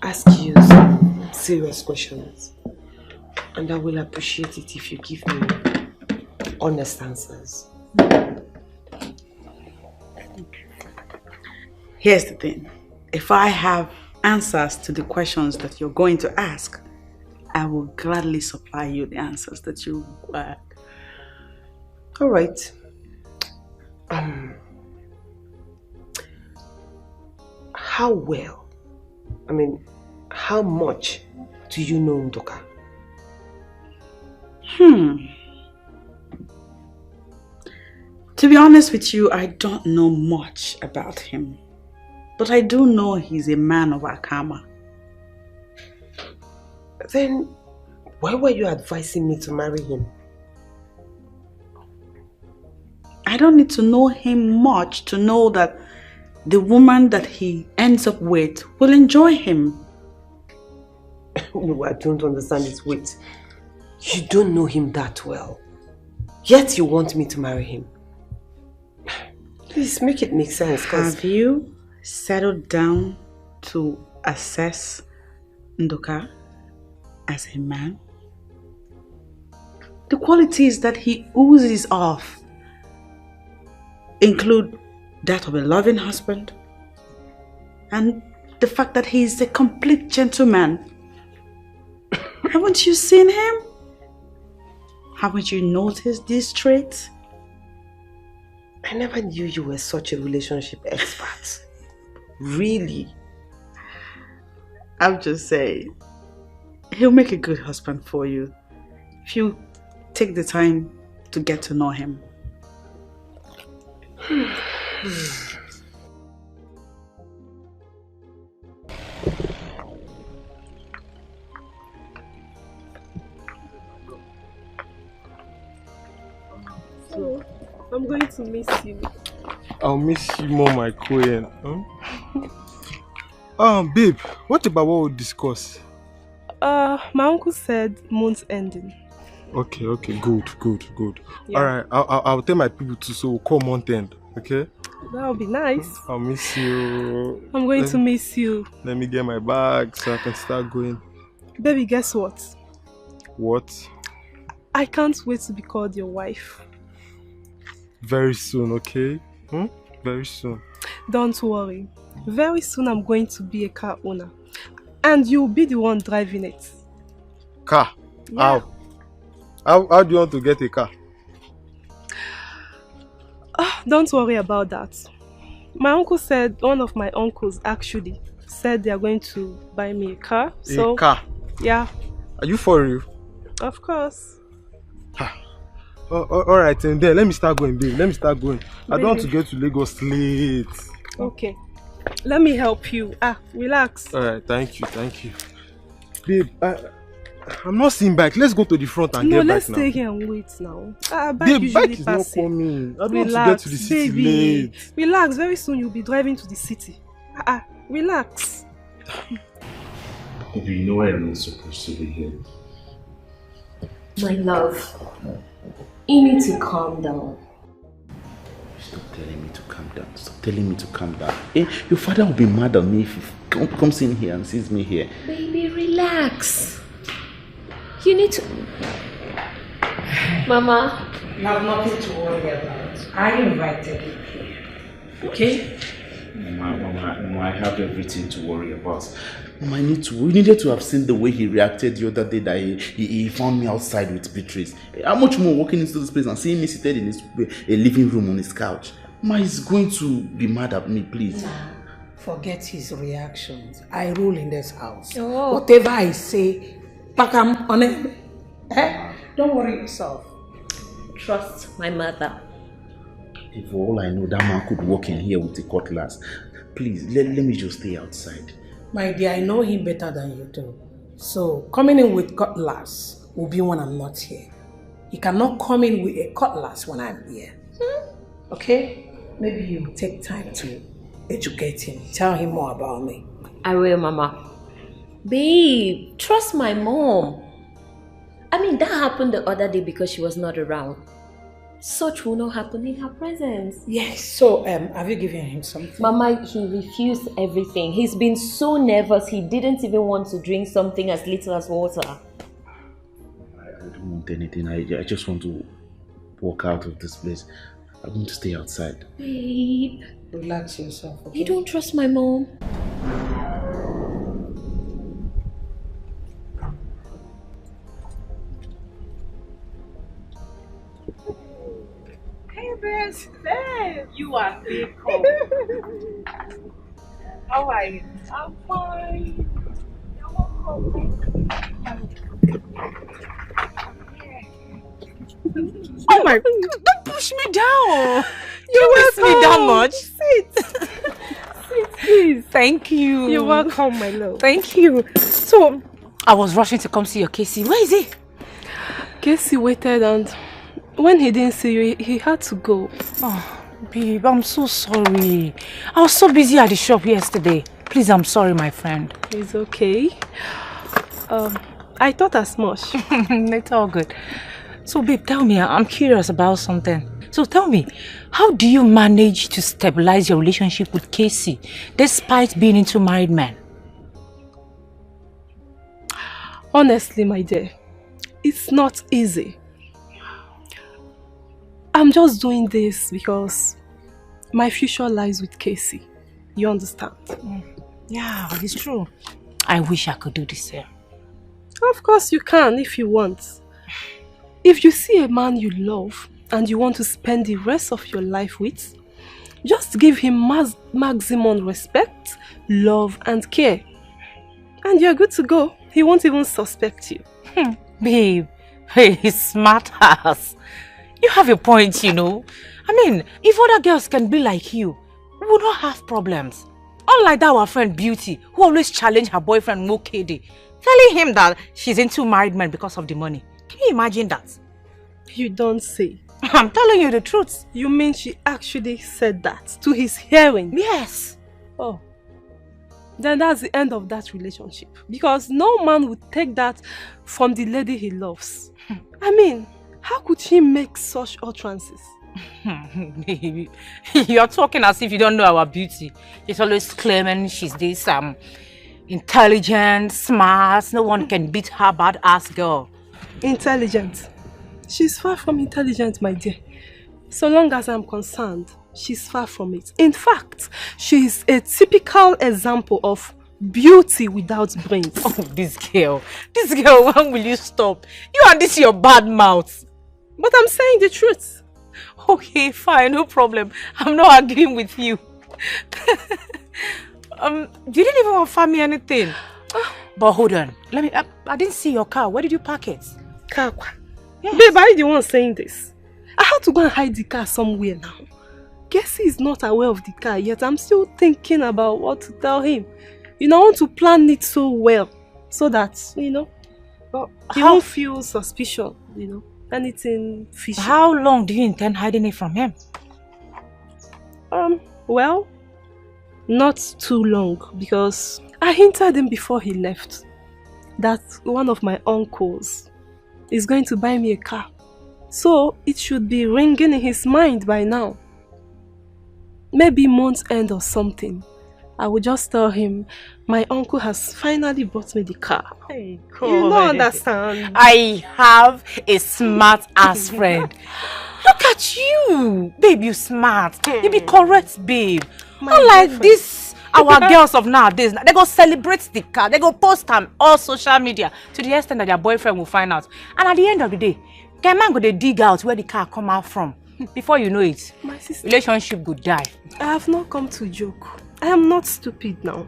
ask you some serious questions. And I will appreciate it if you give me honest answers. Here's the thing. If I have answers to the questions that you're going to ask, I will gladly supply you the answers that you require. All right. How well, how much do you know Ndoka? To be honest with you, I don't know much about him. But I do know he's a man of Akama. Then, why were you advising me to marry him? I don't need to know him much to know that the woman that he ends up with will enjoy him. No, I don't understand it. Wait. You don't know him that well. Yet you want me to marry him. Please make it make sense. Have you settled down to assess Ndoka as a man? The qualities that he oozes off include that of a loving husband and the fact that he is a complete gentleman. Haven't you seen him? Haven't you noticed these traits? I never knew you were such a relationship expert. Really? I'm just saying, he'll make a good husband for you if you take the time to get to know him. So, I'm going to miss you. I'll miss you more, my queen. Babe, what about what we discussed? My uncle said month ending. Okay, good. Yeah. Alright, I'll tell my people to so we'll call month end, okay? That would be nice. I'll miss you. I'm going to miss you. Let me get my bag so I can start going. Baby, guess what? What? I can't wait to be called your wife. Very soon, okay? Very soon. Don't worry. Very soon I'm going to be a car owner. And you'll be the one driving it. Car? Yeah. How do you want to get a car? Don't worry about that. My uncle said, one of my uncles actually said they are going to buy me a car. A car? Yeah. Are you for real? Of course. Alright, and then let me start going, babe. Let me start going. I don't want to Baby. get to Lagos late. Okay. Let me help you. Relax. Alright, thank you. Babe, I'm not seeing bike. Let's go to the front and get back now. No, let's stay here and wait now. Babe, bike is not coming. I don't want to get to the city late. Relax. Very soon you'll be driving to the city. Relax. Baby, you know I'm not supposed to be here. My love, you need to calm down. Stop telling me to calm down. Stop telling me to calm down. Your father will be mad at me if he comes in here and sees me here. Baby, relax. You need to... Mama. You have nothing to worry about. I invited you here. Okay? Mama, I have everything to worry about. Mama, we needed to have seen the way he reacted the other day that he found me outside with Beatrice. How much more walking into this place and seeing me seated in his living room on his couch? Mama is going to be mad at me, please. Nah, forget his reactions. I rule in this house. Oh. Whatever I say, back on it. Don't worry yourself. Trust my mother. For all I know, that man could walk in here with a cutlass. Please, let me just stay outside. My dear, I know him better than you do. So, coming in with cutlass will be when I'm not here. He cannot come in with a cutlass when I'm here. Okay? Maybe you take time to educate him. Tell him more about me. I will, Mama. Babe, trust my mom. I mean, that happened the other day because she was not around. Such will not happen in her presence. Yes, so have you given him something? Mama, he refused everything. He's been so nervous, he didn't even want to drink something as little as water. I don't want anything. I just want to walk out of this place. I want to stay outside. Babe. Relax yourself, okay? You don't trust my mom? Hey, you are big. How are you? I'm fine. You're welcome. Oh my, don't push me down. You're miss me that much. Sit. Sit, please. Thank you. You're welcome, my love. Thank you. So, I was rushing to come see your Casey. Where is he? Casey waited, and when he didn't see you, he had to go. Oh, babe, I'm so sorry. I was so busy at the shop yesterday. Please, I'm sorry, my friend. It's okay. I thought as much. It's all good. So, babe, tell me, I'm curious about something. So, tell me, how do you manage to stabilize your relationship with Casey despite being into married men? Honestly, my dear, it's not easy. I'm just doing this because my future lies with Casey. You understand? Yeah, it's true. I wish I could do the same. Of course you can if you want. If you see a man you love and you want to spend the rest of your life with, just give him maximum respect, love and care. And you're good to go. He won't even suspect you. Babe, hey, smart ass. You have a point, you know. I mean, if other girls can be like you, we would not have problems. Unlike that our friend Beauty, who always challenged her boyfriend Mokede, telling him that she's into married men because of the money. Can you imagine that? You don't say. I'm telling you the truth. You mean she actually said that to his hearing? Yes. Oh. Then that's the end of that relationship. Because no man would take that from the lady he loves. I mean, how could she make such utterances? Baby, you're talking as if you don't know our Beauty. She's always claiming she's this intelligent, smart, no one can beat her badass girl. Intelligent? She's far from intelligent, my dear. So long as I'm concerned, She's far from it. In fact, she's a typical example of beauty without brains. Oh, this girl, when will you stop? You and this your bad mouth. But I'm saying the truth. Okay, fine, no problem. I'm not arguing with you. You didn't even offer me anything. But hold on, I didn't see your car. Where did you park it? Car? Yes. Babe, are you the one saying this? I had to go and hide the car somewhere now. Guess he's not aware of the car yet. I'm still thinking about what to tell him. I want to plan it so well, so that, he won't feel suspicious, anything fishy. How long do you intend hiding it from him? Well, not too long, because I hinted him before he left that one of my uncles is going to buy me a car. So it should be ringing in his mind by now. Maybe month's end or something. I will just tell him my uncle has finally bought me the car. Hey, God. You don't understand. I have a smart ass friend. Look at you, babe. You smart. You be correct, babe. Unlike this, our girls of nowadays, they go celebrate the car. They go post them all social media to the extent that their boyfriend will find out. And at the end of the day, can man go to dig out where the car come out from? Before you know it, my sister, relationship could die. I have not come to joke. I am not stupid now.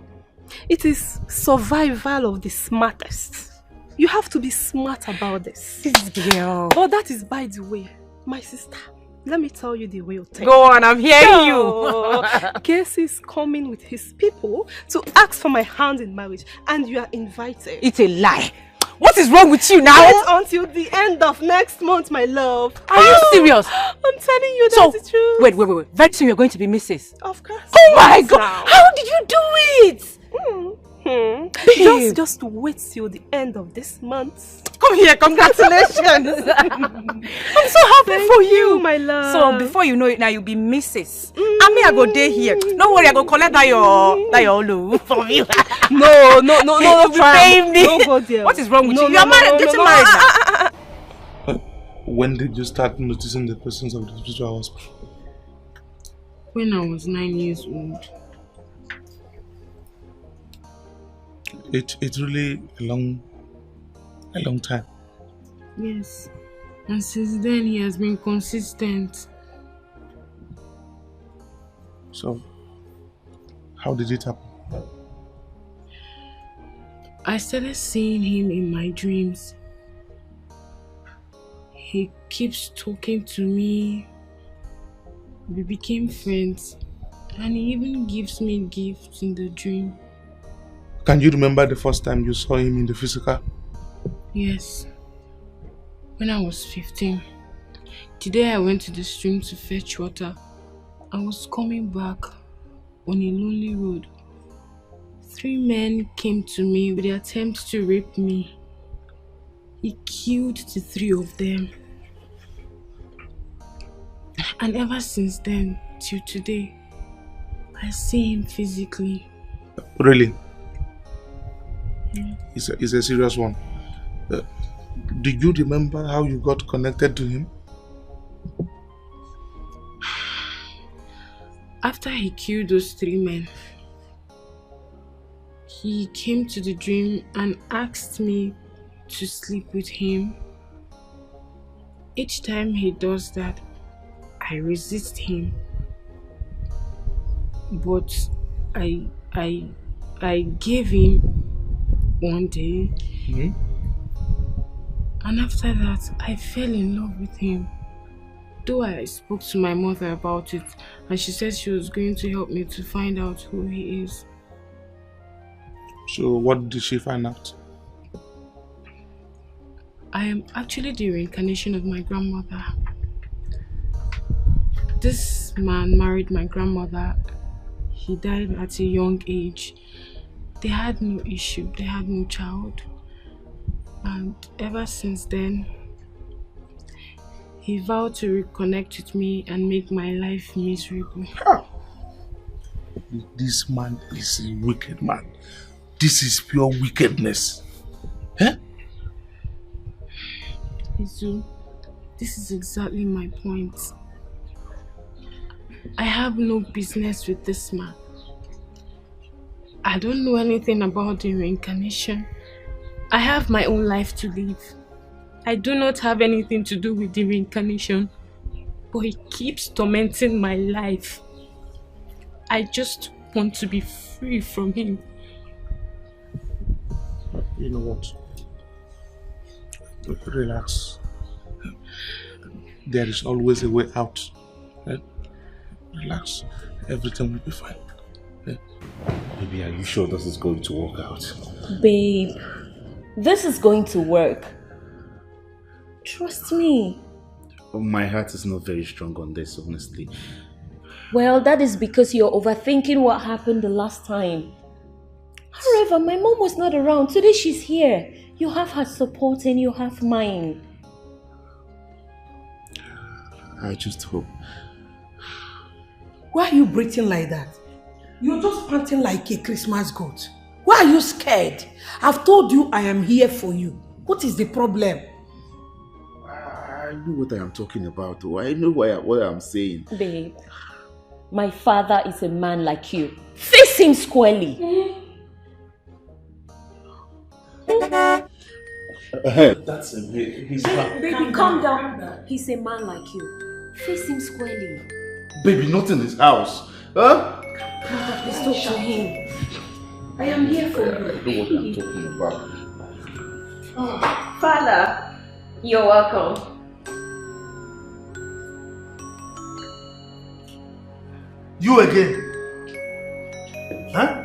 It is survival of the smartest. You have to be smart about this. This girl. But that is by the way, my sister. Let me tell you the real thing. Go on, I'm hearing you. Casey is coming with his people to ask for my hand in marriage, and you are invited. It's a lie. What is wrong with you now? Wait until the end of next month, my love. Are you serious? I'm telling you that's the truth. Wait. Very soon you're going to be Mrs. Of course. Oh my God. How did you do it? Just wait till the end of this month. Come here, congratulations. I'm so happy for you, my love. So before you know it now, you'll be Mrs. And me, I go day here. Don't worry, I go collect that your love from you. No, paying me. Don't go there. What is wrong with you? You're married, getting married now. When did you start noticing the presence of the spiritual husband? When I was 9 years old. It's really a long time. Yes. And since then he has been consistent. So, how did it happen? I started seeing him in my dreams. He keeps talking to me. We became friends. And he even gives me gifts in the dream. Can you remember the first time you saw him in the physical? Yes. When I was 15. The day I went to the stream to fetch water, I was coming back on a lonely road. 3 men came to me with the attempt to rape me. He killed the 3 of them. And ever since then, till today, I see him physically. Really? Yeah. It's a serious one. Do you remember how you got connected to him? After he killed those 3 men, he came to the dream and asked me to sleep with him. Each time he does that, I resist him. But I gave him one day. And after that, I fell in love with him. Though I spoke to my mother about it, and she said she was going to help me to find out who he is. So what did she find out? I am actually the reincarnation of my grandmother. This man married my grandmother. He died at a young age. They had no issue, they had no child. And ever since then, he vowed to reconnect with me and make my life miserable. This man is a wicked man. This is pure wickedness. Eh? Izu, this is exactly my point. I have no business with this man. I don't know anything about the reincarnation. I have my own life to live. I do not have anything to do with the reincarnation, but he keeps tormenting my life. I just want to be free from him. You know what? Relax. There is always a way out. Eh? Relax. Everything will be fine. Eh? Baby, are you sure this is going to work out? Babe, this is going to work. Trust me. My heart is not very strong on this, honestly. Well, that is because you're overthinking what happened the last time. However, my mom was not around. Today she's here. You have her support and you have mine. I just hope. Why are you breathing like that? You're just panting like a Christmas goat. Why are you scared? I've told you I am here for you. What is the problem? I know what I am talking about. I know what I'm saying. Babe, my father is a man like you. Face him squarely. That's a bit. He's back. Baby, calm down. He's a man like you. Face him squarely. Baby, not in his house. Huh? Please talk to him. I am here for you. I know what I'm talking about. Oh, Father, you're welcome. You again? Huh?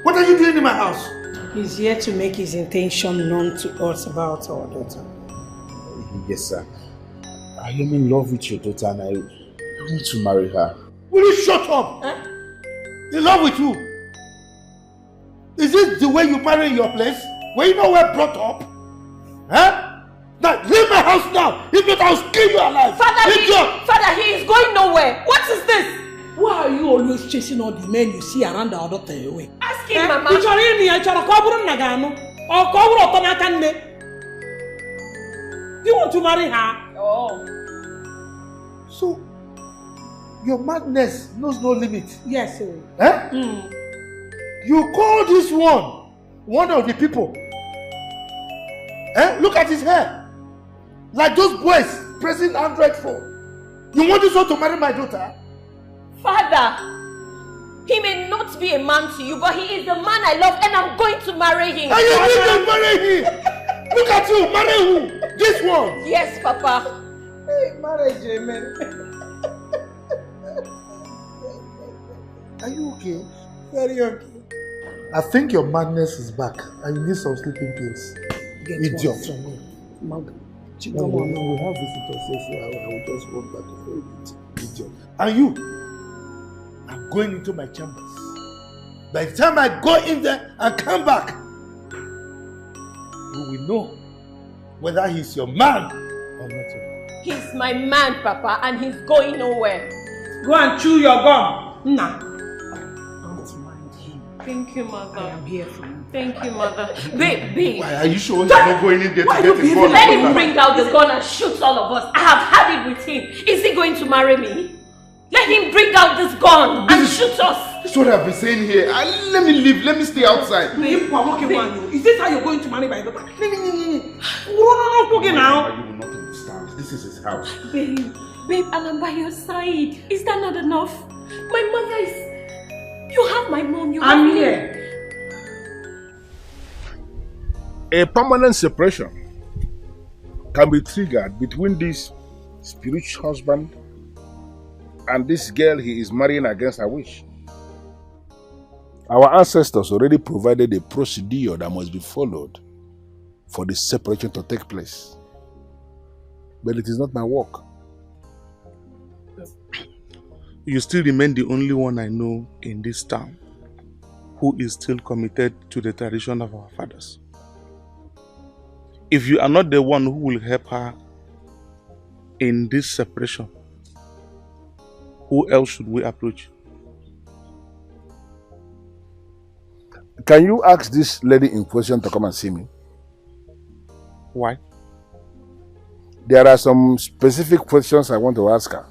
What are you doing in my house? He's here to make his intention known to us about our daughter. Yes, sir. I am in love with your daughter and I want to marry her. Will you shut up? In love with you? Is this the way you marry in your place? Were you nowhere brought up? Huh? Now leave my house now! If not, I'll skin you alive! Father, he is going nowhere! What is this? Why are you always chasing all the men you see around our daughter away? Ask him, Mama. You want to marry her? Oh. So, your madness knows no limit. Yes, sir. Eh? You call this one of the people. Eh? Look at his hair. Like those boys pressing Android phone. You want this one to marry my daughter? Father, he may not be a man to you, but he is the man I love and I'm going to marry him. And you need to marry him! Look at you, marry who? This one? Yes, Papa. Hey, marriage, amen. Are you okay? Very okay. I think your madness is back and you need some sleeping pills. Idiot. No, we have visitors, so I will just walk back for a bit. Idiot. And you? I'm going into my chambers. By the time I go in there and come back, we will know whether he's your man or not your man. He's my man, Papa, and he's going nowhere. Go and chew your gum. Nah. Thank you, Mother. I am here for you. Thank you, Mother. Babe. Why are you sure you're not going in there to get a gun? Let him bring out the gun and shoot all of us. I have had it with him. Is he going to marry me? Let him bring out this gun and shoot us. That's what I've been saying here. Let me leave. Let me stay outside. Babe, is this how you're going to marry my daughter? No. You will not understand. This is his house. Babe, and I'm by your side. Is that not enough? My mother is... You have my mom. You have I'm me. here. A permanent separation can be triggered between this spiritual husband and this girl he is marrying against her wish. Our ancestors already provided a procedure that must be followed for the separation to take place. But it is not my work. You still remain the only one I know in this town who is still committed to the tradition of our fathers. If you are not the one who will help her in this separation, who else should we approach? Can you ask this lady in question to come and see me? Why? There are some specific questions I want to ask her.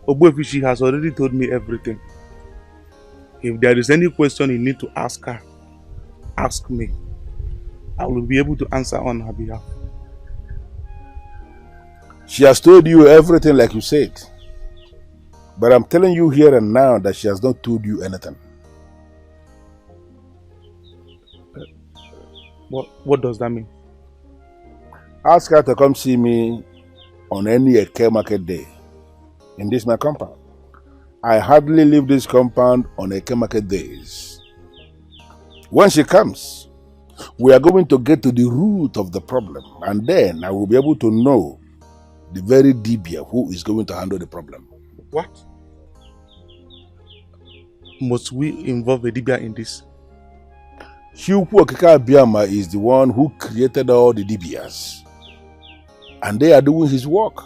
Obuefishi has already told me everything. If there is any question you need to ask her, ask me. I will be able to answer on her behalf. She has told you everything like you said. But I'm telling you here and now that she has not told you anything. What does that mean? Ask her to come see me on any Eke market day in this my compound. I hardly leave this compound on Eke market days. When she comes, we are going to get to the root of the problem, and then I will be able to know the very dibia who is going to handle the problem. What? Must we involve a dibia in this? Chukwu Okike Abiyama is the one who created all the dibias, and they are doing his work.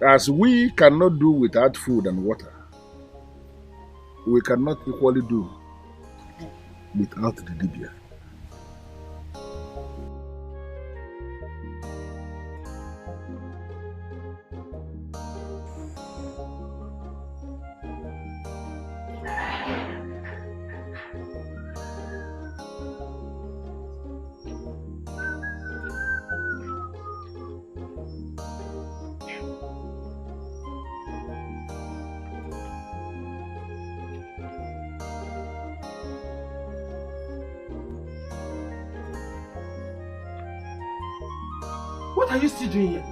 As we cannot do without food and water, we cannot equally do without the dibia. What are you still doing here?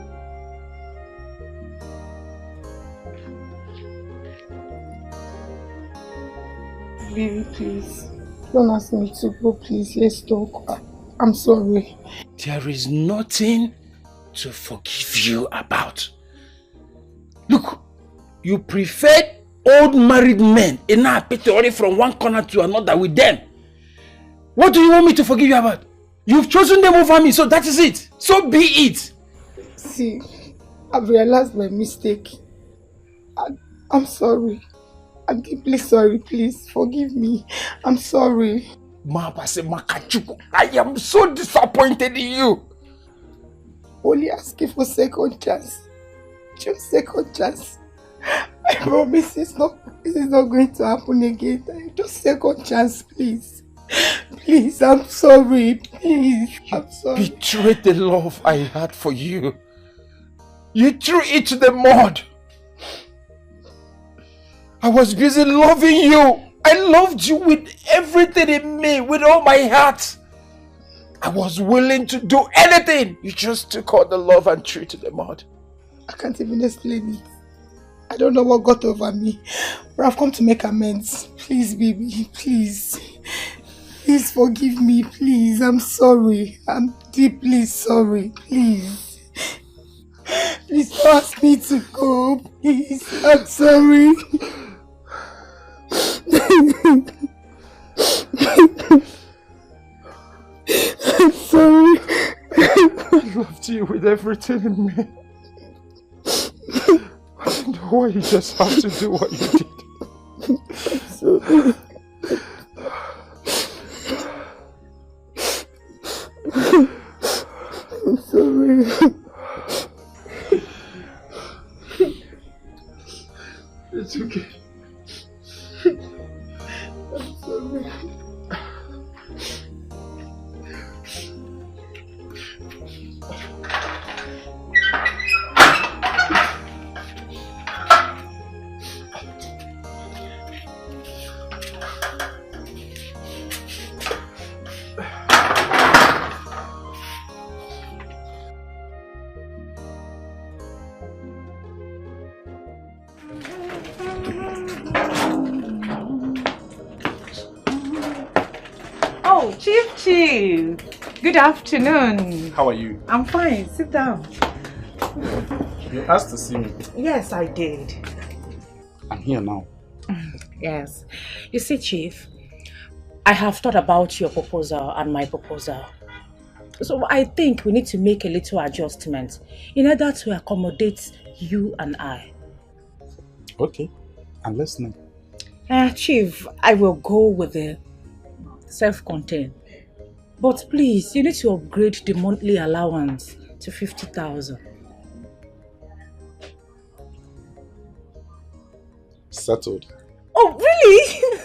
Baby, please. Don't ask me to go, please. Let's talk. I'm sorry. There is nothing to forgive you about. Look, you preferred old married men in our pity from one corner to another with them. What do you want me to forgive you about? You've chosen them over me, so that is it. So be it. See, I've realized my mistake. I'm sorry. I'm deeply sorry. Please forgive me. I'm sorry. I am so disappointed in you. Only asking for second chance. Just second chance. I promise this is not going to happen again. Just second chance, please. Please, I'm sorry. Please, I'm sorry. Betrayed the love I had for you. You threw it to the mud. I was busy loving you. I loved you with everything in me, with all my heart. I was willing to do anything. You just took all the love and threw it to the mud. I can't even explain it. I don't know what got over me, but I've come to make amends. Please, baby, please. Please forgive me, please. I'm sorry. I'm deeply sorry, please. Please don't ask me to go, please. I'm sorry. I'm sorry. I loved you with everything in me. I don't know why you just have to do what you did. I'm sorry. I'm sorry. It's okay. I'm sorry. Chief. Good afternoon. How are you? I'm fine. Sit down. You asked to see me. Yes, I did. I'm here now. Yes. You see, Chief, I have thought about your proposal and my proposal. So I think we need to make a little adjustment in order to accommodate you and I. Okay, I'm listening. Chief, I will go with the self-contained. But please, you need to upgrade the monthly allowance to 50,000. settled. Oh, really?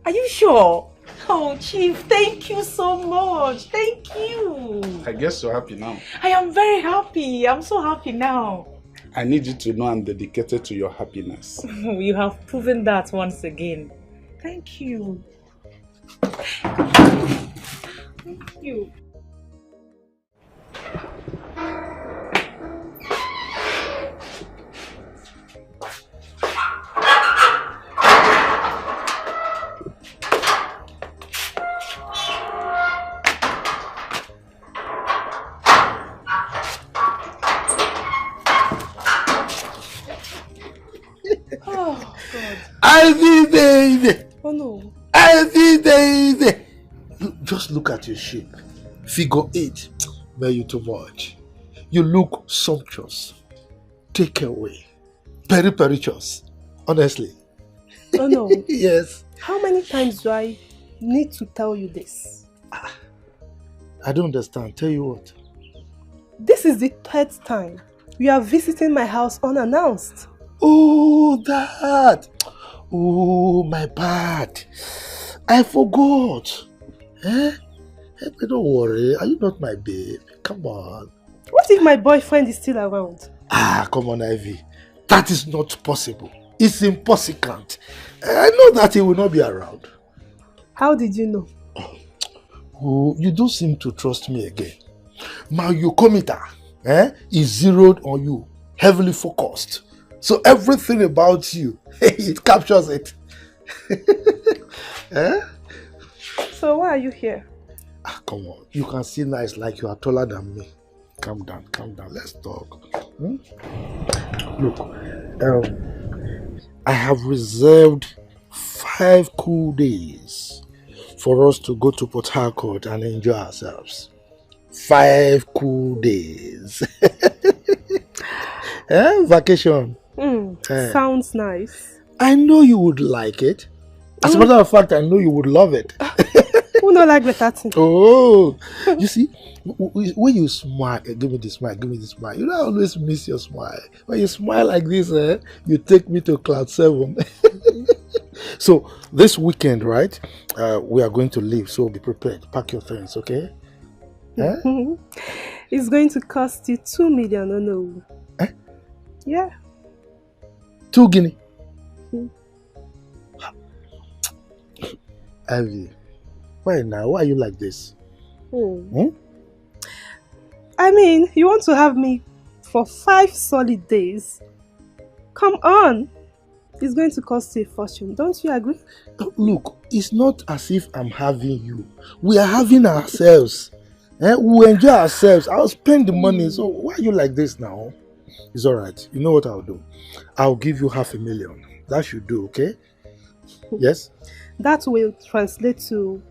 Are you sure? Oh, Chief, thank you so much. Thank you. I guess you're happy now. I am very happy. I'm so happy now. I need you to know I'm dedicated to your happiness. You have proven that once again. Thank you. Thank you. Oh, God. Ivy, baby! Oh, no. Ivy, baby! Just look at your shape. Figure 8. Man, you too much. You look sumptuous. Take away. Peripericious. Honestly. Oh, no. Yes. How many times do I need to tell you this? I don't understand. Tell you what. This is the 3rd time you are visiting my house unannounced. Oh, that. Oh, my bad. I forgot. Eh? But don't worry. Are you not my babe? Come on. What if my boyfriend is still around? Ah, come on, Ivy. That is not possible. It's impossible. I know that he will not be around. How did you know? Oh, you don't seem to trust me again. My eucometer is zeroed on you, heavily focused. So everything about you, it captures it. Eh? So why are you here? Ah, come on. You can see nice like you are taller than me. Calm down, calm down. Let's talk. Hmm? Look, I have reserved 5 cool days for us to go to Port Harcourt and enjoy ourselves. 5 cool days. Vacation. Sounds nice. I know you would like it. As a matter of fact, I know you would love it. Who not like better thing? Oh, you see, when you smile, give me the smile, give me the smile. You know, I always miss your smile. When you smile like this, you take me to cloud 7. So this weekend, right, we are going to leave. So be prepared. Pack your things, okay? It's going to cost you 2 million, oh no. Yeah. 2 guinea. Ivy, why now? Why are you like this? I mean, you want to have me for 5 solid days? Come on. It's going to cost you a fortune. Don't you agree? Look, it's not as if I'm having you. We are having ourselves. We'll enjoy ourselves. I'll spend the money. So why are you like this now? It's alright. You know what I'll do? I'll give you 500,000. That should do, okay? Yes? That will translate to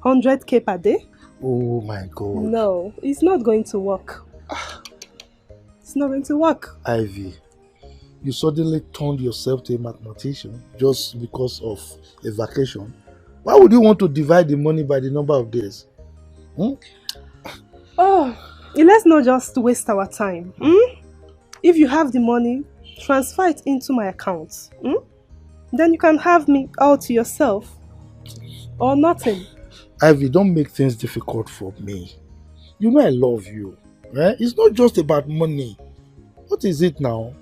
100k per day. Oh my God. No, it's not going to work. It's not going to work. Ivy, you suddenly turned yourself to a mathematician just because of a vacation. Why would you want to divide the money by the number of days? Oh, let's not just waste our time. If you have the money, transfer it into my account. Then you can have me all to yourself. Or nothing. Ivy, don't make things difficult for me. You know I love you. It's not just about money. What is it now?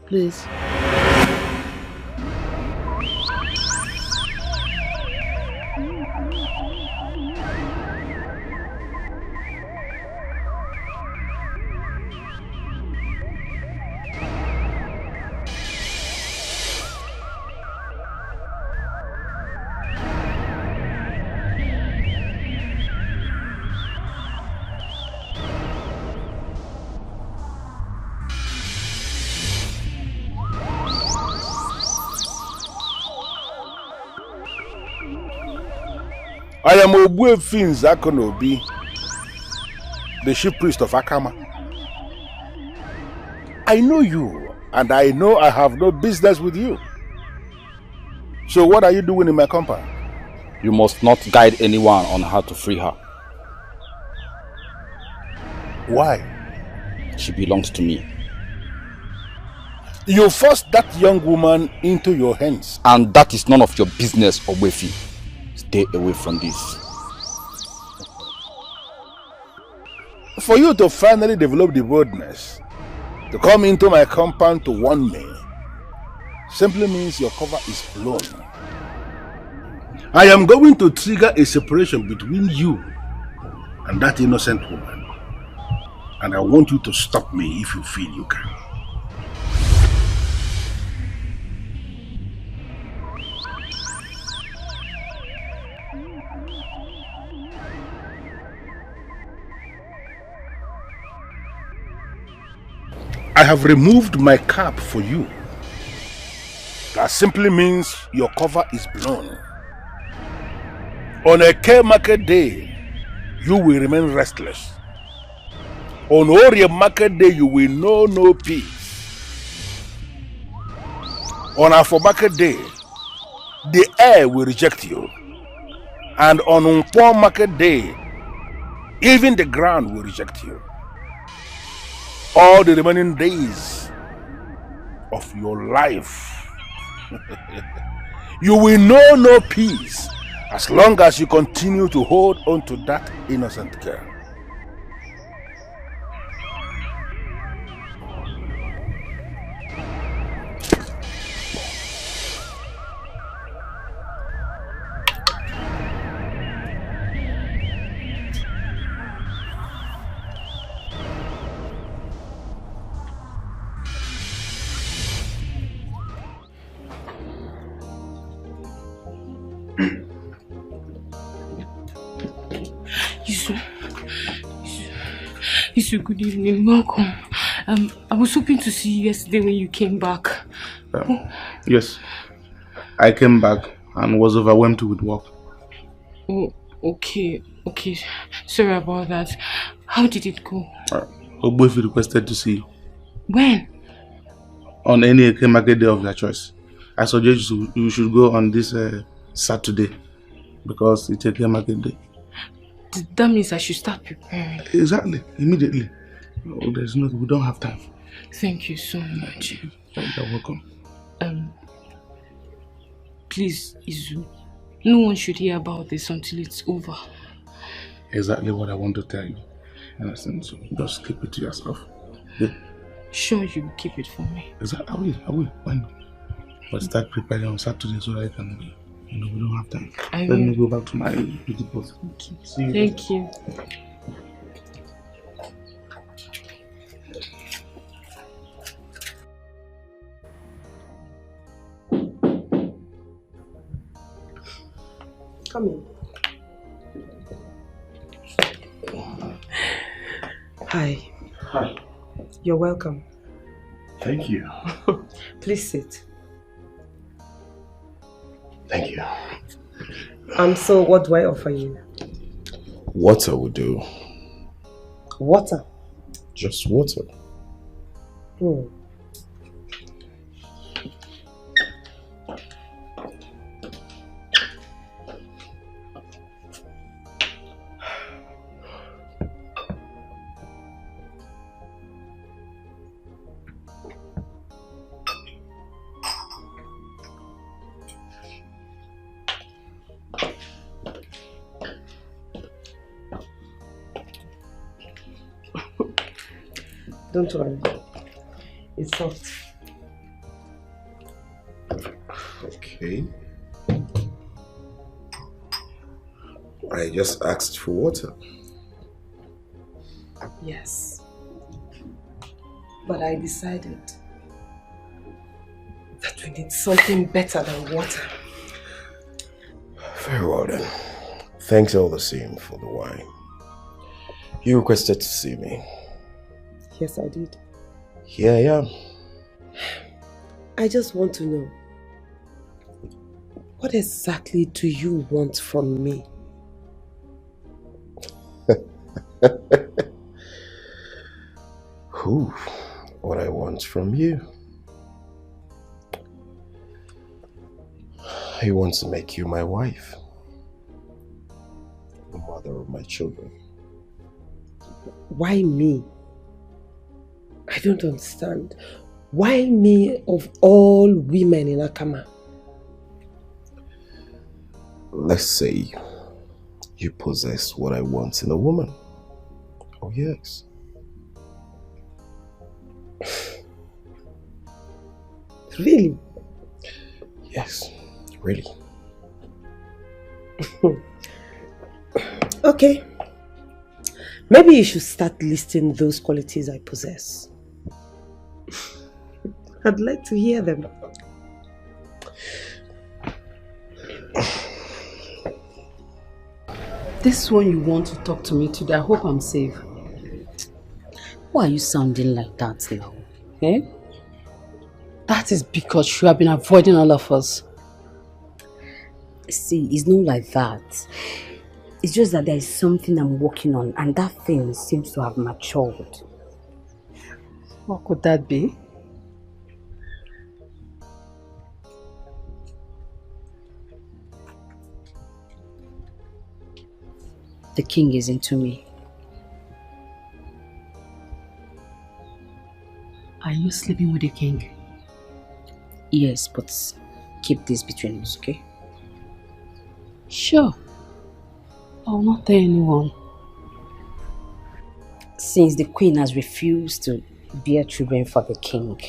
Please. I am Ogbuefi Nzakonobi, the chief priest of Akama. I know you, and I know I have no business with you. So what are you doing in my compound? You must not guide anyone on how to free her. Why? She belongs to me. You forced that young woman into your hands. And that is none of your business, Ogbefi. Stay away from this. For you to finally develop the boldness to come into my compound to warn me simply means your cover is blown. I am going to trigger a separation between you and that innocent woman. And I want you to stop me if you feel you can. I have removed my cap for you. That simply means your cover is blown. On a K market day, you will remain restless. On Orie market day, you will know no peace. On Afo market day, the air will reject you. And on Nkwo market day, even the ground will reject you. All the remaining days of your life, you will know no peace as long as you continue to hold on to that innocent girl. Good evening, welcome. I was hoping to see you yesterday when you came back. Yes, I came back and was overwhelmed with work. Oh, okay. Sorry about that. How did it go? Ogbefi requested to see you. When? On any Eke market day of your choice. I suggest you should go on this Saturday because it's Eke market day. That means I should start preparing. Exactly, immediately. We don't have time. Thank you so much. You're welcome. Please, Izu, no one should hear about this until it's over. Exactly what I want to tell you. Understand? So just keep it to yourself. Yeah? Sure, you will keep it for me. Exactly, I will. When? But start preparing on Saturday so that I can. We don't have time. Let me go back to my beauty post. Okay. See you. Thank you. Come in. Hi. Hi. You're welcome. Thank you. Please sit. Thank you. So what do I offer you? Water will do. Water? Just water. Don't worry. It's soft. Okay. I just asked for water. Yes. But I decided that we need something better than water. Very well then. Thanks all the same for the wine. You requested to see me. Yes, I did. Here I am. I just want to know, what exactly do you want from me? What I want from you? I want to make you my wife. The mother of my children. Why me? I don't understand. Why me of all women in Akama? Let's say you possess what I want in a woman. Oh yes. Really? Yes, really. Okay. Maybe you should start listing those qualities I possess. I'd like to hear them. This one you want to talk to me today, I hope I'm safe. Why are you sounding like that now? Eh? That is because you have been avoiding all of us. See, it's not like that. It's just that there is something I'm working on and that thing seems to have matured. What could that be? The king is into me. Are you sleeping with the king? Yes, but keep this between us, okay? Sure. I will not tell anyone. Since the queen has refused to bear children for the king,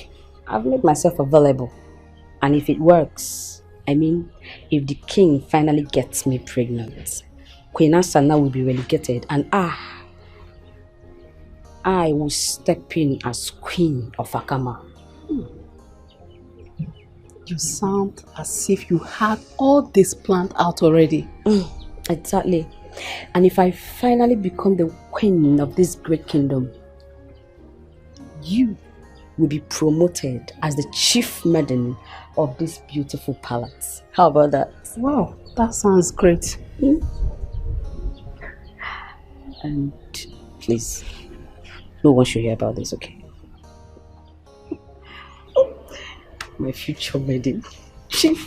I've made myself available. And if it works, I mean, if the king finally gets me pregnant, Queen Asana will be relegated and I will step in as queen of Akama. You sound as if you had all this planned out already. Exactly. And if I finally become the queen of this great kingdom, you will be promoted as the chief maiden of this beautiful palace. How about that? Wow, that sounds great. And please, no one should hear about this, okay? My future maiden. Chief.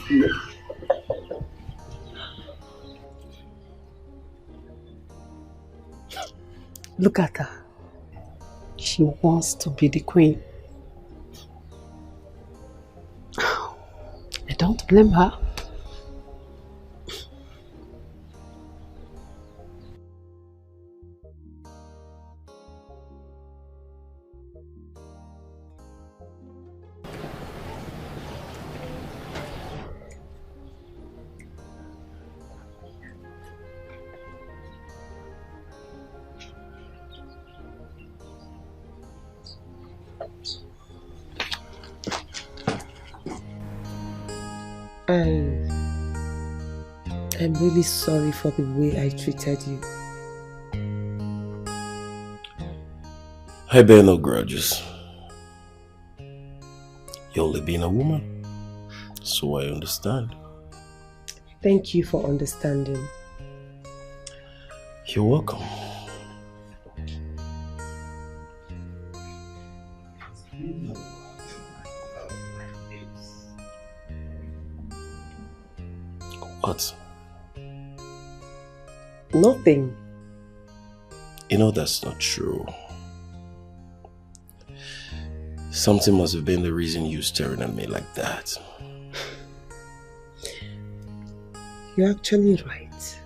Look at her. She wants to be the queen. I don't blame her. I'm really sorry for the way I treated you. I bear no grudges. You're only being a woman, so I understand. Thank you for understanding. You're welcome. What? Nothing. You know that's not true. Something must have been the reason you staring at me like that. You're actually right.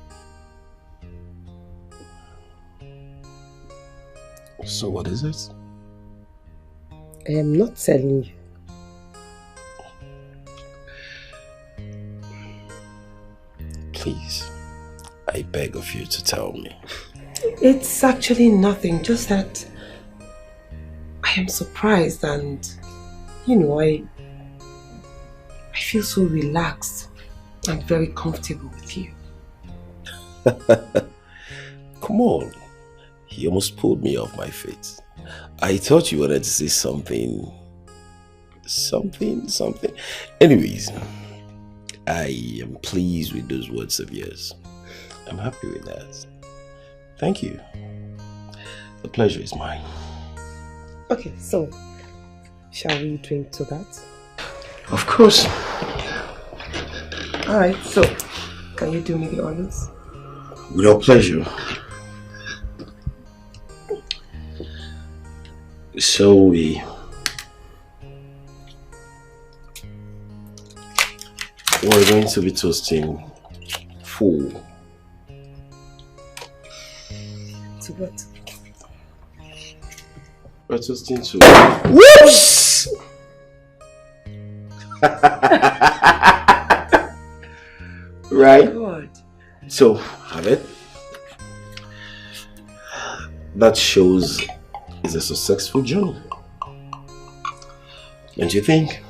So what is it? I am not telling you. Please, I beg of you to tell me. It's actually nothing, just that I am surprised and, you know, I feel so relaxed and very comfortable with you. Come on. He almost pulled me off my feet. I thought you wanted to say something. Something. Anyways, I am pleased with those words of yours. I'm happy with that. Thank you. The pleasure is mine. Okay, so shall we drink to that? Of course. Alright, so can you do me the honors? With your pleasure. Shall we We're going to be toasting food. To what? We're toasting to... Whoops! Right? God. So, have it. That shows it's a successful journey. Don't you think?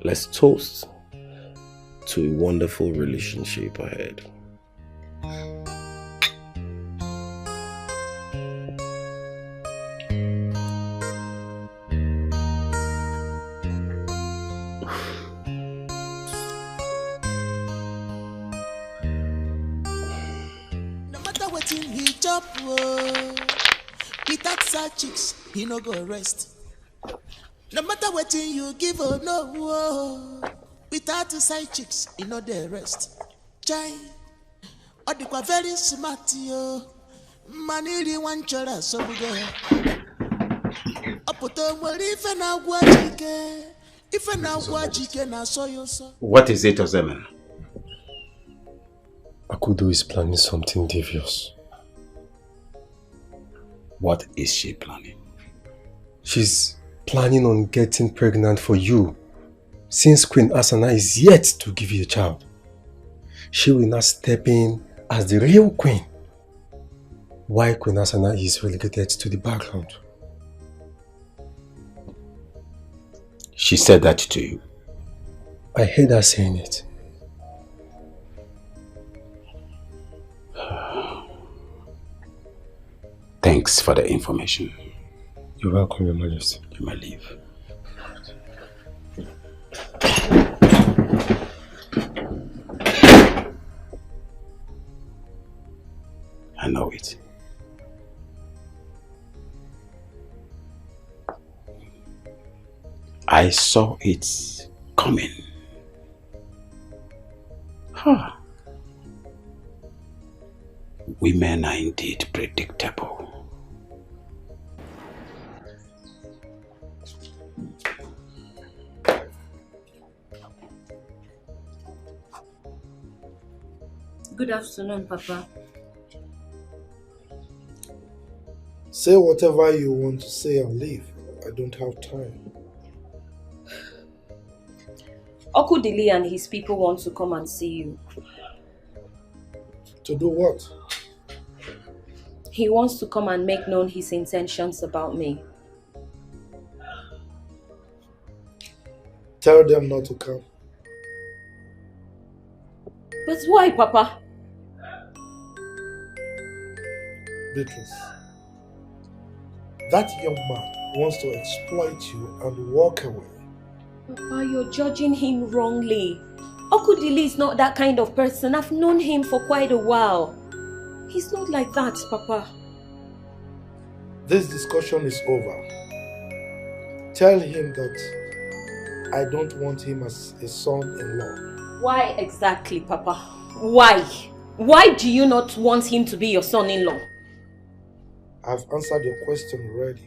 Let's toast to a wonderful relationship ahead. No matter what he chop, without side chicks, he no go rest. No matter what you give, no, without the side chicks, he no dey rest. Chai, odikwa very smart yo, maniri one chora so good. Apoto mwori ife na gwajike na so. What is it, Ozemen? Akudo is planning something devious. What is she planning? She's planning on getting pregnant for you, since Queen Asana is yet to give you a child. She will not step in as the real queen, while Queen Asana is relegated to the background. She said that to you? I heard her saying it. Thanks for the information. You're welcome, Your Majesty. You may leave. I know it. I saw it coming. Huh. Women are indeed predictable. Good afternoon, Papa. Say whatever you want to say and leave. I don't have time. Okudili and his people want to come and see you. To do what? He wants to come and make known his intentions about me. Tell them not to come. But why, Papa? Beatrice, that young man wants to exploit you and walk away. Papa, you're judging him wrongly. Okudili is not that kind of person. I've known him for quite a while. He's not like that, Papa. This discussion is over. Tell him that I don't want him as a son-in-law. Why exactly, Papa? Why? Why do you not want him to be your son-in-law? I've answered your question already.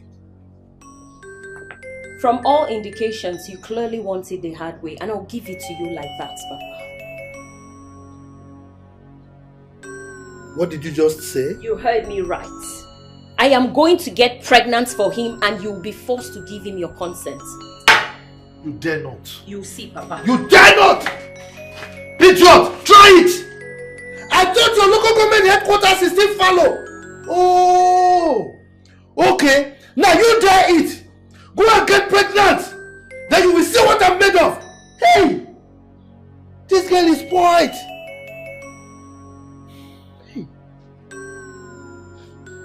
From all indications, you clearly want it the hard way, and I'll give it to you like that, Papa. What did you just say? You heard me right. I am going to get pregnant for him, and you'll be forced to give him your consent. You dare not. You'll see, Papa. You dare not! Idiot! Try it! I thought your local government headquarters is still follow. Oh! Okay, now you dare it! Go and get pregnant! Then you will see what I'm made of! Hey! This girl is spoiled! Hey.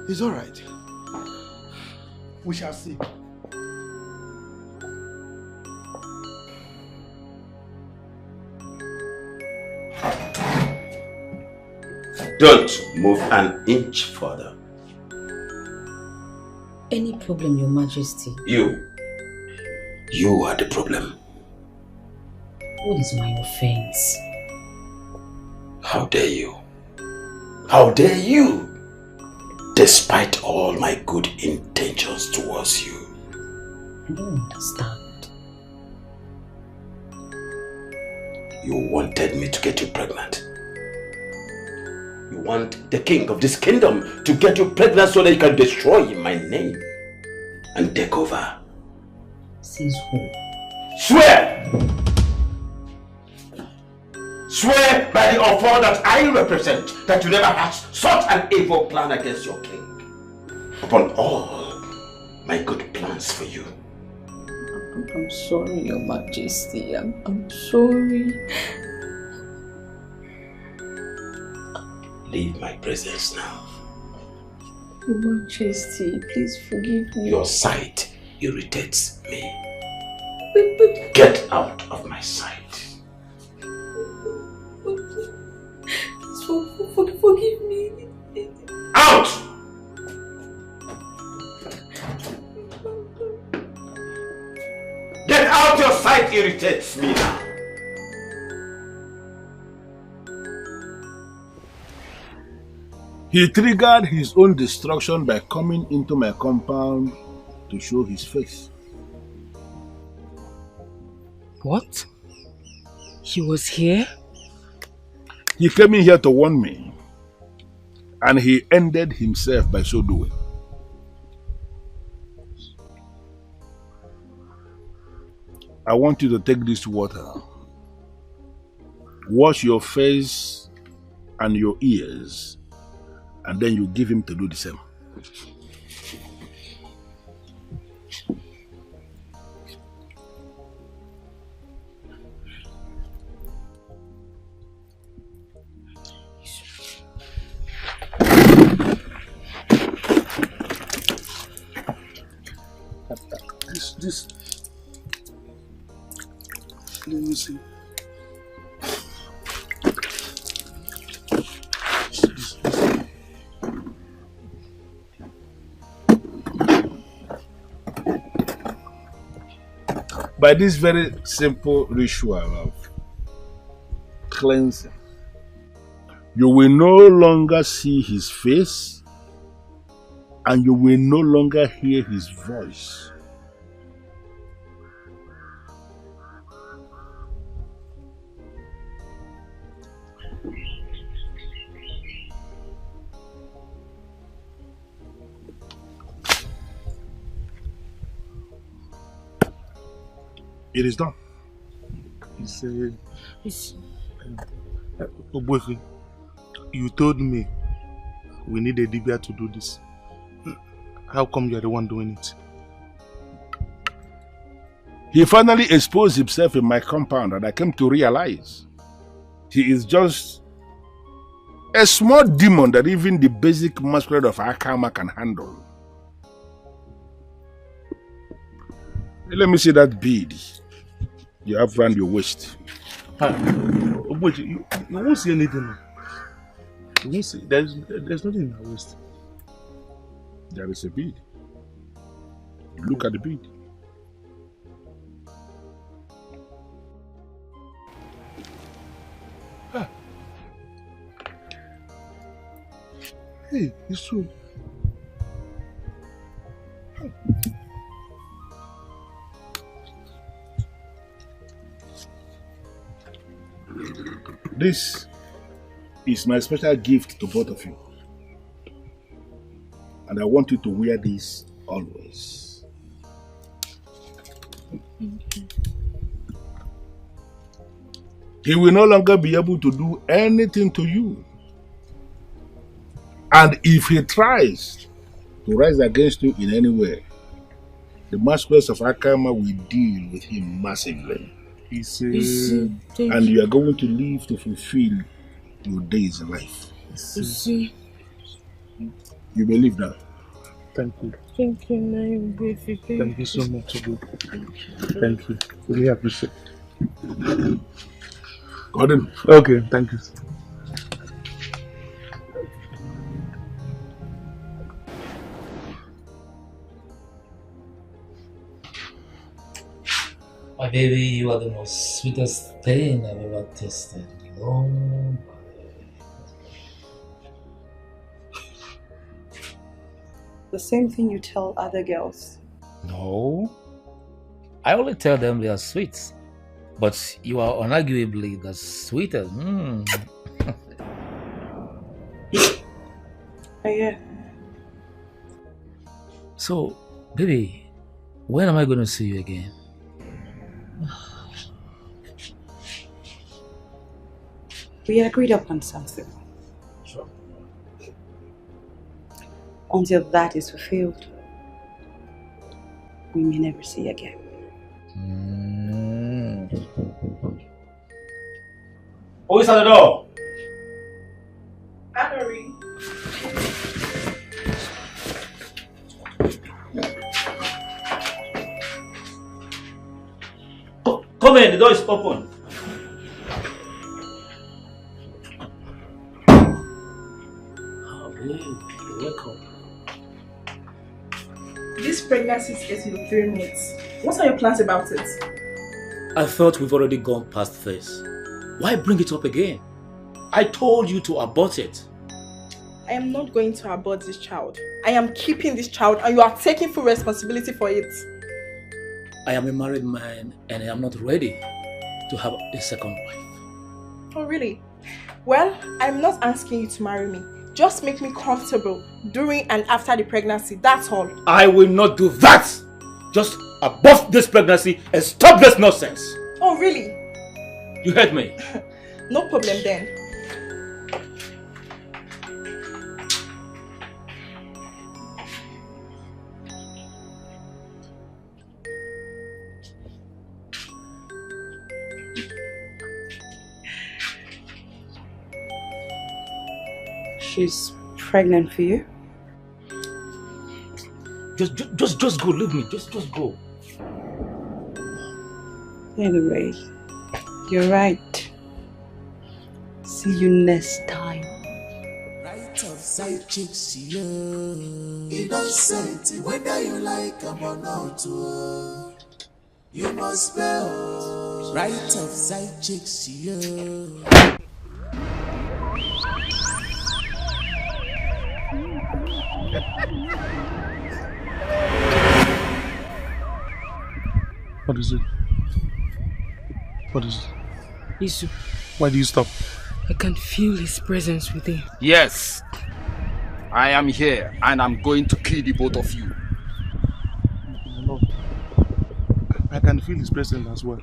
It's alright. We shall see. Don't move an inch further. Any problem, Your Majesty? You are the problem. What is my offense? How dare you? How dare you? despite all my good intentions towards you. I don't understand. You wanted me to get you pregnant. You want the king of this kingdom to get you pregnant so that you can destroy my name and take over. Says who? Swear! Swear by the author that I represent that you never hatched such an evil plan against your king. Upon all my good plans for you. I'm sorry, Your Majesty. I'm sorry. Leave my presence now. Your Majesty, please forgive me. Your sight irritates me. But Get out of my sight. Forgive me. Out! Get out! Your sight irritates me now. He triggered his own destruction by coming into my compound to show his face. What? He was here? He came in here to warn me, and he ended himself by so doing. I want you to take this water, wash your face and your ears, and then you give him to do the same. This. Let me see. By this very simple ritual of cleansing, you will no longer see his face and you will no longer hear his voice. It is done. He said, Obuefi, you told me we need a Dibia to do this. How come you're the one doing it? He finally exposed himself in my compound and I came to realize he is just a small demon that even the basic masquerade of Akama can handle. Let me see that bead you have around your waist. You won't see anything. You won't see. There's nothing in my waist. There is a bead. Look at the bead. Hey, it's true. This is my special gift to both of you. And I want you to wear this always. He will no longer be able to do anything to you. And if he tries to rise against you in any way, the masquerades of Akama will deal with him massively. And you are going to live to fulfill your days in life. You believe that? Thank you. Thank you, my baby. Thank you so much, Obu. Thank you. Really appreciate it. Gordon. Okay, thank you. My baby, you are the most sweetest thing I've ever tasted. Oh, The same thing you tell other girls. No. I only tell them they are sweet. But you are unarguably the sweetest. Oh, yeah. So, baby, when am I going to see you again? We agreed upon something. Sure. Until that is fulfilled, we may never see again. Who is at the door? Anne-Marie. Come in, the door is open. Welcome. This pregnancy is getting to 3 months. What are your plans about it? I thought we've already gone past this. Why bring it up again? I told you to abort it. I am not going to abort this child. I am keeping this child and you are taking full responsibility for it. I am a married man and I am not ready to have a second wife. Oh really? Well, I am not asking you to marry me. Just make me comfortable during and after the pregnancy, that's all. I will not do that! Just abort this pregnancy and stop this nonsense! Oh really? You heard me? No problem then. She's pregnant for you? Just go, leave me. Just go. Anyway, you're right. See you next time. Right outside chicks, yeah. Innocent, whether you like them or not, you must spell. Right outside chicks, yeah. What is it? What is it? Isu, Why do you stop? I can feel his presence within. Yes, I am here and I'm going to kill the both of you. No. I can feel his presence as well.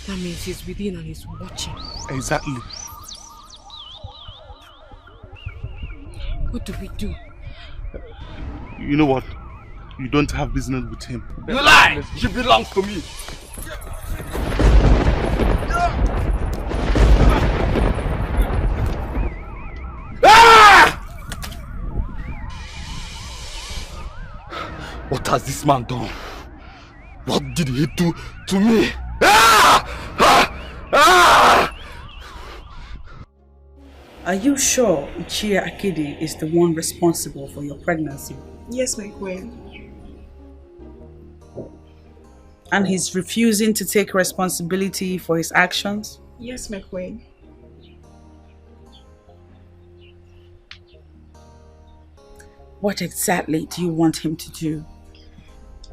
That means he's within and he's watching. Exactly. What do we do? You know what? You don't have business with him. You lie! She belongs to me. What has this man done? What did he do to me? Are you sure Ichia Akidi is the one responsible for your pregnancy? Yes, my queen. And he's refusing to take responsibility for his actions? Yes, my queen. What exactly do you want him to do?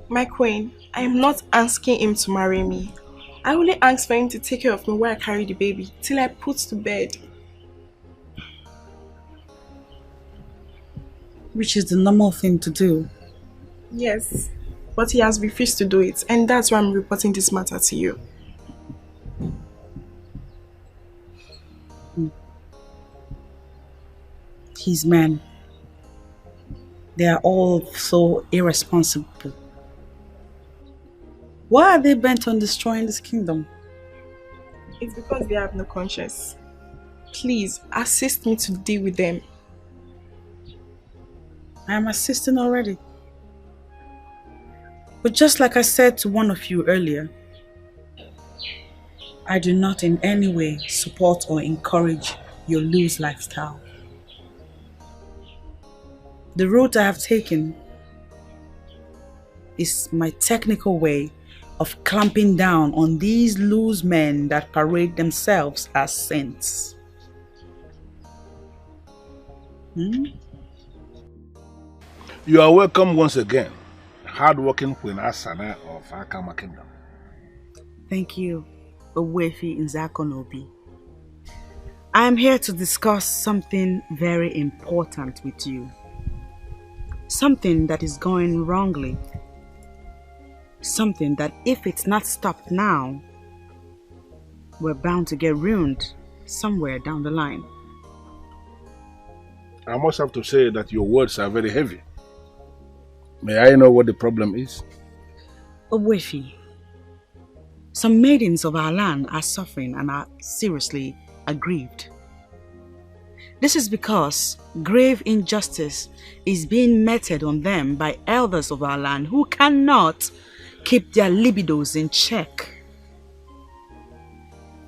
My queen, I am not asking him to marry me. I only ask for him to take care of me while I carry the baby till I put to bed. Which is the normal thing to do. Yes, but he has refused to do it, and that's why I'm reporting this matter to you. His men, they are all so irresponsible. Why are they bent on destroying this kingdom? It's because they have no conscience. Please, assist me to deal with them. I am assisting already. But just like I said to one of you earlier, I do not in any way support or encourage your loose lifestyle. The route I have taken is my technical way of clamping down on these loose men that parade themselves as saints. You are welcome once again, hard-working Queen Asana of Akama Kingdom. Thank you, Owefi Nzakonobi. I am here to discuss something very important with you. Something that is going wrongly. Something that if it's not stopped now, we're bound to get ruined somewhere down the line. I must have to say that your words are very heavy. May I know what the problem is? Owefi, some maidens of our land are suffering and are seriously aggrieved. This is because grave injustice is being meted on them by elders of our land who cannot keep their libidos in check.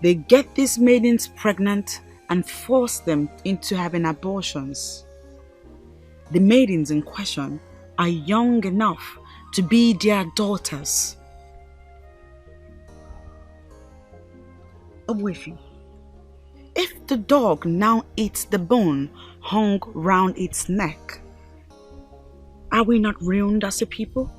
They get these maidens pregnant and force them into having abortions. The maidens in question are young enough to be their daughters. Owefi, if the dog now eats the bone hung round its neck, are we not ruined as a people?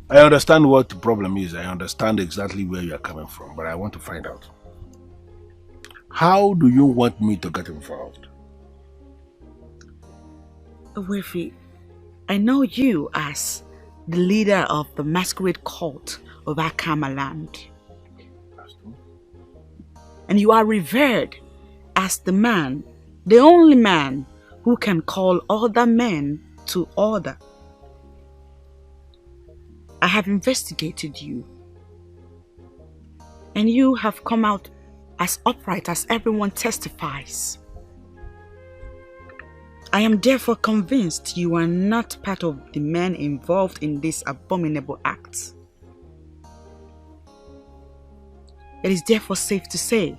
I understand what the problem is. I understand exactly where you are coming from, but I want to find out. How do you want me to get involved? Owefi, I know you as the leader of the masquerade cult of Akama land. And you are revered as the man, the only man who can call other men to order. I have investigated you, and you have come out as upright as everyone testifies. I am therefore convinced you are not part of the men involved in this abominable act. It is therefore safe to say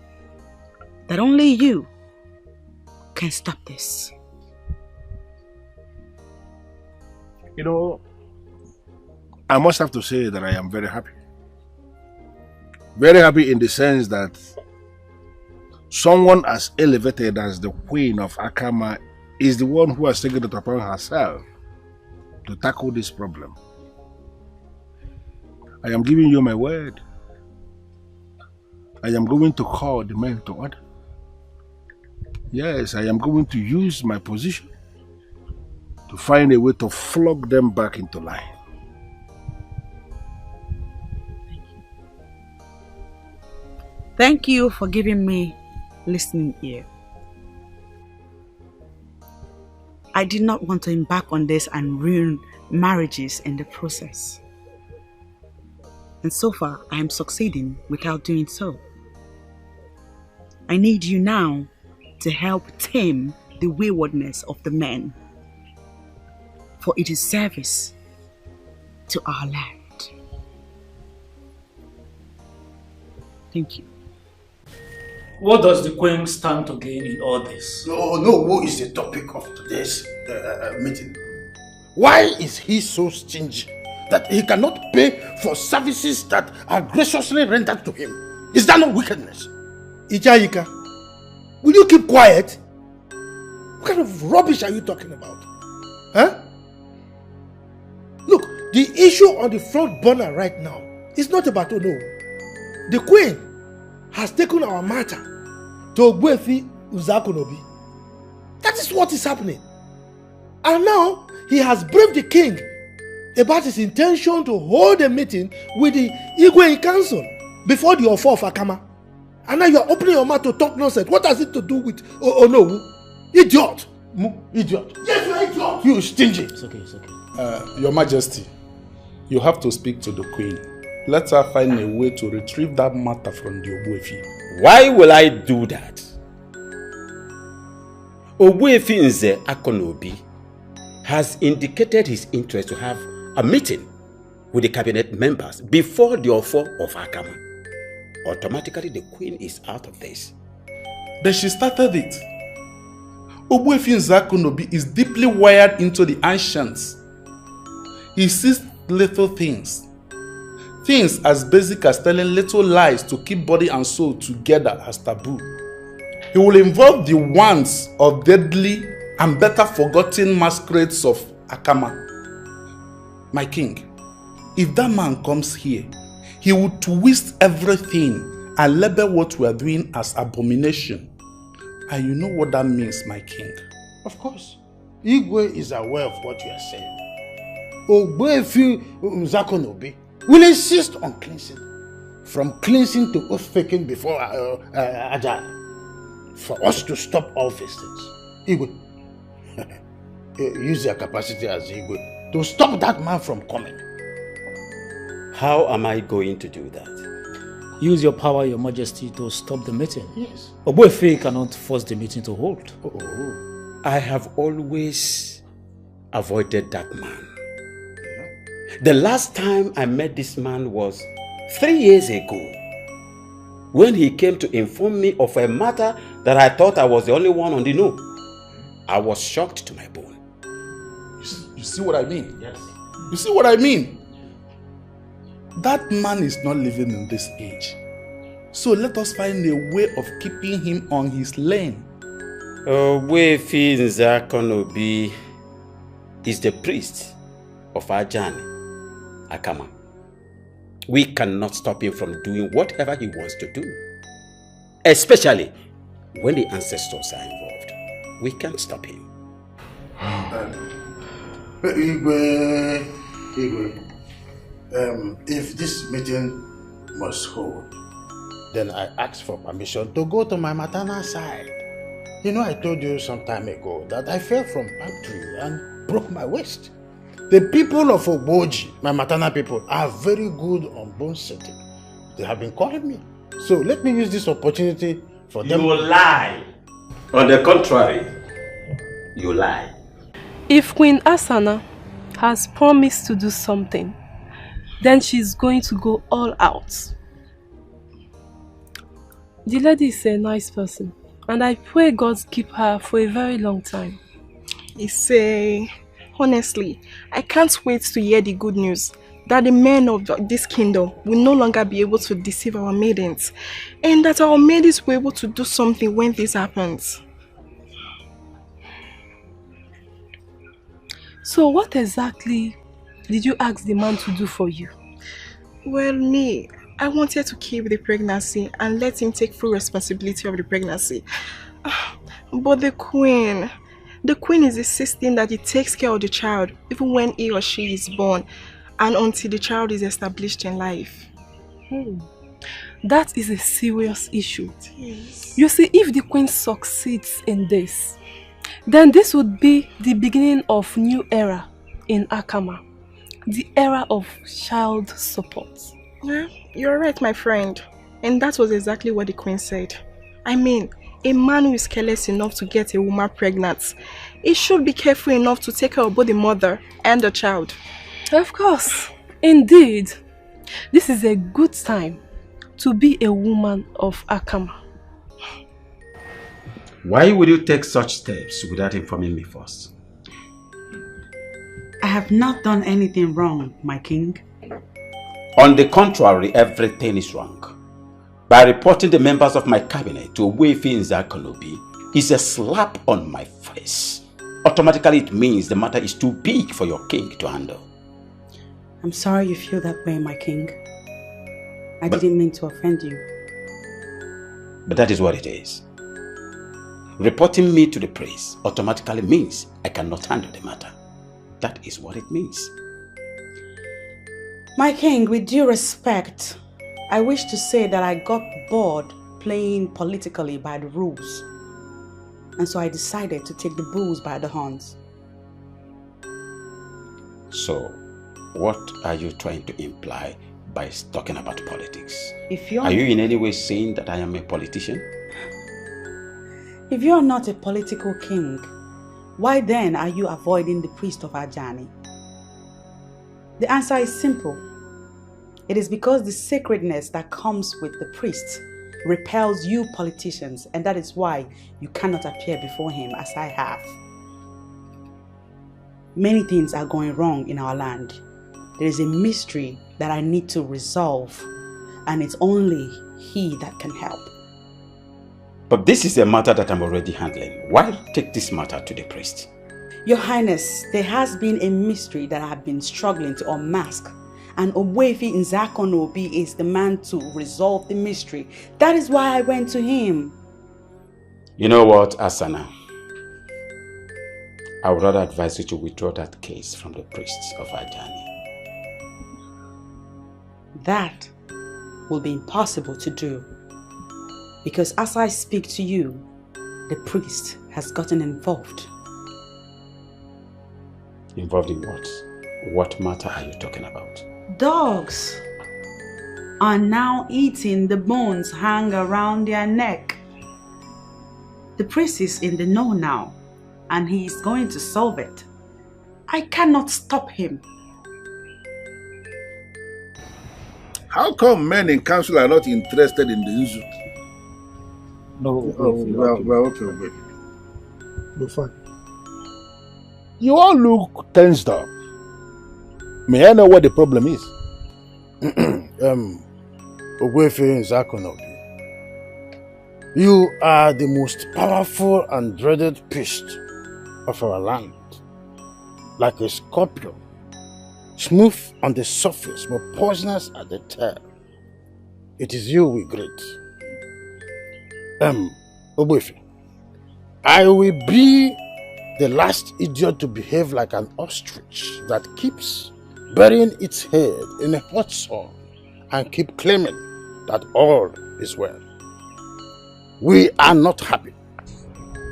that only you can stop this. You know, I must have to say that I am very happy. Very happy in the sense that someone as elevated as the Queen of Akama is the one who has taken it upon herself to tackle this problem. I am giving you my word. I am going to call the men to order. Yes, I am going to use my position to find a way to flog them back into line. Thank you for giving me listening ear. I did not want to embark on this and ruin marriages in the process. And so far, I am succeeding without doing so. I need you now to help tame the waywardness of the men, for it is service to our land. Thank you. What does the Queen stand to gain in all this? No, what is the topic of today's meeting? Why is he so stingy that he cannot pay for services that are graciously rendered to him? Is that not wickedness? Ijayika, will you keep quiet? What kind of rubbish are you talking about? Huh? Look, the issue on the front burner right now is not about Ono. The Queen has taken our matter to Ogbuefi Uzakonobi. That is what is happening. And now he has briefed the king about his intention to hold a meeting with the Igwe in council before the Ofo of Akama. And now you are opening your mouth to talk nonsense. What has it to do with Ono? Idiot! Idiot! Yes, you are idiot! You stingy! It's okay. Your Majesty, you have to speak to the Queen. Let her find a way to retrieve that matter from the Ogbuefi. Why will I do that? Ogbuefi Nze Akonobi has indicated his interest to have a meeting with the cabinet members before the Ofo of Akama. Automatically, the Queen is out of this. Then she started it. Ogbuefi Nze Akonobi is deeply wired into the ancients. He sees little things. Things as basic as telling little lies to keep body and soul together as taboo. He will involve the wants of deadly and better forgotten masquerades of Akama. My king, if that man comes here, he would twist everything and label what we are doing as abomination. And you know what that means, my king. Of course. Igwe is aware of what you are saying. Ogbuefi Nzakonobi will insist on cleansing. From cleansing to oath-taking before Ajay. For us to stop all these things. Igwe, use your capacity as Igwe to stop that man from coming. How am I going to do that? Use your power, your majesty, to stop the meeting. Yes. Ogbuefi cannot force the meeting to hold. I have always avoided that man. The last time I met this man was 3 years ago, when he came to inform me of a matter that I thought I was the only one on the know. I was shocked to my bone. You see what I mean? Yes. You see what I mean? That man is not living in this age. So let us find a way of keeping him on his lane. Ogbuefi Nzakonobi is the priest of Ajani, Akama. We cannot stop him from doing whatever he wants to do. Especially when the ancestors are involved. We can't stop him. Igwe, if this meeting must hold, then I ask for permission to go to my maternal side. You know, I told you some time ago that I fell from palm tree and broke my waist. The people of Ogboji, my maternal people, are very good on bone setting. They have been calling me. So let me use this opportunity for them. You lie. On the contrary, you lie. If Queen Asana has promised to do something, then she's going to go all out. The lady is a nice person, and I pray God keep her for a very long time. Honestly, I can't wait to hear the good news that the men of this kingdom will no longer be able to deceive our maidens, and that our maidens will be able to do something when this happens. So what exactly did you ask the man to do for you? Well, me, I wanted to keep the pregnancy and let him take full responsibility of the pregnancy. But the queen is insisting that he takes care of the child even when he or she is born and until the child is established in life. That is a serious issue. Yes. You see, if the queen succeeds in this, then this would be the beginning of new era in Akama. The era of child support. Yeah, you're right, my friend. And that was exactly what the queen said. I mean, a man who is careless enough to get a woman pregnant, he should be careful enough to take care of both the mother and the child. Of course. Indeed. This is a good time to be a woman of Akama. Why would you take such steps without informing me first? I have not done anything wrong, my king. On the contrary, everything is wrong. By reporting the members of my cabinet to Ogbuefi Nzakonobi is a slap on my face. Automatically it means the matter is too big for your king to handle. I'm sorry you feel that way, my king. I didn't mean to offend you. But that is what it is. Reporting me to the priest automatically means I cannot handle the matter. That is what it means. My king, with due respect, I wish to say that I got bored playing politically by the rules. And so I decided to take the bulls by the horns. So, what are you trying to imply by talking about politics? Are you in any way saying that I am a politician? If you're not a political king, why then are you avoiding the priest of Ajani? The answer is simple. It is because the sacredness that comes with the priest repels you politicians, and that is why you cannot appear before him as I have. Many things are going wrong in our land. There is a mystery that I need to resolve, and it's only he that can help. But this is a matter that I'm already handling. Why take this matter to the priest? Your Highness, there has been a mystery that I have been struggling to unmask. And Ogbuefi Nzakonobi is the man to resolve the mystery. That is why I went to him. You know what, Asana? I would rather advise you to withdraw that case from the priests of Ajani. That will be impossible to do. Because as I speak to you, the priest has gotten involved. Involved in what? What matter are you talking about? Dogs are now eating the bones hang around their neck. The priest is in the know now, and he is going to solve it. I cannot stop him. How come men in council are not interested in the Nzu? No, okay. We're fine. You all look tensed up. May I know what the problem is? Ogbuefi Nzakonobi, you are the most powerful and dreaded priest of our land. Like a scorpion, smooth on the surface but poisonous at the tail. It is you we greet. Ogbuefi, I will be the last idiot to behave like an ostrich that keeps burying its head in a hot sun and keep claiming that all is well. We are not happy.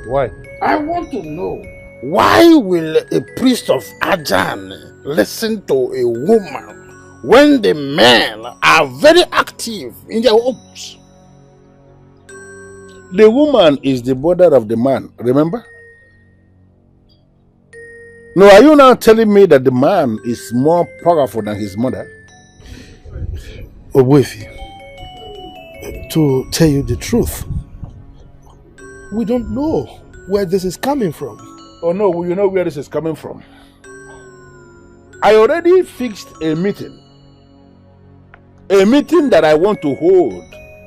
Why? I want to know, why will a priest of Ajani listen to a woman when the men are very active in their homes? The woman is the brother of the man, remember? No, are you now telling me that the man is more powerful than his mother? Ogbuefi, to tell you the truth, we don't know where this is coming from. Oh no, you know where this is coming from. I already fixed a meeting. A meeting that I want to hold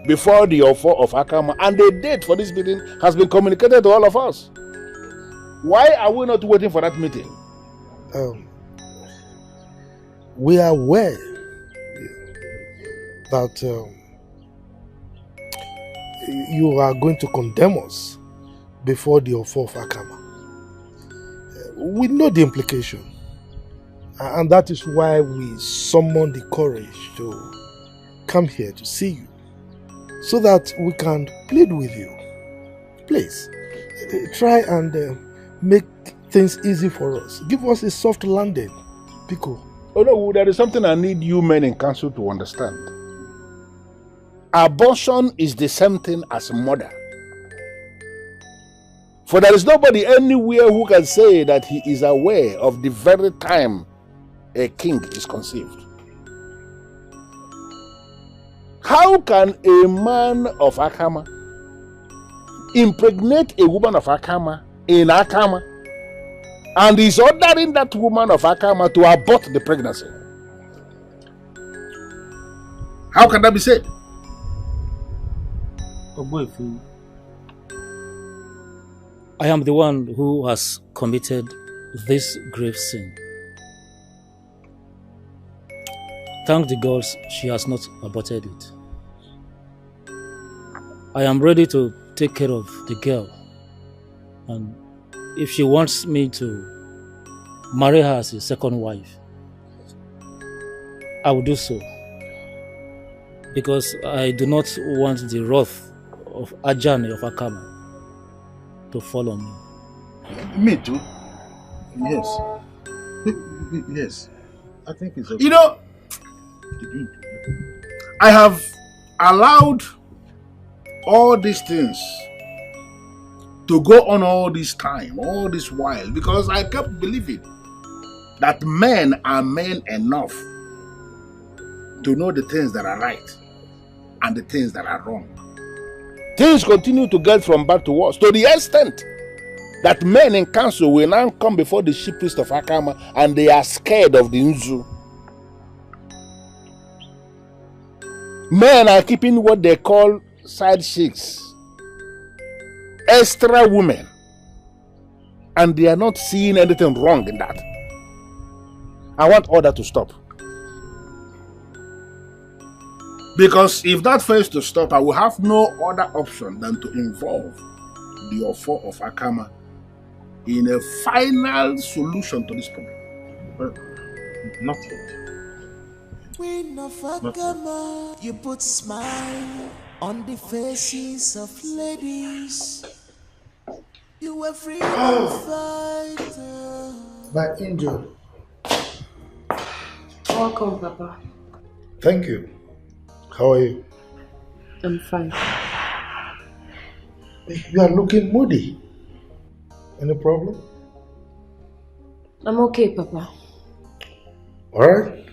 before the offer of Akama, and the date for this meeting has been communicated to all of us. Why are we not waiting for that meeting? We are aware that you are going to condemn us before the offer of Akama. We know the implication, and that is why we summoned the courage to come here to see you, so that we can plead with you. Please, try and make things easy for us. Give us a soft landing, Pico. Oh no, there is something I need you men in council to understand. Abortion is the same thing as murder. For there is nobody anywhere who can say that he is aware of the very time a king is conceived. How can a man of Akama impregnate a woman of Akama in Akama and is ordering that woman of Akama to abort the pregnancy? How can that be said? Ogbuefi, I am the one who has committed this grave sin. Thank the gods she has not aborted it. I am ready to take care of the girl, and if she wants me to marry her as a second wife, I will do so, because I do not want the wrath of Ajani of Akama to fall on me. Me too. Yes. Yes. I think it's okay. You know, I have allowed all these things to go on all this time, all this while, because I kept believing that men are men enough to know the things that are right and the things that are wrong. Things continue to get from bad to worse, to the extent that men in council will now come before the chief priest of Akama and they are scared of the Nzu. Men are keeping what they call side chicks extra women. And they are not seeing anything wrong in that. I want all that to stop. Because if that fails to stop, I will have no other option than to involve the Ofo of Akama in a final solution to this problem. Not yet. Queen of Akama, you put smile on the faces of ladies. You were free to fight. My angel. Welcome, Papa. Thank you. How are you? I'm fine. You are looking moody. Any problem? I'm okay, Papa. Alright.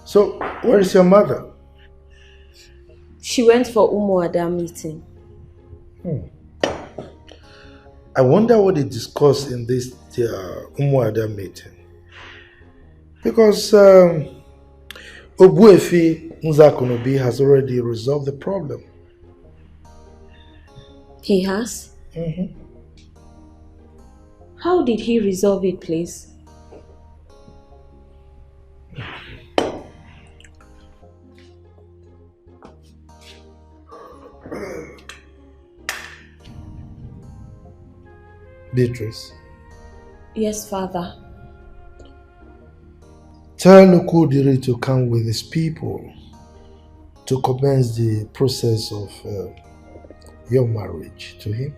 So, where is your mother? She went for Umuada meeting. I wonder what they discussed in this Umuada meeting. Because Obuefi Nzakunobi has already resolved the problem. He has? Mm-hmm. How did he resolve it, please? Beatrice. Yes, Father. Tell Okudiri to come with his people to commence the process of your marriage to him.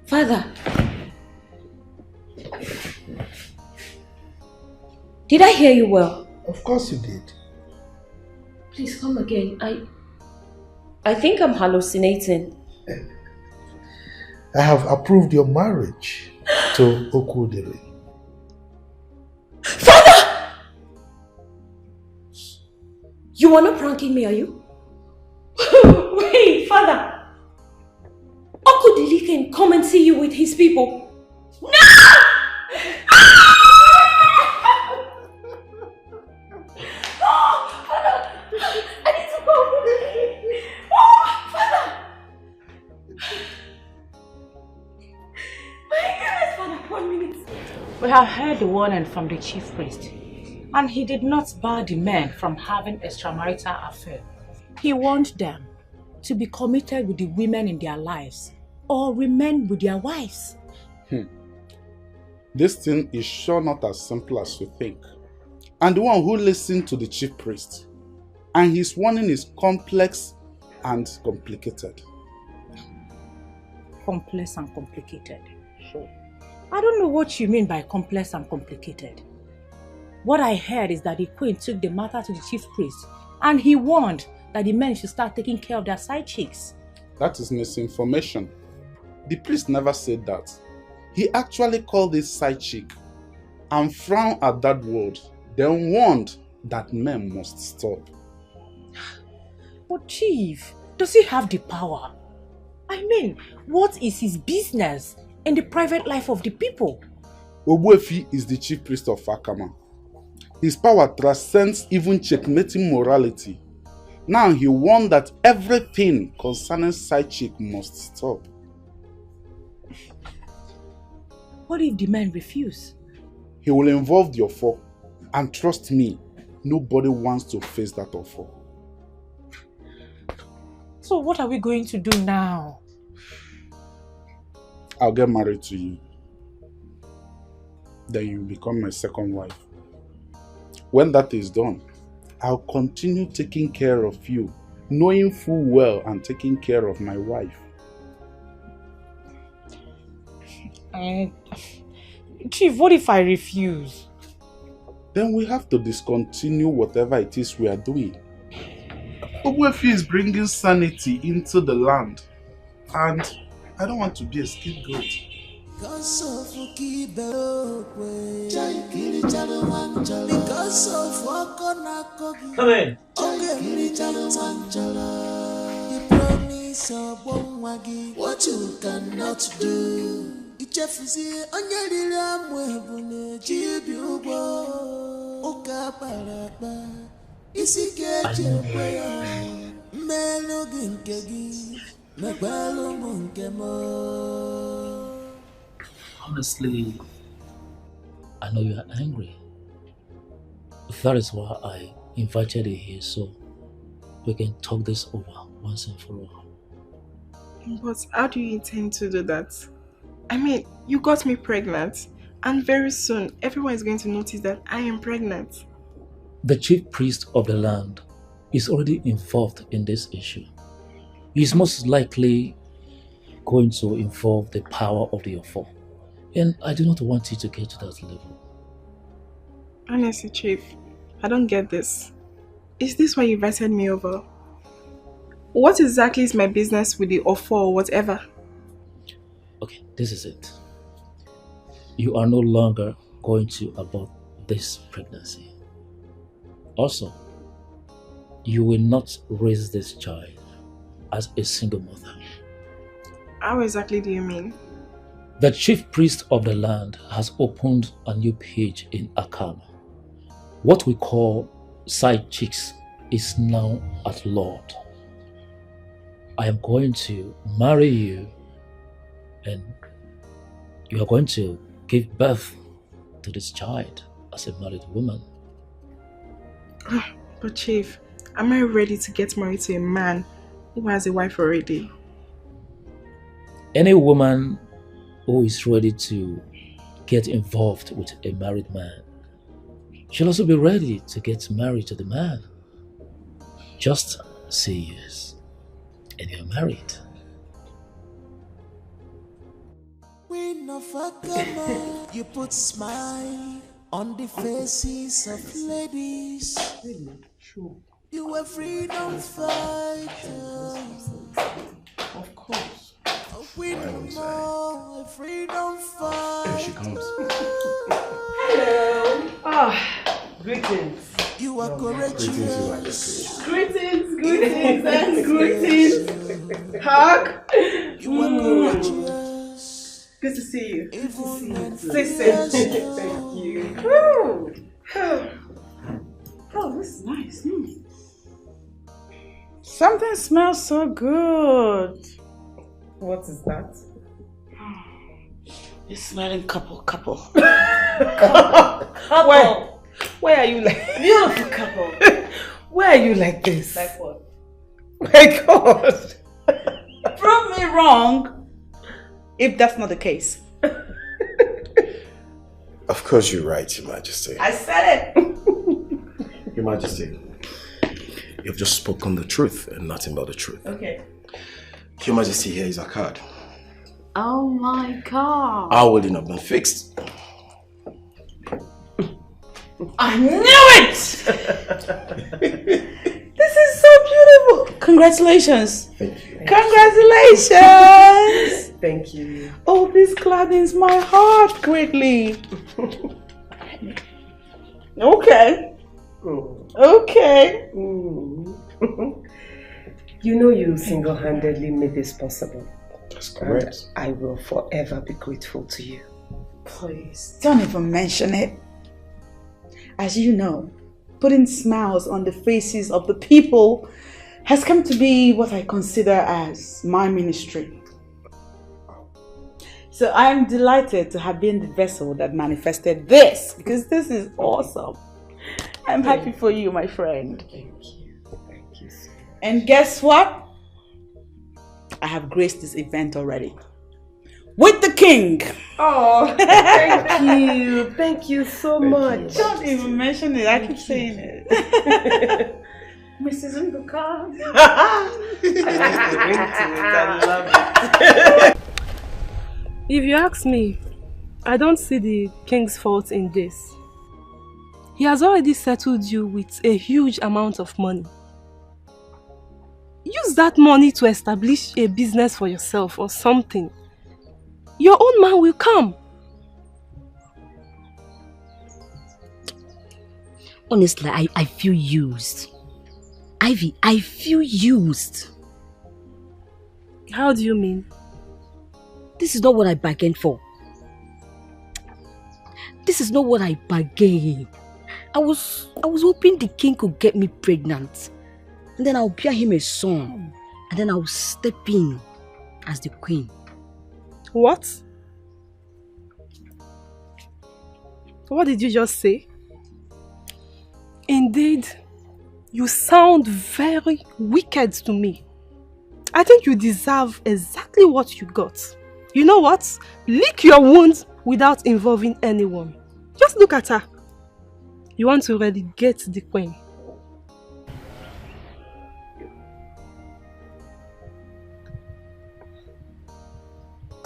Father. Did I hear you well? Of course you did. Please come again. I think I'm hallucinating. I have approved your marriage to Okudiri. Father! You are not pranking me, are you? Wait, Father! Okudili can come and see you with his people. No! Oh, Father! I need to go. Oh, Father! My goodness, Father, 1 minute. We have heard the warning from the chief priest, and he did not bar the men from having extramarital affair. He warned them to be committed with the women in their lives or remain with their wives. This thing is sure not as simple as you think. And the one who listened to the chief priest, and his warning is complex and complicated. Complex and complicated. Sure. I don't know what you mean by complex and complicated. What I heard is that the queen took the matter to the chief priest, and he warned that the men should start taking care of their side chicks. That is misinformation. The priest never said that. He actually called this side chick and frowned at that word, then warned that men must stop. But chief, does he have the power? I mean, what is his business in the private life of the people? Obuefi is the chief priest of Akama. His power transcends even checkmating morality. Now he warned that everything concerning side chick must stop. What if the men refuse? He will involve the Ofo, and trust me, nobody wants to face that Ofo. So what are we going to do now? I'll get married to you. Then you become my second wife. When that is done, I'll continue taking care of you, knowing full well and taking care of my wife. Chief, what if I refuse? Then we have to discontinue whatever it is we are doing. Obuefi is bringing sanity into the land, and I don't want to be a scapegoat. Come in. You promise what you cannot do. Ichefusi onyeriri amwebune chibi ugbo. Oka parapa. Isi keche kweyo. Honestly, I know you are angry. That is why I invited you here so we can talk this over once and for all. But how do you intend to do that? I mean, you got me pregnant, and very soon everyone is going to notice that I am pregnant. The chief priest of the land is already involved in this issue. He is most likely going to involve the power of the Ofo. And I do not want you to get to that level. Honestly, Chief, I don't get this. Is this why you invited me over? What exactly is my business with the Ofo or whatever? Okay, this is it. You are no longer going to abort this pregnancy. Also, you will not raise this child as a single mother. How exactly do you mean? The chief priest of the land has opened a new page in Akama. What we call side chicks is now outlawed. I am going to marry you and you are going to give birth to this child as a married woman. But Chief, am I ready to get married to a man who has a wife already? Any woman who is ready to get involved with a married man she'll also be ready to get married to the man. Just say yes, and you're married. Queen of Akama, you put smile on the faces of ladies. You were freedom fighter. Of course. A queen more, a freedom fighter. Here she comes. Hello. Greetings. You are courageous. Greetings and greetings. Hug. You are courageous. Good to see you. Listen. Thank you. Oh, this is nice. Something smells so good. What is that? You're smelling couple. Couple. Where are you like Beautiful couple. Where are you like this? Like what? My God. Prove me wrong if that's not the case. Of course you're right, Your Majesty. I said it. Your Majesty, you've just spoken the truth and nothing but the truth. Okay. Your Majesty, here is a card. Oh my God. Our wedding has been fixed. I knew it! This is so beautiful. Congratulations. Thank you. Congratulations. Thank you. Oh, this gladdens my heart greatly. Okay. Okay. You know you single-handedly made this possible. That's correct. And I will forever be grateful to you. Please, don't even mention it. As you know, putting smiles on the faces of the people has come to be what I consider as my ministry. So I am delighted to have been the vessel that manifested this, because this is awesome. I'm happy for you, my friend. Thank you. Thank you so much. And guess what? I have graced this event already. With the king. Oh, thank you. Thank you so much. Don't even mention it. I keep saying it. Mrs. Nduka. I love it. If you ask me, I don't see the king's fault in this. He has already settled you with a huge amount of money. Use that money to establish a business for yourself or something. Your own man will come. Honestly, I feel used. Ivy, I feel used. How do you mean? This is not what I bargained for. This is not what I bargained. I was hoping the king could get me pregnant. and then I'll bear him a son, and then I'll step in as the queen. What? What did you just say? Indeed, you sound very wicked to me. I think you deserve exactly what you got. You know what? Lick your wounds without involving anyone. Just look at her. You want to relegate the queen.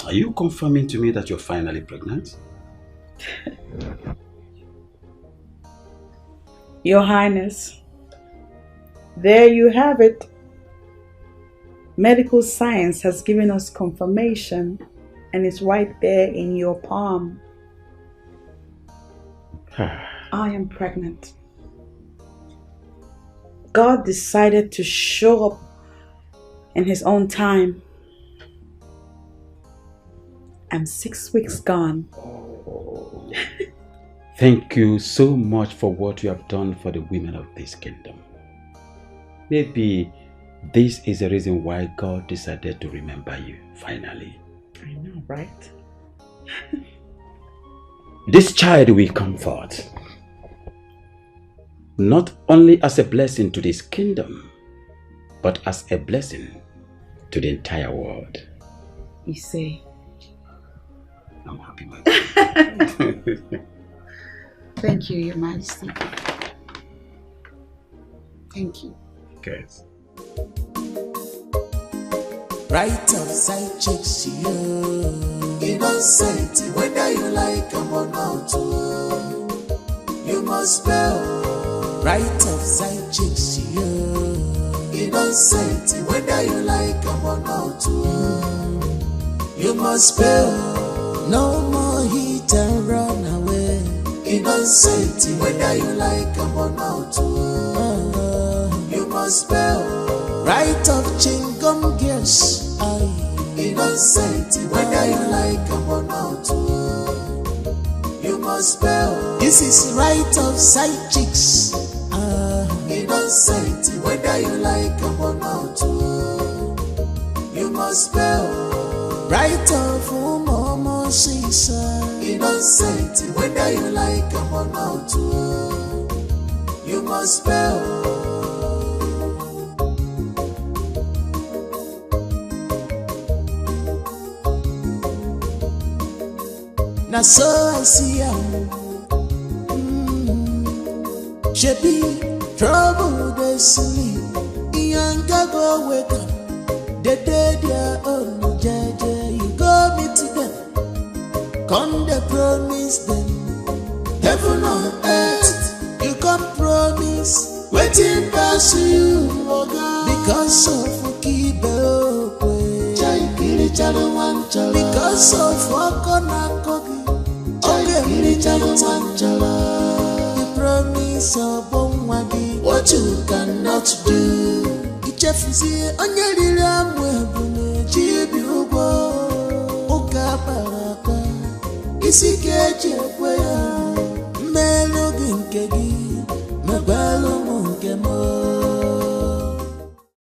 Are you confirming to me that you're finally pregnant? Your Highness, there you have it. Medical science has given us confirmation, and it's right there in your palm. I am pregnant. God decided to show up in His own time. I'm 6 weeks gone. Thank you so much for what you have done for the women of this kingdom. Maybe this is the reason why God decided to remember you, finally. I know, right? This child will come forth, not only as a blessing to this kingdom, but as a blessing to the entire world. You say? I'm happy, my God. Thank you, Your Majesty. Thank you. Guys. Right outside chicks, you innocent, whether you like them or not. You must spell. Right outside chicks, you innocent, whether you like them or not. You must spell. No more heat and run away. Innocent, whether you like them or not. You must spell. Right of chingum girls. Innocent, whether you like them or not. You must spell. This is right of side chicks. Innocent, whether you like them or not. You must spell. Right of Momo Sisa. Innocent, whether you like them or not. You must spell. Now so I see ya. She be trouble they sleep. Yanga go wake up. The day they own jaja, you go meet them. Come they promise them. Heaven on earth, you come promise. Waiting past you, oh God. Because of Kibe because of Wakona Kogi. The promise of Bongwagi, what you cannot do. Ichefisi onyelira mwebune chibi ugo. Uka baraka isike chekwe ya melogi nkegi.